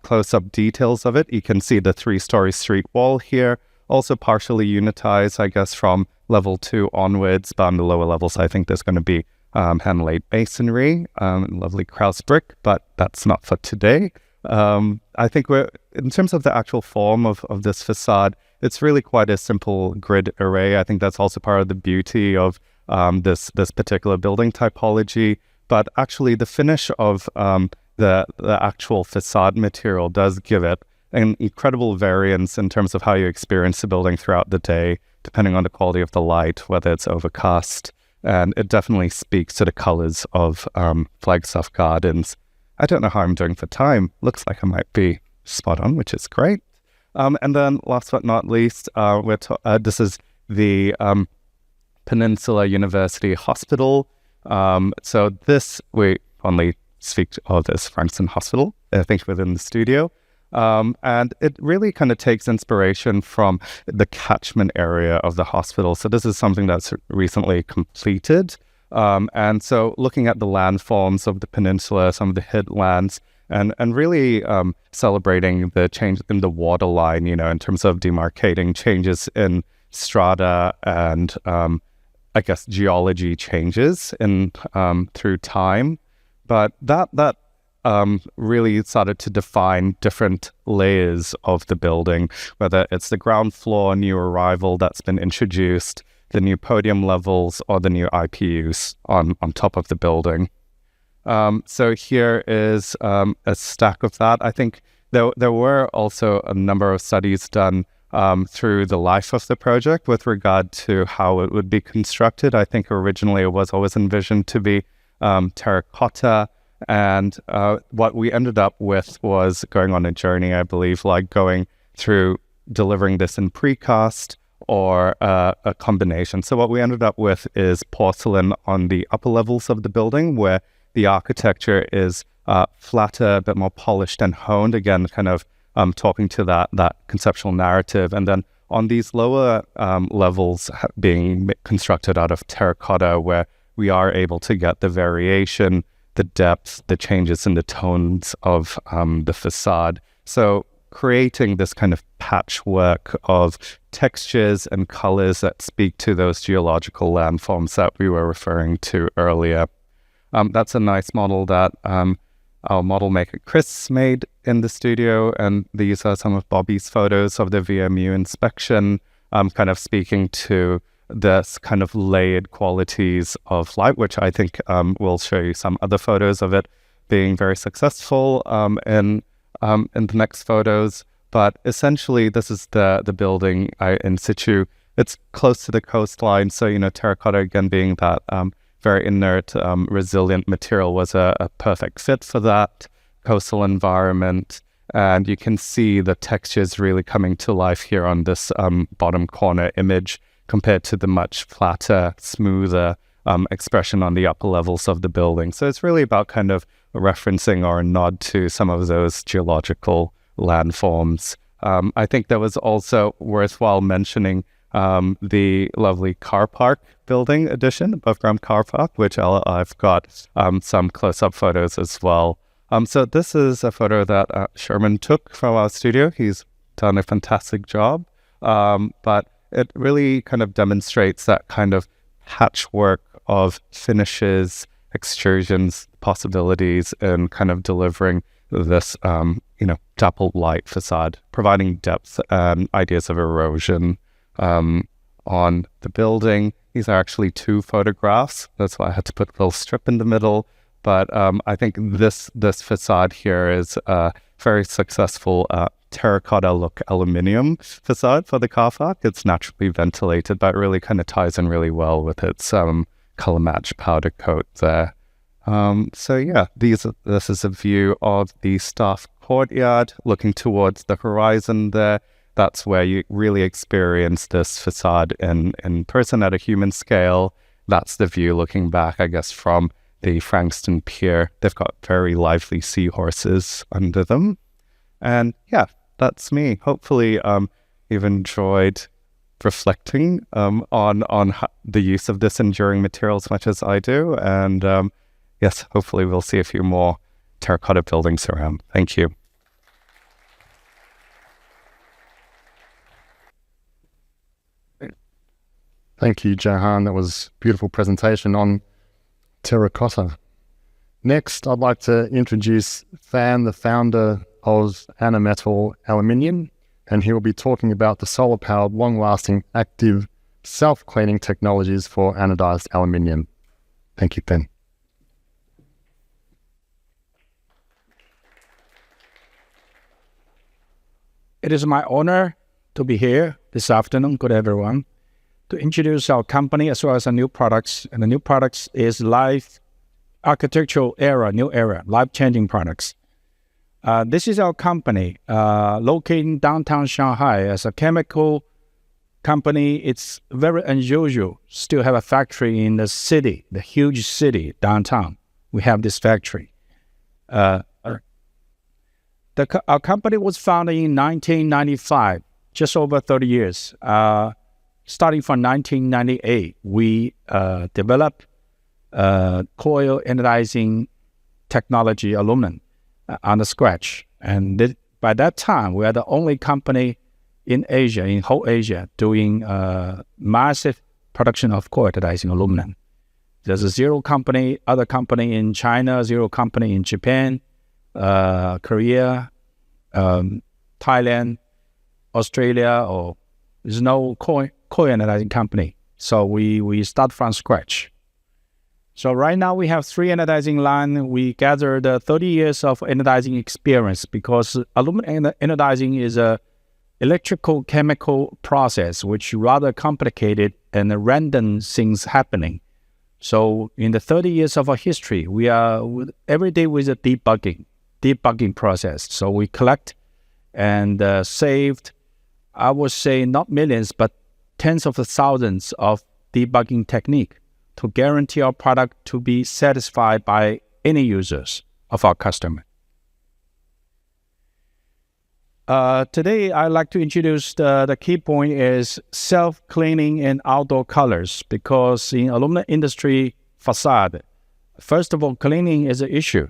S18: close-up details of it. You can see the 3-story street wall here, also partially unitized, I guess, from level 2 onwards. But on the lower levels, I think there's going to be hand-laid masonry, lovely Krauss brick, but that's not for today. I think in terms of the actual form of this facade, it's really quite a simple grid array. I think that's also part of the beauty of this particular building typology. But actually, the finish of the actual facade material does give it an incredible variance in terms of how you experience the building throughout the day, depending on the quality of the light, whether it's overcast. And it definitely speaks to the colors of Flagstaff Gardens. I don't know how I'm doing for time. Looks like I might be spot on, which is great. And then last but not least, this is the Peninsula University Hospital. So this, we only speak of as Frankston Hospital, I think, within the studio. And it really kind of takes inspiration from the catchment area of the hospital. So this is something that's recently completed. And so looking at the landforms of the peninsula, some of the headlands, and really celebrating the change in the waterline, in terms of demarcating changes in strata and, geology changes through time. But that really started to define different layers of the building, whether it's the ground floor new arrival that's been introduced, the new podium levels, or the new IPUs on top of the building. So here is a stack of that. I think there were also a number of studies done through the life of the project with regard to how it would be constructed. I think originally it was always envisioned to be terracotta. And what we ended up with was going on a journey, I believe, like going through delivering this in precast or a combination. So what we ended up with is porcelain on the upper levels of the building, where the architecture is flatter, a bit more polished and honed, again, kind of talking to that conceptual narrative. And then on these lower levels being constructed out of terracotta, where we are able to get the variation, the depth, the changes in the tones of the facade. So creating this kind of patchwork of textures and colors that speak to those geological landforms that we were referring to earlier. That's a nice model that our model maker Chris made in the studio, and these are some of Bobby's photos of the VMU inspection, kind of speaking to this kind of layered qualities of light, which I think we'll show you some other photos of it being very successful in the next photos. But essentially, this is the building in situ. It's close to the coastline, so terracotta again being that very inert, resilient material was a perfect fit for that coastal environment. And you can see the textures really coming to life here on this bottom corner image, compared to the much flatter, smoother expression on the upper levels of the building. So it's really about kind of referencing or a nod to some of those geological landforms. I think that was also worthwhile mentioning the lovely car park building addition, above ground car park, which I've got some close-up photos as well. So this is a photo that Sherman took from our studio. He's done a fantastic job. but it really kind of demonstrates that kind of patchwork of finishes, extrusions, possibilities, and kind of delivering this, dappled light facade, providing depth and ideas of erosion on the building. These are actually 2 photographs. That's why I had to put a little strip in the middle. But I think this facade here is a very successful terracotta look aluminium facade for the car park. It's naturally ventilated, but really kind of ties in really well with its color match powder coat there. This is a view of the staff courtyard looking towards the horizon there. That's where you really experience this facade in person at a human scale. That's the view looking back, I guess, from the Frankston Pier. They've got very lively seahorses under them. And yeah, that's me. Hopefully you've enjoyed reflecting on the use of this enduring material as much as I do. And yes, hopefully we'll see a few more terracotta buildings around. Thank you.
S2: Thank you, Johan. That was a beautiful presentation on terracotta. Next, I'd like to introduce Fan, the founder of Anometal Aluminum, and he will be talking about the solar-powered, long-lasting, active, self-cleaning technologies for anodized aluminium. Thank you, Fan.
S13: It is my honor to be here this afternoon. Good everyone. To introduce our company as well as our new products. And the new products is life architectural era, new era, life-changing products. This is our company located in downtown Shanghai. As a chemical company, it's very unusual. Still have a factory in the city, the huge city downtown. We have this factory. Our company was founded in 1995, just over 30 years. Starting from 1998, we developed coil anodizing technology aluminum on the scratch. And by that time, we are the only company in Asia, in whole Asia, doing massive production of coil anodizing aluminum. There's a zero company, other company in China, zero company in Japan, Korea, Thailand, Australia, or there's no coil anodizing company. So we start from scratch. So right now we have 3 anodizing lines. We gathered 30 years of anodizing experience because aluminum anodizing is a electrical chemical process which rather complicated and random things happening. So in the 30 years of our history, we are every day with a debugging process. So we collect and saved, I would say not millions, but tens of thousands of debugging technique to guarantee our product to be satisfied by any users of our customer. Today, I'd like to introduce the key point is self-cleaning and outdoor colors, because in aluminum industry facade, first of all, cleaning is an issue.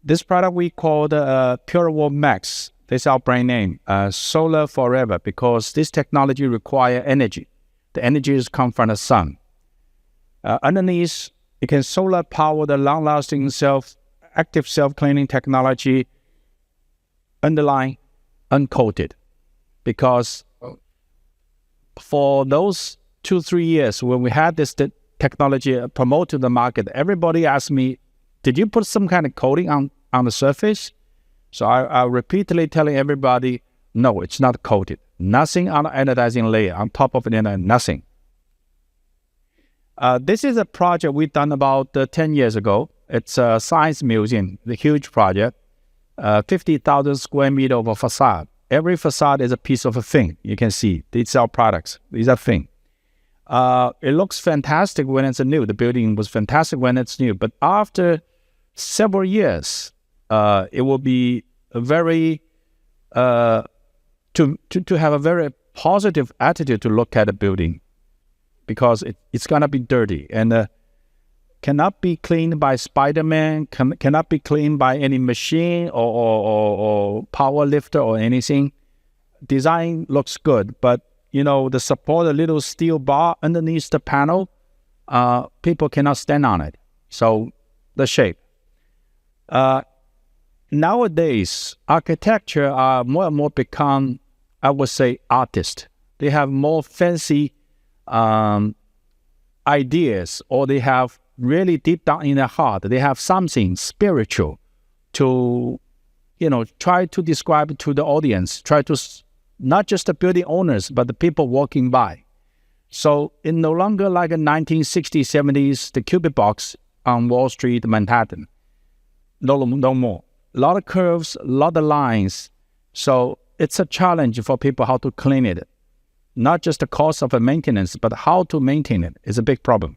S13: This product we call the Pure Wall Max. This is our brand name, Solar Forever, because this technology requires energy. The energy is come from the sun. Underneath, you can solar power the long-lasting active self-cleaning technology underlying uncoated, because for those 2-3 years when we had this technology promoted to the market, everybody asked me, did you put some kind of coating on the surface? So I repeatedly telling everybody, no, it's not coated. Nothing on the anodizing layer, on top of it, nothing. This is a project we done about 10 years ago. It's a science museum, the huge project, 50,000 square meter of a facade. Every facade is a piece of a thing. You can see, these are products, these are things. It looks fantastic when it's new. The building was fantastic when it's new. But after several years, it will be a very, to have a very positive attitude to look at a building, because it's going to be dirty and cannot be cleaned by Spider-Man, cannot be cleaned by any machine or power lifter or anything. design looks good, but the support, a little steel bar underneath the panel, people cannot stand on it. So the shape. Nowadays, architecture are more and more become, I would say, artists. They have more fancy ideas, or they have really deep down in their heart, they have something spiritual to, try to describe to the audience, try to, not just the building owners, but the people walking by. So it's no longer like a 1960s, 70s, the cubic box on Wall Street, Manhattan. No more. A lot of curves, a lot of lines. So it's a challenge for people how to clean it. Not just the cost of a maintenance, but how to maintain it is a big problem.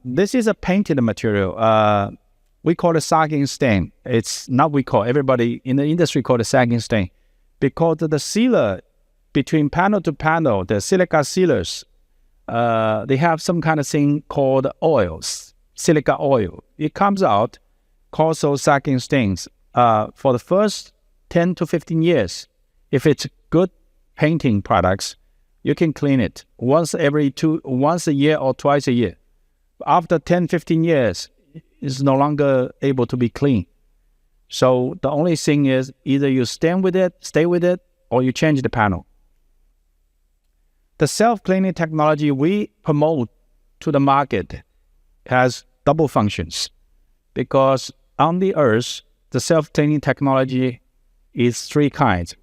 S13: This is a painted material. We call it sagging stain. It's not everybody in the industry call it sagging stain. Because the sealer between panel to panel, the silica sealers, they have some kind of thing called oils, silica oil. It comes out, causes those sagging stains. For the first 10 to 15 years, if it's good painting products, you can clean it once a year or twice a year. After 10, 15 years, it's no longer able to be clean. So the only thing is either you stay with it, or you change the panel. The self-cleaning technology we promote to the market has double functions, because on the earth, the self-cleaning technology is 3 kinds.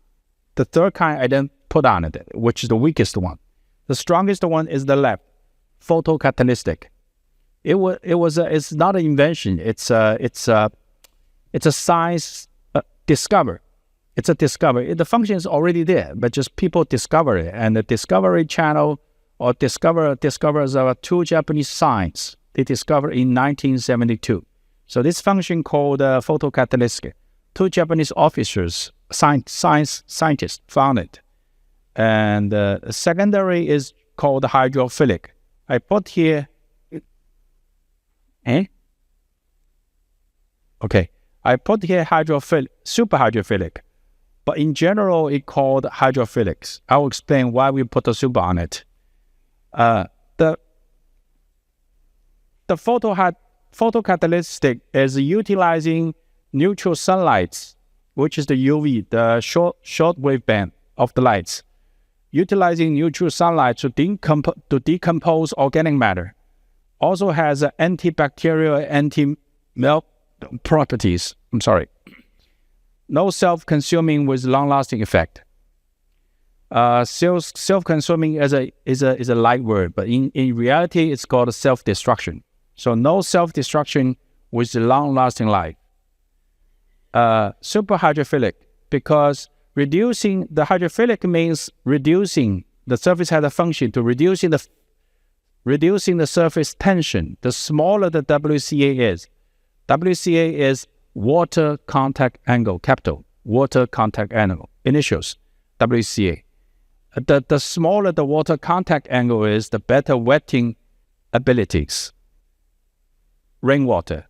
S13: The third kind I didn't put on it, which is the weakest one. The strongest one is the left, photocatalytic. It's not an invention. It's a science discover. It's a discovery. The function is already there, but just people discover it. And the Discovery Channel or discoverers are 2 Japanese scientists. They discovered in 1972. So this function called photocatalytic. 2 Japanese officers, scientists found it. And secondary is called hydrophilic. I put here. Okay. I put here super hydrophilic. But in general, it's called hydrophilics. I'll explain why we put the super on it. The photocatalytic is utilizing neutral sunlight, which is the UV, the short waveband of the lights. Utilizing neutral sunlight to decompose organic matter. Also has antibacterial, anti-melt properties. No self-consuming with long-lasting effect. Self-consuming is a light word, but in reality, it's called self-destruction. So no self-destruction with long-lasting life. Super hydrophilic, because reducing the hydrophilic means reducing the surface has a function to reducing the surface tension. The smaller the WCA is. WCA is water contact angle, capital water contact angle, initials, WCA. The smaller the water contact angle is, the better wetting abilities. Rainwater.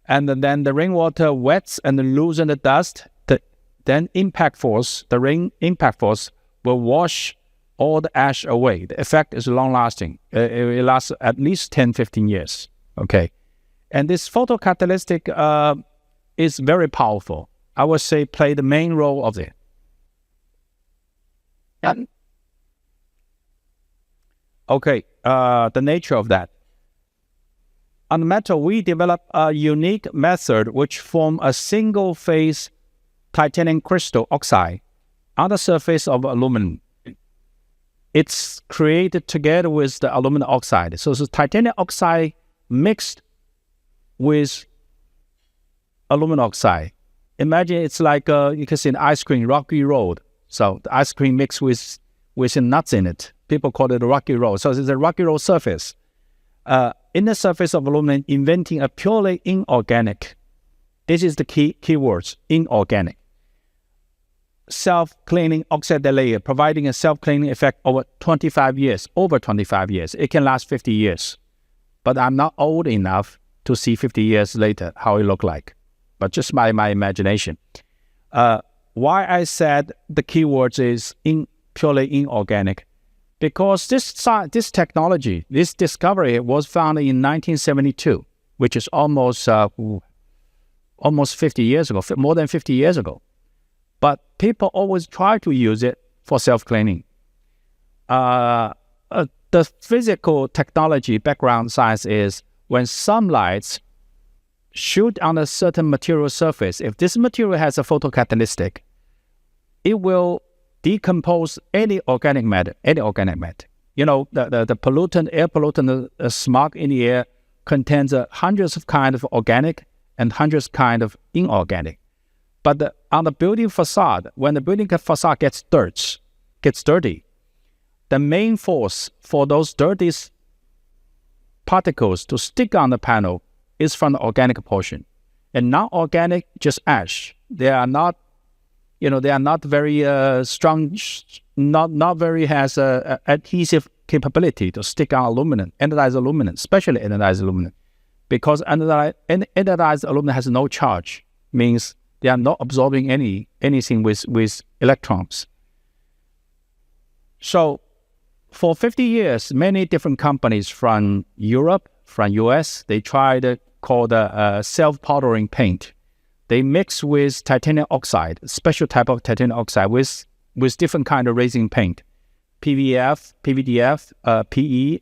S13: And then the rainwater wets and loosens the dust. Then the rain impact force will wash all the ash away. The effect is long-lasting. It lasts at least 10, 15 years. Okay. And this photocatalytic is very powerful. I would say play the main role of it. Okay, the nature of that. On the metal, we developed a unique method which form a single-phase titanium crystal oxide on the surface of aluminum. It's created together with the aluminum oxide. So it's titanium oxide mixed with aluminum oxide. Imagine it's like you can see an ice cream, rocky road. So the ice cream mixed with nuts in it. People call it a rocky road. So it's a rocky road surface. In the surface of aluminum, inventing a purely inorganic. This is the key words, inorganic. Self-cleaning oxide layer, providing a self-cleaning effect over 25 years. It can last 50 years. But I'm not old enough to see 50 years later how it look like. But just my imagination. why I said the keywords is purely inorganic, because this technology, this discovery was found in 1972, which is almost 50 years ago, more than 50 years ago. But people always try to use it for self-cleaning. The physical technology background science is when sunlight shoot on a certain material surface, if this material has a photocatalytic, it will decompose any organic matter. You know, the pollutant, air pollutant, smog in the air contains hundreds of kinds of organic and hundreds kind of inorganic. But on the building facade, when the building facade gets dirty, the main force for those dirty particles to stick on the panel is from the organic portion. And non-organic, just ash. They are not very strong, not very has a adhesive capability to stick on aluminum, anodized aluminum, especially anodized aluminum. Because anodized aluminum has no charge, means they are not absorbing anything with electrons. So for 50 years, many different companies from Europe, from US, they tried called self-powdering paint. They mix with titanium oxide, special type of titanium oxide with different kind of resin paint, PVF, PVDF, PE,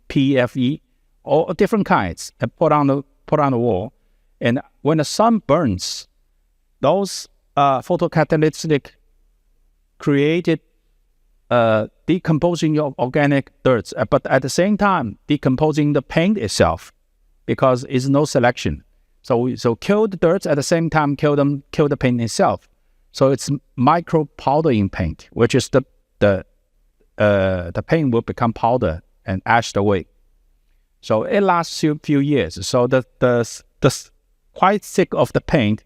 S13: PFE, all different kinds, and put on the wall. And when the sun burns, those photocatalytic created decomposing your organic dirt, but at the same time decomposing the paint itself, because it's no selection. So kill the dirt at the same time kill the paint itself. So it's micro powdering paint, which is the paint will become powder and ashed away. So it lasts a few years. So the quite thick of the paint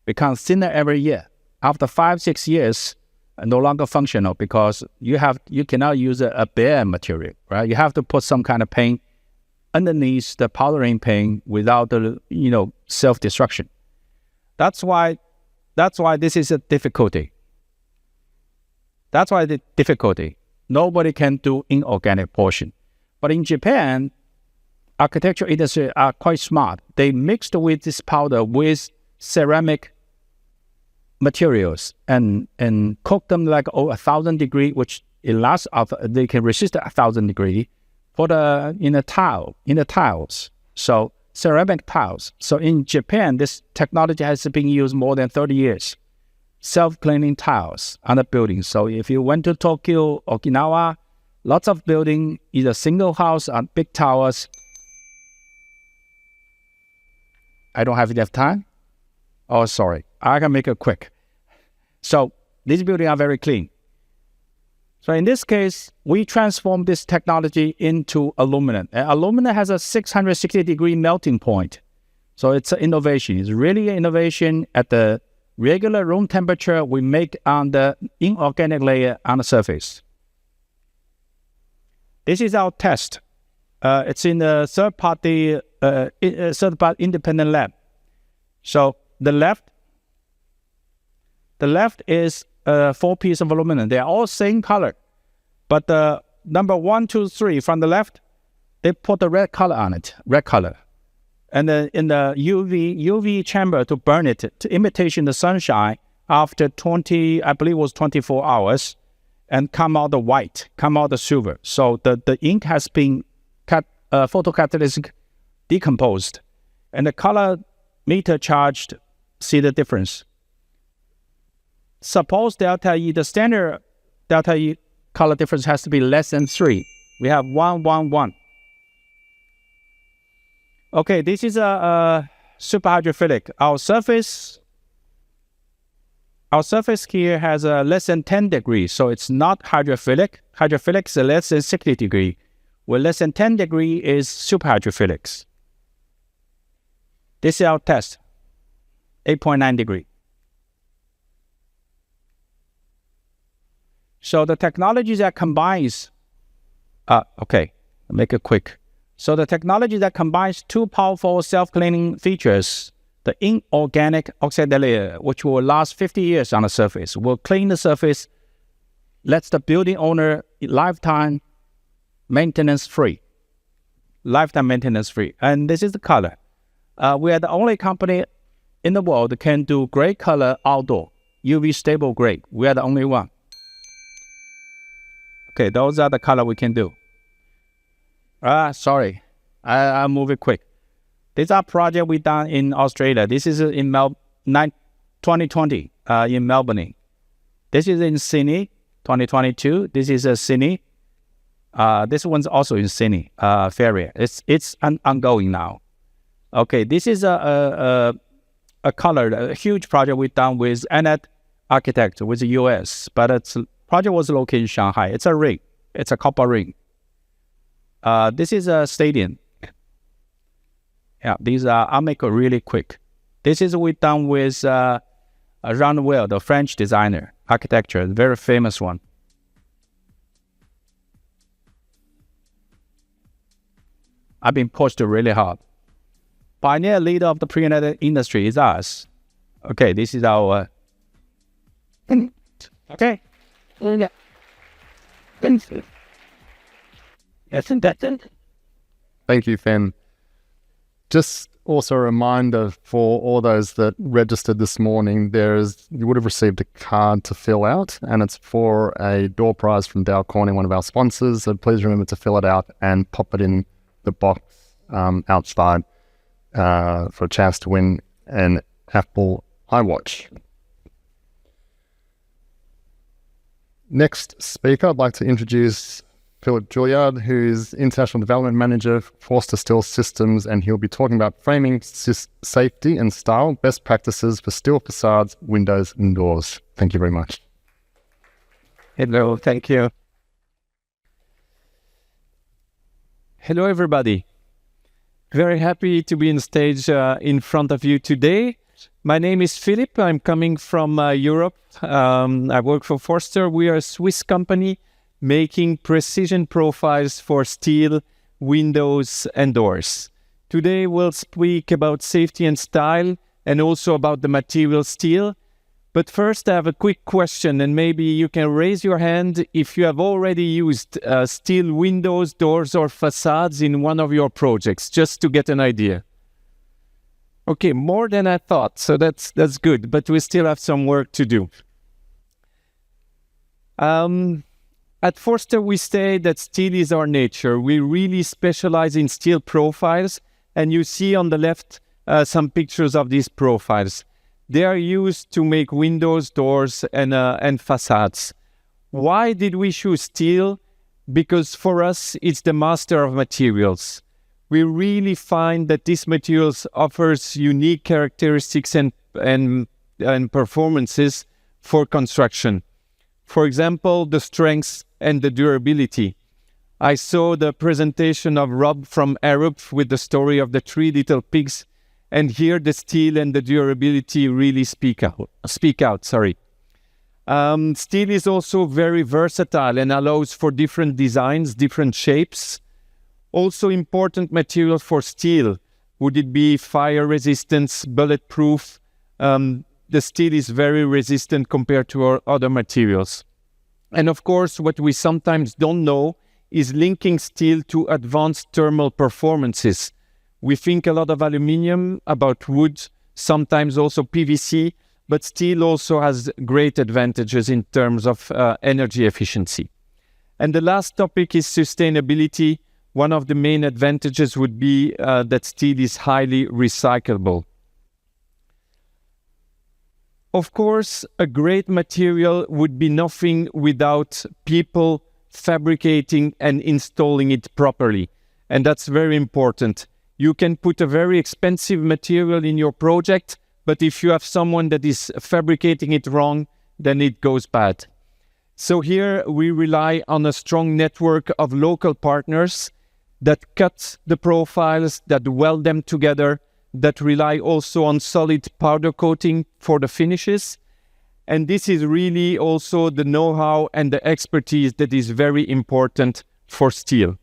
S13: becomes thinner every year. After 5-6 years, no longer functional, because you cannot use a bare material, right? You have to put some kind of paint underneath the powdering paint without the self-destruction. That's why this is a difficulty. That's why the difficulty. Nobody can do inorganic portion. But in Japan, architectural industry are quite smart. They mixed with this powder with ceramic materials and cook them like 1,000 degrees, which it lasts they can resist 1,000 degrees for in the tiles. So ceramic tiles. So in Japan, this technology has been used more than 30 years. Self-cleaning tiles on the buildings. So if you went to Tokyo, Okinawa, lots of building, either single house or big towers. I don't have enough time. Oh, sorry. I can make it quick. So these buildings are very clean. So in this case, we transform this technology into aluminum. And aluminum has a 660-degree melting point. So it's an innovation. It's really an innovation at the regular room temperature we make on the inorganic layer on the surface. This is our test. It's in a third-party independent lab. So the left is 4 pieces of aluminum. They are all same color, but the number 1, 2, 3 from the left, they put the red color on it, red color, and then in the UV chamber to burn it to imitation the sunshine after 24 hours, and come out the white, come out the silver. So the ink has been photocatalytic decomposed, and the color meter charged. See the difference. Suppose delta E, the standard delta E color difference has to be less than 3. We have 1, 1, 1. Okay, this is a super hydrophilic. Our surface here has a less than 10 degrees, so it's not hydrophilic. Hydrophilic is less than 60 degrees. Where less than 10 degrees is super hydrophilics. This is our test. 8.9 degrees. So the technology that combines, okay, I'll make it quick. So the technology that combines 2 powerful self-cleaning features, The inorganic oxide layer, which will last 50 years on the surface, will clean the surface, lets the building owner lifetime maintenance free. Lifetime maintenance free. And this is the color. We are the only company in the world that can do gray color outdoor, UV stable gray. We are the only one. Okay, those are the color we can do. Sorry, I'll move it quick. These are project we done in Australia. This is in 2020 in Melbourne. This is in Sydney, 2022. This is Sydney. This one's also in Sydney, Ferrier. It's ongoing now. Okay, this is a huge project we done with Annette Architect with the US, but its project was located in Shanghai. It's a ring. It's a copper ring. This is a stadium. Yeah, these are, I'll make it really quick. This is we done with Johan Hermijanto, the French designer, architecture, very famous one. I've been pushed really hard. Pioneer leader of the pre-United industry is us. Okay, this is our... Okay.
S2: Thank you, Fen. Just also a reminder for all those that registered this morning, you would have received a card to fill out, and it's for a door prize from Dow Corning, one of our sponsors. So please remember to fill it out and pop it in the box outside for a chance to win an Apple iWatch. Next speaker, I'd like to introduce Philippe Juliard, who is International Development Manager for Forster Steel Systems, and he'll be talking about framing safety and style, best practices for steel facades, windows and doors. Thank you very much.
S19: Hello, thank you. Hello, everybody. Very happy to be on stage in front of you today. My name is Philippe. I'm coming from Europe. I work for Forster. We are a Swiss company making precision profiles for steel, windows, and doors. Today we'll speak about safety and style, and also about the material steel. But first I have a quick question, and maybe you can raise your hand if you have already used steel windows, doors, or facades in one of your projects, just to get an idea. Okay, more than I thought, so that's good, but we still have some work to do. At Forster, we say that steel is our nature. We really specialize in steel profiles, and you see on the left some pictures of these profiles. They are used to make windows, doors, and facades. Why did we choose steel? Because for us, it's the master of materials. We really find that this materials offers unique characteristics and performances for construction. For example, the strength and the durability. I saw the presentation of Rob from Arup with the story of the 3 little pigs, and here the steel and the durability really speak out. Steel is also very versatile and allows for different designs, different shapes. Also important material for steel. Would it be fire resistance, bulletproof? The steel is very resistant compared to our other materials. And of course, what we sometimes don't know is linking steel to advanced thermal performances. We think a lot of aluminium, about wood, sometimes also PVC, but steel also has great advantages in terms of energy efficiency. And the last topic is sustainability. One of the main advantages would be that steel is highly recyclable. Of course, a great material would be nothing without people fabricating and installing it properly. And that's very important. You can put a very expensive material in your project, but if you have someone that is fabricating it wrong, then it goes bad. So here we rely on a strong network of local partners that cut the profiles, that weld them together, that rely also on solid powder coating for the finishes. And this is really also the know-how and the expertise that is very important for steel.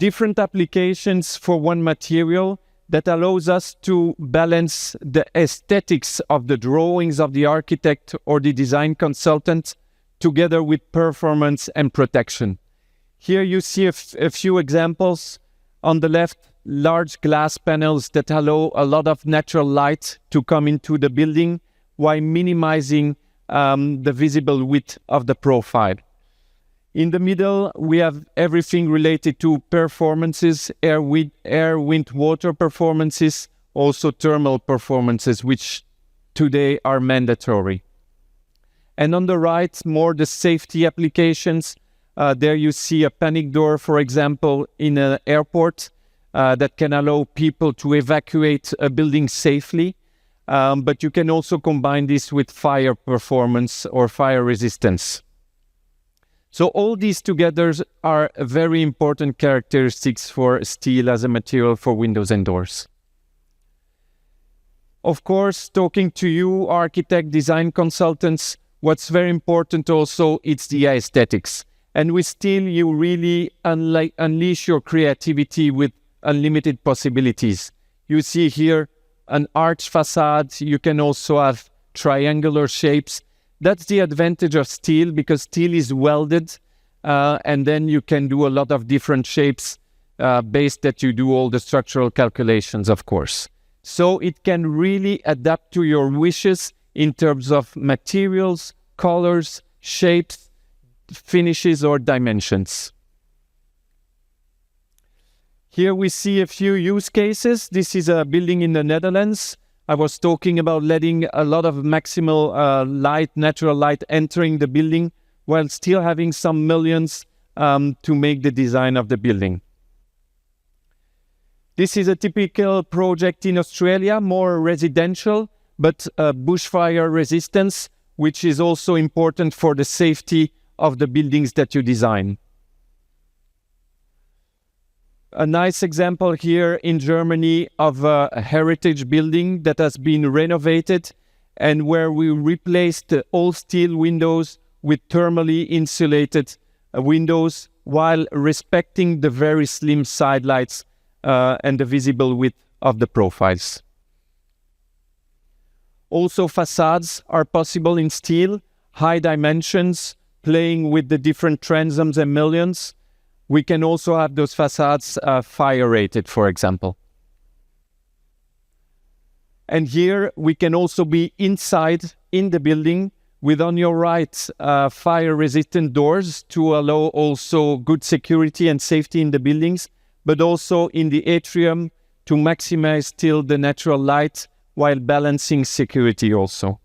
S19: different applications for one material that allows us to balance the aesthetics of the drawings of the architect or the design consultant together with performance and protection. Here you see a few examples. On the left, large glass panels that allow a lot of natural light to come into the building while minimizing the visible width of the profile. In the middle, we have everything related to performances, air, wind, water performances, also thermal performances, which today are mandatory. And on the right, more the safety applications. There you see a panic door, for example, in an airport that can allow people to evacuate a building safely. But you can also combine this with fire performance or fire resistance. So all these together are very important characteristics for steel as a material for windows and doors. Of course, talking to you, architect, design consultants, what's very important also, it's the aesthetics. And with steel, you really unleash your creativity with unlimited possibilities. You see here an arch facade. You can also have triangular shapes. That's the advantage of steel, because steel is welded, and then you can do a lot of different shapes based that you do all the structural calculations, of course. So it can really adapt to your wishes in terms of materials, colors, shapes, finishes, or dimensions. Here we see a few use cases. This is a building in the Netherlands. I was talking about letting a lot of maximal light, natural light entering the building while still having some millions to make the design of the building. This is a typical project in Australia, more residential, but bushfire resistance, which is also important for the safety of the buildings that you design. A nice example here in Germany of a heritage building that has been renovated and where we replaced the all steel windows with thermally insulated windows while respecting the very slim side lights and the visible width of the profiles. Also, facades are possible in steel, high dimensions, playing with the different transoms and mullions. We can also have those facades fire rated, for example. And here we can also be inside in the building with, on your right, fire resistant doors to allow also good security and safety in the buildings, but also in the atrium to maximize still the natural light while balancing security also.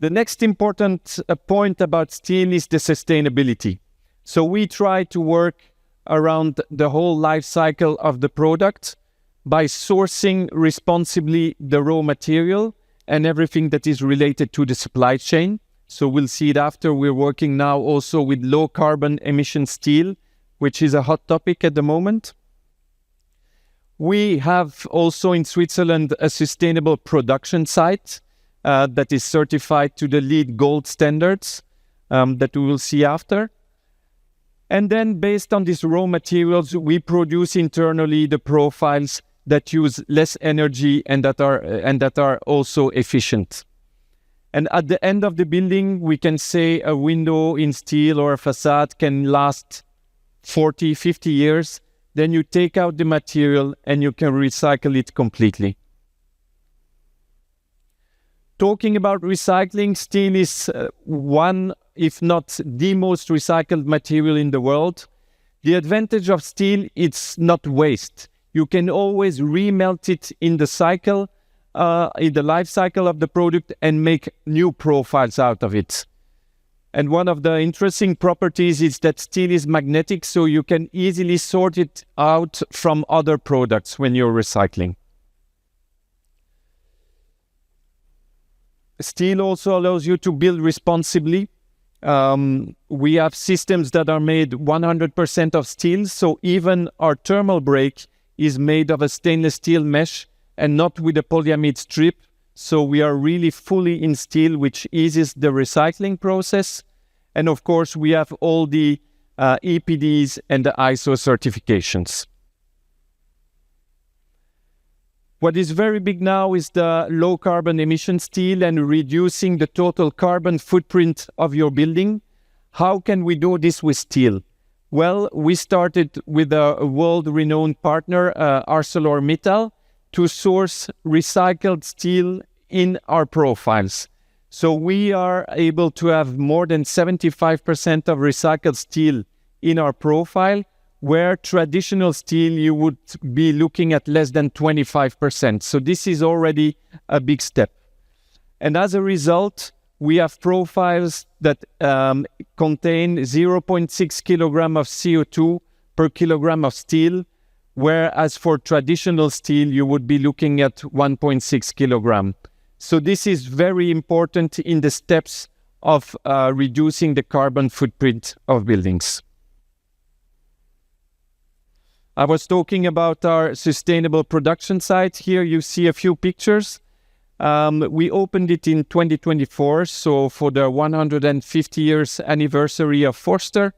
S19: The next important point about steel is the sustainability. So we try to work around the whole life cycle of the product by sourcing responsibly the raw material and everything that is related to the supply chain. So we'll see it after. We're working now also with low carbon emission steel, which is a hot topic at the moment. We have also in Switzerland a sustainable production site that is certified to the LEED Gold standards that we will see after. And then based on these raw materials, we produce internally the profiles that use less energy and that are also efficient. And at the end of the building, we can say a window in steel or a facade can last 40, 50 years. Then you take out the material and you can recycle it completely. Talking about recycling, steel is one, if not the most recycled material in the world. The advantage of steel, it's not waste. You can always remelt it in the cycle, in the life cycle of the product and make new profiles out of it. And one of the interesting properties is that steel is magnetic, so you can easily sort it out from other products when you're recycling. Steel also allows you to build responsibly. We have systems that are made 100% of steel, so even our thermal brake is made of a stainless steel mesh and not with a polyamide strip. So we are really fully in steel, which eases the recycling process. And of course, we have all the EPDs, and the ISO certifications. What is very big now is the low carbon emission steel and reducing the total carbon footprint of your building. How can we do this with steel? Well, we started with a world-renowned partner, ArcelorMittal, to source recycled steel in our profiles. So we are able to have more than 75% of recycled steel in our profile, where traditional steel you would be looking at less than 25%. So this is already a big step. And as a result, we have profiles that contain 0.6 kilogram of CO2 per kilogram of steel, whereas for traditional steel, you would be looking at 1.6 kilogram. So this is very important in the steps of reducing the carbon footprint of buildings. I was talking about our sustainable production site. Here you see a few pictures. We opened it in 2024, so for the 150 years anniversary of Forster.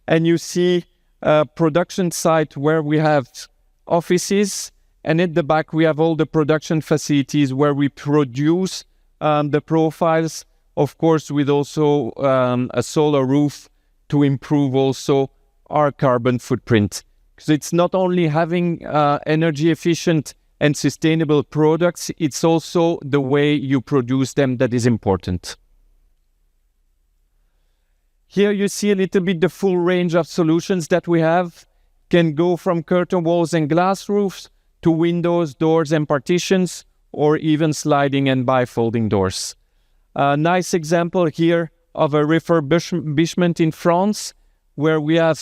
S19: And you see a production site where we have offices, and at the back we have all the production facilities where we produce the profiles, of course with also a solar roof to improve also our carbon footprint. Because it's not only having energy efficient and sustainable products, it's also the way you produce them that is important. Here you see a little bit the full range of solutions that we have. Can go from curtain walls and glass roofs to windows, doors and partitions, or even sliding and bifolding doors. A nice example here of a refurbishment in France, where we have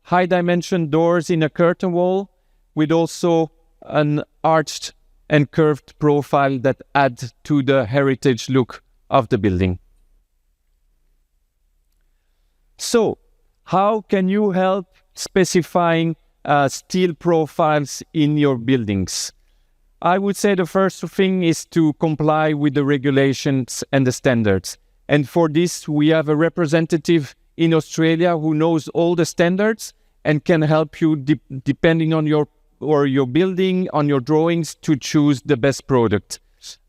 S19: high dimension doors in a curtain wall with also an arched and curved profile that add to the heritage look of the building. So, how can you help specifying steel profiles in your buildings? I would say the first thing is to comply with the regulations and the standards. And for this, we have a representative in Australia who knows all the standards and can help you depending on your building, on your drawings, to choose the best product.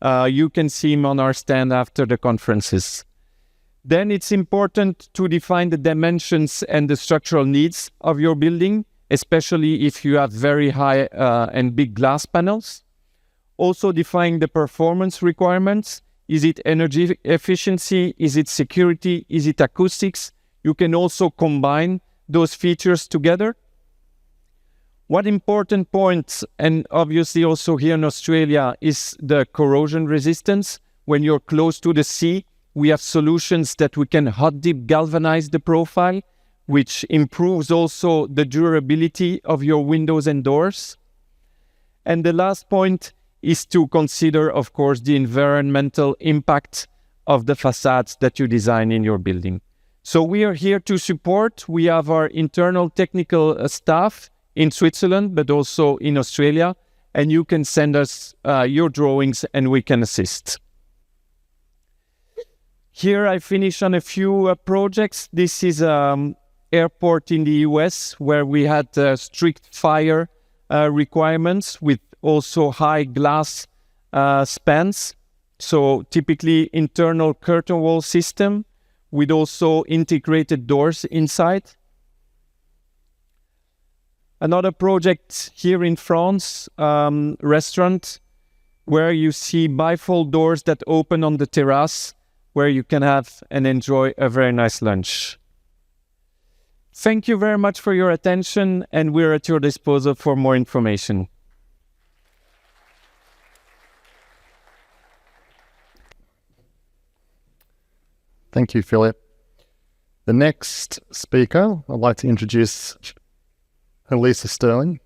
S19: You can see him on our stand after the conferences. Then it's important to define the dimensions and the structural needs of your building, especially if you have very high and big glass panels. Also define the performance requirements. Is it energy efficiency? Is it security? Is it acoustics? You can also combine those features together. What important points, and obviously also here in Australia, is the corrosion resistance. When you're close to the sea, we have solutions that we can hot dip galvanize the profile, which improves also the durability of your windows and doors. And the last point is to consider, of course, the environmental impact of the facades that you design in your building. So we are here to support. We have our internal technical staff in Switzerland, but also in Australia, and you can send us your drawings and we can assist. Here I finish on a few projects. This is airport in the US where we had strict fire requirements with also high glass spans. So typically internal curtain wall system with also integrated doors inside. Another project here in France, restaurant, where you see bifold doors that open on the terrace, where you can have and enjoy a very nice lunch. Thank you very much for your attention, and we're at your disposal for more information.
S2: Thank you, Philippe. The next speaker, I'd like to introduce Elissa Stirling.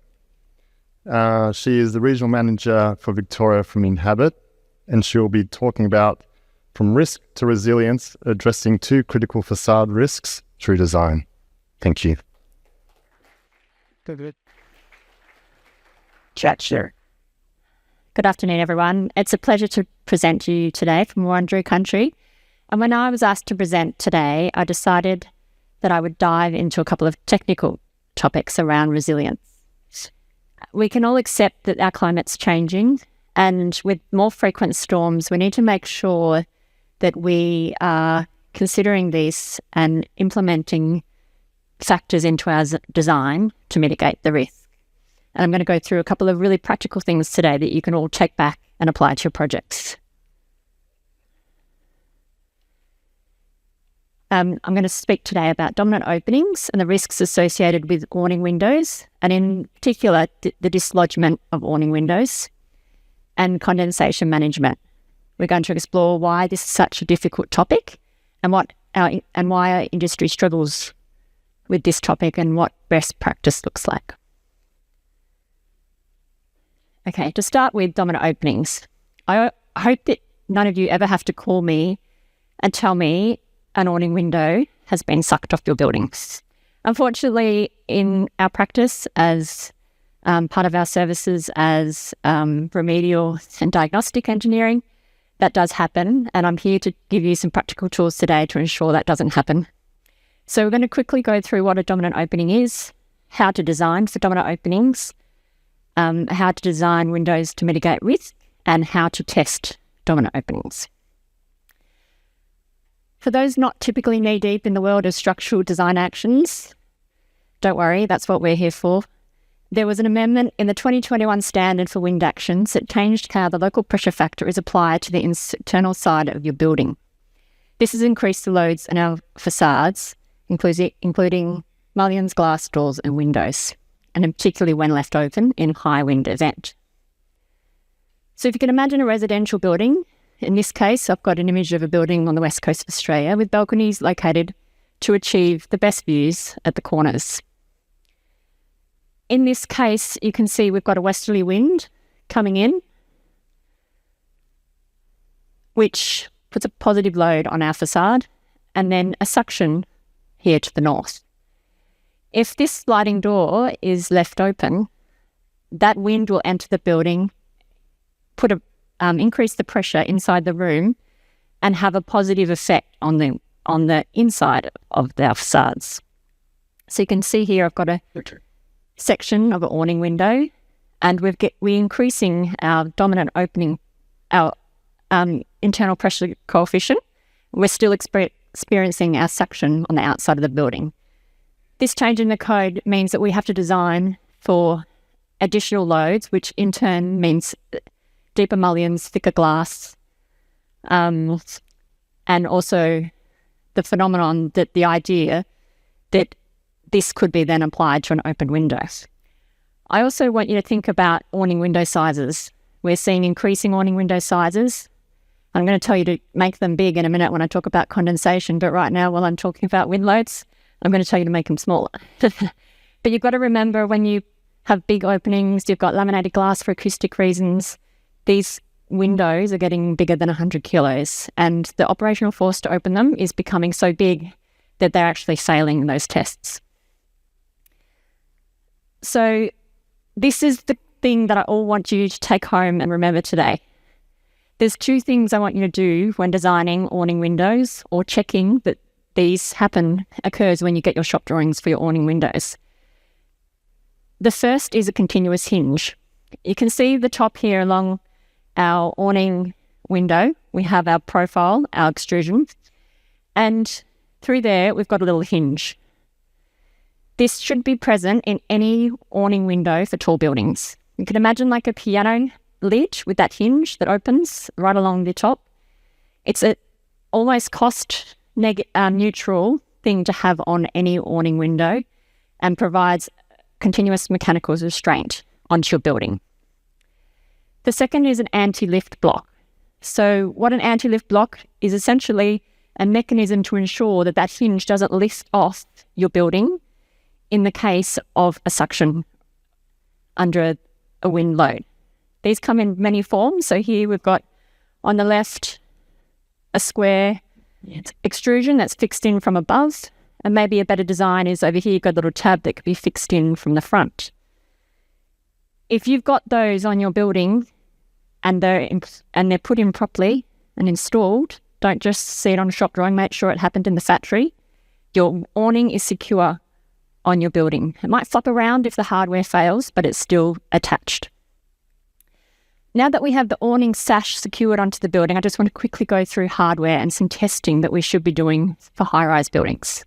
S2: She is the regional manager for Victoria from Inhabit, and she will be talking about from risk to resilience, addressing 2 critical facade risks through design. Thank you.
S20: Good afternoon, everyone. It's a pleasure to present to you today from Wurundjeri country. And when I was asked to present today, I decided that I would dive into a couple of technical topics around resilience. We can all accept that our climate's changing, and with more frequent storms, we need to make sure that we are considering this and implementing factors into our design to mitigate the risk. And I'm going to go through a couple of really practical things today that you can all take back and apply to your projects. I'm going to speak today about dominant openings and the risks associated with awning windows, and in particular, the dislodgement of awning windows and condensation management. We're going to explore why this is such a difficult topic and why our industry struggles with this topic and what best practice looks like. Okay, to start with dominant openings. I hope that none of you ever have to call me and tell me an awning window has been sucked off your buildings. Unfortunately, in our practice as part of our services as remedial and diagnostic engineering, that does happen, and I'm here to give you some practical tools today to ensure that doesn't happen. So we're going to quickly go through what a dominant opening is, how to design for dominant openings, how to design windows to mitigate risk, and how to test dominant openings. For those not typically knee-deep in the world of structural design actions, don't worry, that's what we're here for. There was an amendment in the 2021 standard for wind actions that changed how the local pressure factor is applied to the internal side of your building. This has increased the loads in our facades, including mullions, glass doors and windows, and particularly when left open in high wind event. So if you can imagine a residential building, in this case, I've got an image of a building on the west coast of Australia with balconies located to achieve the best views at the corners. In this case, you can see we've got a westerly wind coming in, which puts a positive load on our facade, and then a suction here to the north. If this sliding door is left open, that wind will enter the building, increase the pressure inside the room, and have a positive effect on the inside of our facades. So you can see here I've got a section of an awning window, and we're increasing our dominant opening, our internal pressure coefficient. We're still experiencing our suction on the outside of the building. This change in the code means that we have to design for additional loads, which in turn means deeper mullions, thicker glass, and also the phenomenon that the idea that this could be then applied to an open window. I also want you to think about awning window sizes. We're seeing increasing awning window sizes. I'm going to tell you to make them big in a minute when I talk about condensation, but right now while I'm talking about wind loads, I'm going to tell you to make them smaller. But you've got to remember when you have big openings, you've got laminated glass for acoustic reasons, these windows are getting bigger than 100 kilos, and the operational force to open them is becoming so big that they're actually failing those tests. So this is the thing that I all want you to take home and remember today. There's two things I want you to do when designing awning windows or checking that these occurs when you get your shop drawings for your awning windows. The first is a continuous hinge. You can see the top here along our awning window. We have our profile, our extrusion, and through there we've got a little hinge. This should be present in any awning window for tall buildings. You can imagine like a piano lid with that hinge that opens right along the top. It's a almost cost neutral thing to have on any awning window and provides continuous mechanical restraint onto your building. The second is an anti-lift block. So what an anti-lift block is essentially a mechanism to ensure that that hinge doesn't lift off your building in the case of a suction under a wind load. These come in many forms. So here we've got on the left a square extrusion that's fixed in from above, and maybe a better design is over here you've got a little tab that could be fixed in from the front. If you've got those on your building and they're put in properly and installed, don't just see it on a shop drawing, make sure it happened in the factory. your awning is secure on your building. It might flop around if the hardware fails, but it's still attached. Now that we have the awning sash secured onto the building, I just want to quickly go through hardware and some testing that we should be doing for high-rise buildings.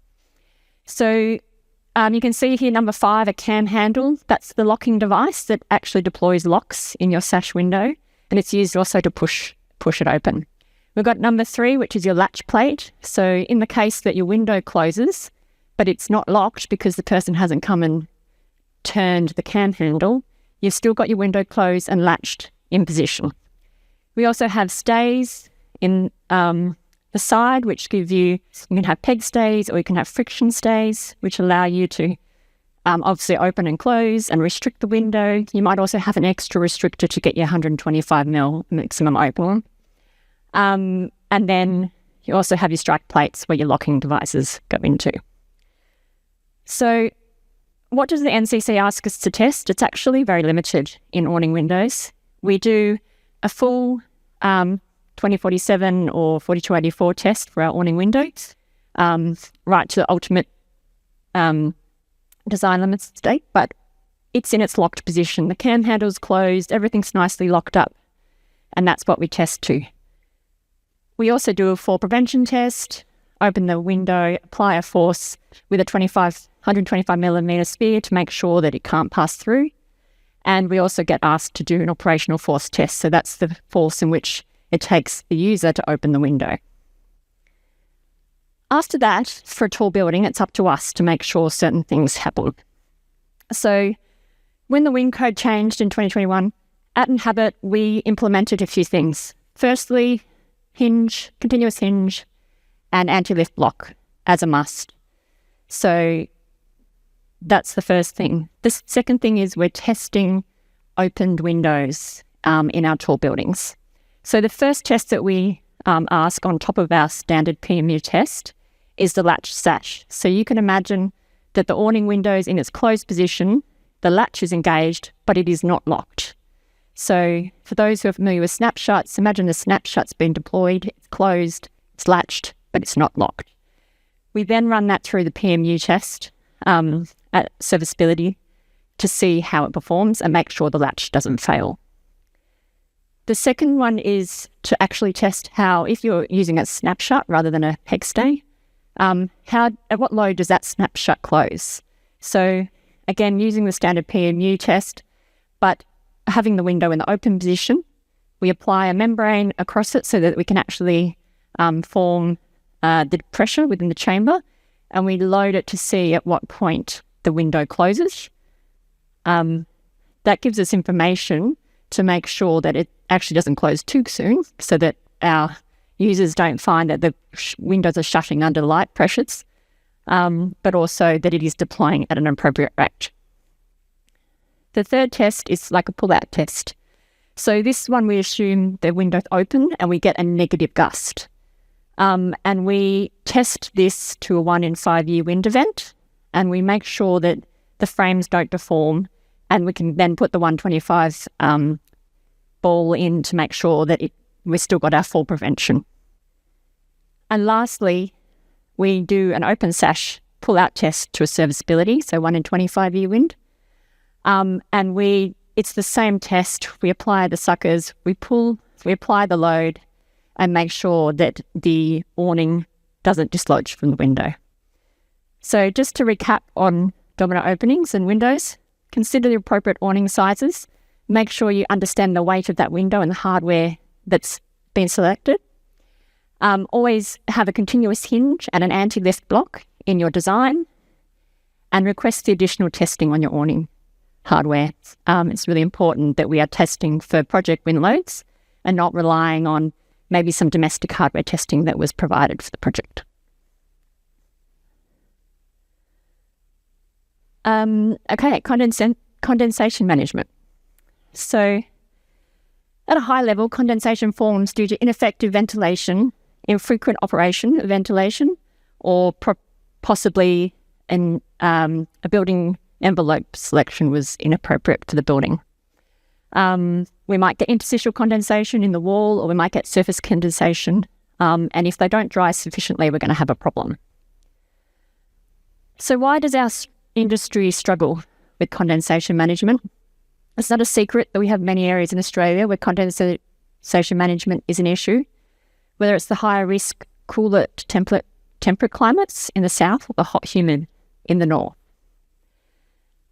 S20: So you can see here number 5, a cam handle. That's the locking device that actually deploys locks in your sash window, and it's used also to push it open. We've got number 3, which is your latch plate. So in the case that your window closes, but it's not locked because the person hasn't come and turned the cam handle, you've still got your window closed and latched in position. We also have stays in the side, which give you can have peg stays or you can have friction stays, which allow you to obviously open and close and restrict the window. You might also have an extra restrictor to get your 125mm maximum open. And then you also have your strike plates where your locking devices go into. So what does the NCC ask us to test? It's actually very limited in awning windows. We do a full 2047 or 4284 test for our awning windows, right to the ultimate design limits state, but it's in its locked position. The cam handle's closed, everything's nicely locked up, and that's what we test to. We also do a fall prevention test, open the window, apply a force with a 125mm sphere to make sure that it can't pass through. And we also get asked to do an operational force test. So that's the force in which it takes the user to open the window. After that, for a tall building, it's up to us to make sure certain things happen. So when the wind code changed in 2021, at Inhabit, we implemented a few things. Firstly, hinge, continuous hinge, and anti-lift block as a must. So that's the first thing. The second thing is we're testing opened windows in our tall buildings. So the first test that we ask on top of our standard PMU test is the latch sash. So you can imagine that the awning window is in its closed position, the latch is engaged, but it is not locked. So for those who are familiar with snapshots, imagine the snapshot's been deployed, it's closed, it's latched, but it's not locked. We then run that through the PMU test at serviceability to see how it performs and make sure the latch doesn't fail. The second one is to actually test how, if you're using a snapshot rather than a peg stay, at what load does that snapshot close? So again, using the standard PMU test, but having the window in the open position, we apply a membrane across it so that we can actually form the pressure within the chamber, and we load it to see at what point the window closes. That gives us information to make sure that it actually doesn't close too soon, so that our users don't find that the windows are shutting under light pressures, but also that it is deploying at an appropriate rate. The third test is like a pull-out test. So this one we assume the window's open and we get a negative gust. And we test this to a 1 in 5 year wind event, and we make sure that the frames don't deform, and we can then put the 125 ball in to make sure that we've still got our fall prevention. And lastly, we do an open sash pull-out test to a serviceability, so 1 in 25 year wind. And it's the same test. We apply the suckers, we apply the load, and make sure that the awning doesn't dislodge from the window. So just to recap on domino openings and windows, consider the appropriate awning sizes. Make sure you understand the weight of that window and the hardware that's been selected. Always have a continuous hinge and an anti-lift block in your design, and request the additional testing on your awning hardware. It's really important that we are testing for project wind loads and not relying on maybe some domestic hardware testing that was provided for the project. Okay, condensation management. So at a high level, condensation forms due to ineffective ventilation, infrequent operation of ventilation, or possibly a building envelope selection was inappropriate to the building. We might get interstitial condensation in the wall, or we might get surface condensation. And if they don't dry sufficiently, we're going to have a problem. So why does our industry struggle with condensation management? It's not a secret that we have many areas in Australia where condensation management is an issue, whether it's the higher risk, cooler to temperate climates in the south or the hot humid in the north.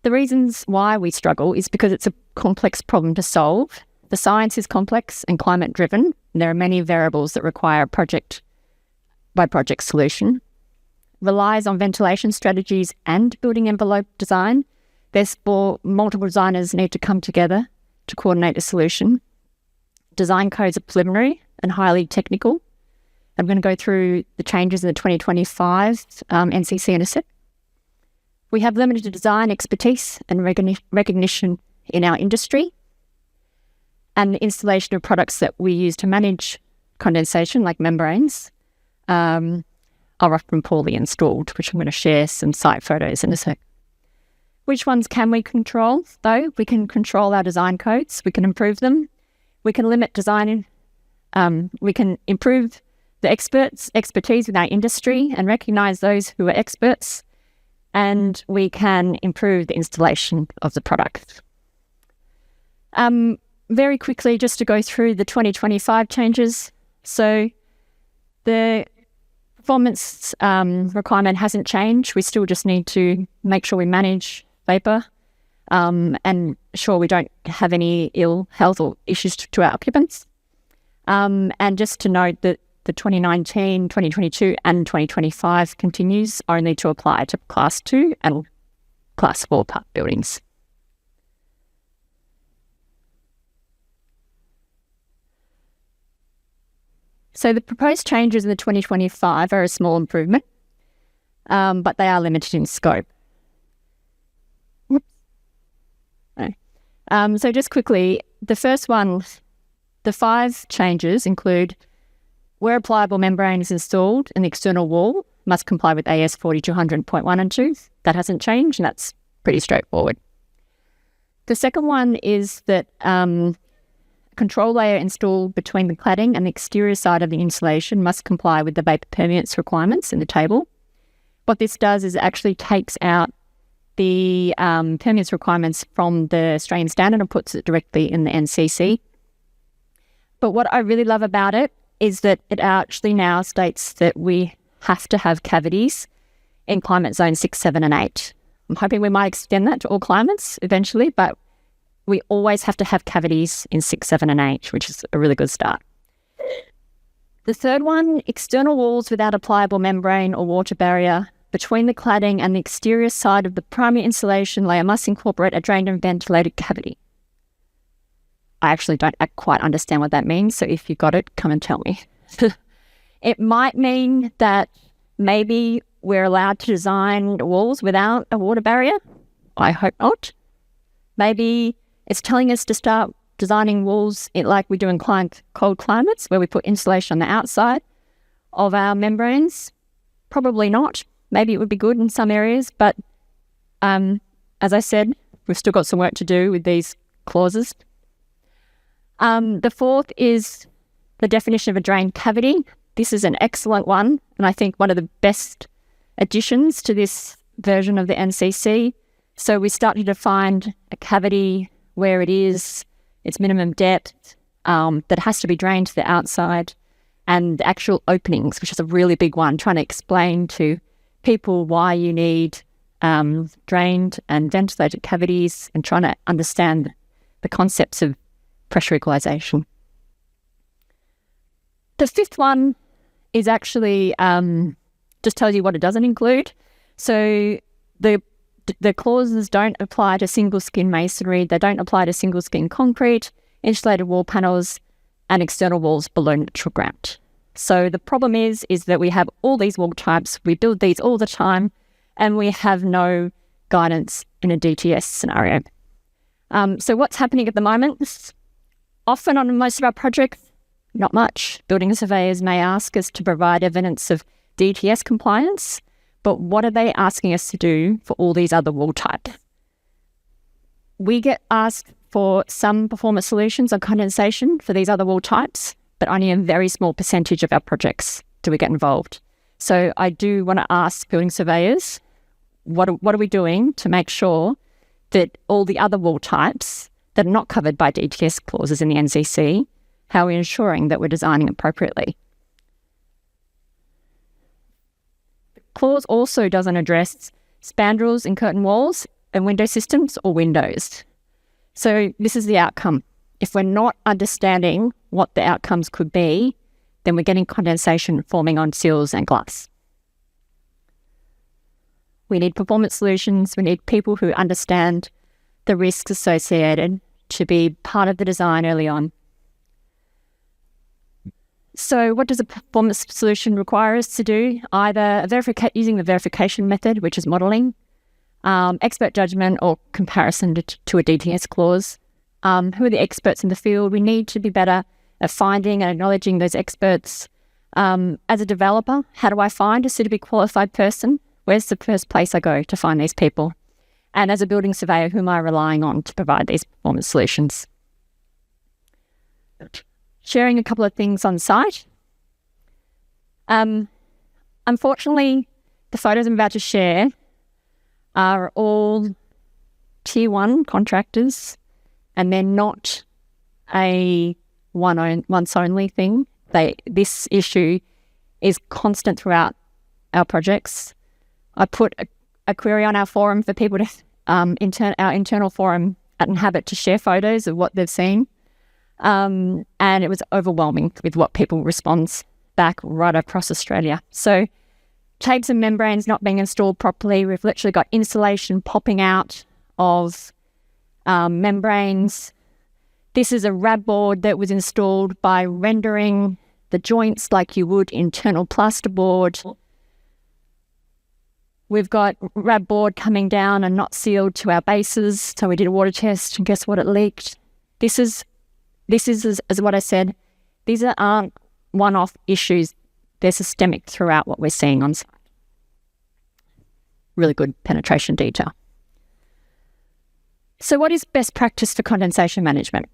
S20: The reasons why we struggle is because it's a complex problem to solve. The science is complex and climate driven, and there are many variables that require a project by project solution. Relies on ventilation strategies and building envelope design. Therefore, multiple designers need to come together to coordinate a solution. Design codes are preliminary and highly technical. I'm going to go through the changes in the 2025 NCC in a sec. We have limited design expertise and recognition in our industry. And the installation of products that we use to manage condensation, like membranes, are often poorly installed, which I'm going to share some site photos in a sec. Which ones can we control, though? We can control our design codes. We can improve them. We can limit design. We can improve the expertise with our industry and recognise those who are experts. And we can improve the installation of the product. Very quickly, just to go through the 2025 changes. So the performance requirement hasn't changed. We still just need to make sure we manage vapour and sure we don't have any ill health or issues to our occupants. And just to note that the 2019, 2022 and 2025 continues only to apply to Class 2 and Class 4 part buildings. So the proposed changes in the 2025 are a small improvement, but they are limited in scope. So just quickly, the first one, the 5 changes include where a pliable membrane is installed in the external wall must comply with AS 4200.1 and 2. That hasn't changed, and that's pretty straightforward. The second one is that control layer installed between the cladding and the exterior side of the insulation must comply with the vapour permeance requirements in the table. What this does is it actually takes out the permeance requirements from the Australian standard and puts it directly in the NCC. But what I really love about it is that it actually now states that we have to have cavities in climate zone 6, 7 and 8. I'm hoping we might extend that to all climates eventually, but we always have to have cavities in 6, 7 and 8, which is a really good start. The third one, external walls without a pliable membrane or water barrier between the cladding and the exterior side of the primary insulation layer must incorporate a drained and ventilated cavity. I actually don't quite understand what that means, so if you got it, come and tell me. It might mean that maybe we're allowed to design walls without a water barrier. I hope not. Maybe it's telling us to start designing walls like we do in cold climates, where we put insulation on the outside of our membranes. Probably not. Maybe it would be good in some areas, but as I said, we've still got some work to do with these clauses. The fourth is the definition of a drained cavity. This is an excellent one, and I think one of the best additions to this version of the NCC. So we start to define a cavity where it is, its minimum depth, that has to be drained to the outside, and the actual openings, which is a really big one, trying to explain to people why you need drained and ventilated cavities and trying to understand the concepts of pressure equalization. The fifth one is actually just tells you what it doesn't include. So the clauses don't apply to single skin masonry, they don't apply to single skin concrete, insulated wall panels, and external walls below neutral ground. So the problem is that we have all these wall types, we build these all the time, and we have no guidance in a DTS scenario. So what's happening at the moment? Often on most of our projects, not much. Building surveyors may ask us to provide evidence of DTS compliance, but what are they asking us to do for all these other wall types? We get asked for some performance solutions on condensation for these other wall types, but only a very small percentage of our projects do we get involved. So I do want to ask building surveyors, what are we doing to make sure that all the other wall types that are not covered by DTS clauses in the NCC, how are we ensuring that we're designing appropriately? The clause also doesn't address spandrels in curtain walls and window systems or windows. So this is the outcome. If we're not understanding what the outcomes could be, then we're getting condensation forming on seals and glass. We need performance solutions. We need people who understand the risks associated to be part of the design early on. So what does a performance solution require us to do? Either using the verification method, which is modelling, expert judgment or comparison to a DTS clause. Who are the experts in the field? We need to be better at finding and acknowledging those experts. As a developer, how do I find a suitably qualified person? Where's the first place I go to find these people? And as a building surveyor, who am I relying on to provide these performance solutions? Sharing a couple of things on site. Unfortunately, the photos I'm about to share are all tier 1 contractors, and they're not a once only thing. This issue is constant throughout our projects. I put a query on our forum for people to, our internal forum at Inhabit, to share photos of what they've seen. And it was overwhelming with what people respond back right across Australia. So tapes and membranes not being installed properly. We've literally got insulation popping out of membranes. This is a RAB board that was installed by rendering the joints like you would internal plasterboard. We've got RAB board coming down and not sealed to our bases. So we did a water test and guess what? It leaked. This is as what I said, these aren't one-off issues. They're systemic throughout what we're seeing on site. Really good penetration detail. So what is best practice for condensation management?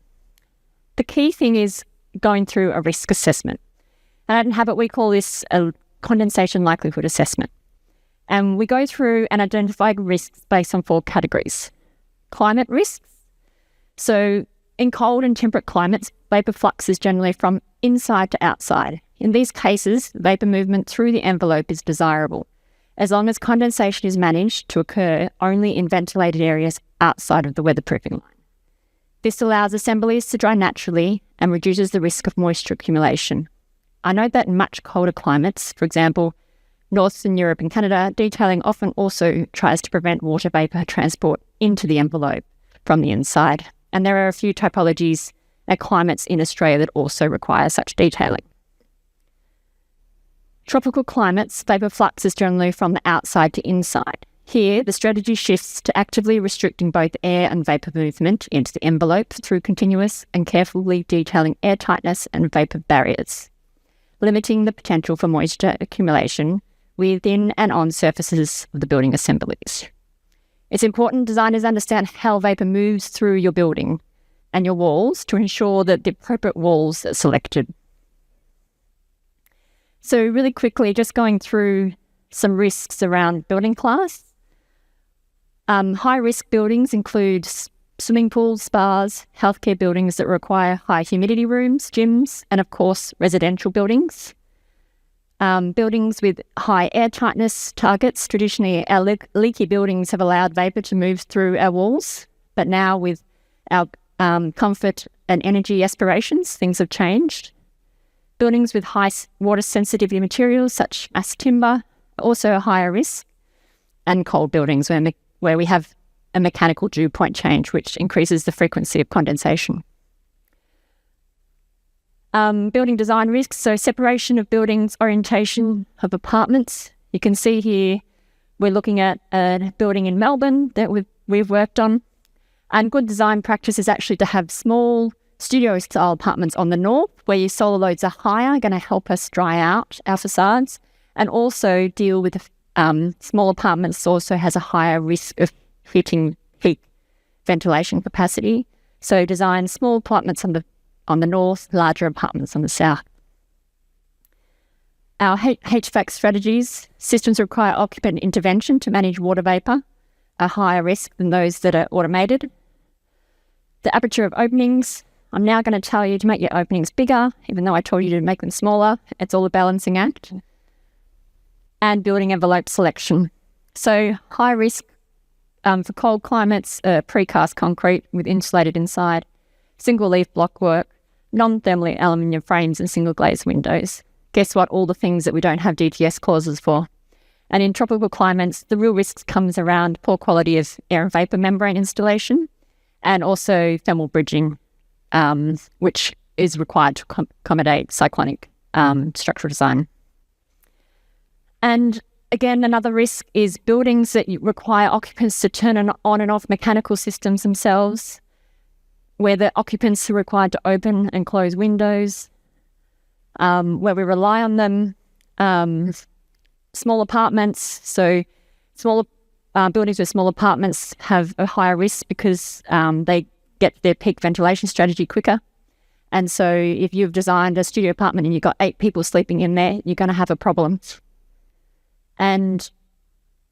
S20: The key thing is going through a risk assessment. And at Inhabit, we call this a condensation likelihood assessment. And we go through and identify risks based on 4 categories. Climate risks. So in cold and temperate climates, vapour flux is generally from inside to outside. In these cases, vapour movement through the envelope is desirable, as long as condensation is managed to occur only in ventilated areas outside of the weatherproofing line. This allows assemblies to dry naturally and reduces the risk of moisture accumulation. I note that in much colder climates, for example, Northern Europe and Canada, detailing often also tries to prevent water vapour transport into the envelope from the inside. And there are a few typologies and climates in Australia that also require such detailing. Tropical climates, vapour flux is generally from the outside to inside. Here, the strategy shifts to actively restricting both air and vapour movement into the envelope through continuous and carefully detailing air tightness and vapour barriers, limiting the potential for moisture accumulation within and on surfaces of the building assemblies. It's important designers understand how vapour moves through your building and your walls to ensure that the appropriate walls are selected. So really quickly, just going through some risks around building class. High-risk buildings include swimming pools, spas, healthcare buildings that require high humidity rooms, gyms, and of course, residential buildings. Buildings with high air tightness targets. Traditionally, our leaky buildings have allowed vapour to move through our walls, but now with our comfort and energy aspirations, things have changed. Buildings with high water sensitivity materials such as timber are also a higher risk, and cold buildings where we have a mechanical dew point change, which increases the frequency of condensation. Building design risks, so separation of buildings, orientation of apartments. You can see here we're looking at a building in Melbourne that we've worked on. And good design practice is actually to have small studio-style apartments on the north where your solar loads are higher, going to help us dry out our facades, and also deal with small apartments also has a higher risk of hitting peak ventilation capacity. So design small apartments on the north, larger apartments on the south. Our HVAC strategies, systems require occupant intervention to manage water vapour, are higher risk than those that are automated. The aperture of openings, I'm now going to tell you to make your openings bigger, even though I told you to make them smaller. It's all a balancing act. And building envelope selection. So high risk for cold climates, precast concrete with insulated inside, single leaf blockwork, non-thermally aluminium frames and single glazed windows. Guess what? All the things that we don't have DTS clauses for. And in tropical climates, the real risks comes around poor quality of air and vapour membrane installation and also thermal bridging, which is required to accommodate cyclonic structural design. And again, another risk is buildings that require occupants to turn on and off mechanical systems themselves, where the occupants are required to open and close windows, where we rely on them. Small apartments, so smaller buildings with small apartments have a higher risk because they get their peak ventilation strategy quicker. And so if you've designed a studio apartment and you've got 8 people sleeping in there, you're going to have a problem. And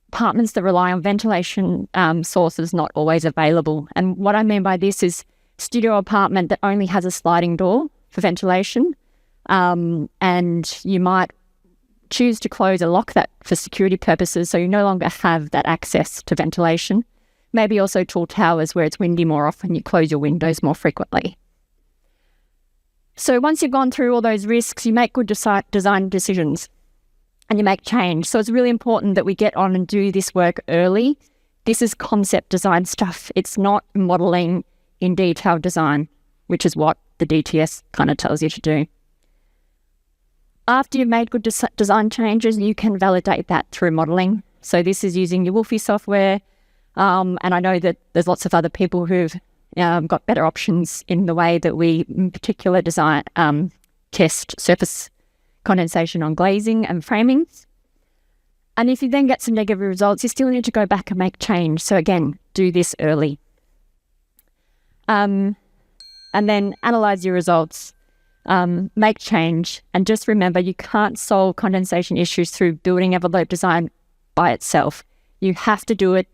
S20: apartments that rely on ventilation sources not always available. And what I mean by this is studio apartment that only has a sliding door for ventilation, and you might choose to close or lock that for security purposes, so you no longer have that access to ventilation. Maybe also tall towers where it's windy more often, you close your windows more frequently. So once you've gone through all those risks, you make good design decisions and you make change. So it's really important that we get on and do this work early. This is concept design stuff. It's not modelling in detailed design, which is what the DTS kind of tells you to do. After you've made good design changes, you can validate that through modelling. So this is using your Wolfie software, and I know that there's lots of other people who've got better options in the way that we, in particular, design test surface condensation on glazing and framing. And if you then get some negative results, you still need to go back and make change. So again, do this early. And then analyse your results. Make change, and just remember you can't solve condensation issues through building envelope design by itself. You have to do it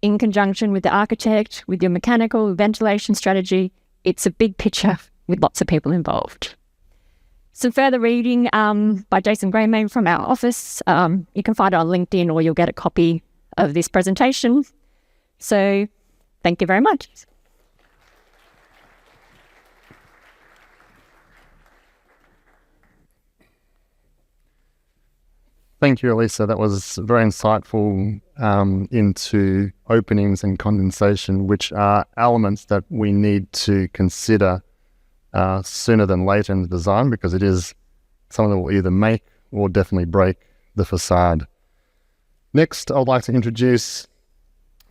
S20: in conjunction with the architect, with your mechanical ventilation strategy. It's a big picture with lots of people involved. Some further reading by Jason Grayman from our office. You can find it on LinkedIn, or you'll get a copy of this presentation. So thank you very much.
S2: Thank you, Elissa. That was very insightful into openings and condensation, which are elements that we need to consider sooner than later in the design, because it is something that will either make or definitely break the facade. Next, I'd like to introduce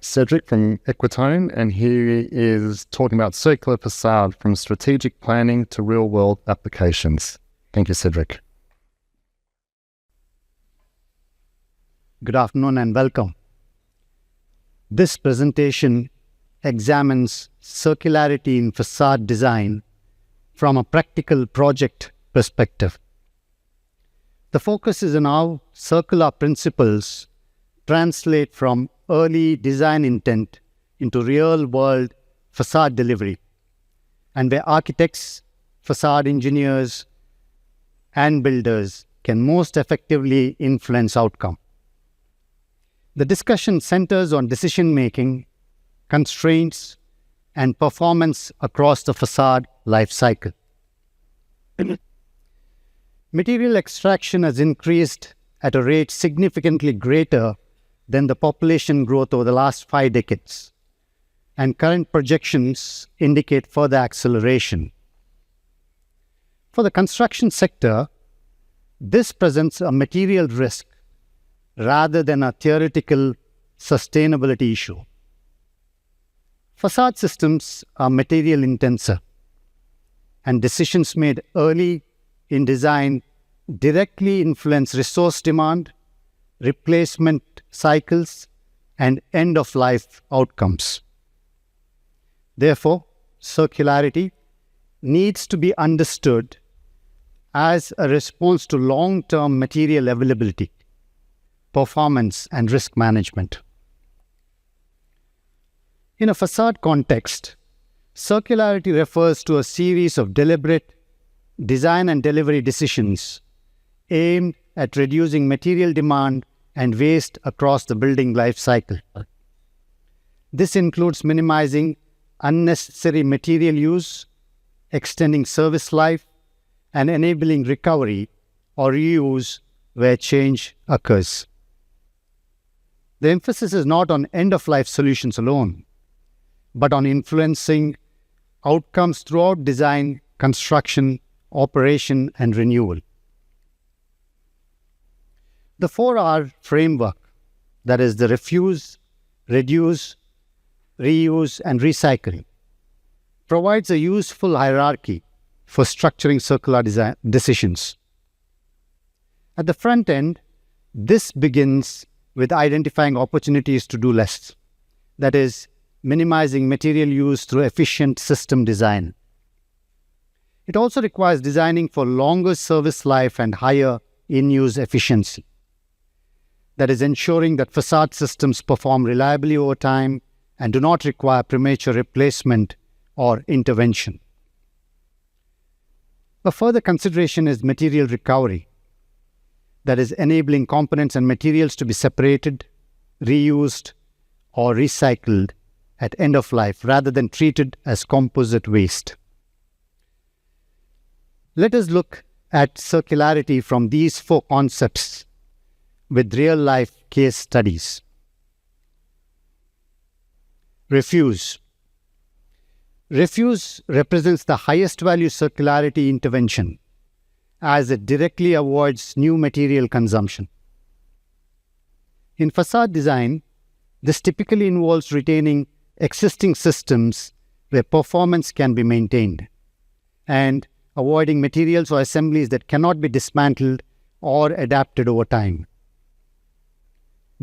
S2: Cedric from Equitone, and he is talking about circular facade from strategic planning to real-world applications. Thank you, Cedric.
S21: Good afternoon and welcome. This presentation examines circularity in facade design from a practical project perspective. The focus is on how circular principles translate from early design intent into real-world facade delivery, and where architects, facade engineers, and builders can most effectively influence outcome. The discussion centers on decision-making, constraints, and performance across the facade life cycle. Material extraction has increased at a rate significantly greater than the population growth over the last 5 decades, and current projections indicate further acceleration. For the construction sector, this presents a material risk rather than a theoretical sustainability issue. Facade systems are material intensive, and decisions made early in design directly influence resource demand, replacement cycles, and end-of-life outcomes. Therefore, circularity needs to be understood as a response to long-term material availability, performance, and risk management. In a facade context, circularity refers to a series of deliberate design and delivery decisions aimed at reducing material demand and waste across the building life cycle. This includes minimizing unnecessary material use, extending service life, and enabling recovery or reuse where change occurs. The emphasis is not on end-of-life solutions alone, but on influencing outcomes throughout design, construction, operation, and renewal. The 4R framework, that is the refuse, reduce, reuse, and recycle, provides a useful hierarchy for structuring circular design decisions. At the front end, this begins with identifying opportunities to do less, that is, minimizing material use through efficient system design. It also requires designing for longer service life and higher in-use efficiency. That is, ensuring that facade systems perform reliably over time and do not require premature replacement or intervention. A further consideration is material recovery, that is, enabling components and materials to be separated, reused, or recycled at end of life rather than treated as composite waste. Let us look at circularity from these 4 concepts with real-life case studies. Refuse. Refuse represents the highest value circularity intervention as it directly avoids new material consumption. In facade design, this typically involves retaining existing systems where performance can be maintained and avoiding materials or assemblies that cannot be dismantled or adapted over time.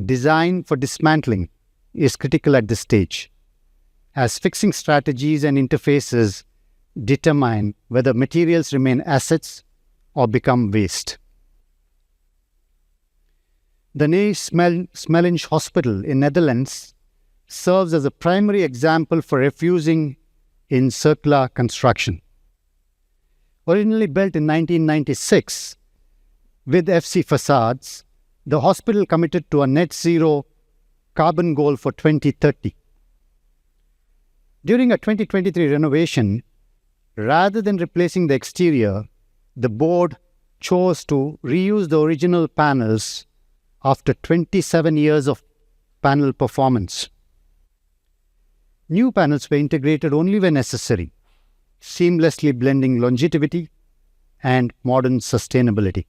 S21: Design for dismantling is critical at this stage, as fixing strategies and interfaces determine whether materials remain assets or become waste. The Nijmegen Hospital in Netherlands serves as a primary example for refusing in circular construction. Originally built in 1996 with FC Façades, the hospital committed to a net zero carbon goal for 2030. During a 2023 renovation, rather than replacing the exterior, the board chose to reuse the original panels after 27 years of panel performance. New panels were integrated only when necessary, seamlessly blending longevity and modern sustainability.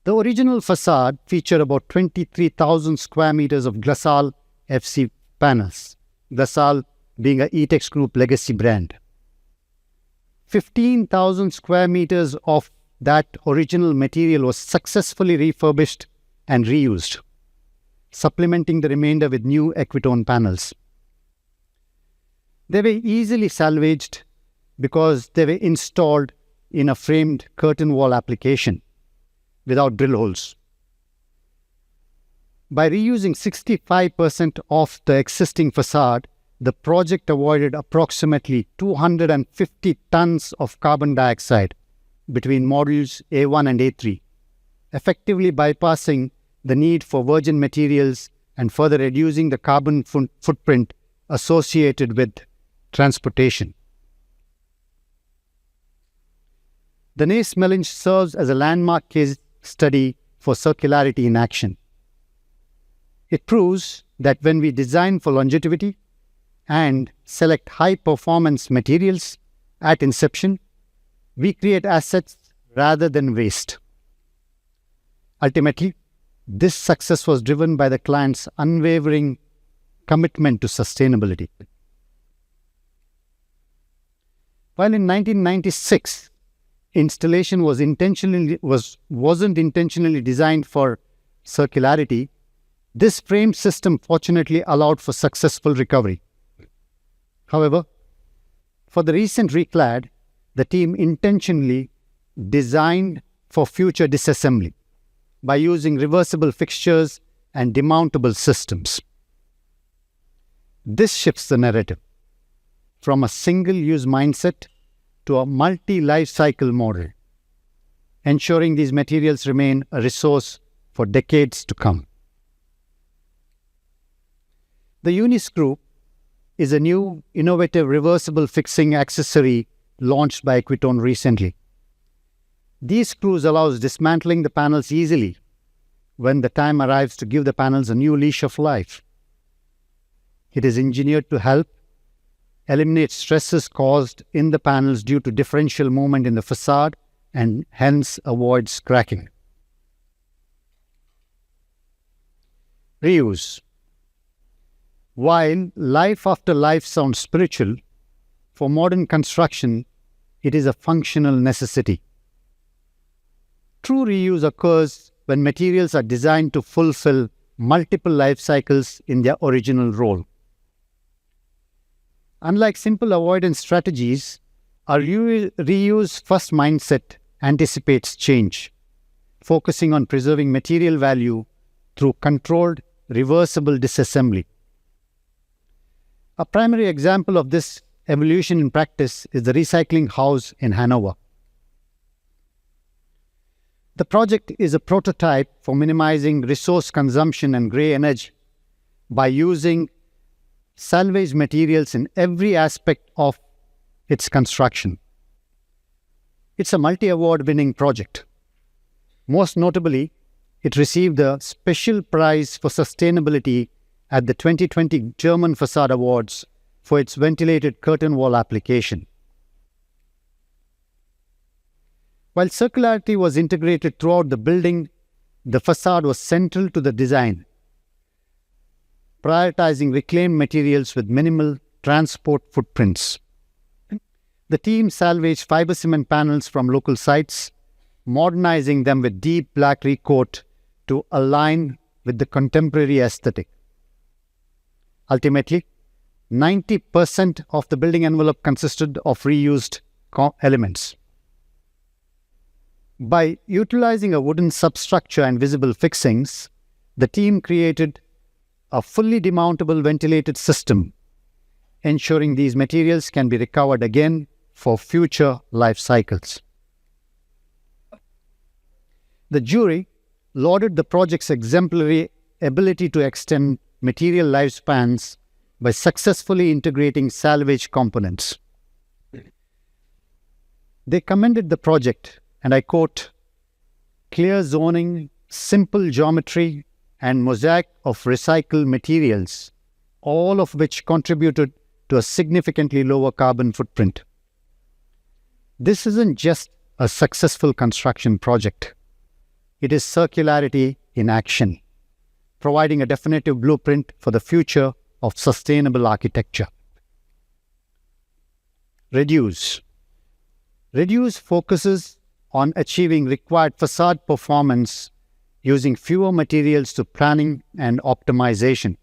S21: The original facade featured about 23,000 square meters of Glassal FC panels, Glassal being a Etex Group legacy brand. 15,000 square meters of that original material was successfully refurbished and reused, supplementing the remainder with new Equitone panels. They were easily salvaged because they were installed in a framed curtain wall application without drill holes. By reusing 65% of the existing facade, the project avoided approximately 250 tons of carbon dioxide between modules A1 and A3, effectively bypassing the need for virgin materials and further reducing the carbon footprint associated with transportation. The Nijmegen serves as a landmark case study for circularity in action. It proves that when we design for longevity and select high-performance materials at inception, we create assets rather than waste. Ultimately, this success was driven by the client's unwavering commitment to sustainability. While in 1996, installation wasn't intentionally designed for circularity, this frame system fortunately allowed for successful recovery. However, for the recent reclad, the team intentionally designed for future disassembly by using reversible fixtures and demountable systems. This shifts the narrative from a single-use mindset to a multi-life cycle model, ensuring these materials remain a resource for decades to come. The Uniscrew is a new, innovative reversible fixing accessory launched by Equitone recently. These screws allows dismantling the panels easily when the time arrives to give the panels a new leash of life. It is engineered to help eliminate stresses caused in the panels due to differential movement in the facade and hence avoids cracking. Reuse. While life after life sounds spiritual, for modern construction, it is a functional necessity. True reuse occurs when materials are designed to fulfill multiple life cycles in their original role. Unlike simple avoidance strategies, our reuse first mindset anticipates change, focusing on preserving material value through controlled, reversible disassembly. A primary example of this evolution in practice is the recycling house in Hanover. The project is a prototype for minimizing resource consumption and grey energy by using salvaged materials in every aspect of its construction. It's a multi-award winning project. Most notably, it received the Special Prize for Sustainability at the 2020 German Façade Awards for its ventilated curtain wall application. While circularity was integrated throughout the building, the facade was central to the design, prioritizing reclaimed materials with minimal transport footprints. The team salvaged fiber cement panels from local sites, modernizing them with deep black recoat to align with the contemporary aesthetic. Ultimately, 90% of the building envelope consisted of reused elements. By utilizing a wooden substructure and visible fixings, the team created a fully demountable ventilated system, ensuring these materials can be recovered again for future life cycles. The jury lauded the project's exemplary ability to extend material lifespans by successfully integrating salvage components. They commended the project, and I quote, "Clear zoning, simple geometry, and mosaic of recycled materials, all of which contributed to a significantly lower carbon footprint." This isn't just a successful construction project. It is circularity in action, providing a definitive blueprint for the future of sustainable architecture. Reduce. Reduce focuses on achieving required facade performance using fewer materials to planning and optimization.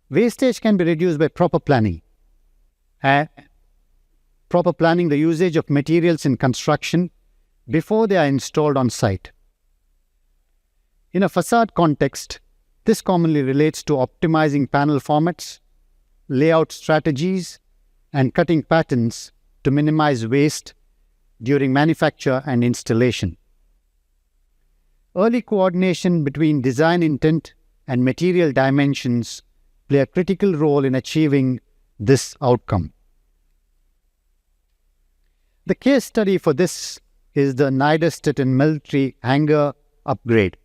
S21: Wastage can be reduced by proper planning. Proper planning the usage of materials in construction before they are installed on site. In a facade context, this commonly relates to optimizing panel formats, layout strategies, and cutting patterns to minimize waste during manufacture and installation. Early coordination between design intent and material dimensions play a critical role in achieving this outcome. The case study for this is the Niederstetten military hangar upgrade.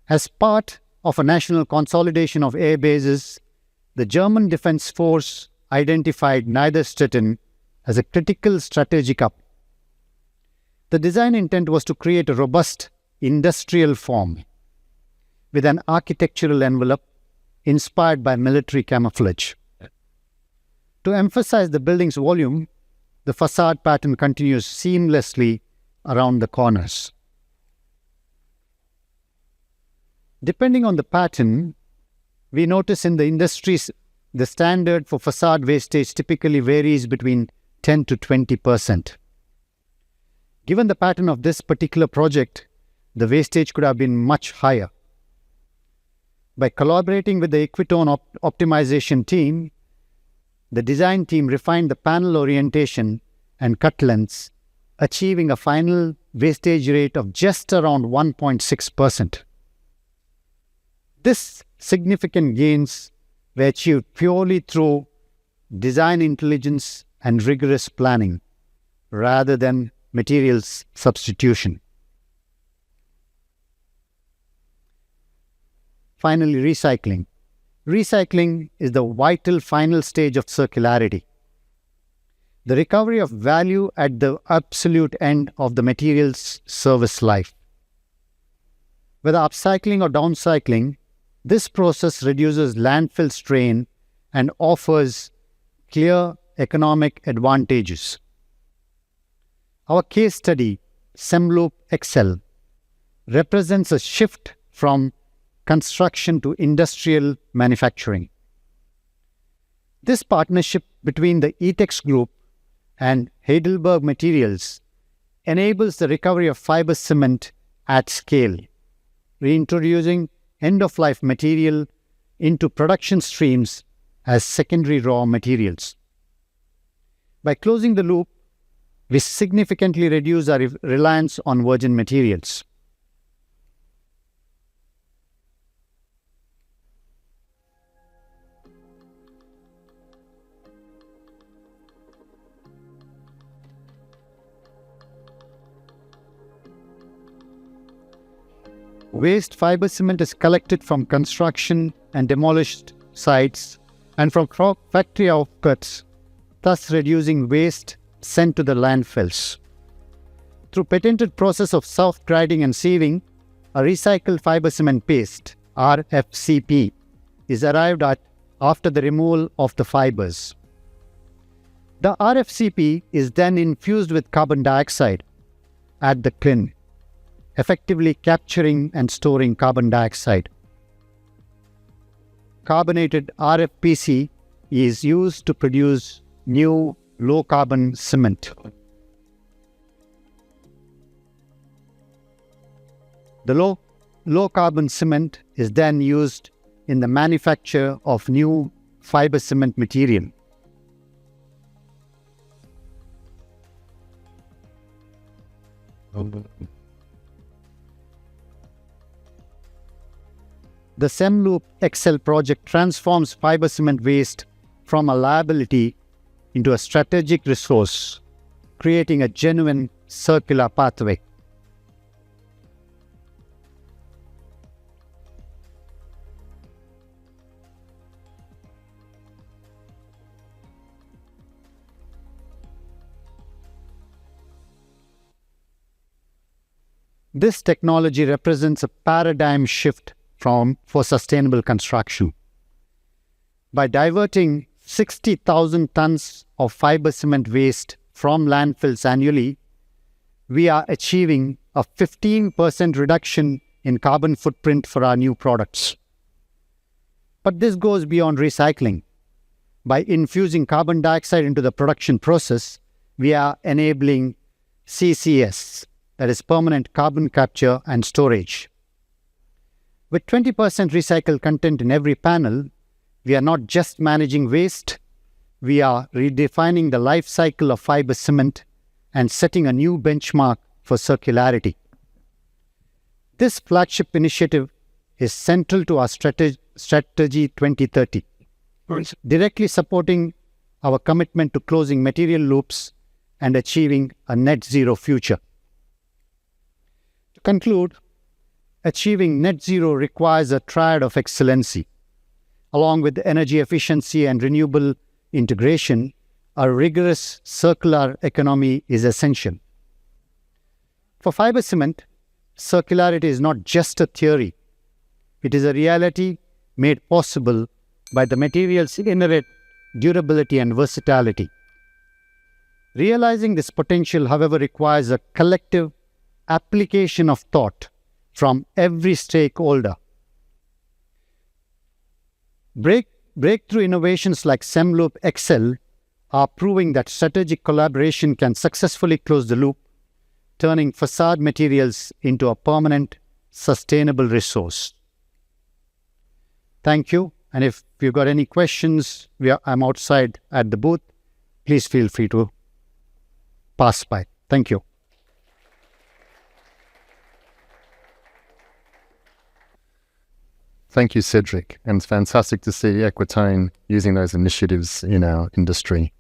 S21: As part of a national consolidation of air bases, the German Defense Force identified Niederstetten as a critical strategic hub. The design intent was to create a robust industrial form with an architectural envelope inspired by military camouflage. To emphasize the building's volume, the facade pattern continues seamlessly around the corners. Depending on the pattern, we notice in the industries the standard for facade wastage typically varies between 10 to 20%. Given the pattern of this particular project, the wastage could have been much higher. By collaborating with the Equitone optimization team, the design team refined the panel orientation and cut lengths, achieving a final wastage rate of just around 1.6%. This significant gains were achieved purely through design intelligence and rigorous planning, rather than materials substitution. Finally, recycling. Recycling is the vital final stage of circularity. The recovery of value at the absolute end of the material's service life. Whether upcycling or downcycling, this process reduces landfill strain and offers clear economic advantages. Our case study, Semloop XL, represents a shift from construction to industrial manufacturing. This partnership between the ETEX Group and Heidelberg Materials enables the recovery of fiber cement at scale, reintroducing end-of-life material into production streams as secondary raw materials. By closing the loop, we significantly reduce our reliance on virgin materials. Waste fiber cement is collected from construction and demolished sites and from factory outputs, thus reducing waste sent to the landfills. Through patented process of soft grinding and sieving, a recycled fiber cement paste, RFCP, is arrived at after the removal of the fibers. The RFCP is then infused with carbon dioxide at the kiln, effectively capturing and storing carbon dioxide. Carbonated RFPC is used to produce new low-carbon cement. The low-carbon cement is then used in the manufacture of new fiber cement material. The Semloop XL project transforms fiber cement waste from a liability into a strategic resource, creating a genuine circular pathway. This technology represents a paradigm shift for sustainable construction. By diverting 60,000 tons of fiber cement waste from landfills annually, we are achieving a 15% reduction in carbon footprint for our new products. But this goes beyond recycling. By infusing carbon dioxide into the production process, we are enabling CCS, that is permanent carbon capture and storage. With 20% recycled content in every panel, we are not just managing waste, we are redefining the life cycle of fiber cement and setting a new benchmark for circularity. This flagship initiative is central to our Strategy 2030, directly supporting our commitment to closing material loops and achieving a net zero future. To conclude, achieving net zero requires a triad of excellency. Along with energy efficiency and renewable integration, a rigorous circular economy is essential. For fiber cement, circularity is not just a theory. It is a reality made possible by the material's inherent durability and versatility. Realizing this potential, however, requires a collective application of thought from every stakeholder. Breakthrough innovations like Semloop XL are proving that strategic collaboration can successfully close the loop, turning facade materials into a permanent, sustainable resource. Thank you. And if you've got any questions, I'm outside at the booth. Please feel free to pass by. Thank you.
S2: Thank you, Cedric. And it's fantastic to see Equitone using those initiatives in our industry.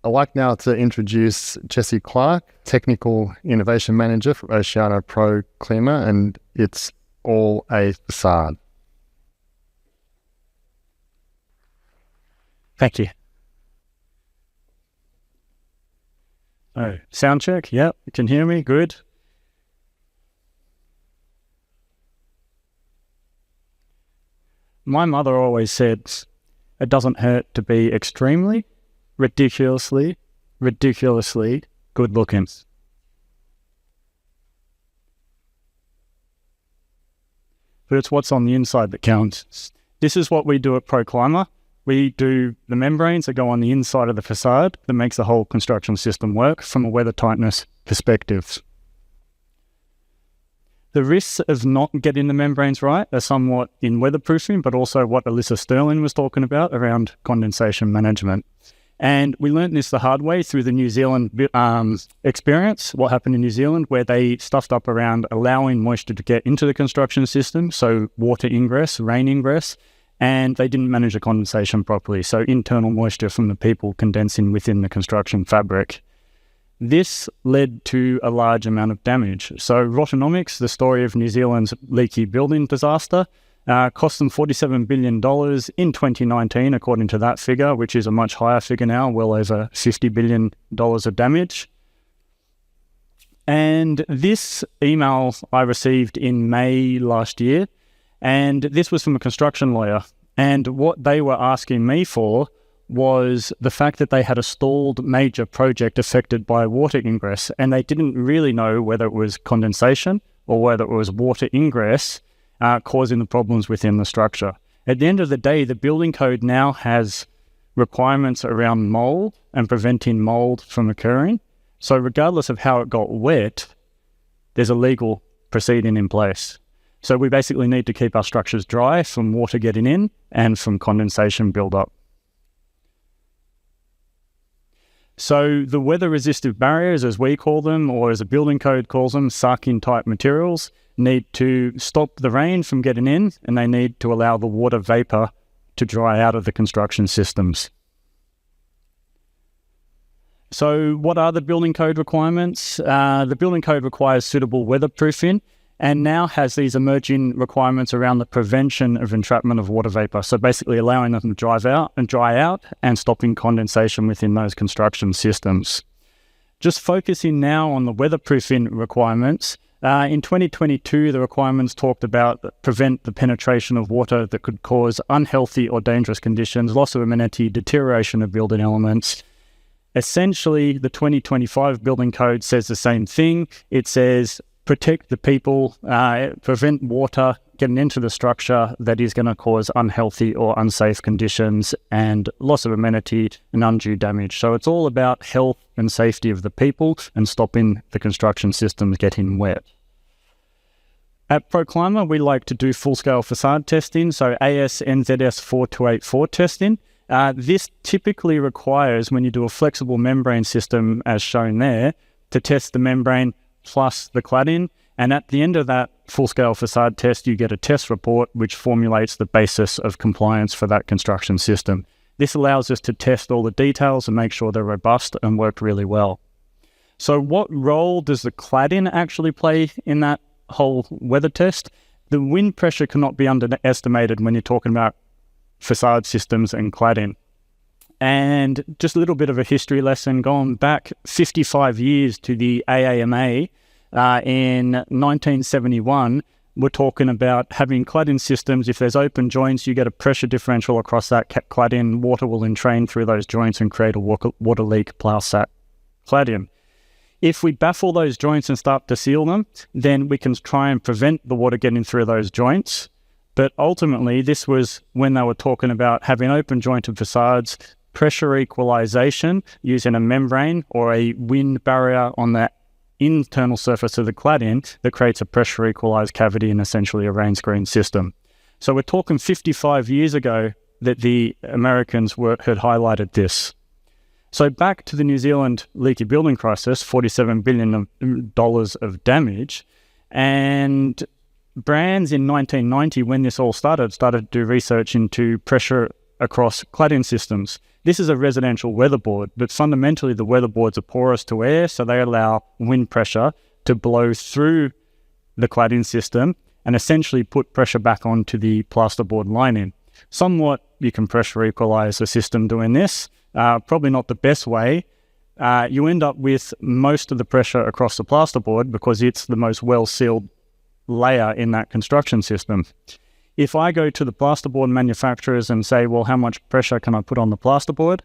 S2: I'd like now to introduce Jessie Clarke, Technical Innovation Manager for Oceano Pro Klima, and it's all a facade.
S1: Thank you. Oh, sound check. Yep, you can hear me. Good. My mother always said, it doesn't hurt to be extremely, ridiculously good looking. But it's what's on the inside that counts. This is what we do at ProClima. We do the membranes that go on the inside of the facade that makes the whole construction system work from a weather tightness perspective. The risks of not getting the membranes right are somewhat in weatherproofing, but also what Elissa Stirling was talking about around condensation management. And we learned this the hard way through the New Zealand experience, what happened in New Zealand, where they stuffed up around allowing moisture to get into the construction system, so water ingress, rain ingress, and they didn't manage the condensation properly, so internal moisture from the people condensing within the construction fabric. This led to a large amount of damage. So Rotonomics, the story of New Zealand's leaky building disaster, cost them $47 billion in 2019, according to that figure, which is a much higher figure now, well over $50 billion of damage. And this email I received in May last year, and this was from a construction lawyer. And what they were asking me for was the fact that they had a stalled major project affected by water ingress, and they didn't really know whether it was condensation or whether it was water ingress causing the problems within the structure. At the end of the day, the building code now has requirements around mold and preventing mold from occurring. So regardless of how it got wet, there's a legal proceeding in place. So we basically need to keep our structures dry from water getting in and from condensation buildup. So the weather-resistive barriers, as we call them, or as a building code calls them, sarking-type materials, need to stop the rain from getting in, and they need to allow the water vapour to dry out of the construction systems. So what are the building code requirements? The building code requires suitable weatherproofing, and now has these emerging requirements around the prevention of entrapment of water vapour. So basically allowing them to dry out and stopping condensation within those construction systems. Just focusing now on the weatherproofing requirements, in 2022, the requirements talked about prevent the penetration of water that could cause unhealthy or dangerous conditions, loss of amenity, deterioration of building elements. Essentially, the 2025 building code says the same thing. It says protect the people, prevent water getting into the structure that is going to cause unhealthy or unsafe conditions and loss of amenity and undue damage. So it's all about health and safety of the people and stopping the construction systems getting wet. At ProClima, we like to do full-scale facade testing, so AS/NZS 4284 testing. This typically requires, when you do a flexible membrane system, as shown there, to test the membrane plus the cladding, and at the end of that full-scale facade test, you get a test report which formulates the basis of compliance for that construction system. This allows us to test all the details and make sure they're robust and work really well. So what role does the cladding actually play in that whole weather test? The wind pressure cannot be underestimated when you're talking about facade systems and cladding. And just a little bit of a history lesson, going back 55 years to the AAMA in 1971, we're talking about having cladding systems. If there's open joints, you get a pressure differential across that cladding. Water will entrain through those joints and create a water leak plus that cladding. If we baffle those joints and start to seal them, then we can try and prevent the water getting through those joints. But ultimately, this was when they were talking about having open jointed facades, pressure equalization using a membrane or a wind barrier on the internal surface of the cladding that creates a pressure equalized cavity in essentially a rain screen system. So we're talking 55 years ago that the Americans had highlighted this. So back to the New Zealand leaky building crisis, $47 billion of damage, and brands in 1990, when this all started to do research into pressure across cladding systems. This is a residential weatherboard, but fundamentally the weatherboards are porous to air, so they allow wind pressure to blow through the cladding system and essentially put pressure back onto the plasterboard lining. Somewhat, you can pressure equalize the system doing this. Probably not the best way. You end up with most of the pressure across the plasterboard because it's the most well-sealed layer in that construction system. If I go to the plasterboard manufacturers and say, well, how much pressure can I put on the plasterboard?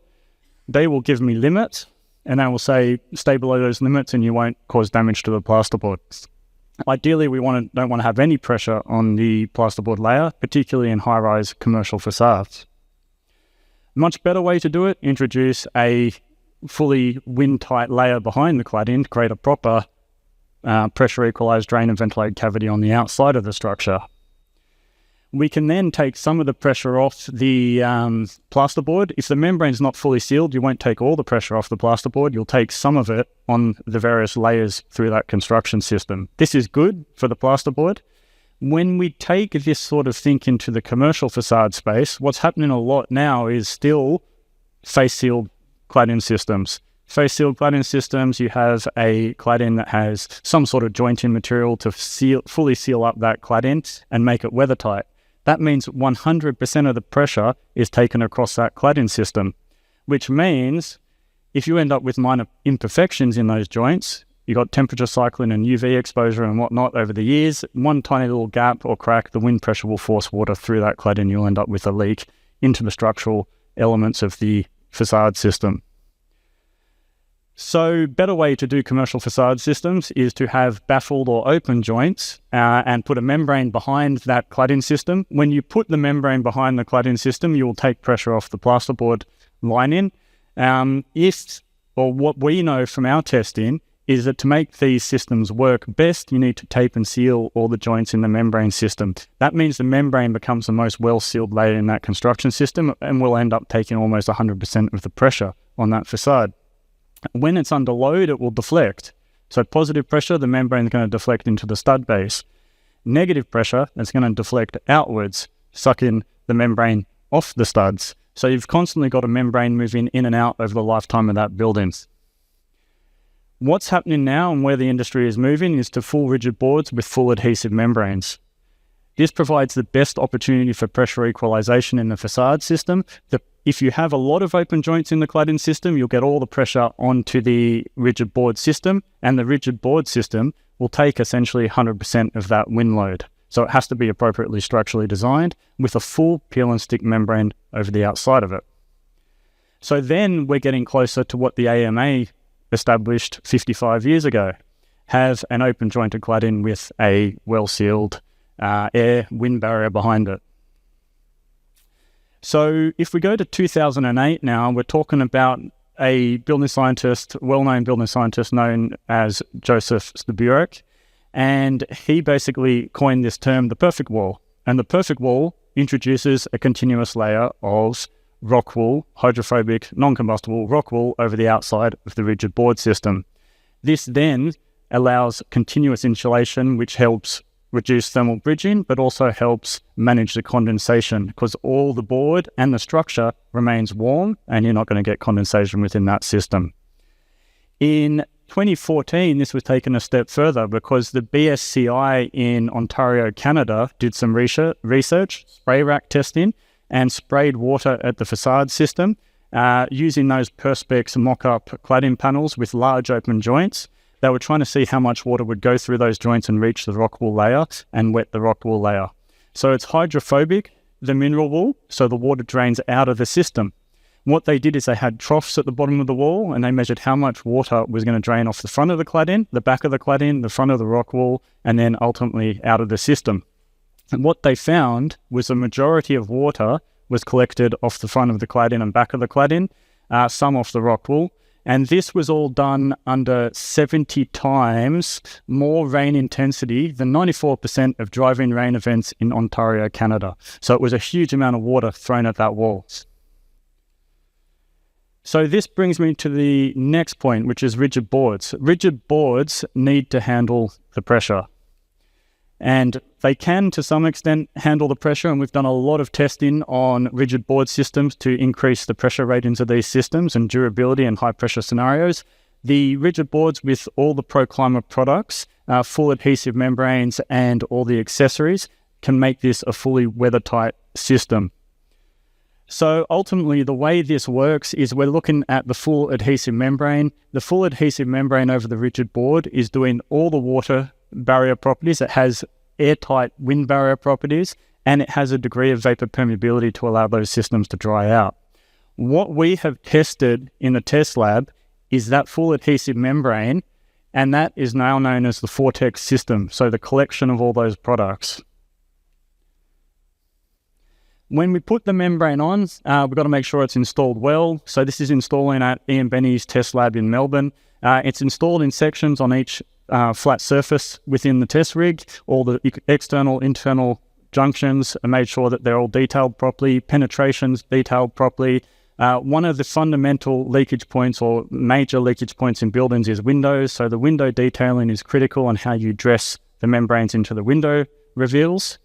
S1: They will give me limits, and they will say, stay below those limits and you won't cause damage to the plasterboard. Ideally, we don't want to have any pressure on the plasterboard layer, particularly in high-rise commercial facades. Much better way to do it, introduce a fully wind-tight layer behind the cladding to create a proper pressure equalized drain and ventilated cavity on the outside of the structure. We can then take some of the pressure off the plasterboard. If the membrane is not fully sealed, you won't take all the pressure off the plasterboard. You'll take some of it on the various layers through that construction system. This is good for the plasterboard. When we take this sort of think into the commercial facade space, what's happening a lot now is still face-sealed cladding systems. Face-sealed cladding systems, you have a cladding that has some sort of jointing material to fully seal up that cladding and make it weathertight. That means 100% of the pressure is taken across that cladding system, which means if you end up with minor imperfections in those joints, you got temperature cycling and UV exposure and whatnot over the years, one tiny little gap or crack, the wind pressure will force water through that cladding. You'll end up with a leak into the structural elements of the facade system. So better way to do commercial facade systems is to have baffled or open joints and put a membrane behind that cladding system. When you put the membrane behind the cladding system, you will take pressure off the plasterboard lining. What we know from our testing is that to make these systems work best, you need to tape and seal all the joints in the membrane system. That means the membrane becomes the most well-sealed layer in that construction system and will end up taking almost 100% of the pressure on that facade. When it's under load, it will deflect. So positive pressure, the membrane is going to deflect into the stud base. Negative pressure, it's going to deflect outwards, sucking the membrane off the studs. So you've constantly got a membrane moving in and out over the lifetime of that building. What's happening now and where the industry is moving is to full rigid boards with full adhesive membranes. This provides the best opportunity for pressure equalization in the facade system. If you have a lot of open joints in the cladding system, you'll get all the pressure onto the rigid board system, and the rigid board system will take essentially 100% of that wind load. So it has to be appropriately structurally designed with a full peel and stick membrane over the outside of it. So then we're getting closer to what the AMA established 55 years ago. Have an open jointed cladding with a well-sealed air wind barrier behind it. So if we go to 2008 now, we're talking about a building scientist, well-known building scientist known as Joseph Stuburic, and he basically coined this term, the perfect wall. And the perfect wall introduces a continuous layer of rock wool, hydrophobic, non-combustible rock wool over the outside of the rigid board system. This then allows continuous insulation, which helps reduce thermal bridging, but also helps manage the condensation because all the board and the structure remains warm and you're not going to get condensation within that system. In 2014, this was taken a step further because the BSCI in Ontario, Canada did some research, spray rack testing, and sprayed water at the facade system using those Perspex mock-up cladding panels with large open joints. They were trying to see how much water would go through those joints and reach the rock wool layer and wet the rock wool layer. So it's hydrophobic, the mineral wool, so the water drains out of the system. What they did is they had troughs at the bottom of the wall and they measured how much water was going to drain off the front of the cladding, the back of the cladding, the front of the rock wool, and then ultimately out of the system. And what they found was the majority of water was collected off the front of the cladding and back of the cladding, some off the rock wool. And this was all done under 70 times more rain intensity than 94% of driving rain events in Ontario, Canada. So it was a huge amount of water thrown at that wall. So this brings me to the next point, which is rigid boards. Rigid boards need to handle the pressure. And they can, to some extent, handle the pressure. And we've done a lot of testing on rigid board systems to increase the pressure ratings of these systems and durability in high pressure scenarios. The rigid boards with all the ProClimate products, full adhesive membranes and all the accessories can make this a fully weather-tight system. So ultimately, the way this works is we're looking at the full adhesive membrane. The full adhesive membrane over the rigid board is doing all the water barrier properties. It has airtight wind barrier properties, and it has a degree of vapor permeability to allow those systems to dry out. What we have tested in the test lab is that full adhesive membrane, and that is now known as the Vortex system, so the collection of all those products. When we put the membrane on, we've got to make sure it's installed well. So this is installing at Ian Benny's test lab in Melbourne. It's installed in sections on each flat surface within the test rig. All the external, internal junctions are made sure that they're all detailed properly, penetrations detailed properly. One of the fundamental leakage points or major leakage points in buildings is windows. So the window detailing is critical on how you dress the membranes into the window reveals.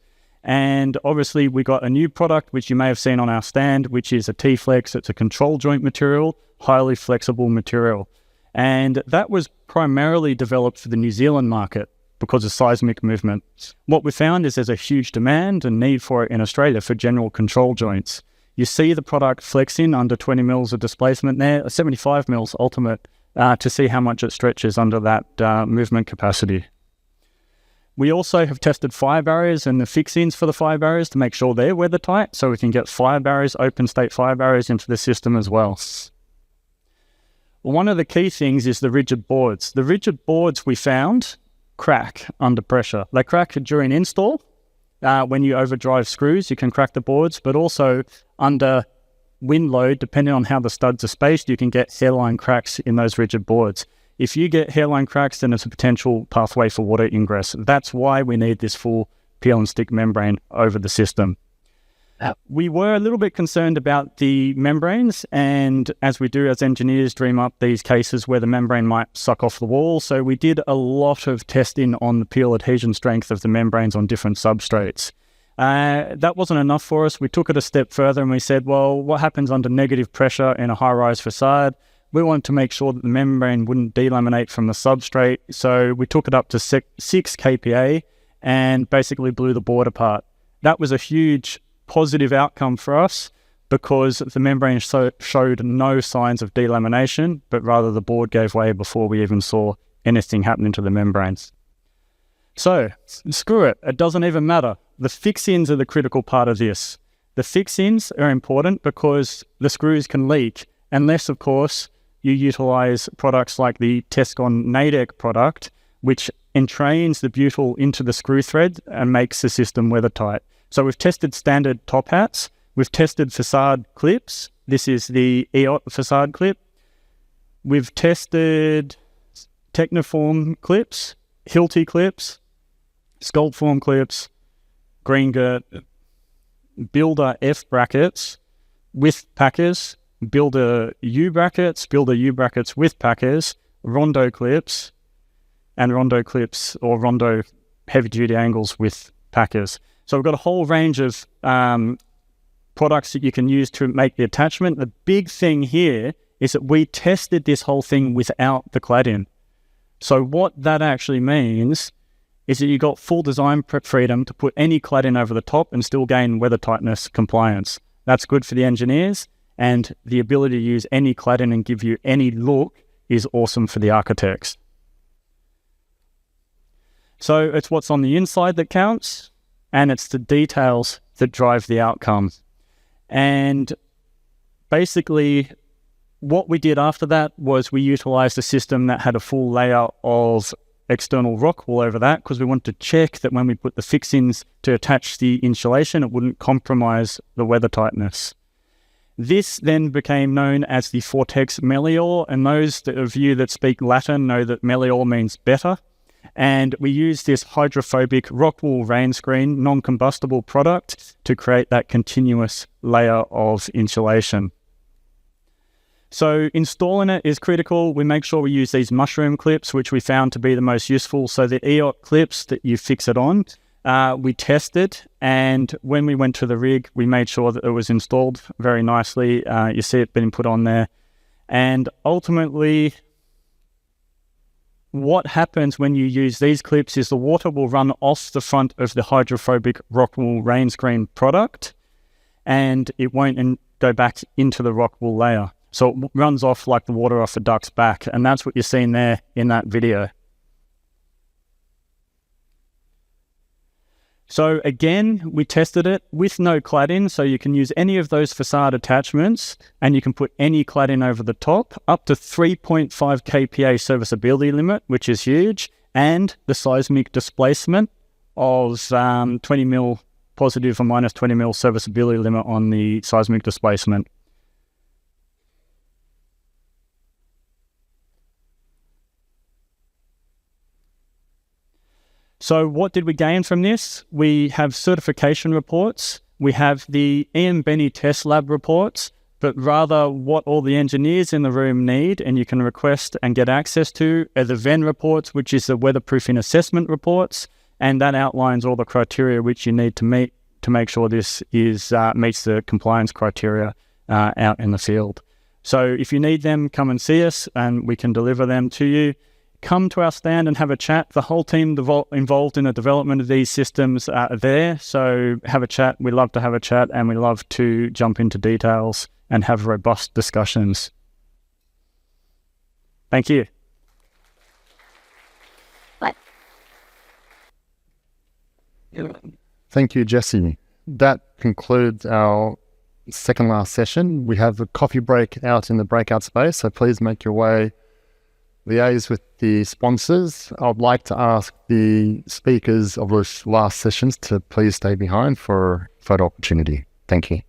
S1: And obviously we got a new product, which you may have seen on our stand, which is a T-Flex. It's a control joint material, highly flexible material. And that was primarily developed for the New Zealand market because of seismic movement. What we found is there's a huge demand and need for it in Australia for general control joints. You see the product flexing under 20 mils of displacement there, 75 mils ultimate, to see how much it stretches under that movement capacity. We also have tested fire barriers and the fixings for the fire barriers to make sure they're weather tight, so we can get fire barriers, open state fire barriers into the system as well. One of the key things is the rigid boards. The rigid boards we found crack under pressure. They crack during install. When you overdrive screws, you can crack the boards, but also under wind load, depending on how the studs are spaced, you can get hairline cracks in those rigid boards. If you get hairline cracks, then it's a potential pathway for water ingress. That's why we need this full peel and stick membrane over the system. We were a little bit concerned about the membranes, and as we do as engineers, dream up these cases where the membrane might suck off the wall. So we did a lot of testing on the peel adhesion strength of the membranes on different substrates. That wasn't enough for us. We took it a step further and we said, well, what happens under negative pressure in a high-rise facade? We wanted to make sure that the membrane wouldn't delaminate from the substrate, so we took it up to 6 kPa and basically blew the board apart. That was a huge positive outcome for us because the membrane showed no signs of delamination, but rather the board gave way before we even saw anything happening to the membranes. So, screw it, it doesn't even matter. The fixings are the critical part of this. The fixings are important because the screws can leak, unless, of course, you utilize products like the Tescon Nadec product, which entrains the butyl into the screw thread and makes the system weather tight. So we've tested standard top hats. We've tested facade clips. This is the EOT facade clip. We've tested Technoform clips, Hilti clips, Sculptform clips, Green Girt, Builder F brackets with packers, Builder U brackets with packers, Rondo clips, and Rondo clips or Rondo heavy-duty angles with packers. So we've got a whole range of products that you can use to make the attachment. The big thing here is that we tested this whole thing without the cladding. So what that actually means is that you got full design freedom to put any cladding over the top and still gain weather tightness compliance. That's good for the engineers, and the ability to use any cladding and give you any look is awesome for the architects. So it's what's on the inside that counts, and it's the details that drive the outcome. And basically, what we did after that was we utilized a system that had a full layer of external rock wool over that because we wanted to check that when we put the fixings to attach the insulation, it wouldn't compromise the weather tightness. This then became known as the Vortex Melior, and those of you that speak Latin know that Melior means better. And we used this hydrophobic rock wool rain screen, non-combustible product to create that continuous layer of insulation. So installing it is critical. We make sure we use these mushroom clips, which we found to be the most useful. So the EOT clips that you fix it on, we tested, and when we went to the rig, we made sure that it was installed very nicely. You see it being put on there. And ultimately, what happens when you use these clips is the water will run off the front of the hydrophobic rock wool rain screen product, and it won't go back into the rock wool layer. So it runs off like the water off a duck's back, and that's what you're seeing there in that video. So again, we tested it with no cladding, so you can use any of those facade attachments and you can put any cladding over the top, up to 3.5 kPa serviceability limit, which is huge, and the seismic displacement of 20 mil positive or minus 20 mil serviceability limit on the seismic displacement. So what did we gain from this? We have certification reports. We have the Ian Benny test lab reports, but rather what all the engineers in the room need and you can request and get access to are the VEN reports, which is the weatherproofing assessment reports, and that outlines all the criteria which you need to meet to make sure this is meets the compliance criteria out in the field. So if you need them, come and see us and we can deliver them to you. Come to our stand and have a chat. The whole team involved in the development of these systems are there. So have a chat. We love to have a chat and we love to jump into details and have robust discussions. Thank you.
S2: Thank you, Jesse. That concludes our second last session. We have a coffee break out in the breakout space, so please make your way, liaise with the sponsors. I'd like to ask the speakers of those last sessions to please stay behind for photo opportunity. Thank you.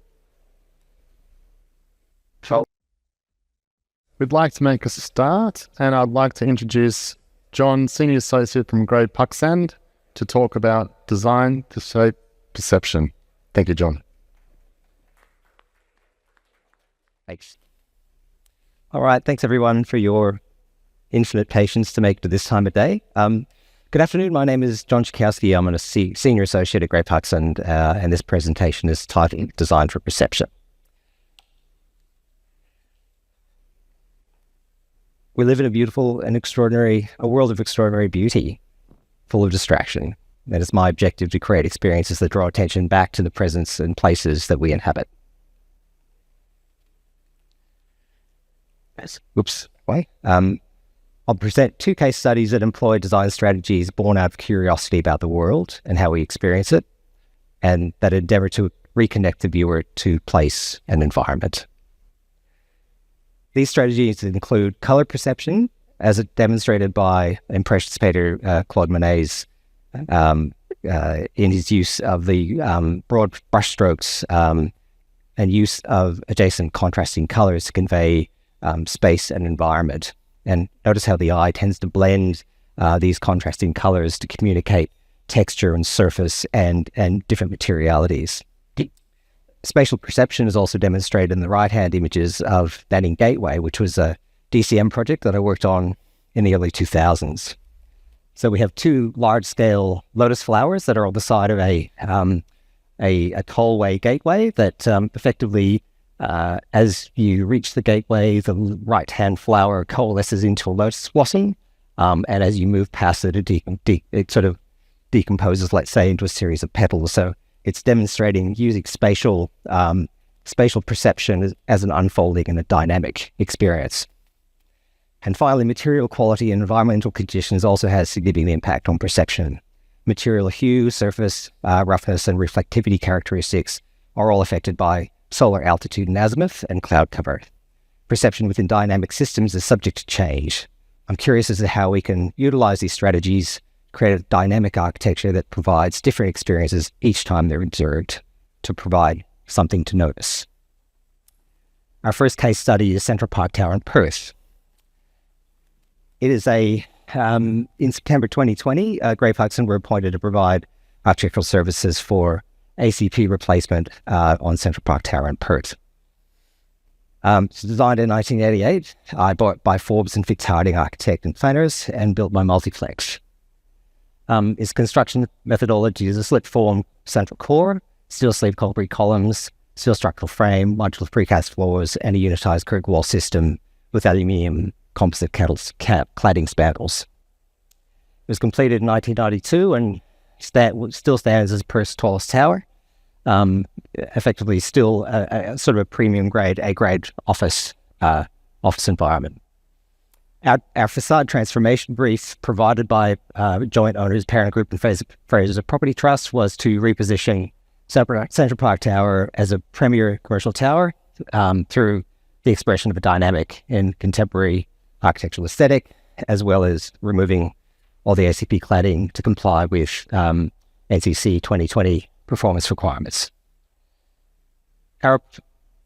S2: We'd like to make a start, and I'd like to introduce John, Senior Associate from Grade Pucksand, to talk about design to shape perception. Thank you, John.
S3: Thanks. All right, thanks everyone for your infinite patience to make it to this time of day. Good afternoon, my name is John Czikowski. I'm a Senior Associate at Grey Pucksand, and this presentation is titled Design for Perception. We live in a beautiful and a world of extraordinary beauty, full of distraction. And it's my objective to create experiences that draw attention back to the presence and places that we inhabit. I'll present two case studies that employ design strategies born out of curiosity about the world and how we experience it, and that endeavor to reconnect the viewer to place and environment. These strategies include color perception, as demonstrated by Impressionist painter Claude Monet's in his use of the broad brushstrokes and use of adjacent contrasting colors to convey space and environment. And notice how the eye tends to blend these contrasting colors to communicate texture and surface and different materialities. Spatial perception is also demonstrated in the right-hand images of Banning Gateway, which was a DCM project that I worked on in the early 2000s. So we have two large-scale lotus flowers that are on the side of a tollway gateway that effectively, as you reach the gateway, the right-hand flower coalesces into a lotus blossom, and as you move past it, it sort of decomposes, let's say, into a series of petals. So it's demonstrating using spatial perception as an unfolding and a dynamic experience. And finally, material quality and environmental conditions also has significant impact on perception. Material hue, surface roughness, and reflectivity characteristics are all affected by solar altitude and azimuth and cloud cover. Perception within dynamic systems is subject to change. I'm curious as to how we can utilize these strategies, create a dynamic architecture that provides different experiences each time they're observed to provide something to notice. Our first case study is Central Park Tower in Perth. It is in September 2020, Grave Hudson were appointed to provide architectural services for ACP replacement on Central Park Tower in Perth. It's designed in 1988. I bought by Forbes and Fitz Harding architect and planners and built my multiplex. Its construction methodology is a slit form central core, steel sleeve concrete columns, steel structural frame, modular precast floors, and a unitized curved wall system with aluminium composite cladding spandrels. It was completed in 1992 and still stands as Perth's tallest tower. Effectively still a sort of a premium grade, A-grade office environment. Our facade transformation brief provided by joint owners, Parent Group and Fraser Property Trust was to reposition Central Park Tower as a premier commercial tower through the expression of a dynamic and contemporary architectural aesthetic, as well as removing all the ACP cladding to comply with NCC 2020 performance requirements. Our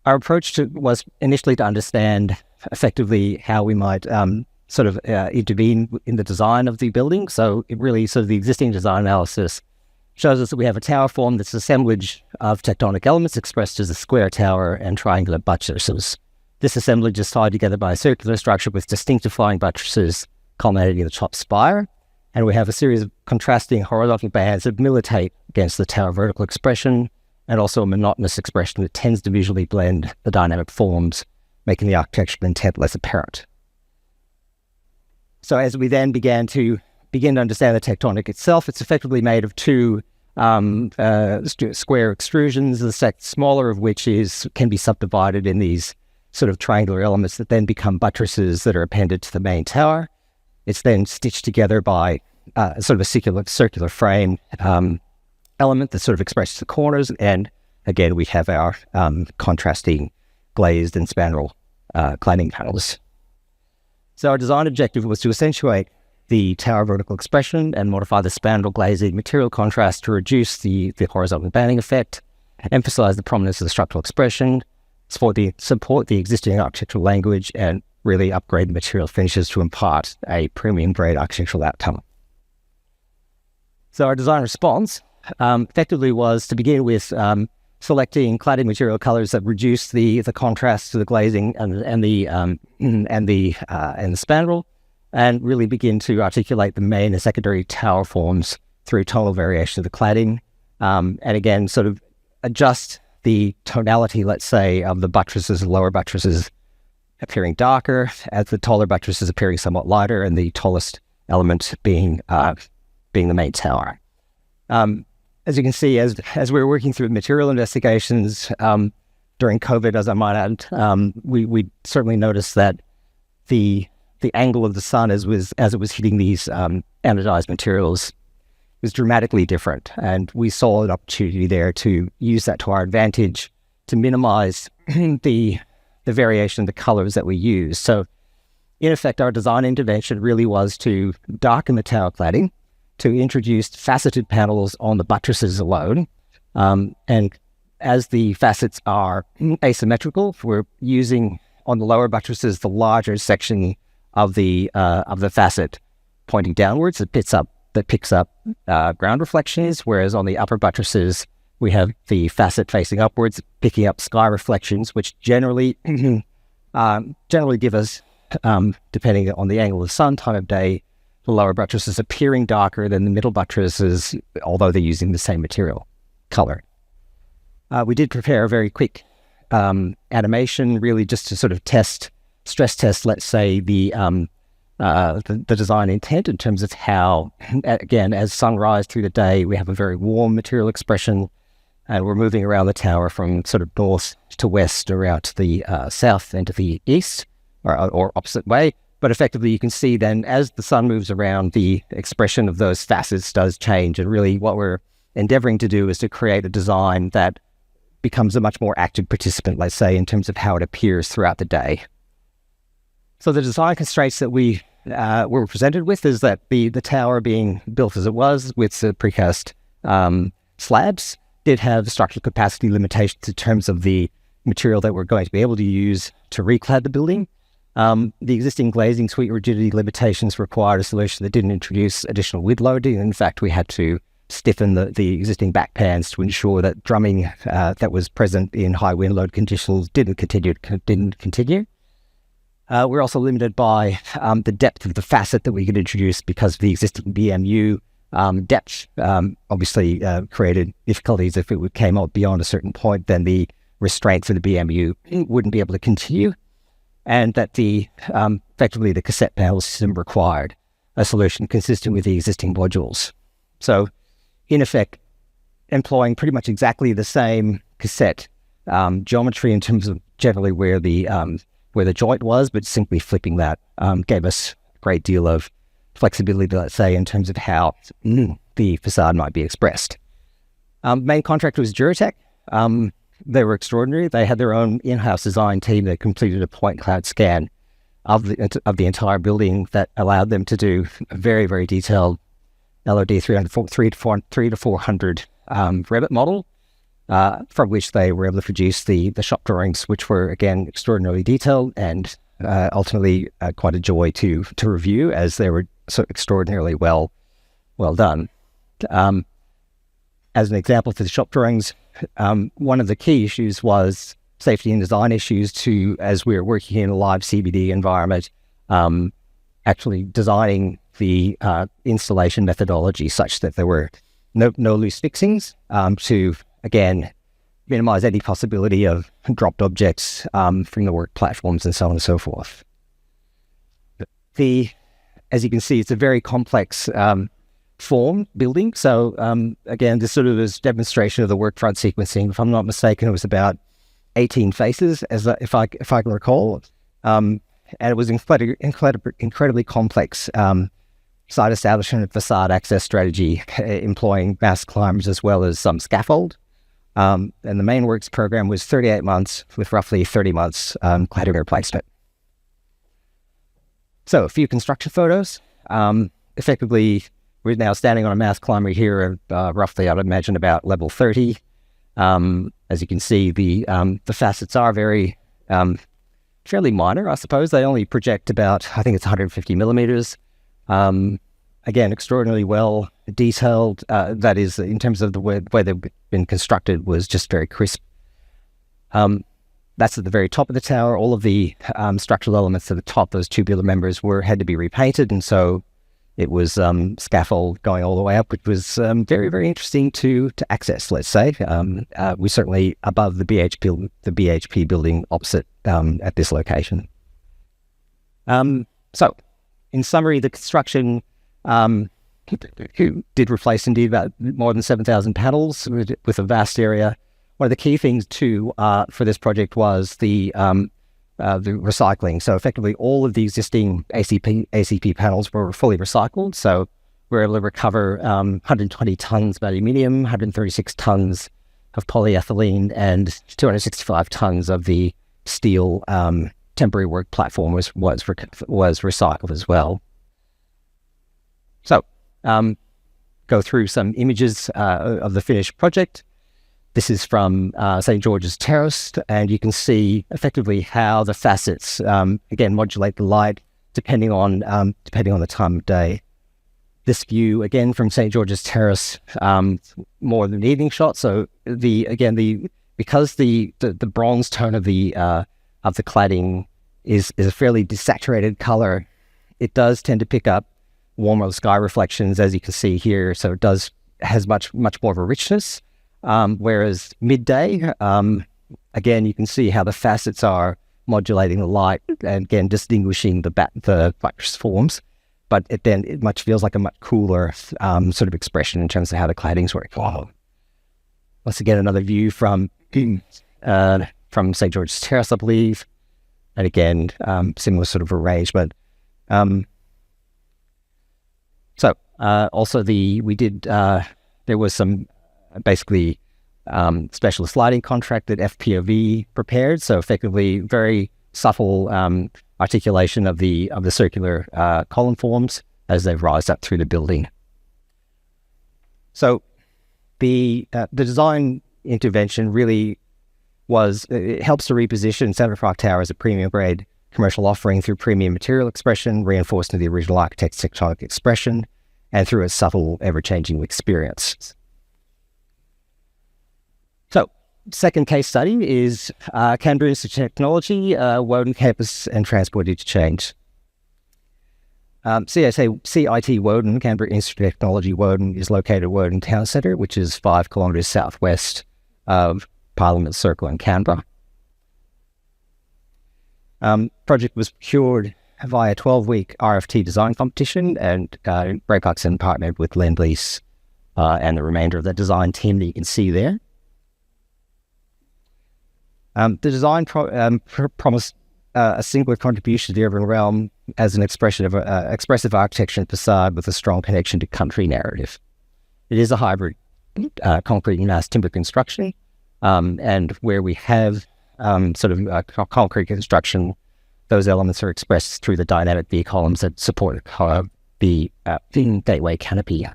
S3: approach was initially to understand effectively how we might intervene in the design of the building. So it really the existing design analysis shows us that we have a tower form that's an assemblage of tectonic elements expressed as a square tower and triangular buttresses. This assemblage is tied together by a circular structure with distinctive flying buttresses culminating in the top spire. And we have a series of contrasting horizontal bands that militate against the tower vertical expression and also a monotonous expression that tends to visually blend the dynamic forms, making the architectural intent less apparent. So as we then begin to understand the tectonic itself, it's effectively made of two square extrusions, the smaller of which can be subdivided in these sort of triangular elements that then become buttresses that are appended to the main tower. It's then stitched together by sort of a circular frame element that sort of expresses the corners. And again, we have our contrasting glazed and spandrel cladding panels. So our design objective was to accentuate the tower vertical expression and modify the spandrel glazing material contrast to reduce the horizontal banding effect, emphasize the prominence of the structural expression, support the existing architectural language, and really upgrade the material finishes to impart a premium grade architectural outcome. So our design response effectively was to begin with selecting cladding material colors that reduce the contrast to the glazing and the spandrel, and really begin to articulate the main and secondary tower forms through tonal variation of the cladding, and again sort of adjust the tonality, let's say, of the buttresses and lower buttresses appearing darker, as the taller buttresses appearing somewhat lighter, and the tallest element being the main tower. As you can see, as we were working through material investigations during COVID, as I might add, we certainly noticed that the angle of the sun as it was hitting these anodized materials was dramatically different, and we saw an opportunity there to use that to our advantage to minimize the variation of the colors that we use. So in effect, our design intervention really was to darken the tower cladding, to introduce faceted panels on the buttresses alone. And as the facets are asymmetrical, we're using on the lower buttresses the larger section of the facet pointing downwards that picks up ground reflections, whereas on the upper buttresses we have the facet facing upwards, picking up sky reflections, which generally give us, depending on the angle of the sun, time of day, the lower buttresses appearing darker than the middle buttresses, although they're using the same material color. We did prepare a very quick animation, really just to sort of stress test, let's say, the design intent in terms of how, again, as sunrise through the day, we have a very warm material expression, and we're moving around the tower from sort of north to west, around to the south and to the east, or opposite way. But effectively, you can see then as the sun moves around, the expression of those facets does change. And really what we're endeavoring to do is to create a design that becomes a much more active participant, let's say, in terms of how it appears throughout the day. So the design constraints that we we're presented with is that the tower being built as it was with the precast slabs did have structural capacity limitations in terms of the material that we're going to be able to use to reclad the building. The existing glazing suite rigidity limitations required a solution that didn't introduce additional wind loading. In fact, we had to stiffen the existing back pans to ensure that drumming that was present in high wind load conditions didn't continue. We're also limited by the depth of the facet that we could introduce because of the existing BMU depth. Obviously created difficulties if it came out beyond a certain point, then the restraint for the BMU wouldn't be able to continue, and that effectively the cassette panel system required a solution consistent with the existing modules. So, in effect, employing pretty much exactly the same cassette geometry in terms of generally where the joint was, but simply flipping that gave us a great deal of flexibility, let's say, in terms of how the facade might be expressed. Main contractor was Duratec. They were extraordinary. They had their own in-house design team that completed a point cloud scan of the entire building that allowed them to do a very, very detailed LOD 300 to 400 Revit model, from which they were able to produce the shop drawings, which were, again, extraordinarily detailed and ultimately quite a joy to review, as they were so extraordinarily well done. As an example for the shop drawings, one of the key issues was safety and design issues as we were working in a live CBD environment, actually designing the installation methodology such that there were no loose fixings to, again, minimize any possibility of dropped objects from the work platforms and so on and so forth. As you can see, it's a very complex form building. So again, this sort of is demonstration of the work front sequencing. If I'm not mistaken, it was about 18 faces, if I can recall, and it was incredibly complex site establishment and facade access strategy, employing mass climbers as well as some scaffold. And the main works program was 38 months with roughly 30 months cladding replacement. So a few construction photos. Effectively, we're now standing on a mass climber here at roughly, I'd imagine, about level 30. As you can see, the facets are very fairly minor, I suppose. They only project about, I think it's 150 millimeters. Again, extraordinarily well detailed. That is, in terms of the way they've been constructed, was just very crisp. That's at the very top of the tower. All of the structural elements at the top, those tubular members, had to be repainted, and so it was scaffold going all the way up, which was very, very interesting to access, let's say. We're certainly above the BHP building opposite at this location. So, in summary, the construction did replace indeed about more than 7,000 panels with a vast area. One of the key things too for this project was the recycling. So effectively, all of the existing ACP panels were fully recycled. So we were able to recover 120 tons of aluminium, 136 tons of polyethylene, and 265 tons of the steel temporary work platform was recycled as well. So, go through some images of the finished project. This is from St. George's Terrace, and you can see effectively how the facets, again, modulate the light depending on the time of day. This view, again, from St. George's Terrace, more of an evening shot. So because the bronze tone of the cladding is a fairly desaturated color, it does tend to pick up warmer sky reflections, as you can see here. So it has much more of a richness. Whereas midday, again, you can see how the facets are modulating the light and again distinguishing the buttress forms. But it much feels like a much cooler sort of expression in terms of how the claddings work. Wow. Once again, another view from St. George's Terrace, I believe, and again, similar sort of arrangement. Also there was some basically specialist lighting contract that FPOV prepared. So effectively very subtle articulation of the circular column forms as they rise up through the building. So the design intervention really it helps to reposition Central Park Tower as a premium grade commercial offering through premium material expression, reinforced in the original architect's tectonic expression, and through a subtle, ever-changing experience. So, second case study is Canberra Institute of Technology, Woden campus and transport interchange. CIT Woden, Canberra Institute of Technology Woden, is located at Woden Town Centre, which is 5 kilometres southwest of Parliament Circle in Canberra. Project was procured via a 12-week RFT design competition, and Ray Puxon partnered with Lend-Lease and the remainder of the design team that you can see there. The design promised a singular contribution to the urban realm as an expression of expressive architecture and facade with a strong connection to country narrative. It is a hybrid concrete and mass timber construction, and where we have concrete construction, those elements are expressed through the dynamic V columns that support the gateway canopy.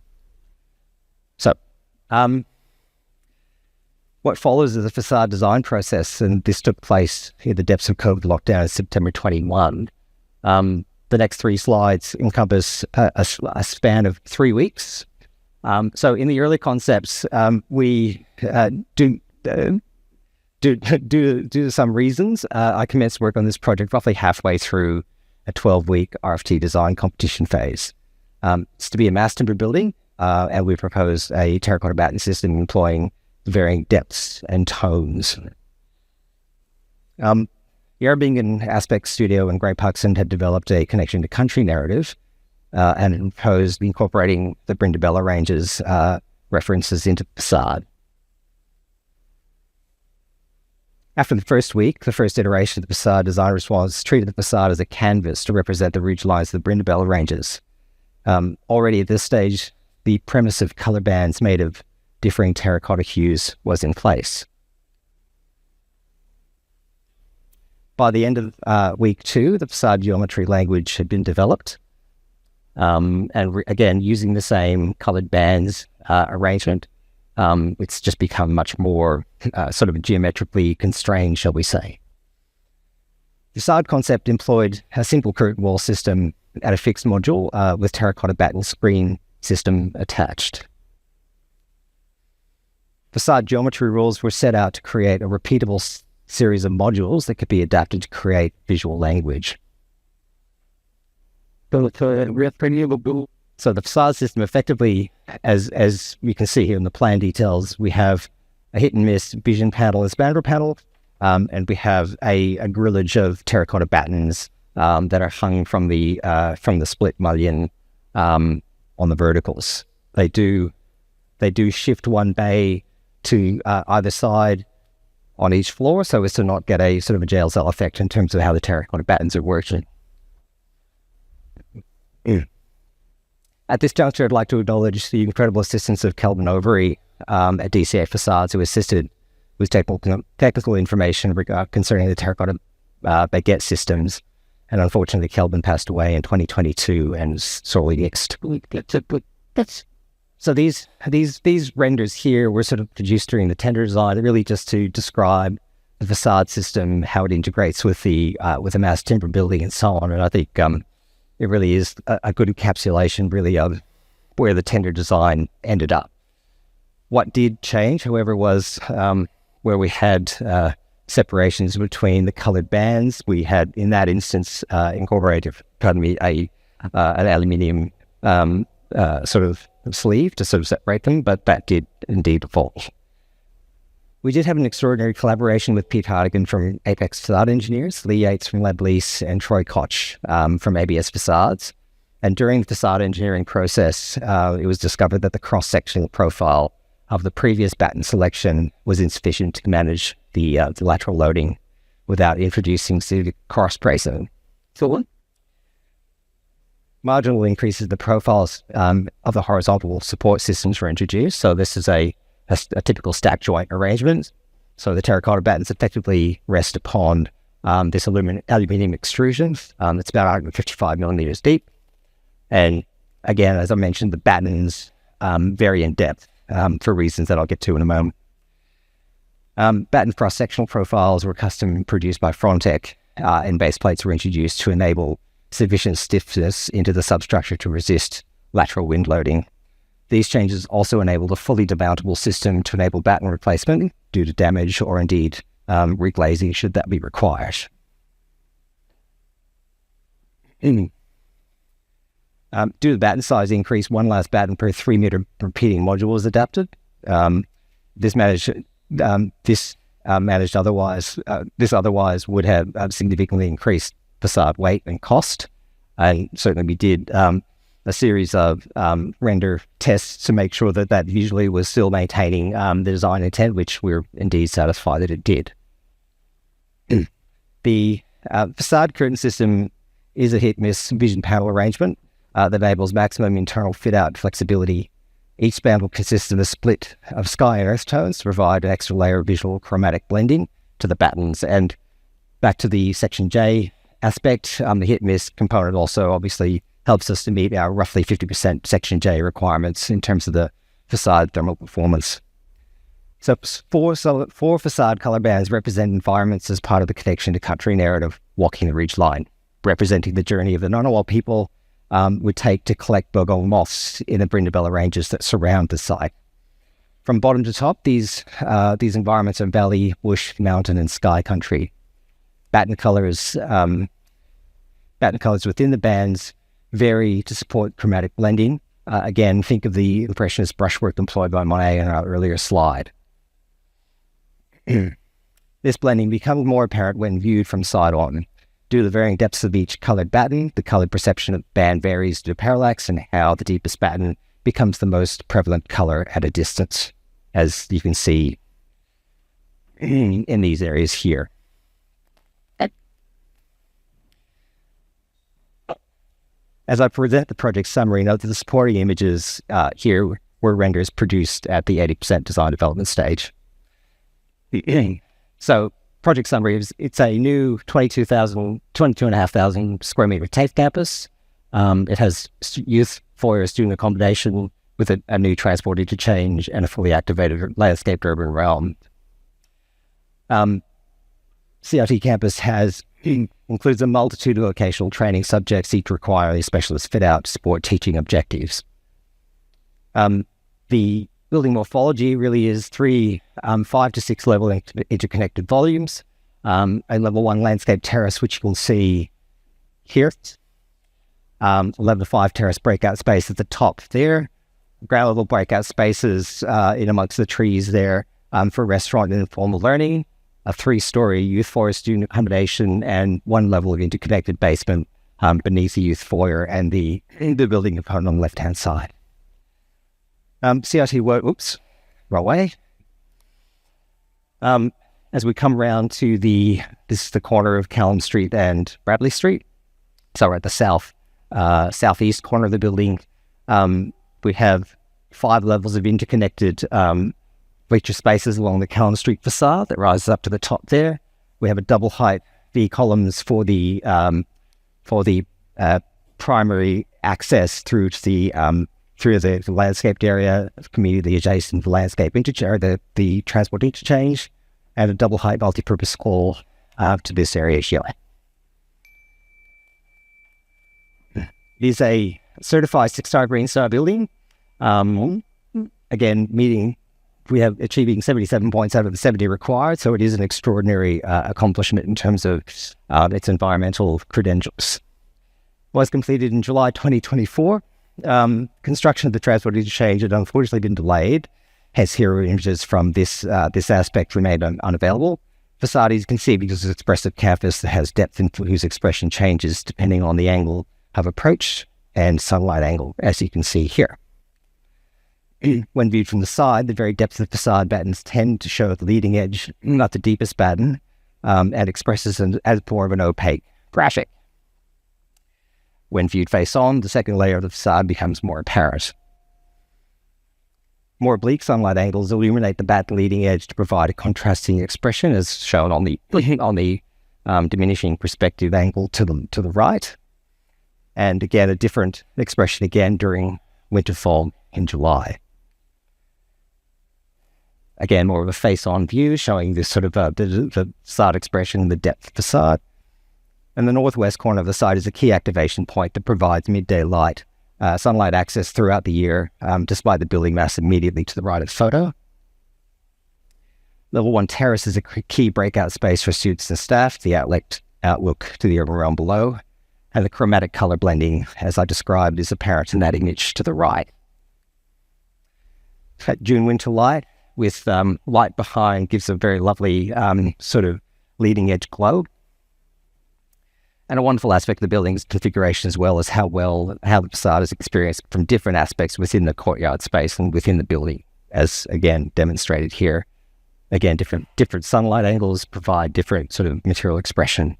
S3: So, what follows is a facade design process, and this took place in the depths of COVID lockdown in September 21. The next 3 slides encompass a span of 3 weeks. So in the early concepts, we due to some reasons, I commenced work on this project roughly halfway through a 12-week RFT design competition phase. It's to be a mass timber building, and we proposed a terracotta batten system employing varying depths and tones. The Yarrabingan Aspect Studio and Ray Puxon had developed a connection to country narrative and proposed incorporating the Brindabella ranges references into facade. After the first week, the first iteration of the facade design response treated the facade as a canvas to represent the ridge lines of the Brindabella ranges. Already at this stage, the premise of colour bands made of differing terracotta hues was in place. By the end of week 2, the facade geometry language had been developed, and again, using the same coloured bands arrangement, it's just become much more geometrically constrained, shall we say. The facade concept employed a simple curtain wall system at a fixed module with terracotta batten screen system attached. Facade geometry rules were set out to create a repeatable series of modules that could be adapted to create visual language. So the facade system effectively, as we can see here in the plan details, we have a hit and miss vision panel and spandrel panel, and we have a grillage of terracotta battens that are hung from the split mullion on the verticals. They do shift one bay to either side on each floor, so as to not get a sort of a jail cell effect in terms of how the terracotta battens are working. At this juncture, I'd like to acknowledge the incredible assistance of Kelvin Overy at DCA Facades, who assisted with technical information concerning the terracotta baguette systems. And unfortunately, Kelvin passed away in 2022 and is sorely mixed. So these renders here were sort of produced during the tender design, really just to describe the facade system, how it integrates with the mass timber building and so on. And I think it really is a good encapsulation, really, of where the tender design ended up. What did change, however, was where we had separations between the coloured bands. We had, in that instance, incorporated, an aluminium sort of sleeve to sort of separate them, but that did indeed fall. We did have an extraordinary collaboration with Pete Hardigan from Apex Facade Engineers, Lee Yates from Lend-Lease, and Troy Koch from ABS Facades. And during the facade engineering process, it was discovered that the cross-sectional profile of the previous batten selection was insufficient to manage the lateral loading without introducing cross bracing. So what? Marginal increases in the profiles of the horizontal support systems were introduced. So this is a typical stack joint arrangement. So the terracotta battens effectively rest upon this aluminium extrusion. It's about 155 millimeters deep. And again, as I mentioned, the battens vary in depth for reasons that I'll get to in a moment. Batten cross-sectional profiles were custom produced by Frontec, and base plates were introduced to enable sufficient stiffness into the substructure to resist lateral wind loading. These changes also enabled a fully demountable system to enable batten replacement due to damage or indeed reglazing should that be required. Due to the batten size increase, one last batten per 3 meter repeating module was adapted. This otherwise would have significantly increased facade weight and cost. And certainly we did a series of render tests to make sure that that visually was still maintaining the design intent, which we're indeed satisfied that it did. The facade curtain system is a hit-miss vision panel arrangement that enables maximum internal fit-out flexibility. Each span will consist of a split of sky and earth tones to provide an extra layer of visual chromatic blending to the battens. And back to the Section J aspect, the hit-miss component also obviously helps us to meet our roughly 50% Section J requirements in terms of the facade thermal performance. So four facade colour bands represent environments as part of the connection to country narrative, walking the ridge line, representing the journey of the Ngunnawal people would take to collect bogong moths in the Brindabella ranges that surround the site. From bottom to top, these environments are valley, bush, mountain, and sky country. Batten colours within the bands vary to support chromatic blending. Again, think of the impressionist brushwork employed by Monet in our earlier slide. This blending becomes more apparent when viewed from side on. Due to the varying depths of each coloured batten, the coloured perception of the band varies due to parallax and how the deepest batten becomes the most prevalent colour at a distance, as you can see in these areas here. As I present the project summary, note that the supporting images here were renders produced at the 80% design development stage. So, project summary is it's a new 22,500 square meter TAFE campus. It has youth foyer student accommodation with a new transport interchange and a fully activated landscaped urban realm. CRT campus includes a multitude of vocational training subjects, each requiring a specialist fit out to support teaching objectives. The building morphology really is 5 to 6 level interconnected volumes. A level 1 landscape terrace, which you can see here. Level 5 terrace breakout space at the top there. Ground level breakout spaces in amongst the trees there for restaurant and informal learning. A 3-story youth foyer student accommodation and 1 level of interconnected basement beneath the youth foyer and the building component on the left-hand side. CRT work, wrong way. As we come around to this is the corner of Callum Street and Bradley Street. So we're at the southeast corner of the building. We have 5 levels of interconnected feature spaces along the Callum Street facade that rises up to the top there. We have a double height V columns for the primary access through to the landscaped area, immediately adjacent to the landscape interchange, the transport interchange, and a double height multi-purpose hall to this area here. It is a certified 6-star Green Star building. Again, achieving 77 points out of the 70 required, so it is an extraordinary accomplishment in terms of its environmental credentials. Was completed in July 2024. Construction of the transport interchange had unfortunately been delayed, hence here images from this aspect remained unavailable. Façade is conceived as an expressive canvas that has depth and whose expression changes depending on the angle of approach and sunlight angle, as you can see here. When viewed from the side, the very depths of the facade battens tend to show the leading edge, not the deepest batten, and expresses as more of an opaque graphic. When viewed face on, the second layer of the facade becomes more apparent. More oblique sunlight angles illuminate the batten leading edge to provide a contrasting expression, as shown on the diminishing perspective angle to the right. And again, a different expression again during winterfall in July. Again, more of a face-on view showing this sort of the facade expression, the depth facade. And the northwest corner of the site is a key activation point that provides midday light, sunlight access throughout the year, despite the building mass immediately to the right of the photo. Level 1 terrace is a key breakout space for students and staff, the outlook to the urban realm below, and the chromatic color blending, as I described, is apparent in that image to the right. That June winter light with light behind gives a very lovely sort of leading edge glow. And a wonderful aspect of the building's configuration as well is how the facade is experienced from different aspects within the courtyard space and within the building, as again demonstrated here. Again, different sunlight angles provide different sort of material expression.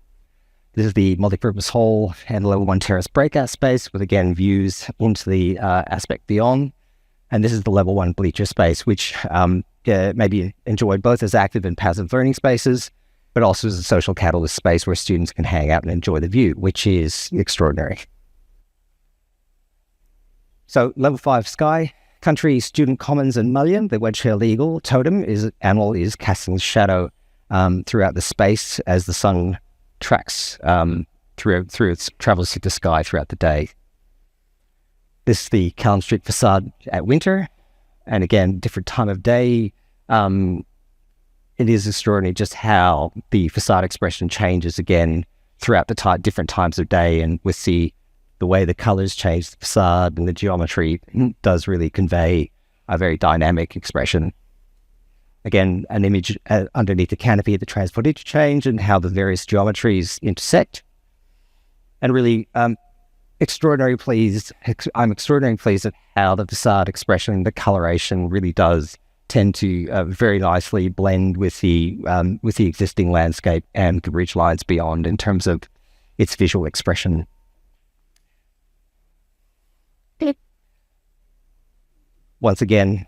S3: This is the multipurpose hall and level 1 terrace breakout space with again views into the aspect beyond. And this is the level 1 bleacher space, which may be enjoyed both as active and passive learning spaces, but also as a social catalyst space where students can hang out and enjoy the view, which is extraordinary. So level 5 sky, country, student commons and mullion, the wedge-tailed eagle totem animal is casting shadow throughout the space as the sun tracks through its travels through the sky throughout the day. This is the Calum Street facade at winter, and again, different time of day. It is extraordinary just how the facade expression changes again throughout the different times of day, and with the way the colors change the facade and the geometry does really convey a very dynamic expression. Again, an image underneath the canopy of the transport interchange and how the various geometries intersect. And really, I'm extraordinarily pleased at how the facade expression, the coloration really does tend to very nicely blend with the existing landscape and the ridge lines beyond in terms of its visual expression. Once again,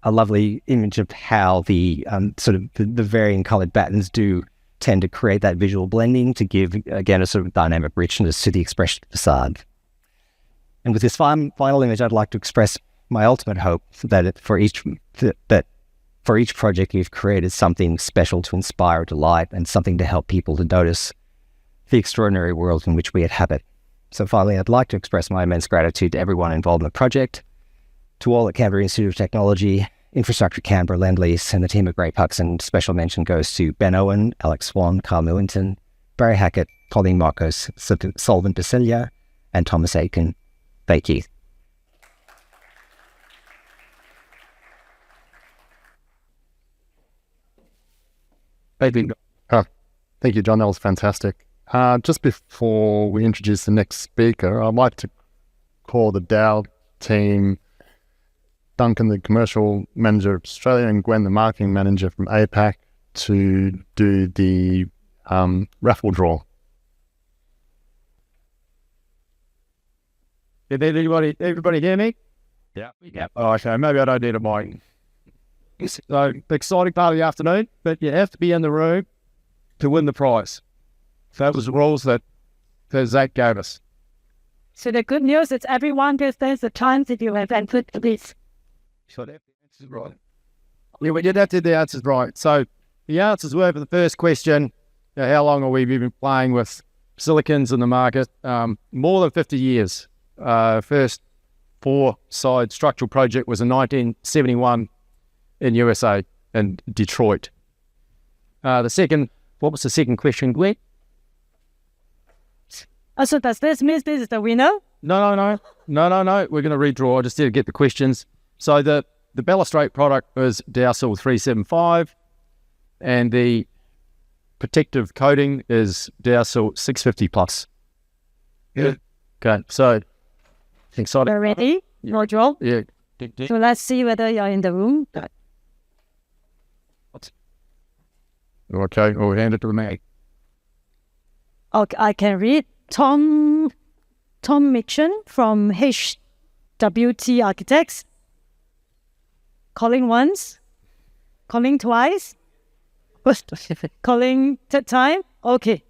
S3: a lovely image of how the sort of the varying colored patterns do tend to create that visual blending to give, again, a sort of dynamic richness to the expression of the facade. And with this final image, I'd like to express my ultimate hope that for each project we've created something special to inspire, delight, and something to help people to notice the extraordinary world in which we inhabit. So finally, I'd like to express my immense gratitude to everyone involved in the project, to all at Canberra Institute of Technology, Infrastructure Canberra, Lend-Lease, and the team at Grey Pucks, and special mention goes to Ben Owen, Alex Swan, Carl Millington, Barry Hackett, Colleen Marcos, Solvent Basilia, and Thomas Aiken. Thank you.
S2: Thank you, John. That was fantastic. Just before we introduce the next speaker, I'd like to call the Dow team, Duncan, the commercial manager of Australia, and Gwen, the marketing manager from APAC, to do the raffle draw.
S7: Did everybody hear me?
S12: Yeah.
S7: Oh, okay, maybe I don't need a mic. So, exciting part of the afternoon, but you have to be in the room to win the prize. So that was the rules that Zak gave us.
S22: So the good news is everyone gets the chance if you have answered this.
S7: So the answers right. Yeah, we did have to do the answers right. So the answers were for the first question, how long have we been playing with silicons in the market? More than 50 years. First 4-side structural project was in 1971 in USA, in Detroit. What was the second question, Gwen?
S22: So does this mean this is the winner?
S7: No. We're going to redraw. I just need to get the questions. So the balustrade product was Dowsel 375, and the protective coating is Dowsel 650 plus.
S22: Yeah.
S7: Okay, so excited.
S22: You're ready, Roger?
S7: Yeah.
S22: So let's see whether you're in the room.
S7: Okay, we'll hand it to me.
S22: Okay, I can read. Tom Mitchen from HWT Architects. Calling once. Calling twice. Calling third time. Okay.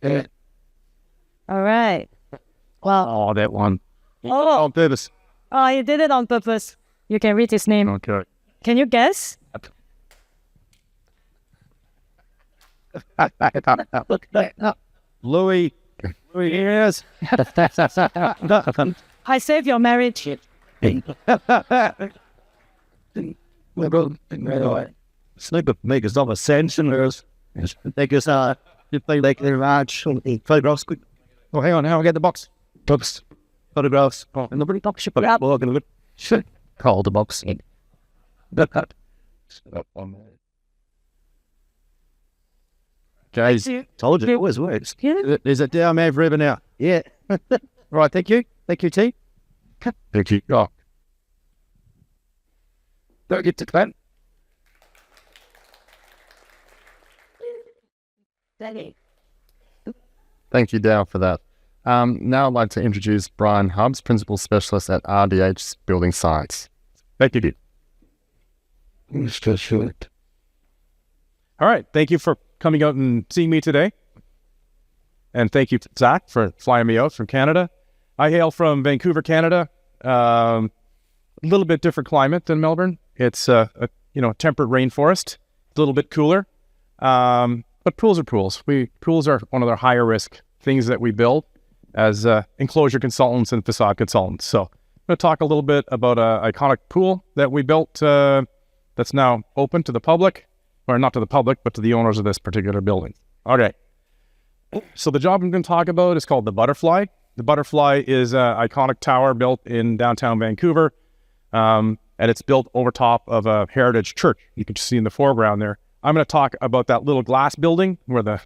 S7: Yeah.
S22: All right. Well.
S7: Oh, that one.
S22: Oh.
S7: On purpose.
S22: Oh, you did it on purpose. You can read his name.
S7: Okay.
S22: Can you guess?
S7: Louis. Louis, yes.
S22: I saved your marriage.
S7: Snippet makers of ascension. Makers if they like their large photographs. Oh, hang on, how I get the box? Oops. Photographs. Oh, and the bloody box should put out. Well, I'm going to call the box. Guys, told you it always works.
S22: Yeah.
S7: There's a DYM river now. Yeah. Right, thank you. Thank you, T. Thank you. Oh. Don't get to that.
S2: Thank you, Dow, for that. Now I'd like to introduce Brian Hubbs, Principal Specialist at RDH Building Science.
S7: Thank you.
S6: All right. Thank you for coming out and seeing me today. And thank you, Zach, for flying me out from Canada. I hail from Vancouver, Canada. A little bit different climate than Melbourne. It's a temperate rainforest. A little bit cooler. But pools are pools. Pools are one of the higher risk things that we build as enclosure consultants and facade consultants. So I'm going to talk a little bit about an iconic pool that we built that's now open to the public, or not to the public, but to the owners of this particular building. Okay. So the job I'm going to talk about is called the Butterfly. The Butterfly is an iconic tower built in downtown Vancouver, and it's built over top of a heritage church. You can see in the foreground there. I'm going to talk about that little glass building where the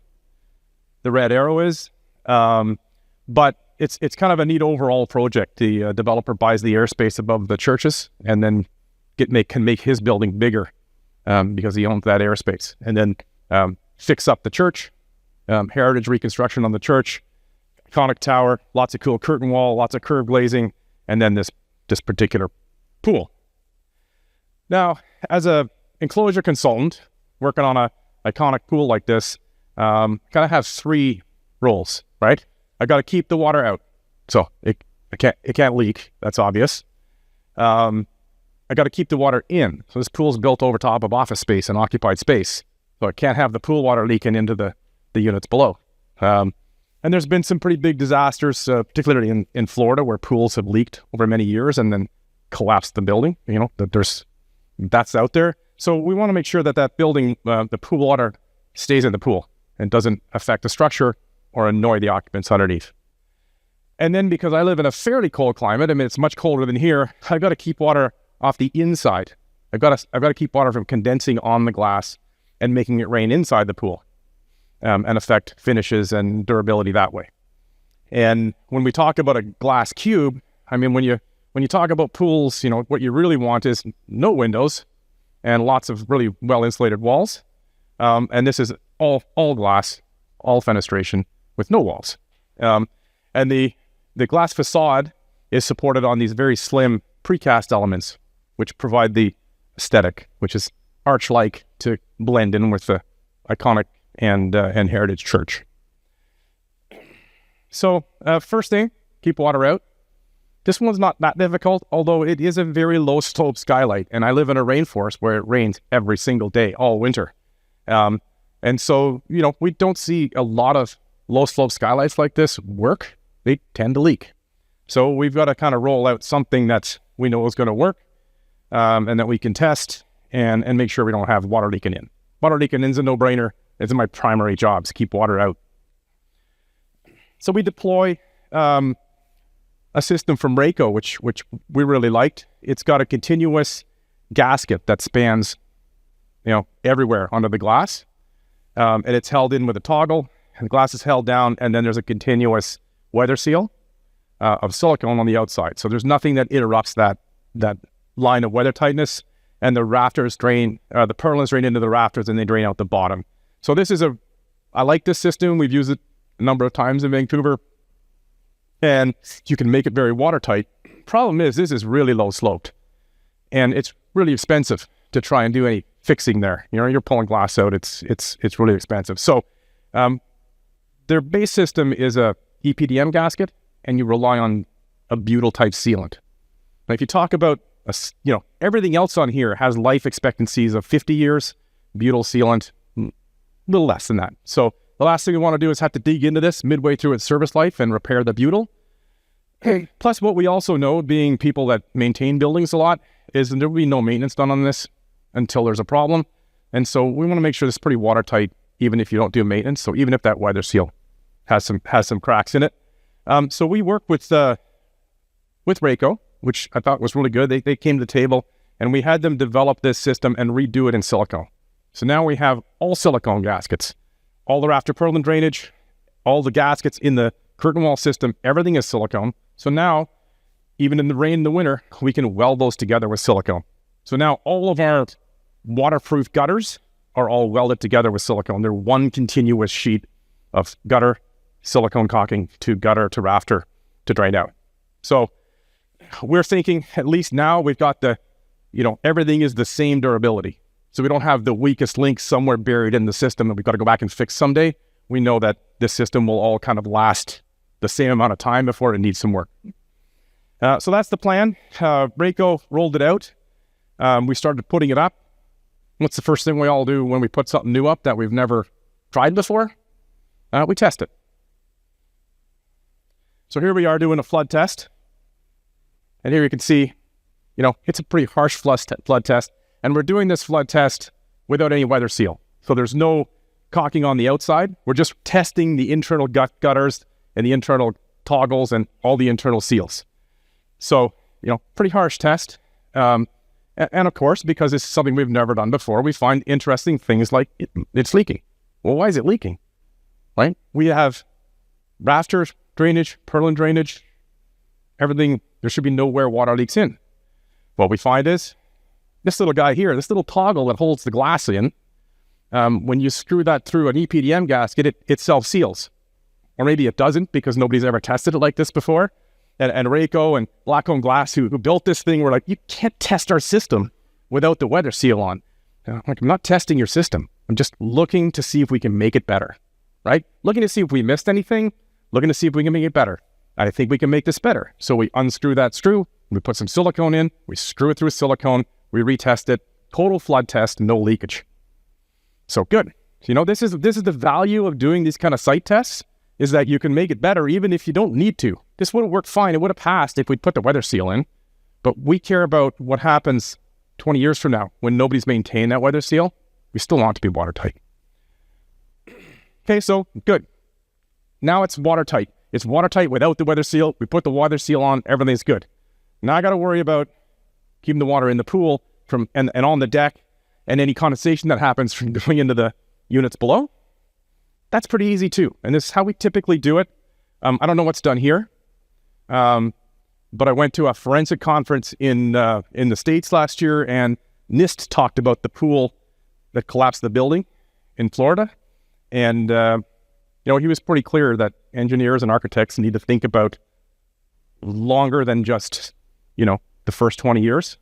S6: red arrow is, but it's kind of a neat overall project. The developer buys the airspace above the churches and then can make his building bigger because he owns that airspace, and then fix up the church, heritage reconstruction on the church, iconic tower, lots of cool curtain wall, lots of curved glazing, and then this particular pool. Now, as a enclosure consultant working on a iconic pool like this, kind of have three roles, right? I got to keep the water out, so it can't leak. That's obvious. I got to keep the water in. So this pool's built over top of office space and occupied space, so I can't have the pool water leaking into the units below. And there's been some pretty big disasters, particularly in Florida, where pools have leaked over many years and then collapsed the building. That's out there. So we want to make sure that building, the pool water stays in the pool and doesn't affect the structure or annoy the occupants underneath. And then because I live in a fairly cold climate, I mean, it's much colder than here, I've got to keep water off the inside. I've got to keep water from condensing on the glass and making it rain inside the pool, and affect finishes and durability that way. And when we talk about a glass cube, I mean, when you talk about pools, what you really want is no windows and lots of really well-insulated walls. And this is all glass, all fenestration with no walls. And the glass facade is supported on these very slim precast elements, which provide the aesthetic, which is arch-like to blend in with the iconic and heritage church. So first thing, keep water out. This one's not that difficult, although it is a very low slope skylight, and I live in a rainforest where it rains every single day, all winter. And so, we don't see a lot of low slope skylights like this work. They tend to leak. So we've got to kind of roll out something that we know is going to work, and that we can test and make sure we don't have water leaking in. Water leaking in is a no-brainer. It's my primary job, is keep water out. So we deploy a system from Rayco, which we really liked. It's got a continuous gasket that spans, everywhere under the glass, and it's held in with a toggle, and the glass is held down, and then there's a continuous weather seal of silicone on the outside. So there's nothing that interrupts that line of weather tightness, and the rafters drain, the purlins drain into the rafters, and they drain out the bottom. So I like this system. We've used it a number of times in Vancouver, and you can make it very watertight. Problem is, this is really low sloped, and it's really expensive to try and do any fixing there. You're pulling glass out. It's really expensive. So Their base system is a EPDM gasket, and you rely on a butyl type sealant. Now, if you talk about everything else on here has life expectancies of 50 years, butyl sealant, a little less than that. So the last thing we want to do is have to dig into this midway through its service life and repair the butyl. Plus, what we also know, being people that maintain buildings a lot, is there will be no maintenance done on this until there's a problem. And so we want to make sure this is pretty watertight, even if you don't do maintenance. So even if that weather seal has some cracks in it. So we work with Rayco, which I thought was really good. They came to the table and we had them develop this system and redo it in silicone. So now we have all silicone gaskets, all the rafter purlin drainage, all the gaskets in the curtain wall system, everything is silicone. So now, even in the rain in the winter, we can weld those together with silicone. So now all of our waterproof gutters are all welded together with silicone. They're one continuous sheet of gutter, silicone caulking to gutter to rafter to drain out. So we're thinking at least now we've got everything is the same durability. So we don't have the weakest link somewhere buried in the system that we've got to go back and fix someday. We know that this system will all kind of last the same amount of time before it needs some work. So that's the plan. Rayco rolled it out. We started putting it up. What's the first thing we all do when we put something new up that we've never tried before? We test it. So here we are doing a flood test. And here you can see, it's a pretty harsh flood test. And we're doing this flood test without any weather seal. So there's no caulking on the outside. We're just testing the internal gutters and the internal toggles and all the internal seals. So, pretty harsh test. And of course, because it's something we've never done before, we find interesting things like it's leaking. Well, why is it leaking? Right? We have rafter drainage, purlin drainage, everything. There should be nowhere water leaks in. What we find is this little guy here, this little toggle that holds the glass in, when you screw that through an EPDM gasket, it self-seals. Or maybe it doesn't because nobody's ever tested it like this before. And Rayco and Blackcomb Glass, who built this thing, were like, you can't test our system without the weather seal on. I'm not testing your system. I'm just looking to see if we can make it better, right? Looking to see if we missed anything, looking to see if we can make it better. I think we can make this better. So we unscrew that screw, we put some silicone in, we screw it through silicone, we retest it, total flood test, no leakage. So good. This is the value of doing these kind of site tests, is that you can make it better even if you don't need to. This would have worked fine. It would have passed if we put the weather seal in. But we care about what happens 20 years from now when nobody's maintained that weather seal. We still want it to be watertight. Okay, so good. Now it's watertight. It's watertight without the weather seal. We put the weather seal on, everything's good. Now I got to worry about keeping the water in the pool and on the deck and any condensation that happens from going into the units below. That's pretty easy too. And this is how we typically do it. I don't know what's done here. But I went to a forensic conference in the States last year, and NIST talked about the pool that collapsed the building in Florida. And, he was pretty clear that engineers and architects need to think about longer than just, the first 20 years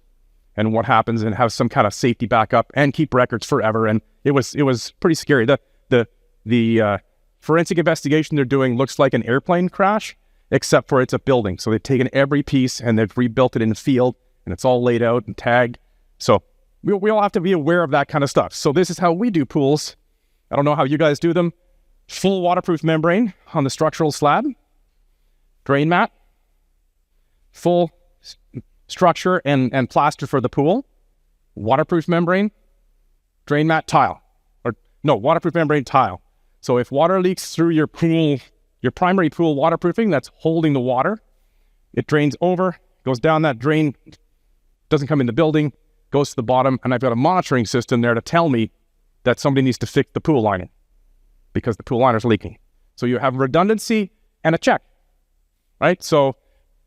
S6: and what happens, and have some kind of safety backup and keep records forever. And it was pretty scary. The forensic investigation they're doing looks like an airplane crash, except for it's a building. So they've taken every piece and they've rebuilt it in the field, and it's all laid out and tagged. So we all have to be aware of that kind of stuff. So this is how we do pools. I don't know how you guys do them. Full waterproof membrane on the structural slab, drain mat, full structure and plaster for the pool, waterproof membrane, drain mat, tile. Waterproof membrane, tile. So if water leaks through your pool, your primary pool waterproofing that's holding the water, it drains over, goes down that drain, doesn't come in the building, goes to the bottom, and I've got a monitoring system there to tell me that somebody needs to fix the pool liner because the pool liner's leaking. So you have redundancy and a check, right? So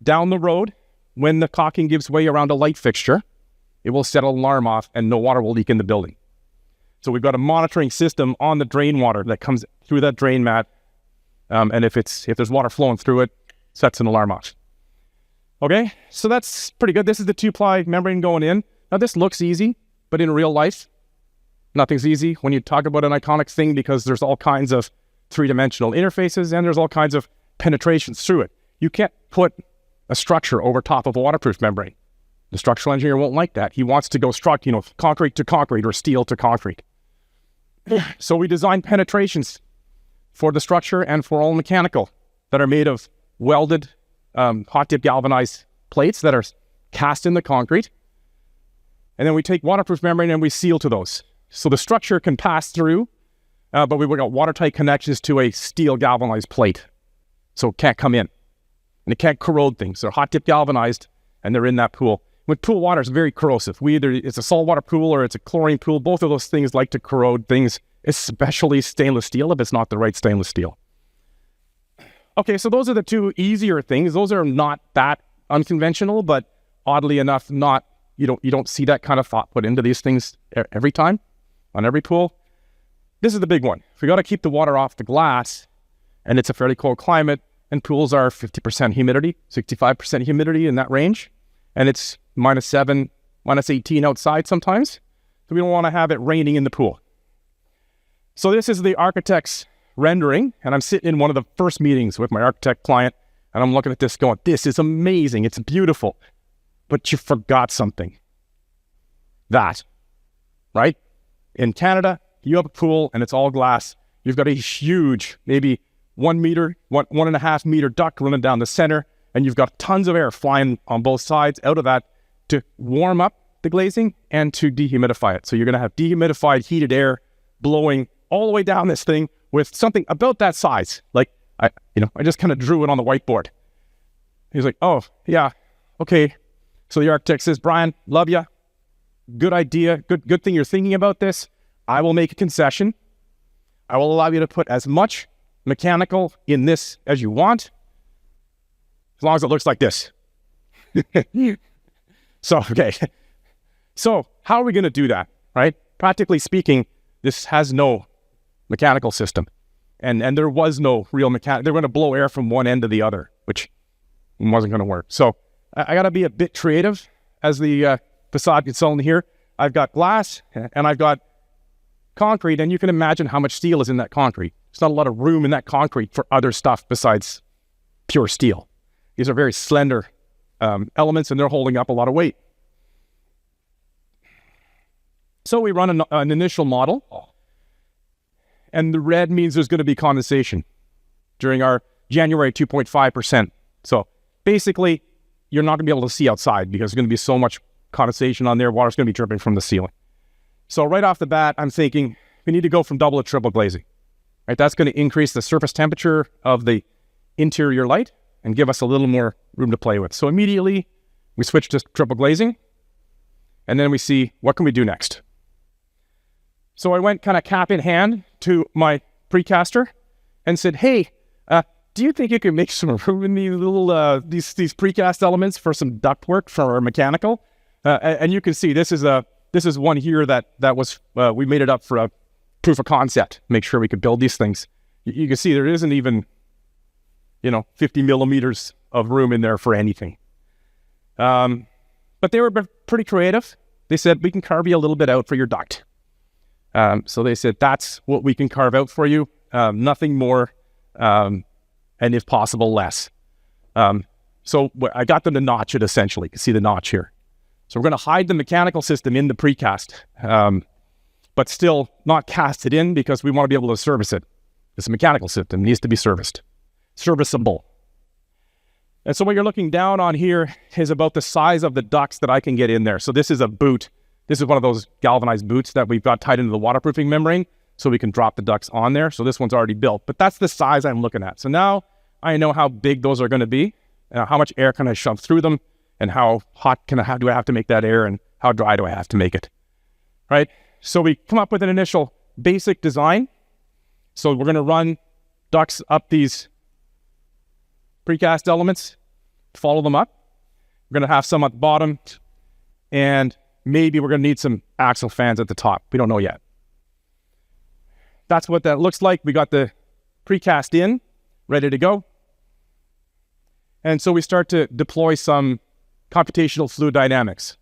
S6: down the road, when the caulking gives way around a light fixture, it will set an alarm off and no water will leak in the building. So we've got a monitoring system on the drain water that comes through that drain mat. And if there's water flowing through it, sets an alarm off. Okay, so that's pretty good. This is the 2-ply membrane going in. Now this looks easy, but in real life, nothing's easy when you talk about an iconic thing, because there's all kinds of three-dimensional interfaces, and there's all kinds of penetrations through it. You can't put a structure over top of a waterproof membrane. The structural engineer won't like that. He wants to go concrete to concrete or steel to concrete. So we design penetrations for the structure and for all mechanical that are made of welded, hot-dip galvanized plates that are cast in the concrete. And then we take waterproof membrane and we seal to those. So the structure can pass through, but we've got watertight connections to a steel galvanized plate. So it can't come in. And it can't corrode things. They're hot-dip galvanized, and they're in that pool. When pool water is very corrosive. It's a saltwater pool or it's a chlorine pool. Both of those things like to corrode things, especially stainless steel if it's not the right stainless steel. Okay, so those are the two easier things. Those are not that unconventional, but oddly enough, you don't see that kind of thought put into these things every time on every pool. This is the big one. We got to keep the water off the glass, and it's a fairly cold climate, and pools are 50% humidity, 65% humidity in that range, and it's -7, -18 outside sometimes. So we don't want to have it raining in the pool. So this is the architect's rendering, and I'm sitting in one of the first meetings with my architect client, and I'm looking at this going, this is amazing, it's beautiful, but you forgot something. That, right? In Canada, you have a pool and it's all glass. You've got a huge, maybe 1 meter, 1.5 meter duct running down the center, and you've got tons of air flying on both sides out of that to warm up the glazing and to dehumidify it. So you're going to have dehumidified, heated air blowing all the way down this thing with something about that size. Like, I just kind of drew it on the whiteboard. He's like, oh, yeah, okay. So the architect says, Brian, love ya. Good idea. Good thing you're thinking about this. I will make a concession. I will allow you to put as much mechanical in this as you want, as long as it looks like this. So, okay. So how are we going to do that, right? Practically speaking, this has no mechanical system. And there was no real mechanic. They're going to blow air from one end to the other, which wasn't going to work. So I got to be a bit creative as the facade consultant here. I've got glass and I've got concrete, and you can imagine how much steel is in that concrete. There's not a lot of room in that concrete for other stuff besides pure steel. These are very slender elements, and they're holding up a lot of weight. So we run an initial model, and the red means there's going to be condensation during our January 2.5%. So basically, you're not going to be able to see outside because there's going to be so much condensation on there. Water's going to be dripping from the ceiling. So right off the bat, I'm thinking we need to go from double to triple glazing. Right, that's going to increase the surface temperature of the interior light and give us a little more room to play with. So immediately, we switch to triple glazing, and then we see what can we do next. So I went kind of cap in hand to my precaster and said, hey, do you think you could make some room in these little these precast elements for some ductwork for our mechanical? And you can see this is one here that was we made it up for a proof of concept. Make sure we could build these things. You can see there isn't even 50 millimeters of room in there for anything. But they were pretty creative. They said, we can carve you a little bit out for your duct. So they said, that's what we can carve out for you. Nothing more, and if possible, less. So I got them to notch it, essentially. You can see the notch here. So we're going to hide the mechanical system in the precast, but still not cast it in because we want to be able to service it. It's a mechanical system. It needs to be serviceable. And so what you're looking down on here is about the size of the ducts that I can get in there. So this is a boot. This is one of those galvanized boots that we've got tied into the waterproofing membrane so we can drop the ducts on there. So this one's already built, but that's the size I'm looking at. So now I know how big those are going to be, how much air can I shove through them, and how hot do I have to make that air, and how dry do I have to make it, right? So we come up with an initial basic design. So we're going to run ducts up these precast elements, follow them up. We're going to have some at the bottom, and maybe we're going to need some axle fans at the top. We don't know yet. That's what that looks like. We got the precast in, ready to go. And so we start to deploy some computational fluid dynamics.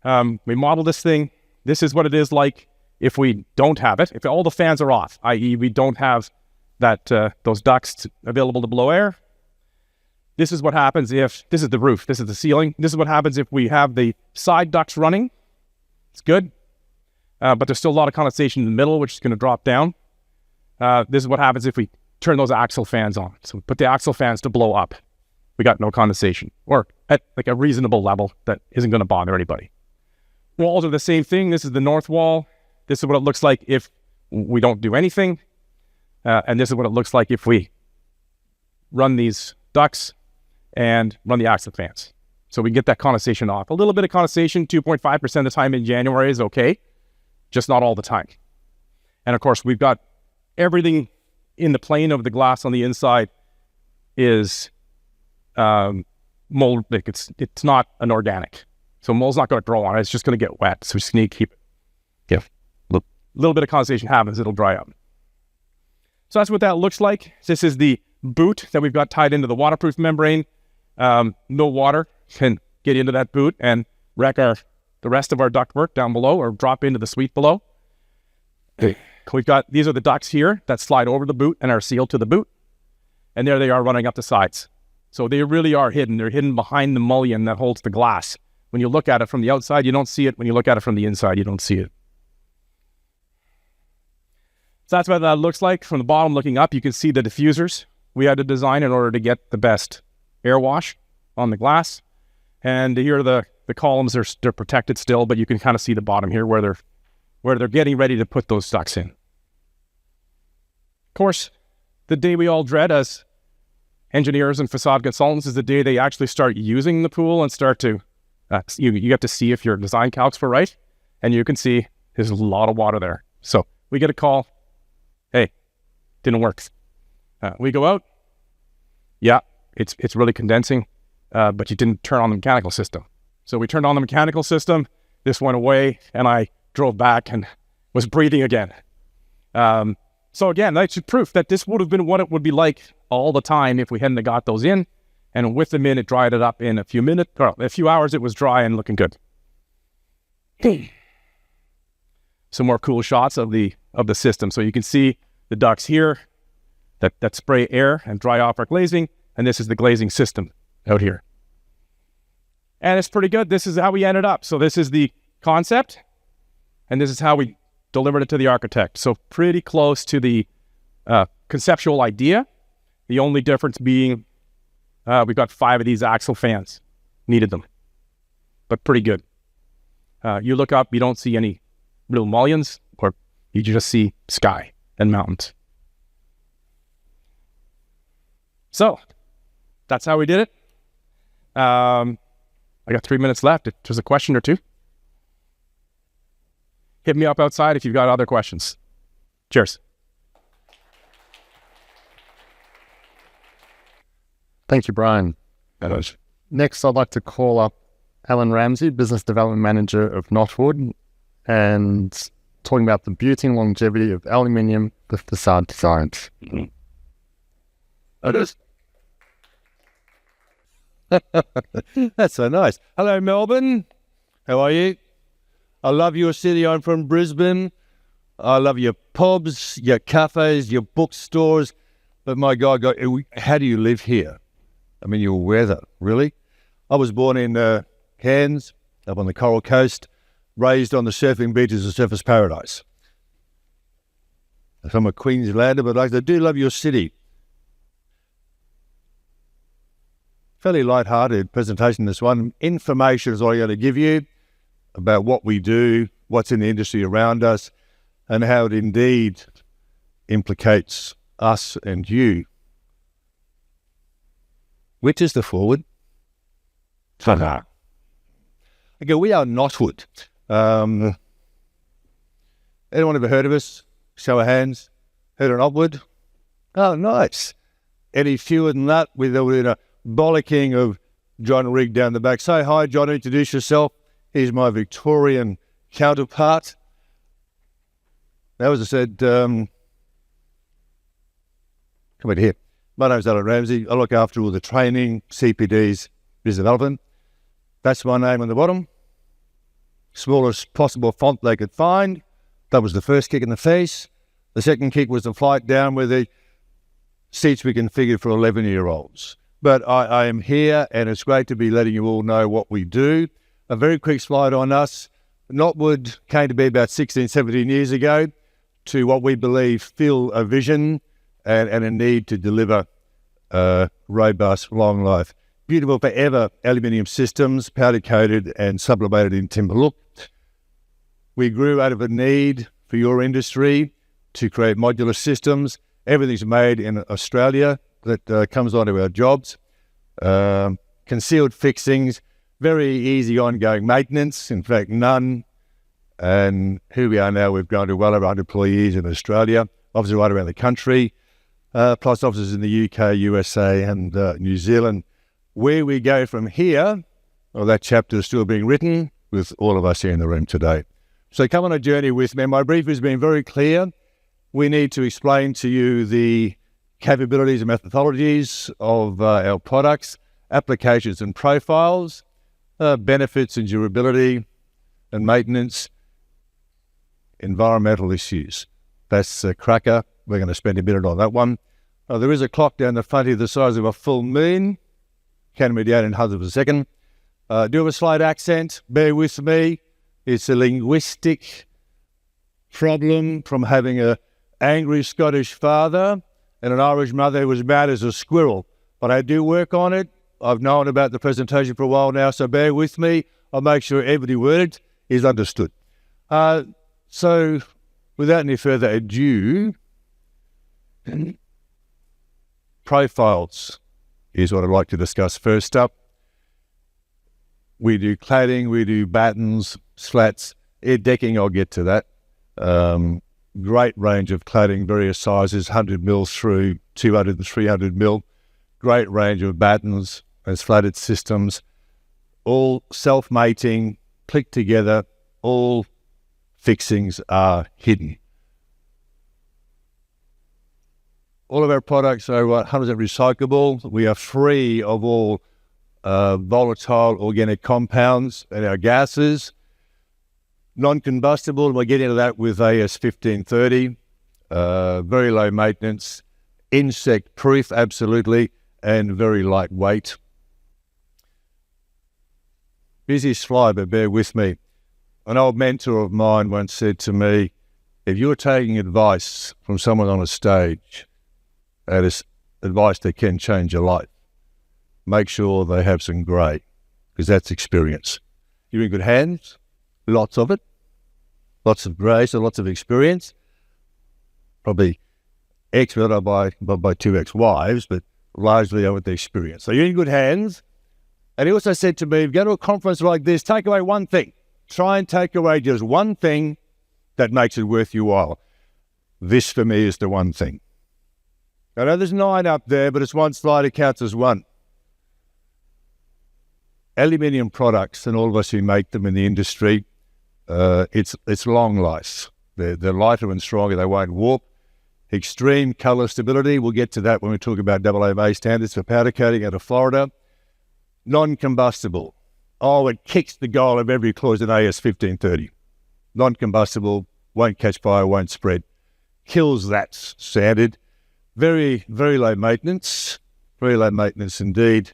S6: We model this thing. This is what it is like if we don't have it. If all the fans are off, i.e. we don't have those ducts available to blow air. This is what happens if, this is the roof, this is the ceiling. This is what happens if we have the side ducts running. It's good. But there's still a lot of condensation in the middle, which is going to drop down. This is what happens if we turn those axial fans on. So we put the axial fans to blow up. We got no condensation, or at like a reasonable level that isn't going to bother anybody. Walls are the same thing. This is the north wall. This is what it looks like if we don't do anything. And this is what it looks like if we run these ducts and run the axial fans. So we get that condensation off. A little bit of condensation, 2.5% of the time in January is okay, just not all the time. And of course, we've got everything in the plane of the glass on the inside is mold. Like it's not an organic. So mold's not going to grow on it. It's just going to get wet. So we just need to keep it. If a little bit of condensation happens, it'll dry up. So that's what that looks like. This is the boot that we've got tied into the waterproof membrane. No water can get into that boot and wreck the rest of our ductwork down below or drop into the suite below. We've got, these are the ducts here that slide over the boot and are sealed to the boot. And there they are running up the sides. So they really are hidden. They're hidden behind the mullion that holds the glass. When you look at it from the outside, you don't see it. When you look at it from the inside, you don't see it. So that's what that looks like. From the bottom looking up, you can see the diffusers we had to design in order to get the best air wash on the glass. And here are the columns. They're protected still, but you can kind of see the bottom here where they're getting ready to put those ducts in. Of course, the day we all dread as engineers and facade consultants is the day they actually start using the pool and start to, you get to see if your design calcs were right. And you can see there's a lot of water there. So we get a call, hey, didn't work. We go out, yeah, it's really condensing, but you didn't turn on the mechanical system. So we turned on the mechanical system, this went away, and I drove back and was breathing again. So again, that's proof that this would have been what it would be like all the time if we hadn't got those in. And with them in, it dried it up in a few minutes, or a few hours, it was dry and looking good. Some more cool shots of the system. So you can see the ducts here that spray air and dry off our glazing. And this is the glazing system out here. And it's pretty good. This is how we ended up. So this is the concept. And this is how we delivered it to the architect. So pretty close to the conceptual idea. The only difference being we've got 5 of these axial fans. Needed them. But pretty good. You look up, you don't see any real mullions, or you just see sky and mountains. So that's how we did it. I got 3 minutes left. If there's a question or two, hit me up outside if you've got other questions. Cheers.
S2: Thank you, Brian. Next, I'd like to call up Allan Ramsay, Business Development Manager of Knotwood, and talking about the beauty and longevity of aluminium for facade designs.
S9: That's so nice. Hello, Melbourne. How are you? I love your city. I'm from Brisbane. I love your pubs, your cafes, your bookstores. But my God, how do you live here? I mean, your weather, really? I was born in Cairns, up on the Coral Coast, raised on the surfing beaches of Surfers Paradise. I'm a Queenslander, but I do love your city. Fairly light-hearted presentation, this one. Information is all I'm going to give you about what we do, what's in the industry around us, and how it indeed implicates us and you. Which is the forward? Okay, we are Knotwood. Anyone ever heard of us? Show of hands. Heard of Knotwood? Oh, nice. Any fewer than that? With a bollocking of John Rigg down the back. Say hi, John. Introduce yourself. He's my Victorian counterpart. Now, as I said, come over here. My name's Allan Ramsay. I look after all the training, CPDs, business development. That's my name on the bottom. Smallest possible font they could find. That was the first kick in the face. The second kick was the flight down with the seats we configured for 11-year-olds. But I am here, and it's great to be letting you all know what we do. A very quick slide on us. Knotwood came to be about 16, 17 years ago to what we believe fill a vision and a need to deliver robust, long life. Beautiful forever aluminium systems, powder-coated and sublimated in timber look. We grew out of a need for your industry to create modular systems. Everything's made in Australia that comes onto our jobs. Concealed fixings, very easy ongoing maintenance, in fact none. And here we are now, we've grown to well over 100 employees in Australia, offices right around the country, plus offices in the UK, USA and New Zealand. Where we go from here, well, that chapter is still being written with all of us here in the room today. So come on a journey with me. My brief has been very clear. We need to explain to you the capabilities and methodologies of our products, applications and profiles, benefits and durability and maintenance, environmental issues. That's cracker. We're going to spend a minute on that one. There is a clock down the front here the size of a full moon. Counting me down in hundredths of a second. Do have a slight accent. Bear with me. It's a linguistic problem from having an angry Scottish father and an Irish mother who was mad as a squirrel. But I do work on it. I've known about the presentation for a while now, so bear with me. I'll make sure every word is understood. So, without any further ado, profiles is what I'd like to discuss first up. We do cladding, we do battens, slats, air decking, I'll get to that. Great range of cladding, various sizes, 100 mil through 200 and 300 mil. Great range of battens and slatted systems, all self-mating, click together, all fixings are hidden. All of our products are 100% recyclable. We are free of all volatile organic compounds and our gases. Non-combustible, we'll get into that with AS 1530. Very low maintenance, insect proof, absolutely, and very lightweight. Busy slide, but bear with me. An old mentor of mine once said to me, if you're taking advice from someone on a stage, that is advice that can change your life, make sure they have some grey, because that's experience. You're in good hands, lots of it, lots of grey, so lots of experience. Probably expert by two ex-wives, but largely over the experience. So you're in good hands. And he also said to me, if you go to a conference like this, take away one thing. Try and take away just one thing that makes it worth your while. This, for me, is the one thing. I know there's 9 up there, but it's one slide, it counts as one. Aluminium products, and all of us who make them in the industry, it's long life. They're lighter and stronger, they won't warp. Extreme colour stability, we'll get to that when we talk about AAMA standards for powder coating out of Florida. Non-combustible. Oh, it kicks the goal of every clause in AS 1530. Non-combustible, won't catch fire, won't spread. Kills that standard. Very, very low maintenance. Very low maintenance indeed.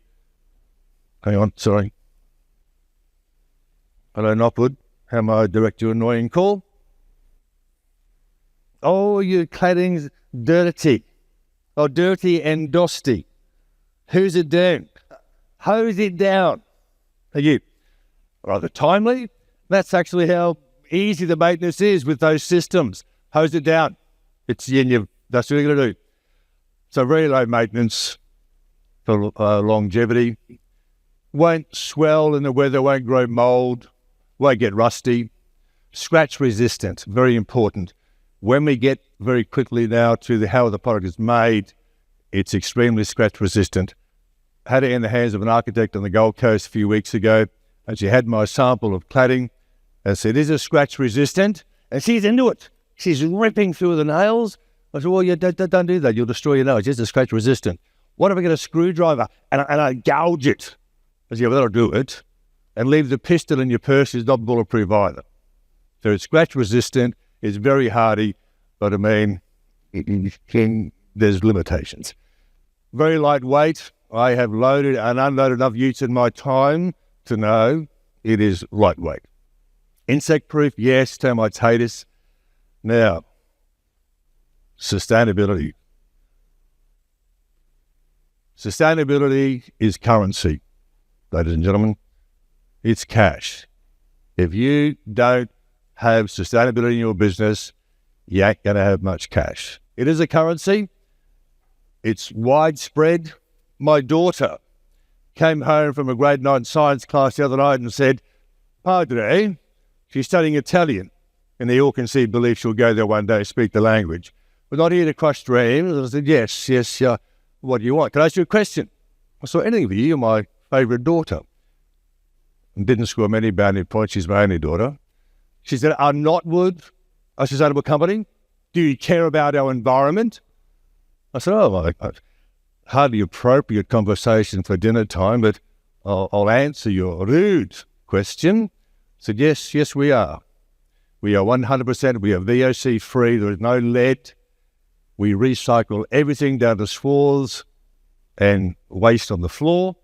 S9: Hang on, sorry. Hello, Knotwood. How may I direct your annoying call? Oh, your cladding's dirty. Oh, dirty and dusty. Who's it down? Hose it down. Thank you. Rather timely. That's actually how easy the maintenance is with those systems. Hose it down. That's what you're going to do. So very low maintenance for longevity. Won't swell in the weather, won't grow mold, won't get rusty. Scratch resistant, very important. When we get very quickly now to how the product is made, it's extremely scratch resistant. Had it in the hands of an architect on the Gold Coast a few weeks ago, and she had my sample of cladding and said, is it scratch resistant? And she's into it. She's ripping through the nails. I said, well, you don't do that. You'll destroy your nails. It's just scratch resistant. What if I get a screwdriver and I gouge it? I said, yeah, well, that'll do it. And leave the pistol in your purse is not bulletproof either. So it's scratch resistant. It's very hardy, but I mean, there's limitations. very lightweight. I have loaded and unloaded enough utes in my time to know it is lightweight. Insect-proof, yes, termititis. Now, sustainability. Sustainability is currency, ladies and gentlemen. It's cash. If you don't have sustainability in your business, you ain't going to have much cash. It is a currency. It's widespread. My daughter came home from a grade 9 science class the other night and said, Padre, she's studying Italian, and they all conceived belief she'll go there one day and speak the language. We're not here to crush dreams. I said, yes, what do you want? Can I ask you a question? I said, anything for you. You're my favourite daughter. And didn't score many bounty points. She's my only daughter. She said, are Knotwood a sustainable company? Do you care about our environment? I said, hardly appropriate conversation for dinner time, but I'll answer your rude question. I said, yes, we are. We are 100%. We are VOC free. There is no lead. We recycle everything down to swaths and waste on the floor.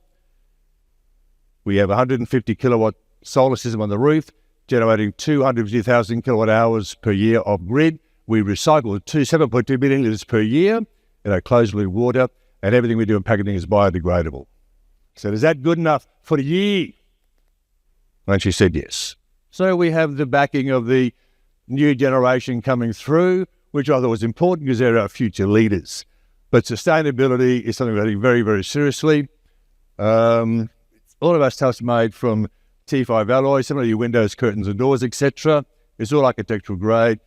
S9: We have a 150 kilowatt solar system on the roof, generating 250,000 kilowatt hours per year of grid. We recycle 7.2 billion litres per year in our closed loop water, and everything we do in packaging is biodegradable. So is that good enough for you? And she said yes. So we have the backing of the new generation coming through, which I thought was important because they're our future leaders. But sustainability is something we're taking very, very seriously. All of our stuff's made from T5 alloy, some of your windows, curtains and doors, etc. It's all architectural grade.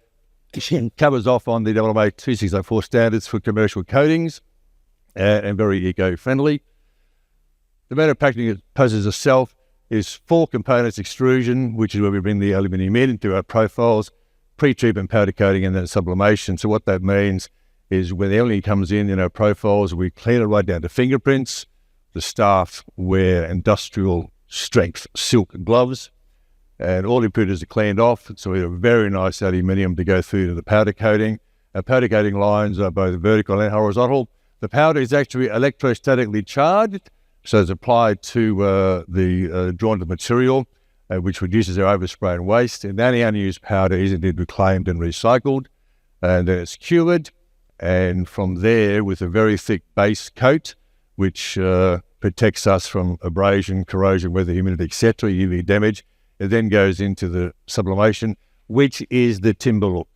S9: It covers off on the DYM 2604 standards for commercial coatings and very eco-friendly. The manner of packaging it poses itself is 4 components: extrusion, which is where we bring the aluminium in into our profiles, pre-treatment, powder coating, and then sublimation. So what that means is when the aluminium comes in our profiles, we clean it right down to fingerprints. The staff wear industrial strength silk gloves, and all impurities are cleaned off. So we have a very nice aluminium to go through to the powder coating. Our powder coating lines are both vertical and horizontal. The powder is actually electrostatically charged, so it's applied to the drawn to material, which reduces our overspray and waste. And any unused powder is indeed reclaimed and recycled, and then it's cured. And from there, with a very thick base coat, which protects us from abrasion, corrosion, weather, humidity, etc., UV damage, it then goes into the sublimation, which is the timber look.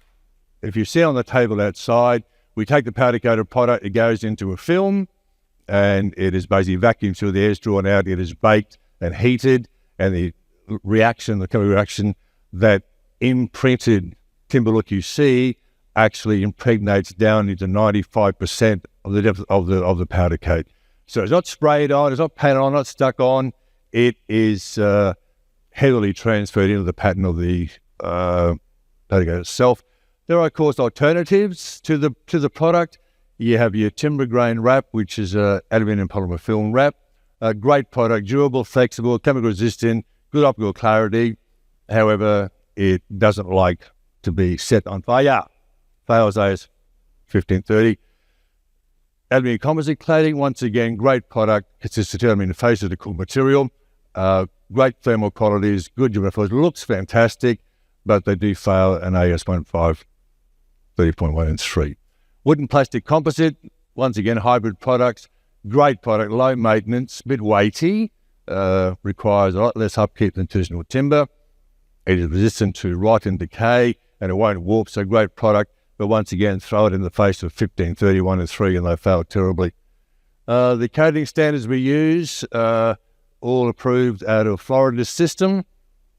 S9: If you see on the table outside, we take the powder coated product, it goes into a film, and it is basically vacuumed through, the air's drawn out, it is baked and heated, and the chemical reaction, that imprinted timber look you see actually impregnates down into 95% of the depth of the powder coat. So it's not sprayed on, it's not painted on, not stuck on. It is heavily transferred into the pattern of the powder coat itself. There are, of course, alternatives to the product. You have your timber grain wrap, which is a aluminium polymer film wrap. A great product, durable, flexible, chemical resistant, good optical clarity. However, it doesn't like to be set on fire. Fails AS 1530. Aluminium composite cladding, once again, great product. Consists of aluminium faces, the cool material. Great thermal qualities, good durability. Looks fantastic, but they do fail an AS 15 30.1 and 3. Wooden plastic composite, once again, hybrid products. Great product, low maintenance, a bit weighty, requires a lot less upkeep than traditional timber. It is resistant to rot and decay, and it won't warp, so great product. But once again, throw it in the face of 1531 and 3, and they fail terribly. The coating standards we use all approved out of Florida's system,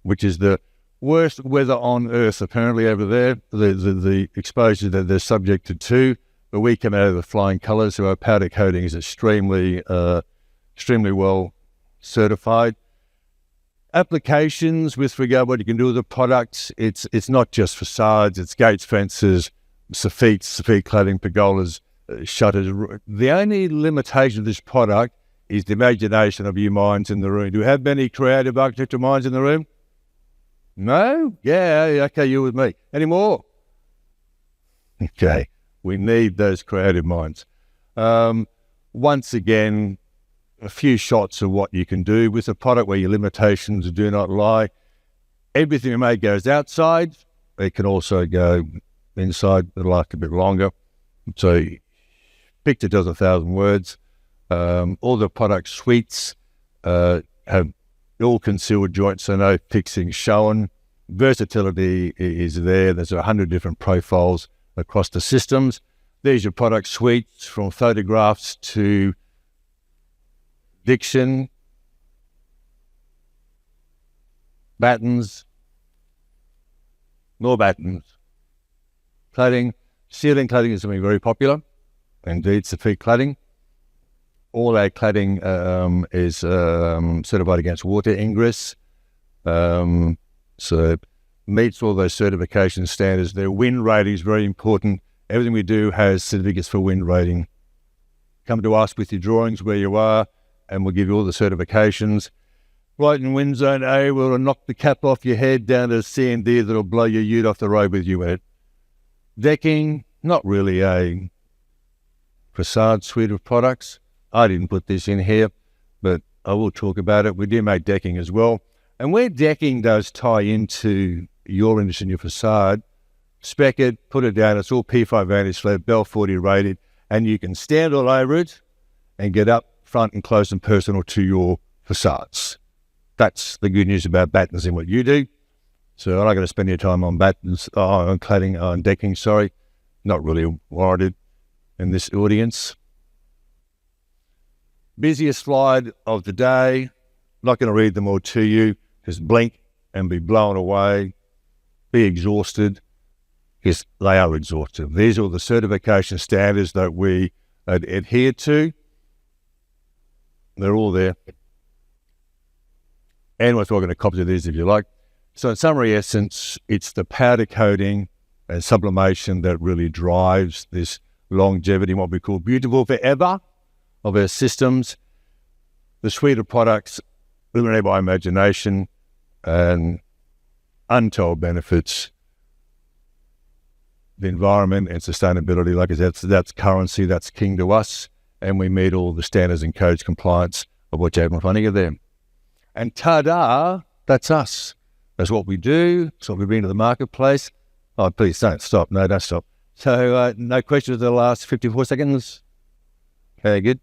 S9: which is the worst weather on earth apparently over there, the exposure that they're subjected to. But we come out of the flying colours, so our powder coating is extremely well certified. Applications with regard to what you can do with the products, it's not just facades, it's gates, fences, soffit cladding, pergolas, shutters. The only limitation of this product is the imagination of you minds in the room. Do we have many creative architectural minds in the room? No? Yeah, okay, you with me. Any more? Okay, we need those creative minds. once again, a few shots of what you can do with a product where your limitations do not lie. Everything we make goes outside. It can also go inside. It'll last a bit longer. So picture tells 1,000 words. All the product suites have all concealed joints, so no fixing shown. Versatility is there. There's 100 different profiles across the systems. There's your product suites, from photographs to diction, battens, more battens, cladding. Ceiling cladding is something very popular. Indeed, Sophie cladding. All our cladding is certified against water ingress. So meets all those certification standards. Their wind rating is very important. Everything we do has certificates for wind rating. Come to us with your drawings where you are, and we'll give you all the certifications. Right in wind zone A, we'll knock the cap off your head down to C and D that'll blow your ute off the road with you in it. Decking, not really a facade suite of products. I didn't put this in here, but I will talk about it. We do make decking as well. And where decking does tie into your industry and your facade, spec it, put it down. It's all P5 anti-slab, Bell 40 rated, and you can stand all over it and get up front and close and personal to your facades. That's the good news about battens in what you do. So I'm not going to spend your time on battens, on cladding, on decking, sorry. Not really warranted in this audience. Busiest slide of the day. Not going to read them all to you. Just blink and be blown away. Be exhausted. Because they are exhaustive. These are the certification standards that we adhere to. They're all there. And we're talking to copies of these if you like. So in summary essence, it's the powder coating and sublimation that really drives this longevity, what we call beautiful forever of our systems. The suite of products illuminated by imagination and untold benefits. The environment and sustainability, like I said, that's currency, that's king to us, and we meet all the standards and codes compliance of what you have in front of you there. And ta-da, that's us. That's what we do. That's what we bring to the marketplace. Oh, please don't stop. No, don't stop. So no questions in the last 54 seconds? Okay, good.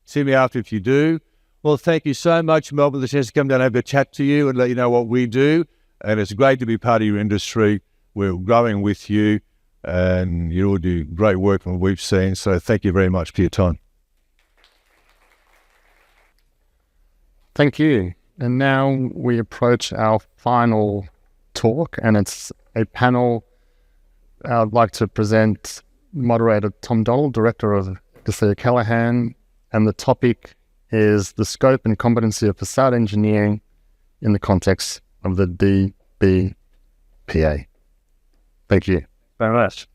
S9: See me after if you do. Well, thank you so much, Melbourne, the chance to come down and have a chat to you and let you know what we do. And it's great to be part of your industry. We're growing with you, and you all do great work from what we've seen. So thank you very much for your time.
S2: Thank you. And now we approach our final talk, and it's a panel. I'd like to present moderator Tom Donald, Director of Elissa Callahan, and the topic is the scope and competency of facade engineering in the context of the DBPA. Thank you very much.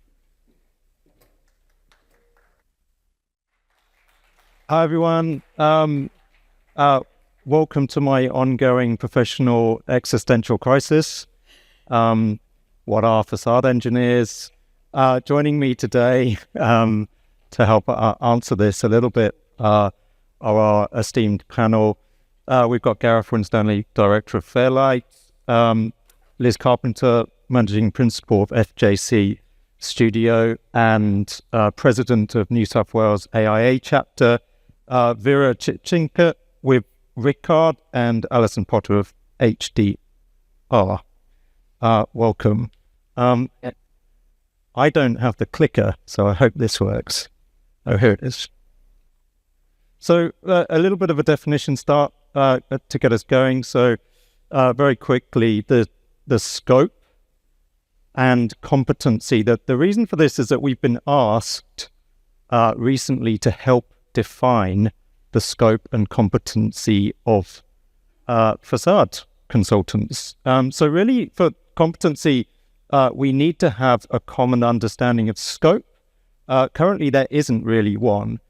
S10: Hi, everyone. Welcome to my ongoing professional existential crisis. What are facade engineers? Joining me today to help answer this a little bit are our esteemed panel. We've got Gareth Winstanley, Director of Fairlight, Liz Carpenter, Managing Principal of FJC Studio and President of New South Wales AIA Chapter, Vera Chichinka with Rickard, and Alison Potter of HDR. Welcome. I don't have the clicker, so I hope this works. Oh, here it is. So a little bit of a definition start to get us going. So very quickly, the scope and competency. The reason for this is that we've been asked recently to help define the scope and competency of facade consultants. So really, for competency, we need to have a common understanding of scope. Currently, there isn't really one.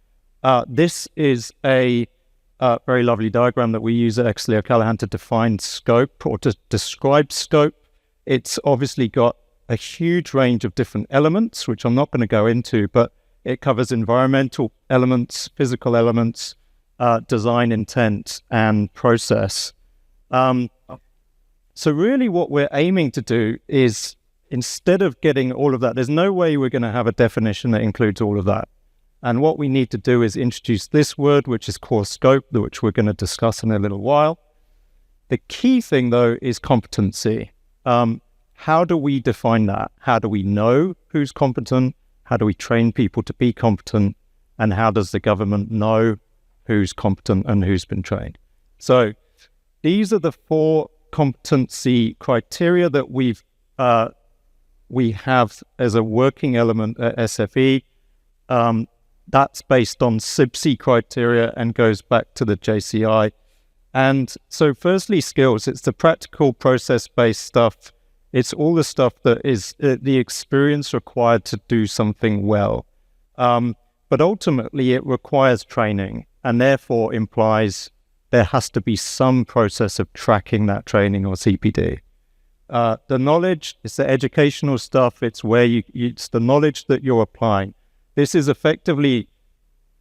S10: This is a very lovely diagram that we use at Elissa Callahan to define scope or to describe scope. It's obviously got a huge range of different elements, which I'm not going to go into, but It covers environmental elements, physical elements, design intent, and process. So really what we're aiming to do is, instead of getting all of that, there's no way we're going to have a definition that includes all of that. And what we need to do is introduce this word, which is core scope, which we're going to discuss in a little while. The key thing, though, is competency. How do we define that? How do we know who's competent? How do we train people to be competent? And how does the government know who's competent and who's been trained? So these are the 4 competency criteria that we have as a working element at SFE. That's based on SIBC criteria and goes back to the JCI. And so firstly, skills. It's the practical process-based stuff. It's all the stuff that is the experience required to do something well. But ultimately, it requires training, and therefore implies there has to be some process of tracking that training, or CPD. The knowledge, it's the educational stuff. It's where it's the knowledge that you're applying. This is effectively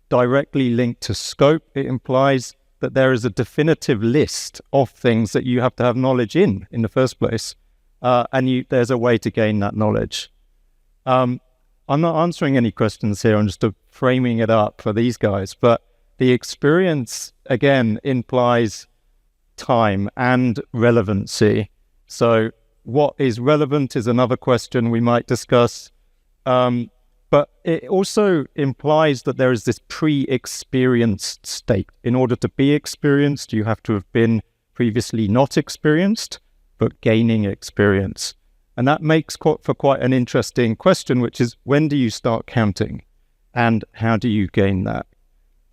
S10: directly linked to scope. It implies that there is a definitive list of things that you have to have knowledge in the first place. And there's a way to gain that knowledge. I'm not answering any questions here. I'm just framing it up for these guys. But the experience, again, implies time and relevancy. So what is relevant is another question we might discuss. But it also implies that there is this pre-experienced state. In order to be experienced, you have to have been previously not experienced, but gaining experience. And that makes for quite an interesting question, which is, when do you start counting? And how do you gain that?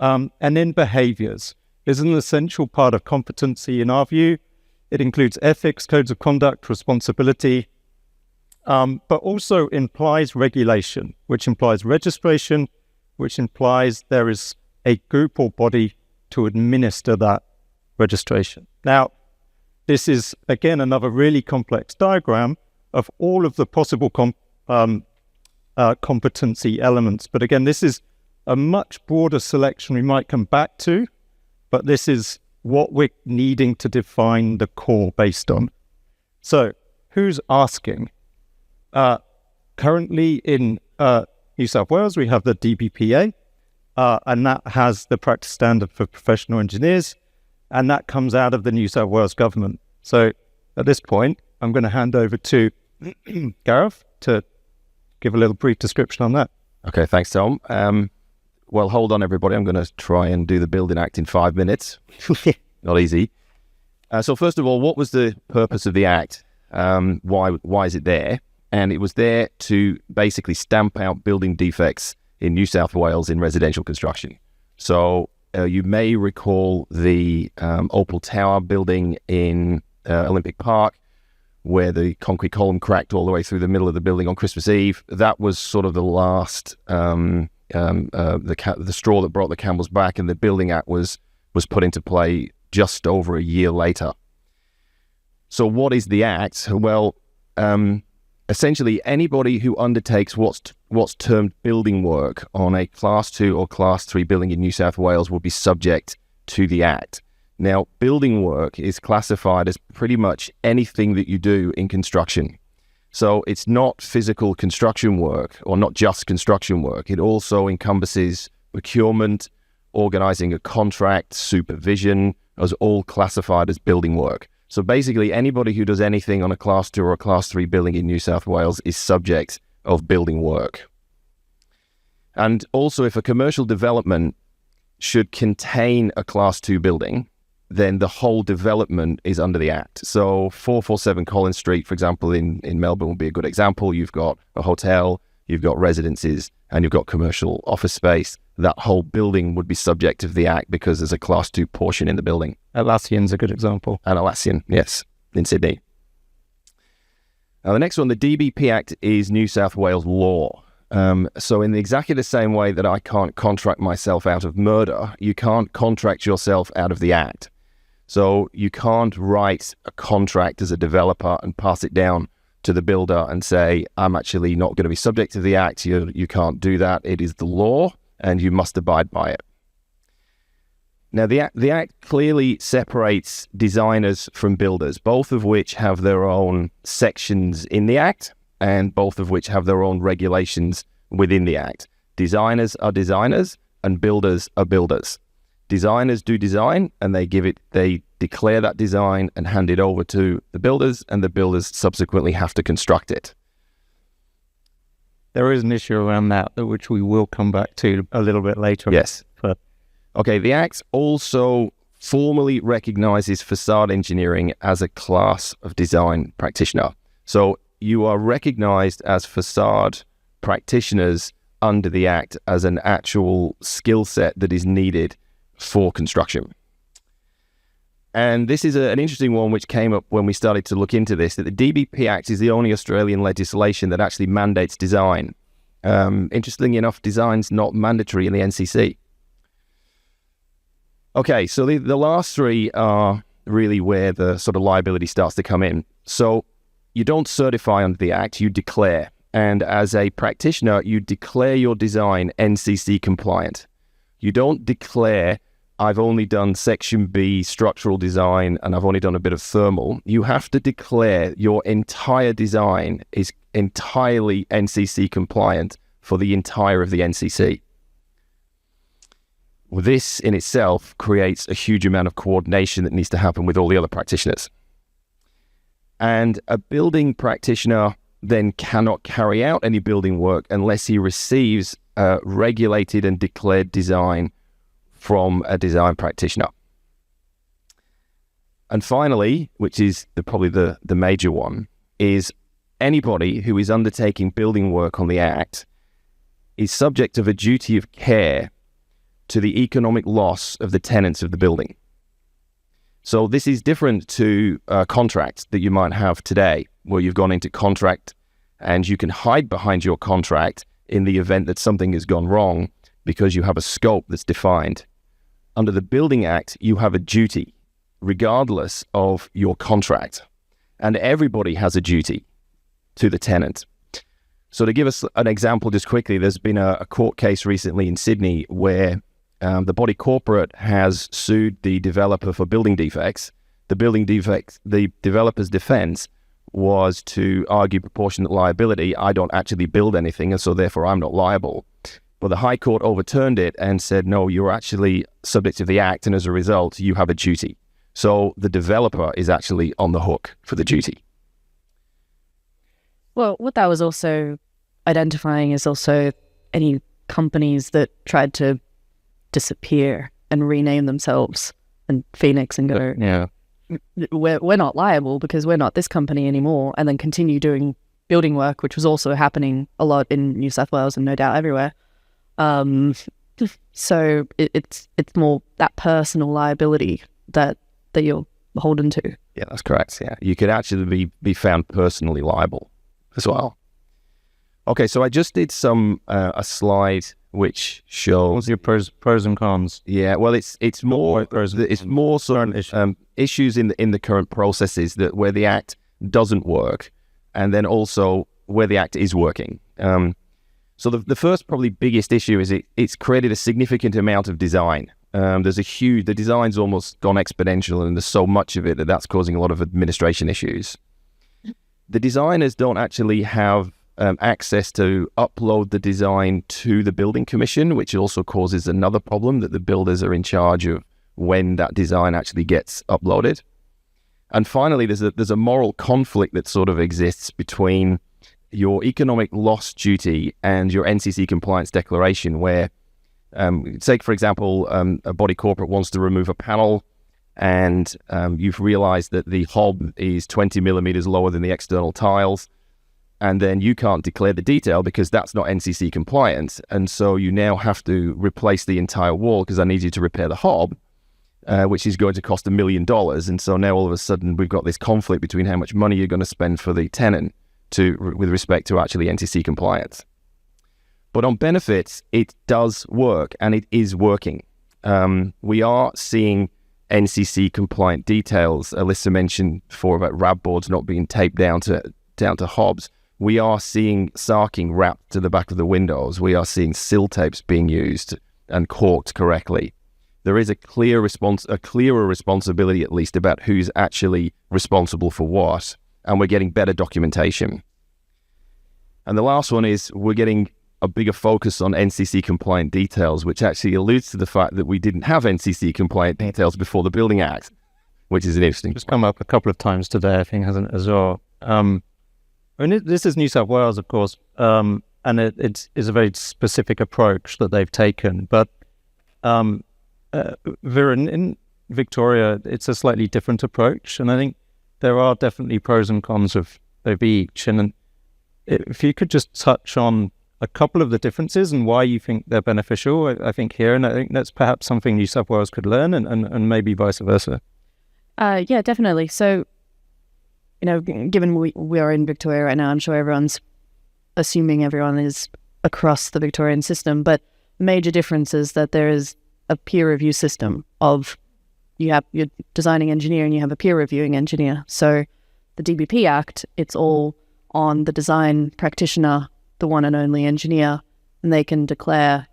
S10: And then behaviors is an essential part of competency in our view. It includes ethics, codes of conduct, responsibility, but also implies regulation, which implies registration, which implies there is a group or body to administer that registration. Now, this is, again, another really complex diagram of all of the possible competency elements. But again, this is a much broader selection we might come back to, but this is what we're needing to define the core based on. So, who's asking? Currently in New South Wales, we have the DBPA, and that has the practice standard for professional engineers, and that comes out of the New South Wales government. So at this point, I'm going to hand over to Gareth to give a little brief description on that.
S5: Okay, thanks, Tom. Well, hold on, everybody. I'm going to try and do the Building Act in 5 minutes. Not easy. So first of all, what was the purpose of the Act? Why is it there? And it was there to basically stamp out building defects in New South Wales in residential construction. So you may recall the Opal Tower building in Olympic Park, where the concrete column cracked all the way through the middle of the building on Christmas Eve. That was sort of the last, the straw that brought the camel's back, and the Building Act was put into play just over a year later. So what is the Act? Well, essentially anybody who undertakes what's termed building work on a Class 2 or Class 3 building in New South Wales will be subject to the Act. Now, building work is classified as pretty much anything that you do in construction. So it's not physical construction work, or not just construction work. It also encompasses procurement, organizing a contract, supervision, as all classified as building work. So basically anybody who does anything on a Class 2 or a Class 3 building in New South Wales is subject of building work. And also, if a commercial development should contain a Class 2 building, then the whole development is under the Act. So 447 Collins Street, for example, in Melbourne would be a good example. You've got a hotel, you've got residences, and you've got commercial office space. That whole building would be subject to the Act because there's a Class 2 portion in the building.
S10: Atlassian's a good example.
S5: And Atlassian, yes, in Sydney. Now the next one, the DBP Act, is New South Wales law. So in exactly the same way that I can't contract myself out of murder, you can't contract yourself out of the Act. So you can't write a contract as a developer and pass it down to the builder and say, I'm actually not going to be subject to the Act. You can't do that. It is the law and you must abide by it. Now, the Act clearly separates designers from builders, both of which have their own sections in the Act and both of which have their own regulations within the Act. Designers are designers and builders are builders. Designers do design and they declare that design and hand it over to the builders, and the builders subsequently have to construct it.
S10: There is an issue around that, which we will come back to a little bit later.
S5: Yes. Okay, the Act also formally recognizes facade engineering as a class of design practitioner. So you are recognized as facade practitioners under the Act as an actual skill set that is needed for construction. And this is an interesting one which came up when we started to look into this, that the DBP Act is the only Australian legislation that actually mandates design. Interestingly enough, design's not mandatory in the NCC. Okay, so the last three are really where the sort of liability starts to come in. So you don't certify under the Act, you declare. And as a practitioner, you declare your design NCC compliant. You don't declare, I've only done Section B structural design and I've only done a bit of thermal. You have to declare your entire design is entirely NCC compliant for the entire of the NCC. This in itself creates a huge amount of coordination that needs to happen with all the other practitioners. And a building practitioner then cannot carry out any building work unless he receives a regulated and declared design from a design practitioner. And finally, which is probably the major one, is anybody who is undertaking building work on the Act is subject of a duty of care to the economic loss of the tenants of the building. So this is different to a contract that you might have today, where you've gone into contract and you can hide behind your contract in the event that something has gone wrong because you have a scope that's defined. Under the Building Act, you have a duty, regardless of your contract. And everybody has a duty to the tenant. So to give us an example just quickly, there's been a court case recently in Sydney where the body corporate has sued the developer for building defects. The developer's defense was to argue proportionate liability. I don't actually build anything, and so therefore I'm not liable. But the High Court overturned it and said, no, you're actually subject to the Act, and as a result, you have a duty. So the developer is actually on the hook for the duty.
S11: Well, what that was also identifying is also any companies that tried to disappear and rename themselves and Phoenix and go,
S5: yeah,
S11: we're not liable because we're not this company anymore, and then continue doing building work, which was also happening a lot in New South Wales and no doubt everywhere. So it's more that personal liability that you're beholden to.
S5: Yeah, that's correct. Yeah, you could actually be found personally liable as well. Okay, so I just did a slide which shows
S10: your pros and cons.
S5: Yeah, well, it's more sort of issues in the current processes that where the Act doesn't work, and then also where the Act is working. So the first probably biggest issue is it's created a significant amount of design. The design's almost gone exponential, and there's so much of it that's causing a lot of administration issues. The designers don't actually have access to upload the design to the building commission, which also causes another problem that the builders are in charge of when that design actually gets uploaded. And finally, there's a moral conflict that sort of exists between your economic loss duty and your NCC compliance declaration, where say, for example, a body corporate wants to remove a panel and you've realized that the hob is 20 millimeters lower than the external tiles, and then you can't declare the detail because that's not NCC compliant, and so you now have to replace the entire wall because I need you to repair the hob, which is going to cost $1 million, and so now all of a sudden we've got this conflict between how much money you're going to spend for the tenant with respect to actually NCC compliance. But on benefits, it does work, and it is working. We are seeing NCC compliant details. Elissa mentioned before about RAB boards not being taped down to down to hobs, we are seeing sarking wrapped to the back of the windows. We are seeing sill tapes being used and corked correctly. There is a clearer responsibility, at least, about who's actually responsible for what, and we're getting better documentation. And the last one is we're getting a bigger focus on NCC compliant details, which actually alludes to the fact that we didn't have NCC compliant details before the Building Act, which is interesting.
S10: It's come up a couple of times today, I think, hasn't it, as well? This is New South Wales, of course, and it's a very specific approach that they've taken. But in Victoria, it's a slightly different approach, and I think there are definitely pros and cons of each. And if you could just touch on a couple of the differences and why you think they're beneficial, I think here, and I think that's perhaps something New South Wales could learn, and maybe vice versa.
S11: Yeah, definitely. So, given we are in Victoria right now, I'm sure everyone's assuming everyone is across the Victorian system, but major difference is that there is a peer review system of you're designing engineer and you have a peer reviewing engineer. So the DBP Act, it's all on the design practitioner, the one and only engineer, and they can declare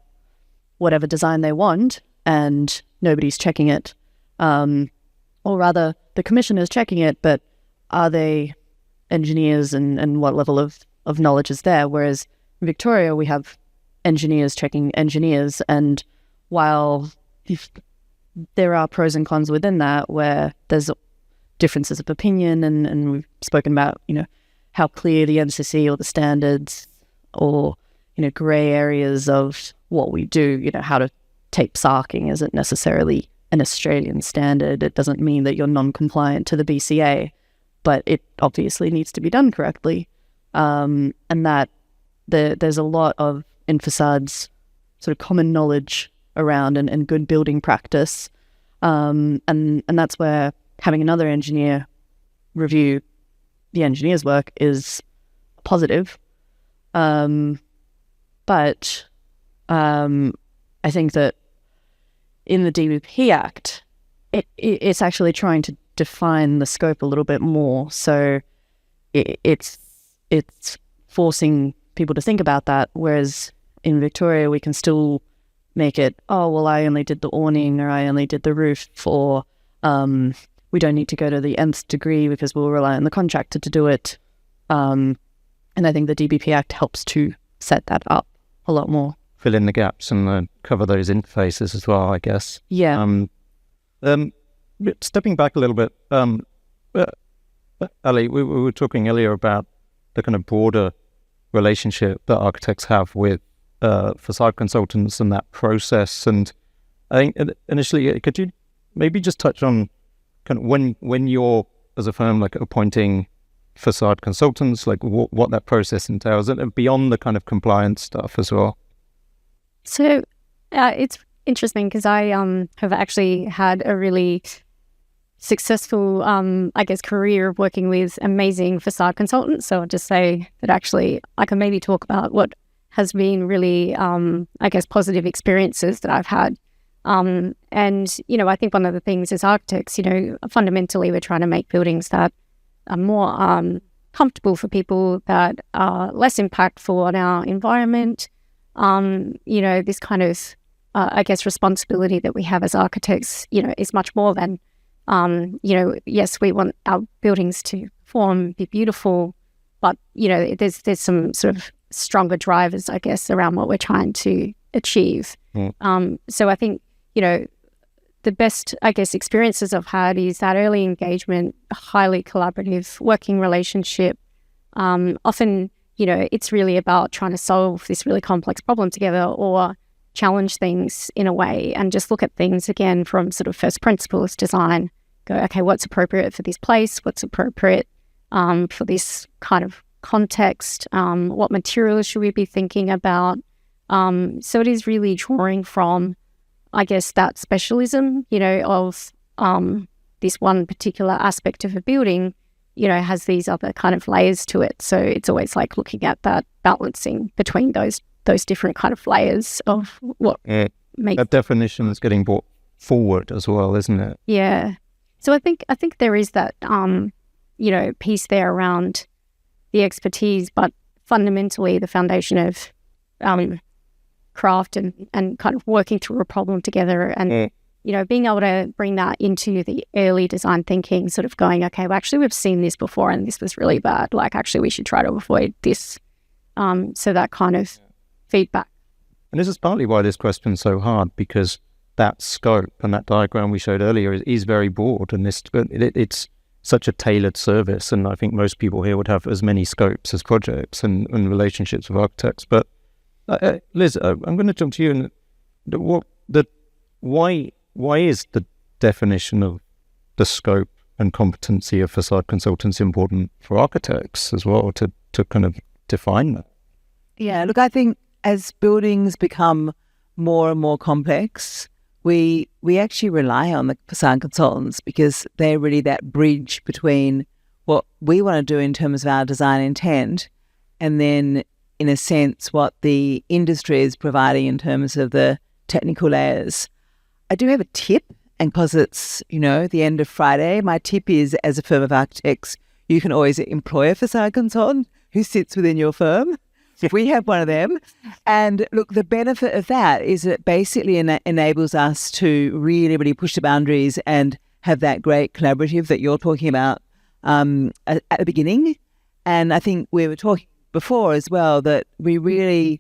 S11: whatever design they want and nobody's checking it. Or rather, the commissioner's checking it, but are they engineers and what level of knowledge is there? Whereas in Victoria, we have engineers checking engineers, and while there are pros and cons within that, where there's differences of opinion, and we've spoken about, how clear the NCC or the standards or, grey areas of what we do, how to tape sarking isn't necessarily an Australian standard. It doesn't mean that you're non-compliant to the BCA, but it obviously needs to be done correctly. And that there's a lot of, in facades, sort of common knowledge around and good building practice. And that's where having another engineer review the engineer's work is positive. But I think that in the DBP Act, it's actually trying to define the scope a little bit more. So it's forcing people to think about that, whereas in Victoria, we can still make it, I only did the awning, or I only did the roof, or we don't need to go to the nth degree because we'll rely on the contractor to do it. And I think the DBP Act helps to set that up a lot more.
S10: Fill in the gaps and cover those interfaces as well, I guess.
S11: Yeah.
S10: Stepping back a little bit, Ali, we were talking earlier about the kind of broader relationship that architects have with facade consultants and that process. And I think initially, could you maybe just touch on kind of when you're, as a firm, like appointing facade consultants, like what that process entails, and beyond the kind of compliance stuff as well?
S20: So it's interesting because I have actually had a really successful, career of working with amazing facade consultants. So I'll just say that actually I can maybe talk about what has been really, positive experiences that I've had. And, I think one of the things as architects, fundamentally we're trying to make buildings that are more comfortable for people, that are less impactful on our environment. This kind of, responsibility that we have as architects, is much more than, yes, we want our buildings to perform, be beautiful, but, there's some sort of stronger drivers, I guess, around what we're trying to achieve. So I think, the best, experiences I've had is that early engagement, highly collaborative working relationship. Often, it's really about trying to solve this really complex problem together or challenge things in a way and just look at things again from sort of first principles design. Go, okay, what's appropriate for this place? What's appropriate for this kind of context? What materials should we be thinking about? So it is really drawing from, that specialism, of this one particular aspect of a building, has these other kind of layers to it. So it's always like looking at that balancing between those different kind of layers of what makes
S10: that definition is getting brought forward as well, isn't it?
S20: Yeah. So I think there is that piece there around the expertise, but fundamentally the foundation of craft and kind of working through a problem together, and you know, being able to bring that into the early design thinking, sort of going, okay, well, actually we've seen this before and this was really bad, like actually we should try to avoid this. So that kind of feedback.
S10: And this is partly why this question's so hard, because that scope and that diagram we showed earlier is very broad, and it's such a tailored service, and I think most people here would have as many scopes as projects and relationships with architects. But Liz, I'm going to jump to you. And why is the definition of the scope and competency of facade consultants important for architects as well, to kind of define that?
S15: Yeah, look, I think as buildings become more and more complex, we actually rely on the facade consultants, because they're really that bridge between what we want to do in terms of our design intent and then, in a sense, what the industry is providing in terms of the technical layers. I do have a tip, and because it's, you know, the end of Friday, my tip is, as a firm of architects, you can always employ a facade consultant who sits within your firm. We have one of them. And look, the benefit of that is it basically enables us to really, really push the boundaries and have that great collaborative that you're talking about at the beginning. And I think we were talking before as well that we really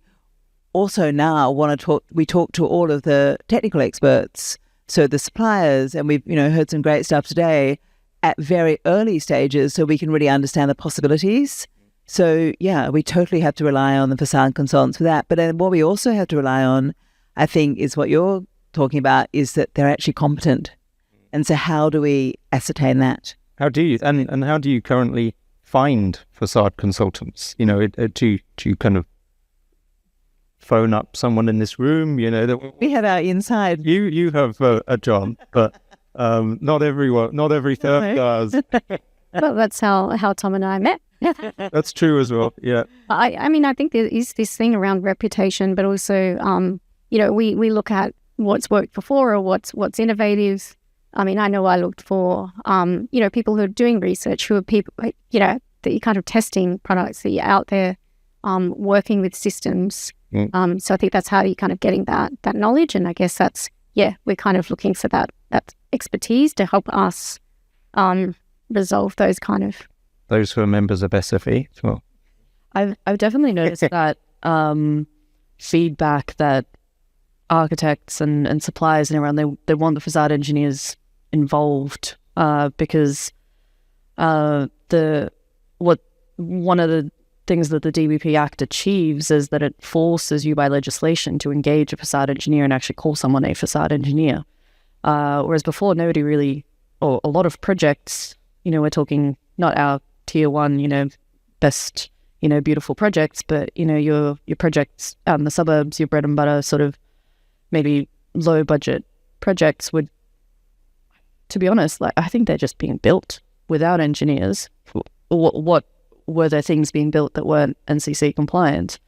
S15: also now want to talk to all of the technical experts, so the suppliers, and we've, you know, heard some great stuff today at very early stages, so we can really understand the possibilities. So yeah, we totally have to rely on the facade consultants for that. But then what we also have to rely on, I think, is what you're talking about, is that they're actually competent. And so how do we ascertain that?
S10: How do you, and how do you currently find facade consultants? You know, do you kind of phone up someone in this room? You know, that
S15: we have our inside.
S10: You have a job, but not every firm does.
S20: Well, that's how Tom and I met.
S10: That's true as well. Yeah.
S20: I mean, I think there is this thing around reputation, but also, you know, we look at what's worked before or what's innovative. I mean, I know I looked for, you know, people who are doing research, who are people, you know, that you're kind of testing products, that you're out there working with systems. So I think that's how you're kind of getting that knowledge. And I guess that's, yeah, we're kind of looking for that expertise to help us resolve those kind of...
S10: Those who are members of SFE as well.
S11: I've definitely noticed that feedback that architects and suppliers and everyone, they want the facade engineers involved because one of the things that the DBP Act achieves is that it forces you by legislation to engage a facade engineer and actually call someone a facade engineer. Whereas before, nobody really, or a lot of projects, you know, we're talking not our tier one, you know, best, you know, beautiful projects, but, you know, your projects out in the suburbs, your bread and butter sort of maybe low budget projects would, to be honest, like, I think they're just being built without engineers. What were there things being built that weren't NCC compliant?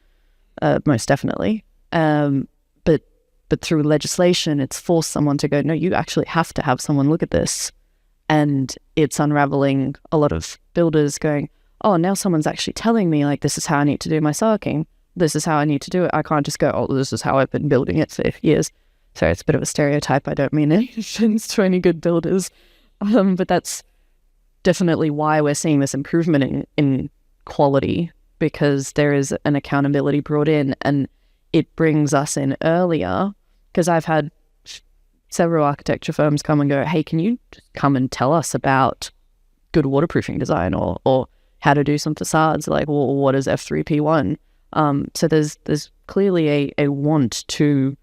S11: Most definitely. But through legislation, it's forced someone to go, no, you actually have to have someone look at this. And it's unraveling a lot of builders going, oh, now someone's actually telling me, like, this is how I need to do my sarking. This is how I need to do it. I can't just go, oh, this is how I've been building it for years. Sorry, it's a bit of a stereotype. I don't mean any offense to any good builders. But that's definitely why we're seeing this improvement in quality, because there is an accountability brought in, and it brings us in earlier. Because I've had several architecture firms come and go, hey, can you just come and tell us about good waterproofing design or how to do some facades? Like, well, what is F3P1? So there's clearly a want to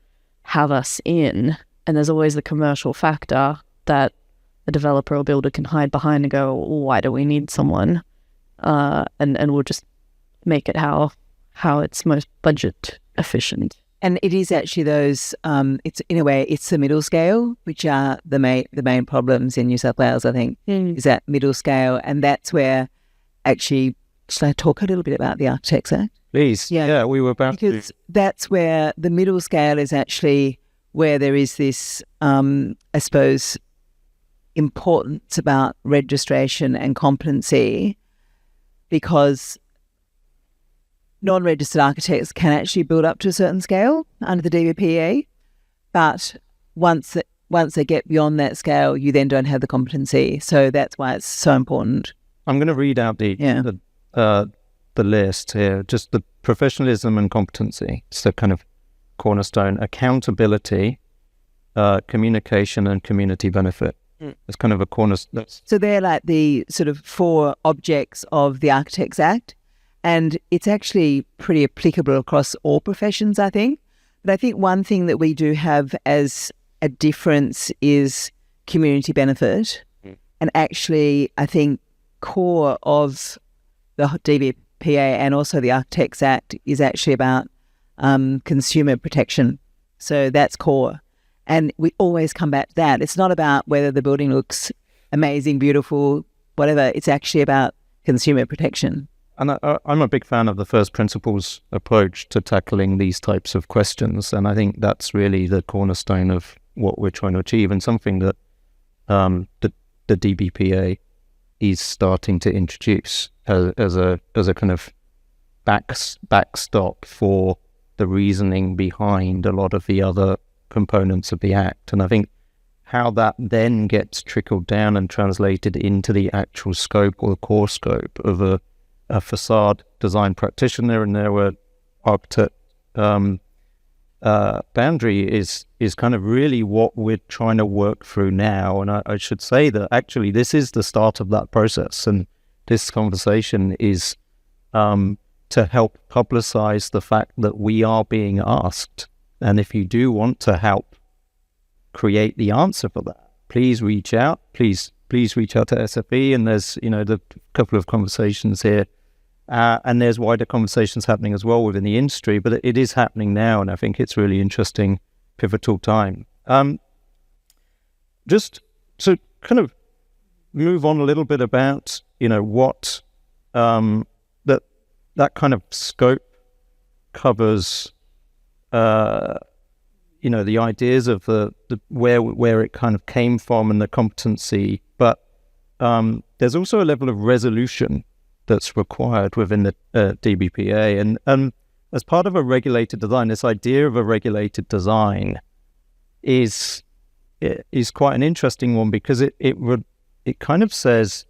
S11: have us in, and there's always the commercial factor that a developer or builder can hide behind and go, why do we need someone? And we'll just make it how it's most budget efficient.
S15: And it is actually those, it's in a way, it's the middle scale, which are the main problems in New South Wales, I think, is that middle scale. And that's where actually, should I talk a little bit about the Architects Act?
S10: Please. Yeah, we were about to.
S15: Because that's where the middle scale is actually where there is this, I suppose, importance about registration and competency, because non-registered architects can actually build up to a certain scale under the DBPA, but once they get beyond that scale, you then don't have the competency. So that's why it's so important.
S12: I'm going to read out the list here. Just the professionalism and competency. It's the kind of cornerstone. Accountability, communication, and community benefit. It's kind of a cornerstone.
S15: So they're like the sort of 4 objects of the Architects Act, and it's actually pretty applicable across all professions, I think. But I think one thing that we do have as a difference is community benefit. And actually, I think core of the DBPA and also the Architects Act is actually about consumer protection. So that's core. And we always come back to that. It's not about whether the building looks amazing, beautiful, whatever. It's actually about consumer protection.
S12: And I'm a big fan of the first principles approach to tackling these types of questions. And I think that's really the cornerstone of what we're trying to achieve, and something that the DBPA is starting to introduce as a kind of backstop for the reasoning behind a lot of the other components of the Act. And I think how that then gets trickled down and translated into the actual scope or the core scope of a facade design practitioner and their architect boundary is kind of really what we're trying to work through now. And I should say that actually this is the start of that process, and this conversation is to help publicize the fact that we are being asked. And if you do want to help create the answer for that, please reach out. Please reach out to SFE. And there's, the couple of conversations here. And there's wider conversations happening as well within the industry, but it is happening now, and I think it's really interesting, pivotal time. Just to kind of move on a little bit about, what that kind of scope covers, the ideas of the where it kind of came from and the competency, but there's also a level of resolution that's required within the DBPA. And as part of a regulated design, this idea of a regulated design is quite an interesting one, because it kind of says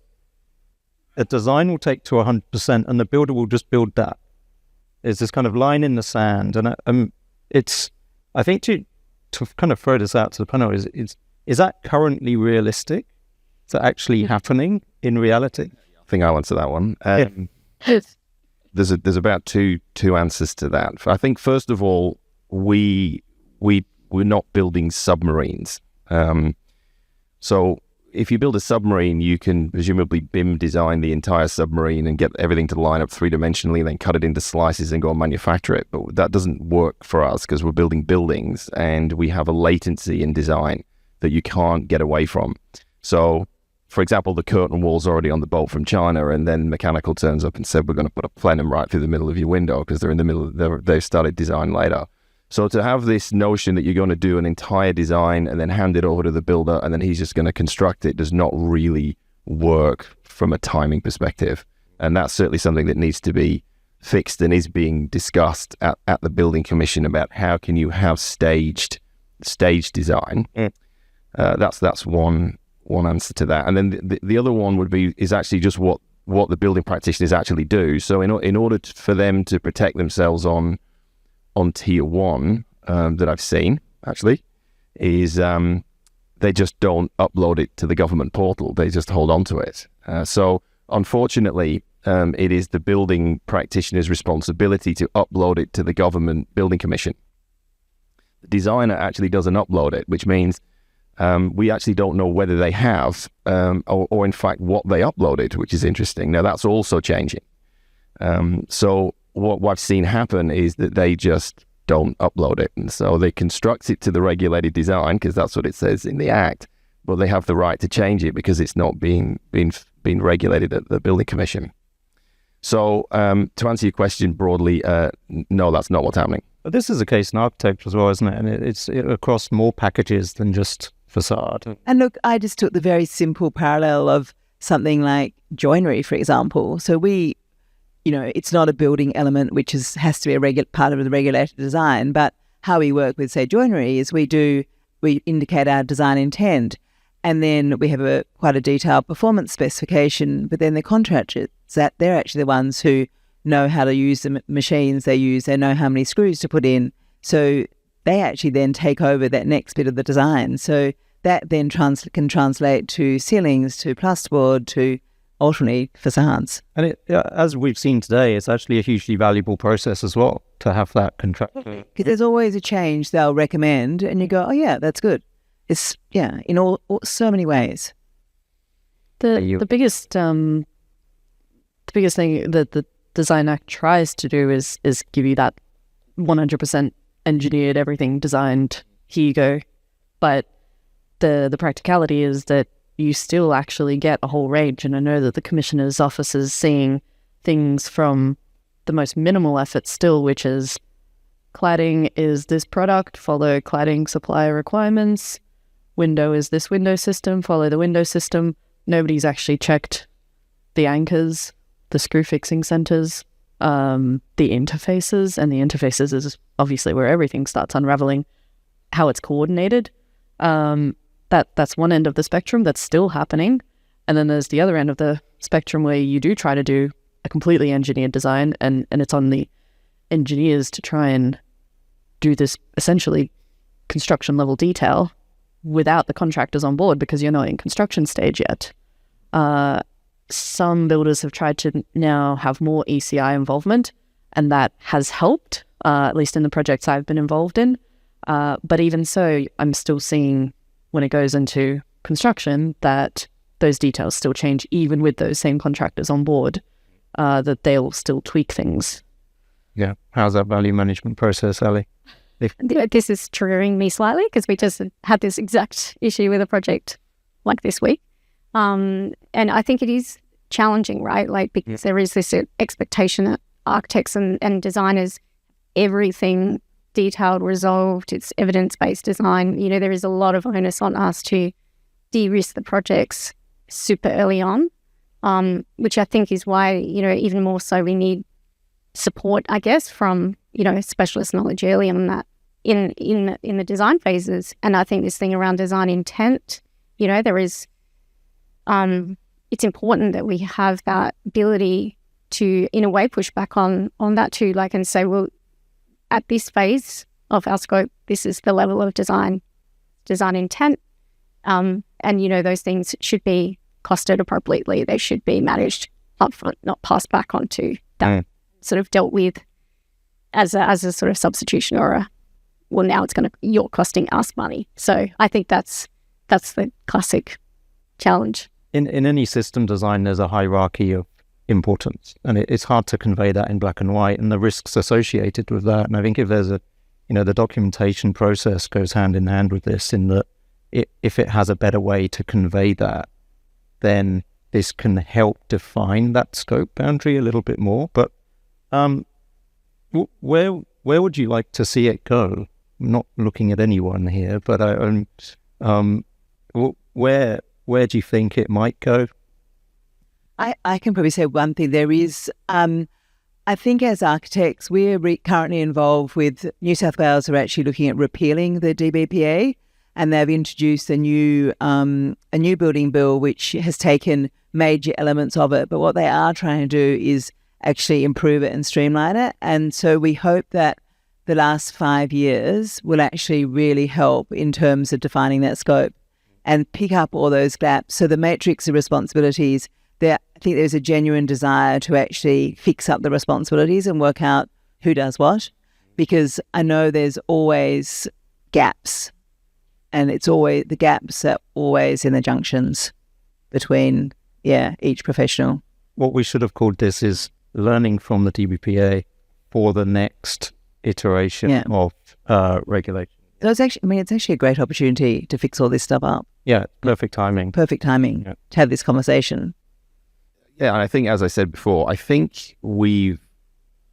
S12: a design will take to 100% and the builder will just build that. There's this kind of line in the sand. And I think to kind of throw this out to the panel, is that currently realistic? Is that actually happening in reality?
S5: I think I'll answer that one. There's about two answers to that. I think first of all, we're not building submarines. So if you build a submarine, you can presumably BIM design the entire submarine and get everything to line up 3-dimensionally, and then cut it into slices and go and manufacture it. But that doesn't work for us, because we're building buildings and we have a latency in design that you can't get away from. So, for example, the curtain wall's already on the boat from China, and then mechanical turns up and said, we're going to put a plenum right through the middle of your window, because they're in the middle, they've started design later. So to have this notion that you're going to do an entire design and then hand it over to the builder and then he's just going to construct it does not really work from a timing perspective. And that's certainly something that needs to be fixed and is being discussed at the building commission about how can you have staged design. That's one answer to that. And then the other one is actually just what the building practitioners actually do. So in order for them to protect themselves on tier 1 that I've seen actually is they just don't upload it to the government portal. They just hold on to it. So unfortunately, it is the building practitioner's responsibility to upload it to the government building commission. The designer actually doesn't upload it, which means we actually don't know whether they have or in fact what they uploaded, which is interesting. Now that's also changing. So what I've seen happen is that they just don't upload it. And so they construct it to the regulated design, because that's what it says in the Act, but they have the right to change it because it's not being regulated at the building commission. So to answer your question broadly, no, that's not what's happening.
S12: But this is a case in architecture as well, isn't it? And it's across more packages than just facade.
S15: And look, I just took the very simple parallel of something like joinery, for example. So we it's not a building element which has to be a part of the regulated design, but how we work with, say, joinery is we indicate our design intent, and then we have quite a detailed performance specification, but then the contractors, they're actually the ones who know how to use the machines they use, they know how many screws to put in, so they actually then take over that next bit of the design. So that then can translate to ceilings, to plasterboard, to ultimately facades.
S3: And as we've seen today, it's actually a hugely valuable process as well to have that contract.
S15: Because there's always a change they'll recommend, and you go, oh yeah, that's good. It's in all so many ways.
S11: The biggest thing that the Design Act tries to do is give you that 100% engineered, everything designed, here you go. But the practicality is that you still actually get a whole range. And I know that the Commissioner's office is seeing things from the most minimal effort still, which is cladding is this product, follow cladding supplier requirements. Window is this window system, follow the window system. Nobody's actually checked the anchors, the screw fixing centers, the interfaces, and the interfaces is obviously where everything starts unraveling, how it's coordinated. That's one end of the spectrum that's still happening. And then there's the other end of the spectrum where you do try to do a completely engineered design, and it's on the engineers to try and do this essentially construction level detail without the contractors on board, because you're not in construction stage yet. Some builders have tried to now have more ECI involvement, and that has helped, at least in the projects I've been involved in. But even so, I'm still seeing when it goes into construction that those details still change, even with those same contractors on board, that they'll still tweak things.
S3: Yeah. How's that value management process, Ali?
S20: This is triggering me slightly because we just had this exact issue with a project like this week. And I think it is challenging, right? Like, because there is this expectation that architects and designers, everything detailed, resolved, it's evidence-based design. There is a lot of onus on us to de-risk the projects super early on, which I think is why, even more so we need support, I guess, from, specialist knowledge early on that in the design phases. And I think this thing around design intent, there is, it's important that we have that ability to, in a way, push back on that too, like, and say, well, at this phase of our scope, this is the level of design intent. And, those things should be costed appropriately. They should be managed upfront, not passed back onto that, sort of dealt with as a sort of substitution or now you're costing us money. So I think that's the classic challenge.
S3: In any system design, there's a hierarchy of importance, and it's hard to convey that in black and white, and the risks associated with that. And I think if there's the documentation process goes hand in hand with this, in that if it has a better way to convey that, then this can help define that scope boundary a little bit more. But where would you like to see it go? I'm not looking at anyone here, but where do you think it might go?
S15: I can probably say one thing. There is, I think as architects, we're currently involved with New South Wales are actually looking at repealing the DBPA, and they've introduced a new building bill which has taken major elements of it. But what they are trying to do is actually improve it and streamline it. And so we hope that the last 5 years will actually really help in terms of defining that scope and pick up all those gaps. So the matrix of responsibilities, I think there's a genuine desire to actually fix up the responsibilities and work out who does what, because I know there's always gaps, and the gaps are always in the junctions between, each professional.
S3: What we should have called this is learning from the DBPA for the next iteration of regulation.
S15: So it's actually a great opportunity to fix all this stuff up.
S3: Yeah, perfect timing.
S15: Perfect timing to have this conversation.
S5: Yeah, and I think, as I said before, I think we've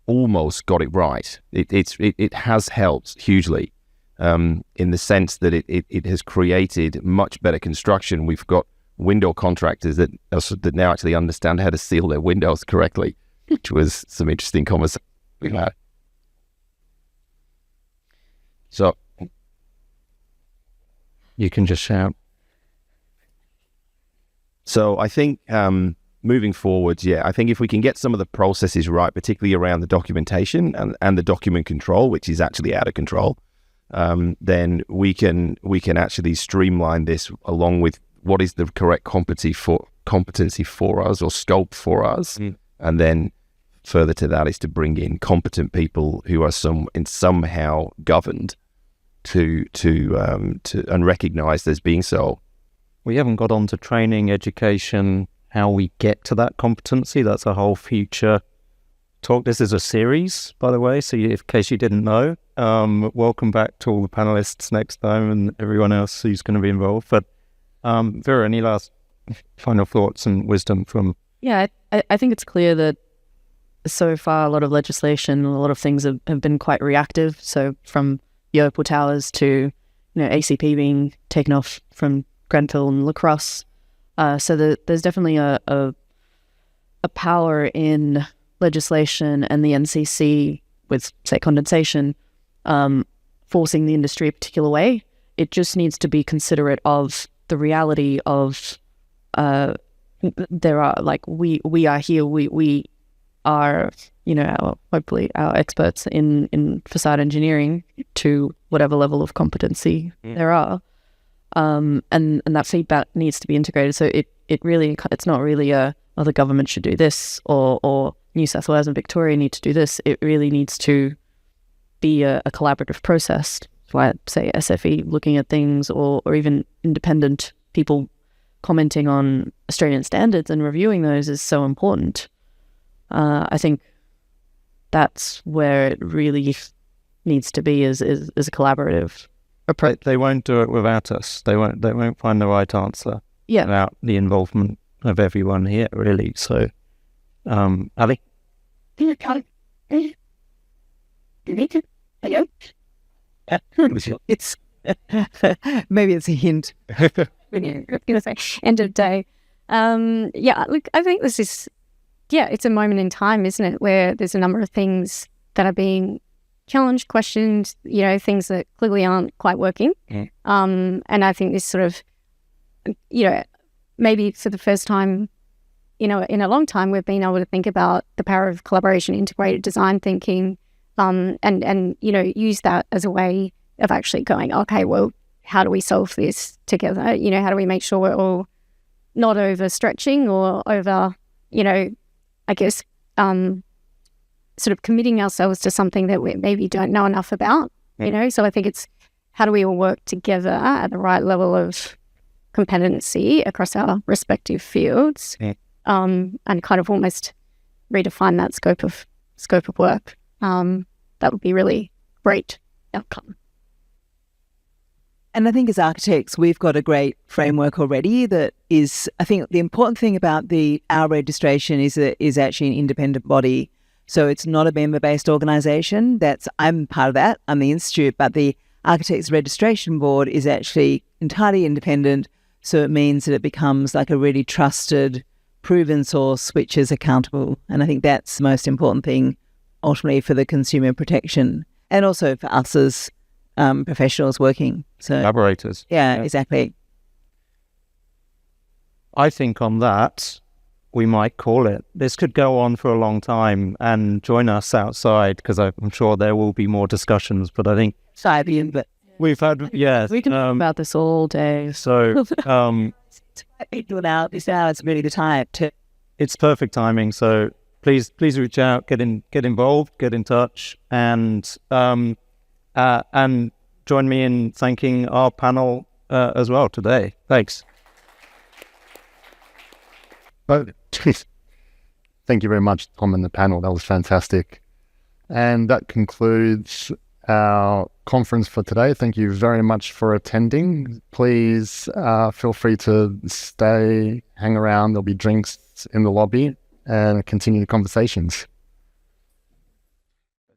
S5: almost got it right. It has helped hugely in the sense that it has created much better construction. We've got window contractors that now actually understand how to seal their windows correctly. which was some interesting conversation we had. So
S3: you can just shout.
S5: So I think moving forwards, I think if we can get some of the processes right, particularly around the documentation and the document control, which is actually out of control, then we can actually streamline this along with what is the correct competency for us or scope for us, and then further to that is to bring in competent people who are somehow governed to and recognised as being so.
S3: We haven't got on to training, education, how we get to that competency. That's a whole future talk. This is a series, by the way, so in case you didn't know, welcome back to all the panelists next time and everyone else who's going to be involved. But Vera, any last final thoughts and wisdom from...
S11: Yeah, I think it's clear that so far a lot of legislation, a lot of things have been quite reactive. So from the Opal Towers to ACP being taken off from Grenfell and La Crosse. So there's definitely a power in legislation and the NCC with, say, condensation, forcing the industry a particular way. It just needs to be considerate of the reality of there are, like, we are here, we are, hopefully our experts in facade engineering to whatever level of competency there are. And that feedback needs to be integrated. So it's not really the government should do this or New South Wales and Victoria need to do this. It really needs to be a collaborative process. That's why I say SFE looking at things or even independent people commenting on Australian standards and reviewing those is so important. I think that's where it really needs to be is a collaborative approach.
S3: They won't do it without us. They won't find the right answer without the involvement of everyone here, really. So, Ali?
S15: It's maybe it's a hint.
S20: I was going to say end of day. Look, I think this is it's a moment in time, isn't it, where there's a number of things that are being challenged, questioned, things that clearly aren't quite working. And I think this sort of, maybe for the first time, in a long time, we've been able to think about the power of collaboration, integrated design thinking, and use that as a way of actually going, okay, well, how do we solve this together? How do we make sure we're all not overstretching or over, I guess, sort of committing ourselves to something that we maybe don't know enough about, So I think it's how do we all work together at the right level of competency across our respective fields, and kind of almost redefine that scope of work. That would be really great outcome.
S15: And I think as architects, we've got a great framework already that is, I think the important thing about our registration is that it is actually an independent body. So it's not a member-based organisation. I'm part of that. I'm the institute, but the Architects Registration Board is actually entirely independent. So it means that it becomes like a really trusted, proven source, which is accountable. And I think that's the most important thing, ultimately, for the consumer protection and also for us as professionals working. So
S3: collaborators.
S15: Yeah, exactly.
S3: I think on that, we might call it. This could go on for a long time, and join us outside because I'm sure there will be more discussions. But I think
S15: but
S3: we've had
S11: we can talk about this all day.
S3: So
S15: it's really the time to.
S3: It's perfect timing. So please reach out, get involved, get in touch, and join me in thanking our panel as well today. Thanks.
S2: Thank you very much, Tom, and the panel. That was fantastic. And that concludes our conference for today. Thank you very much for attending. Please feel free to stay, hang around. There'll be drinks in the lobby and continue the conversations.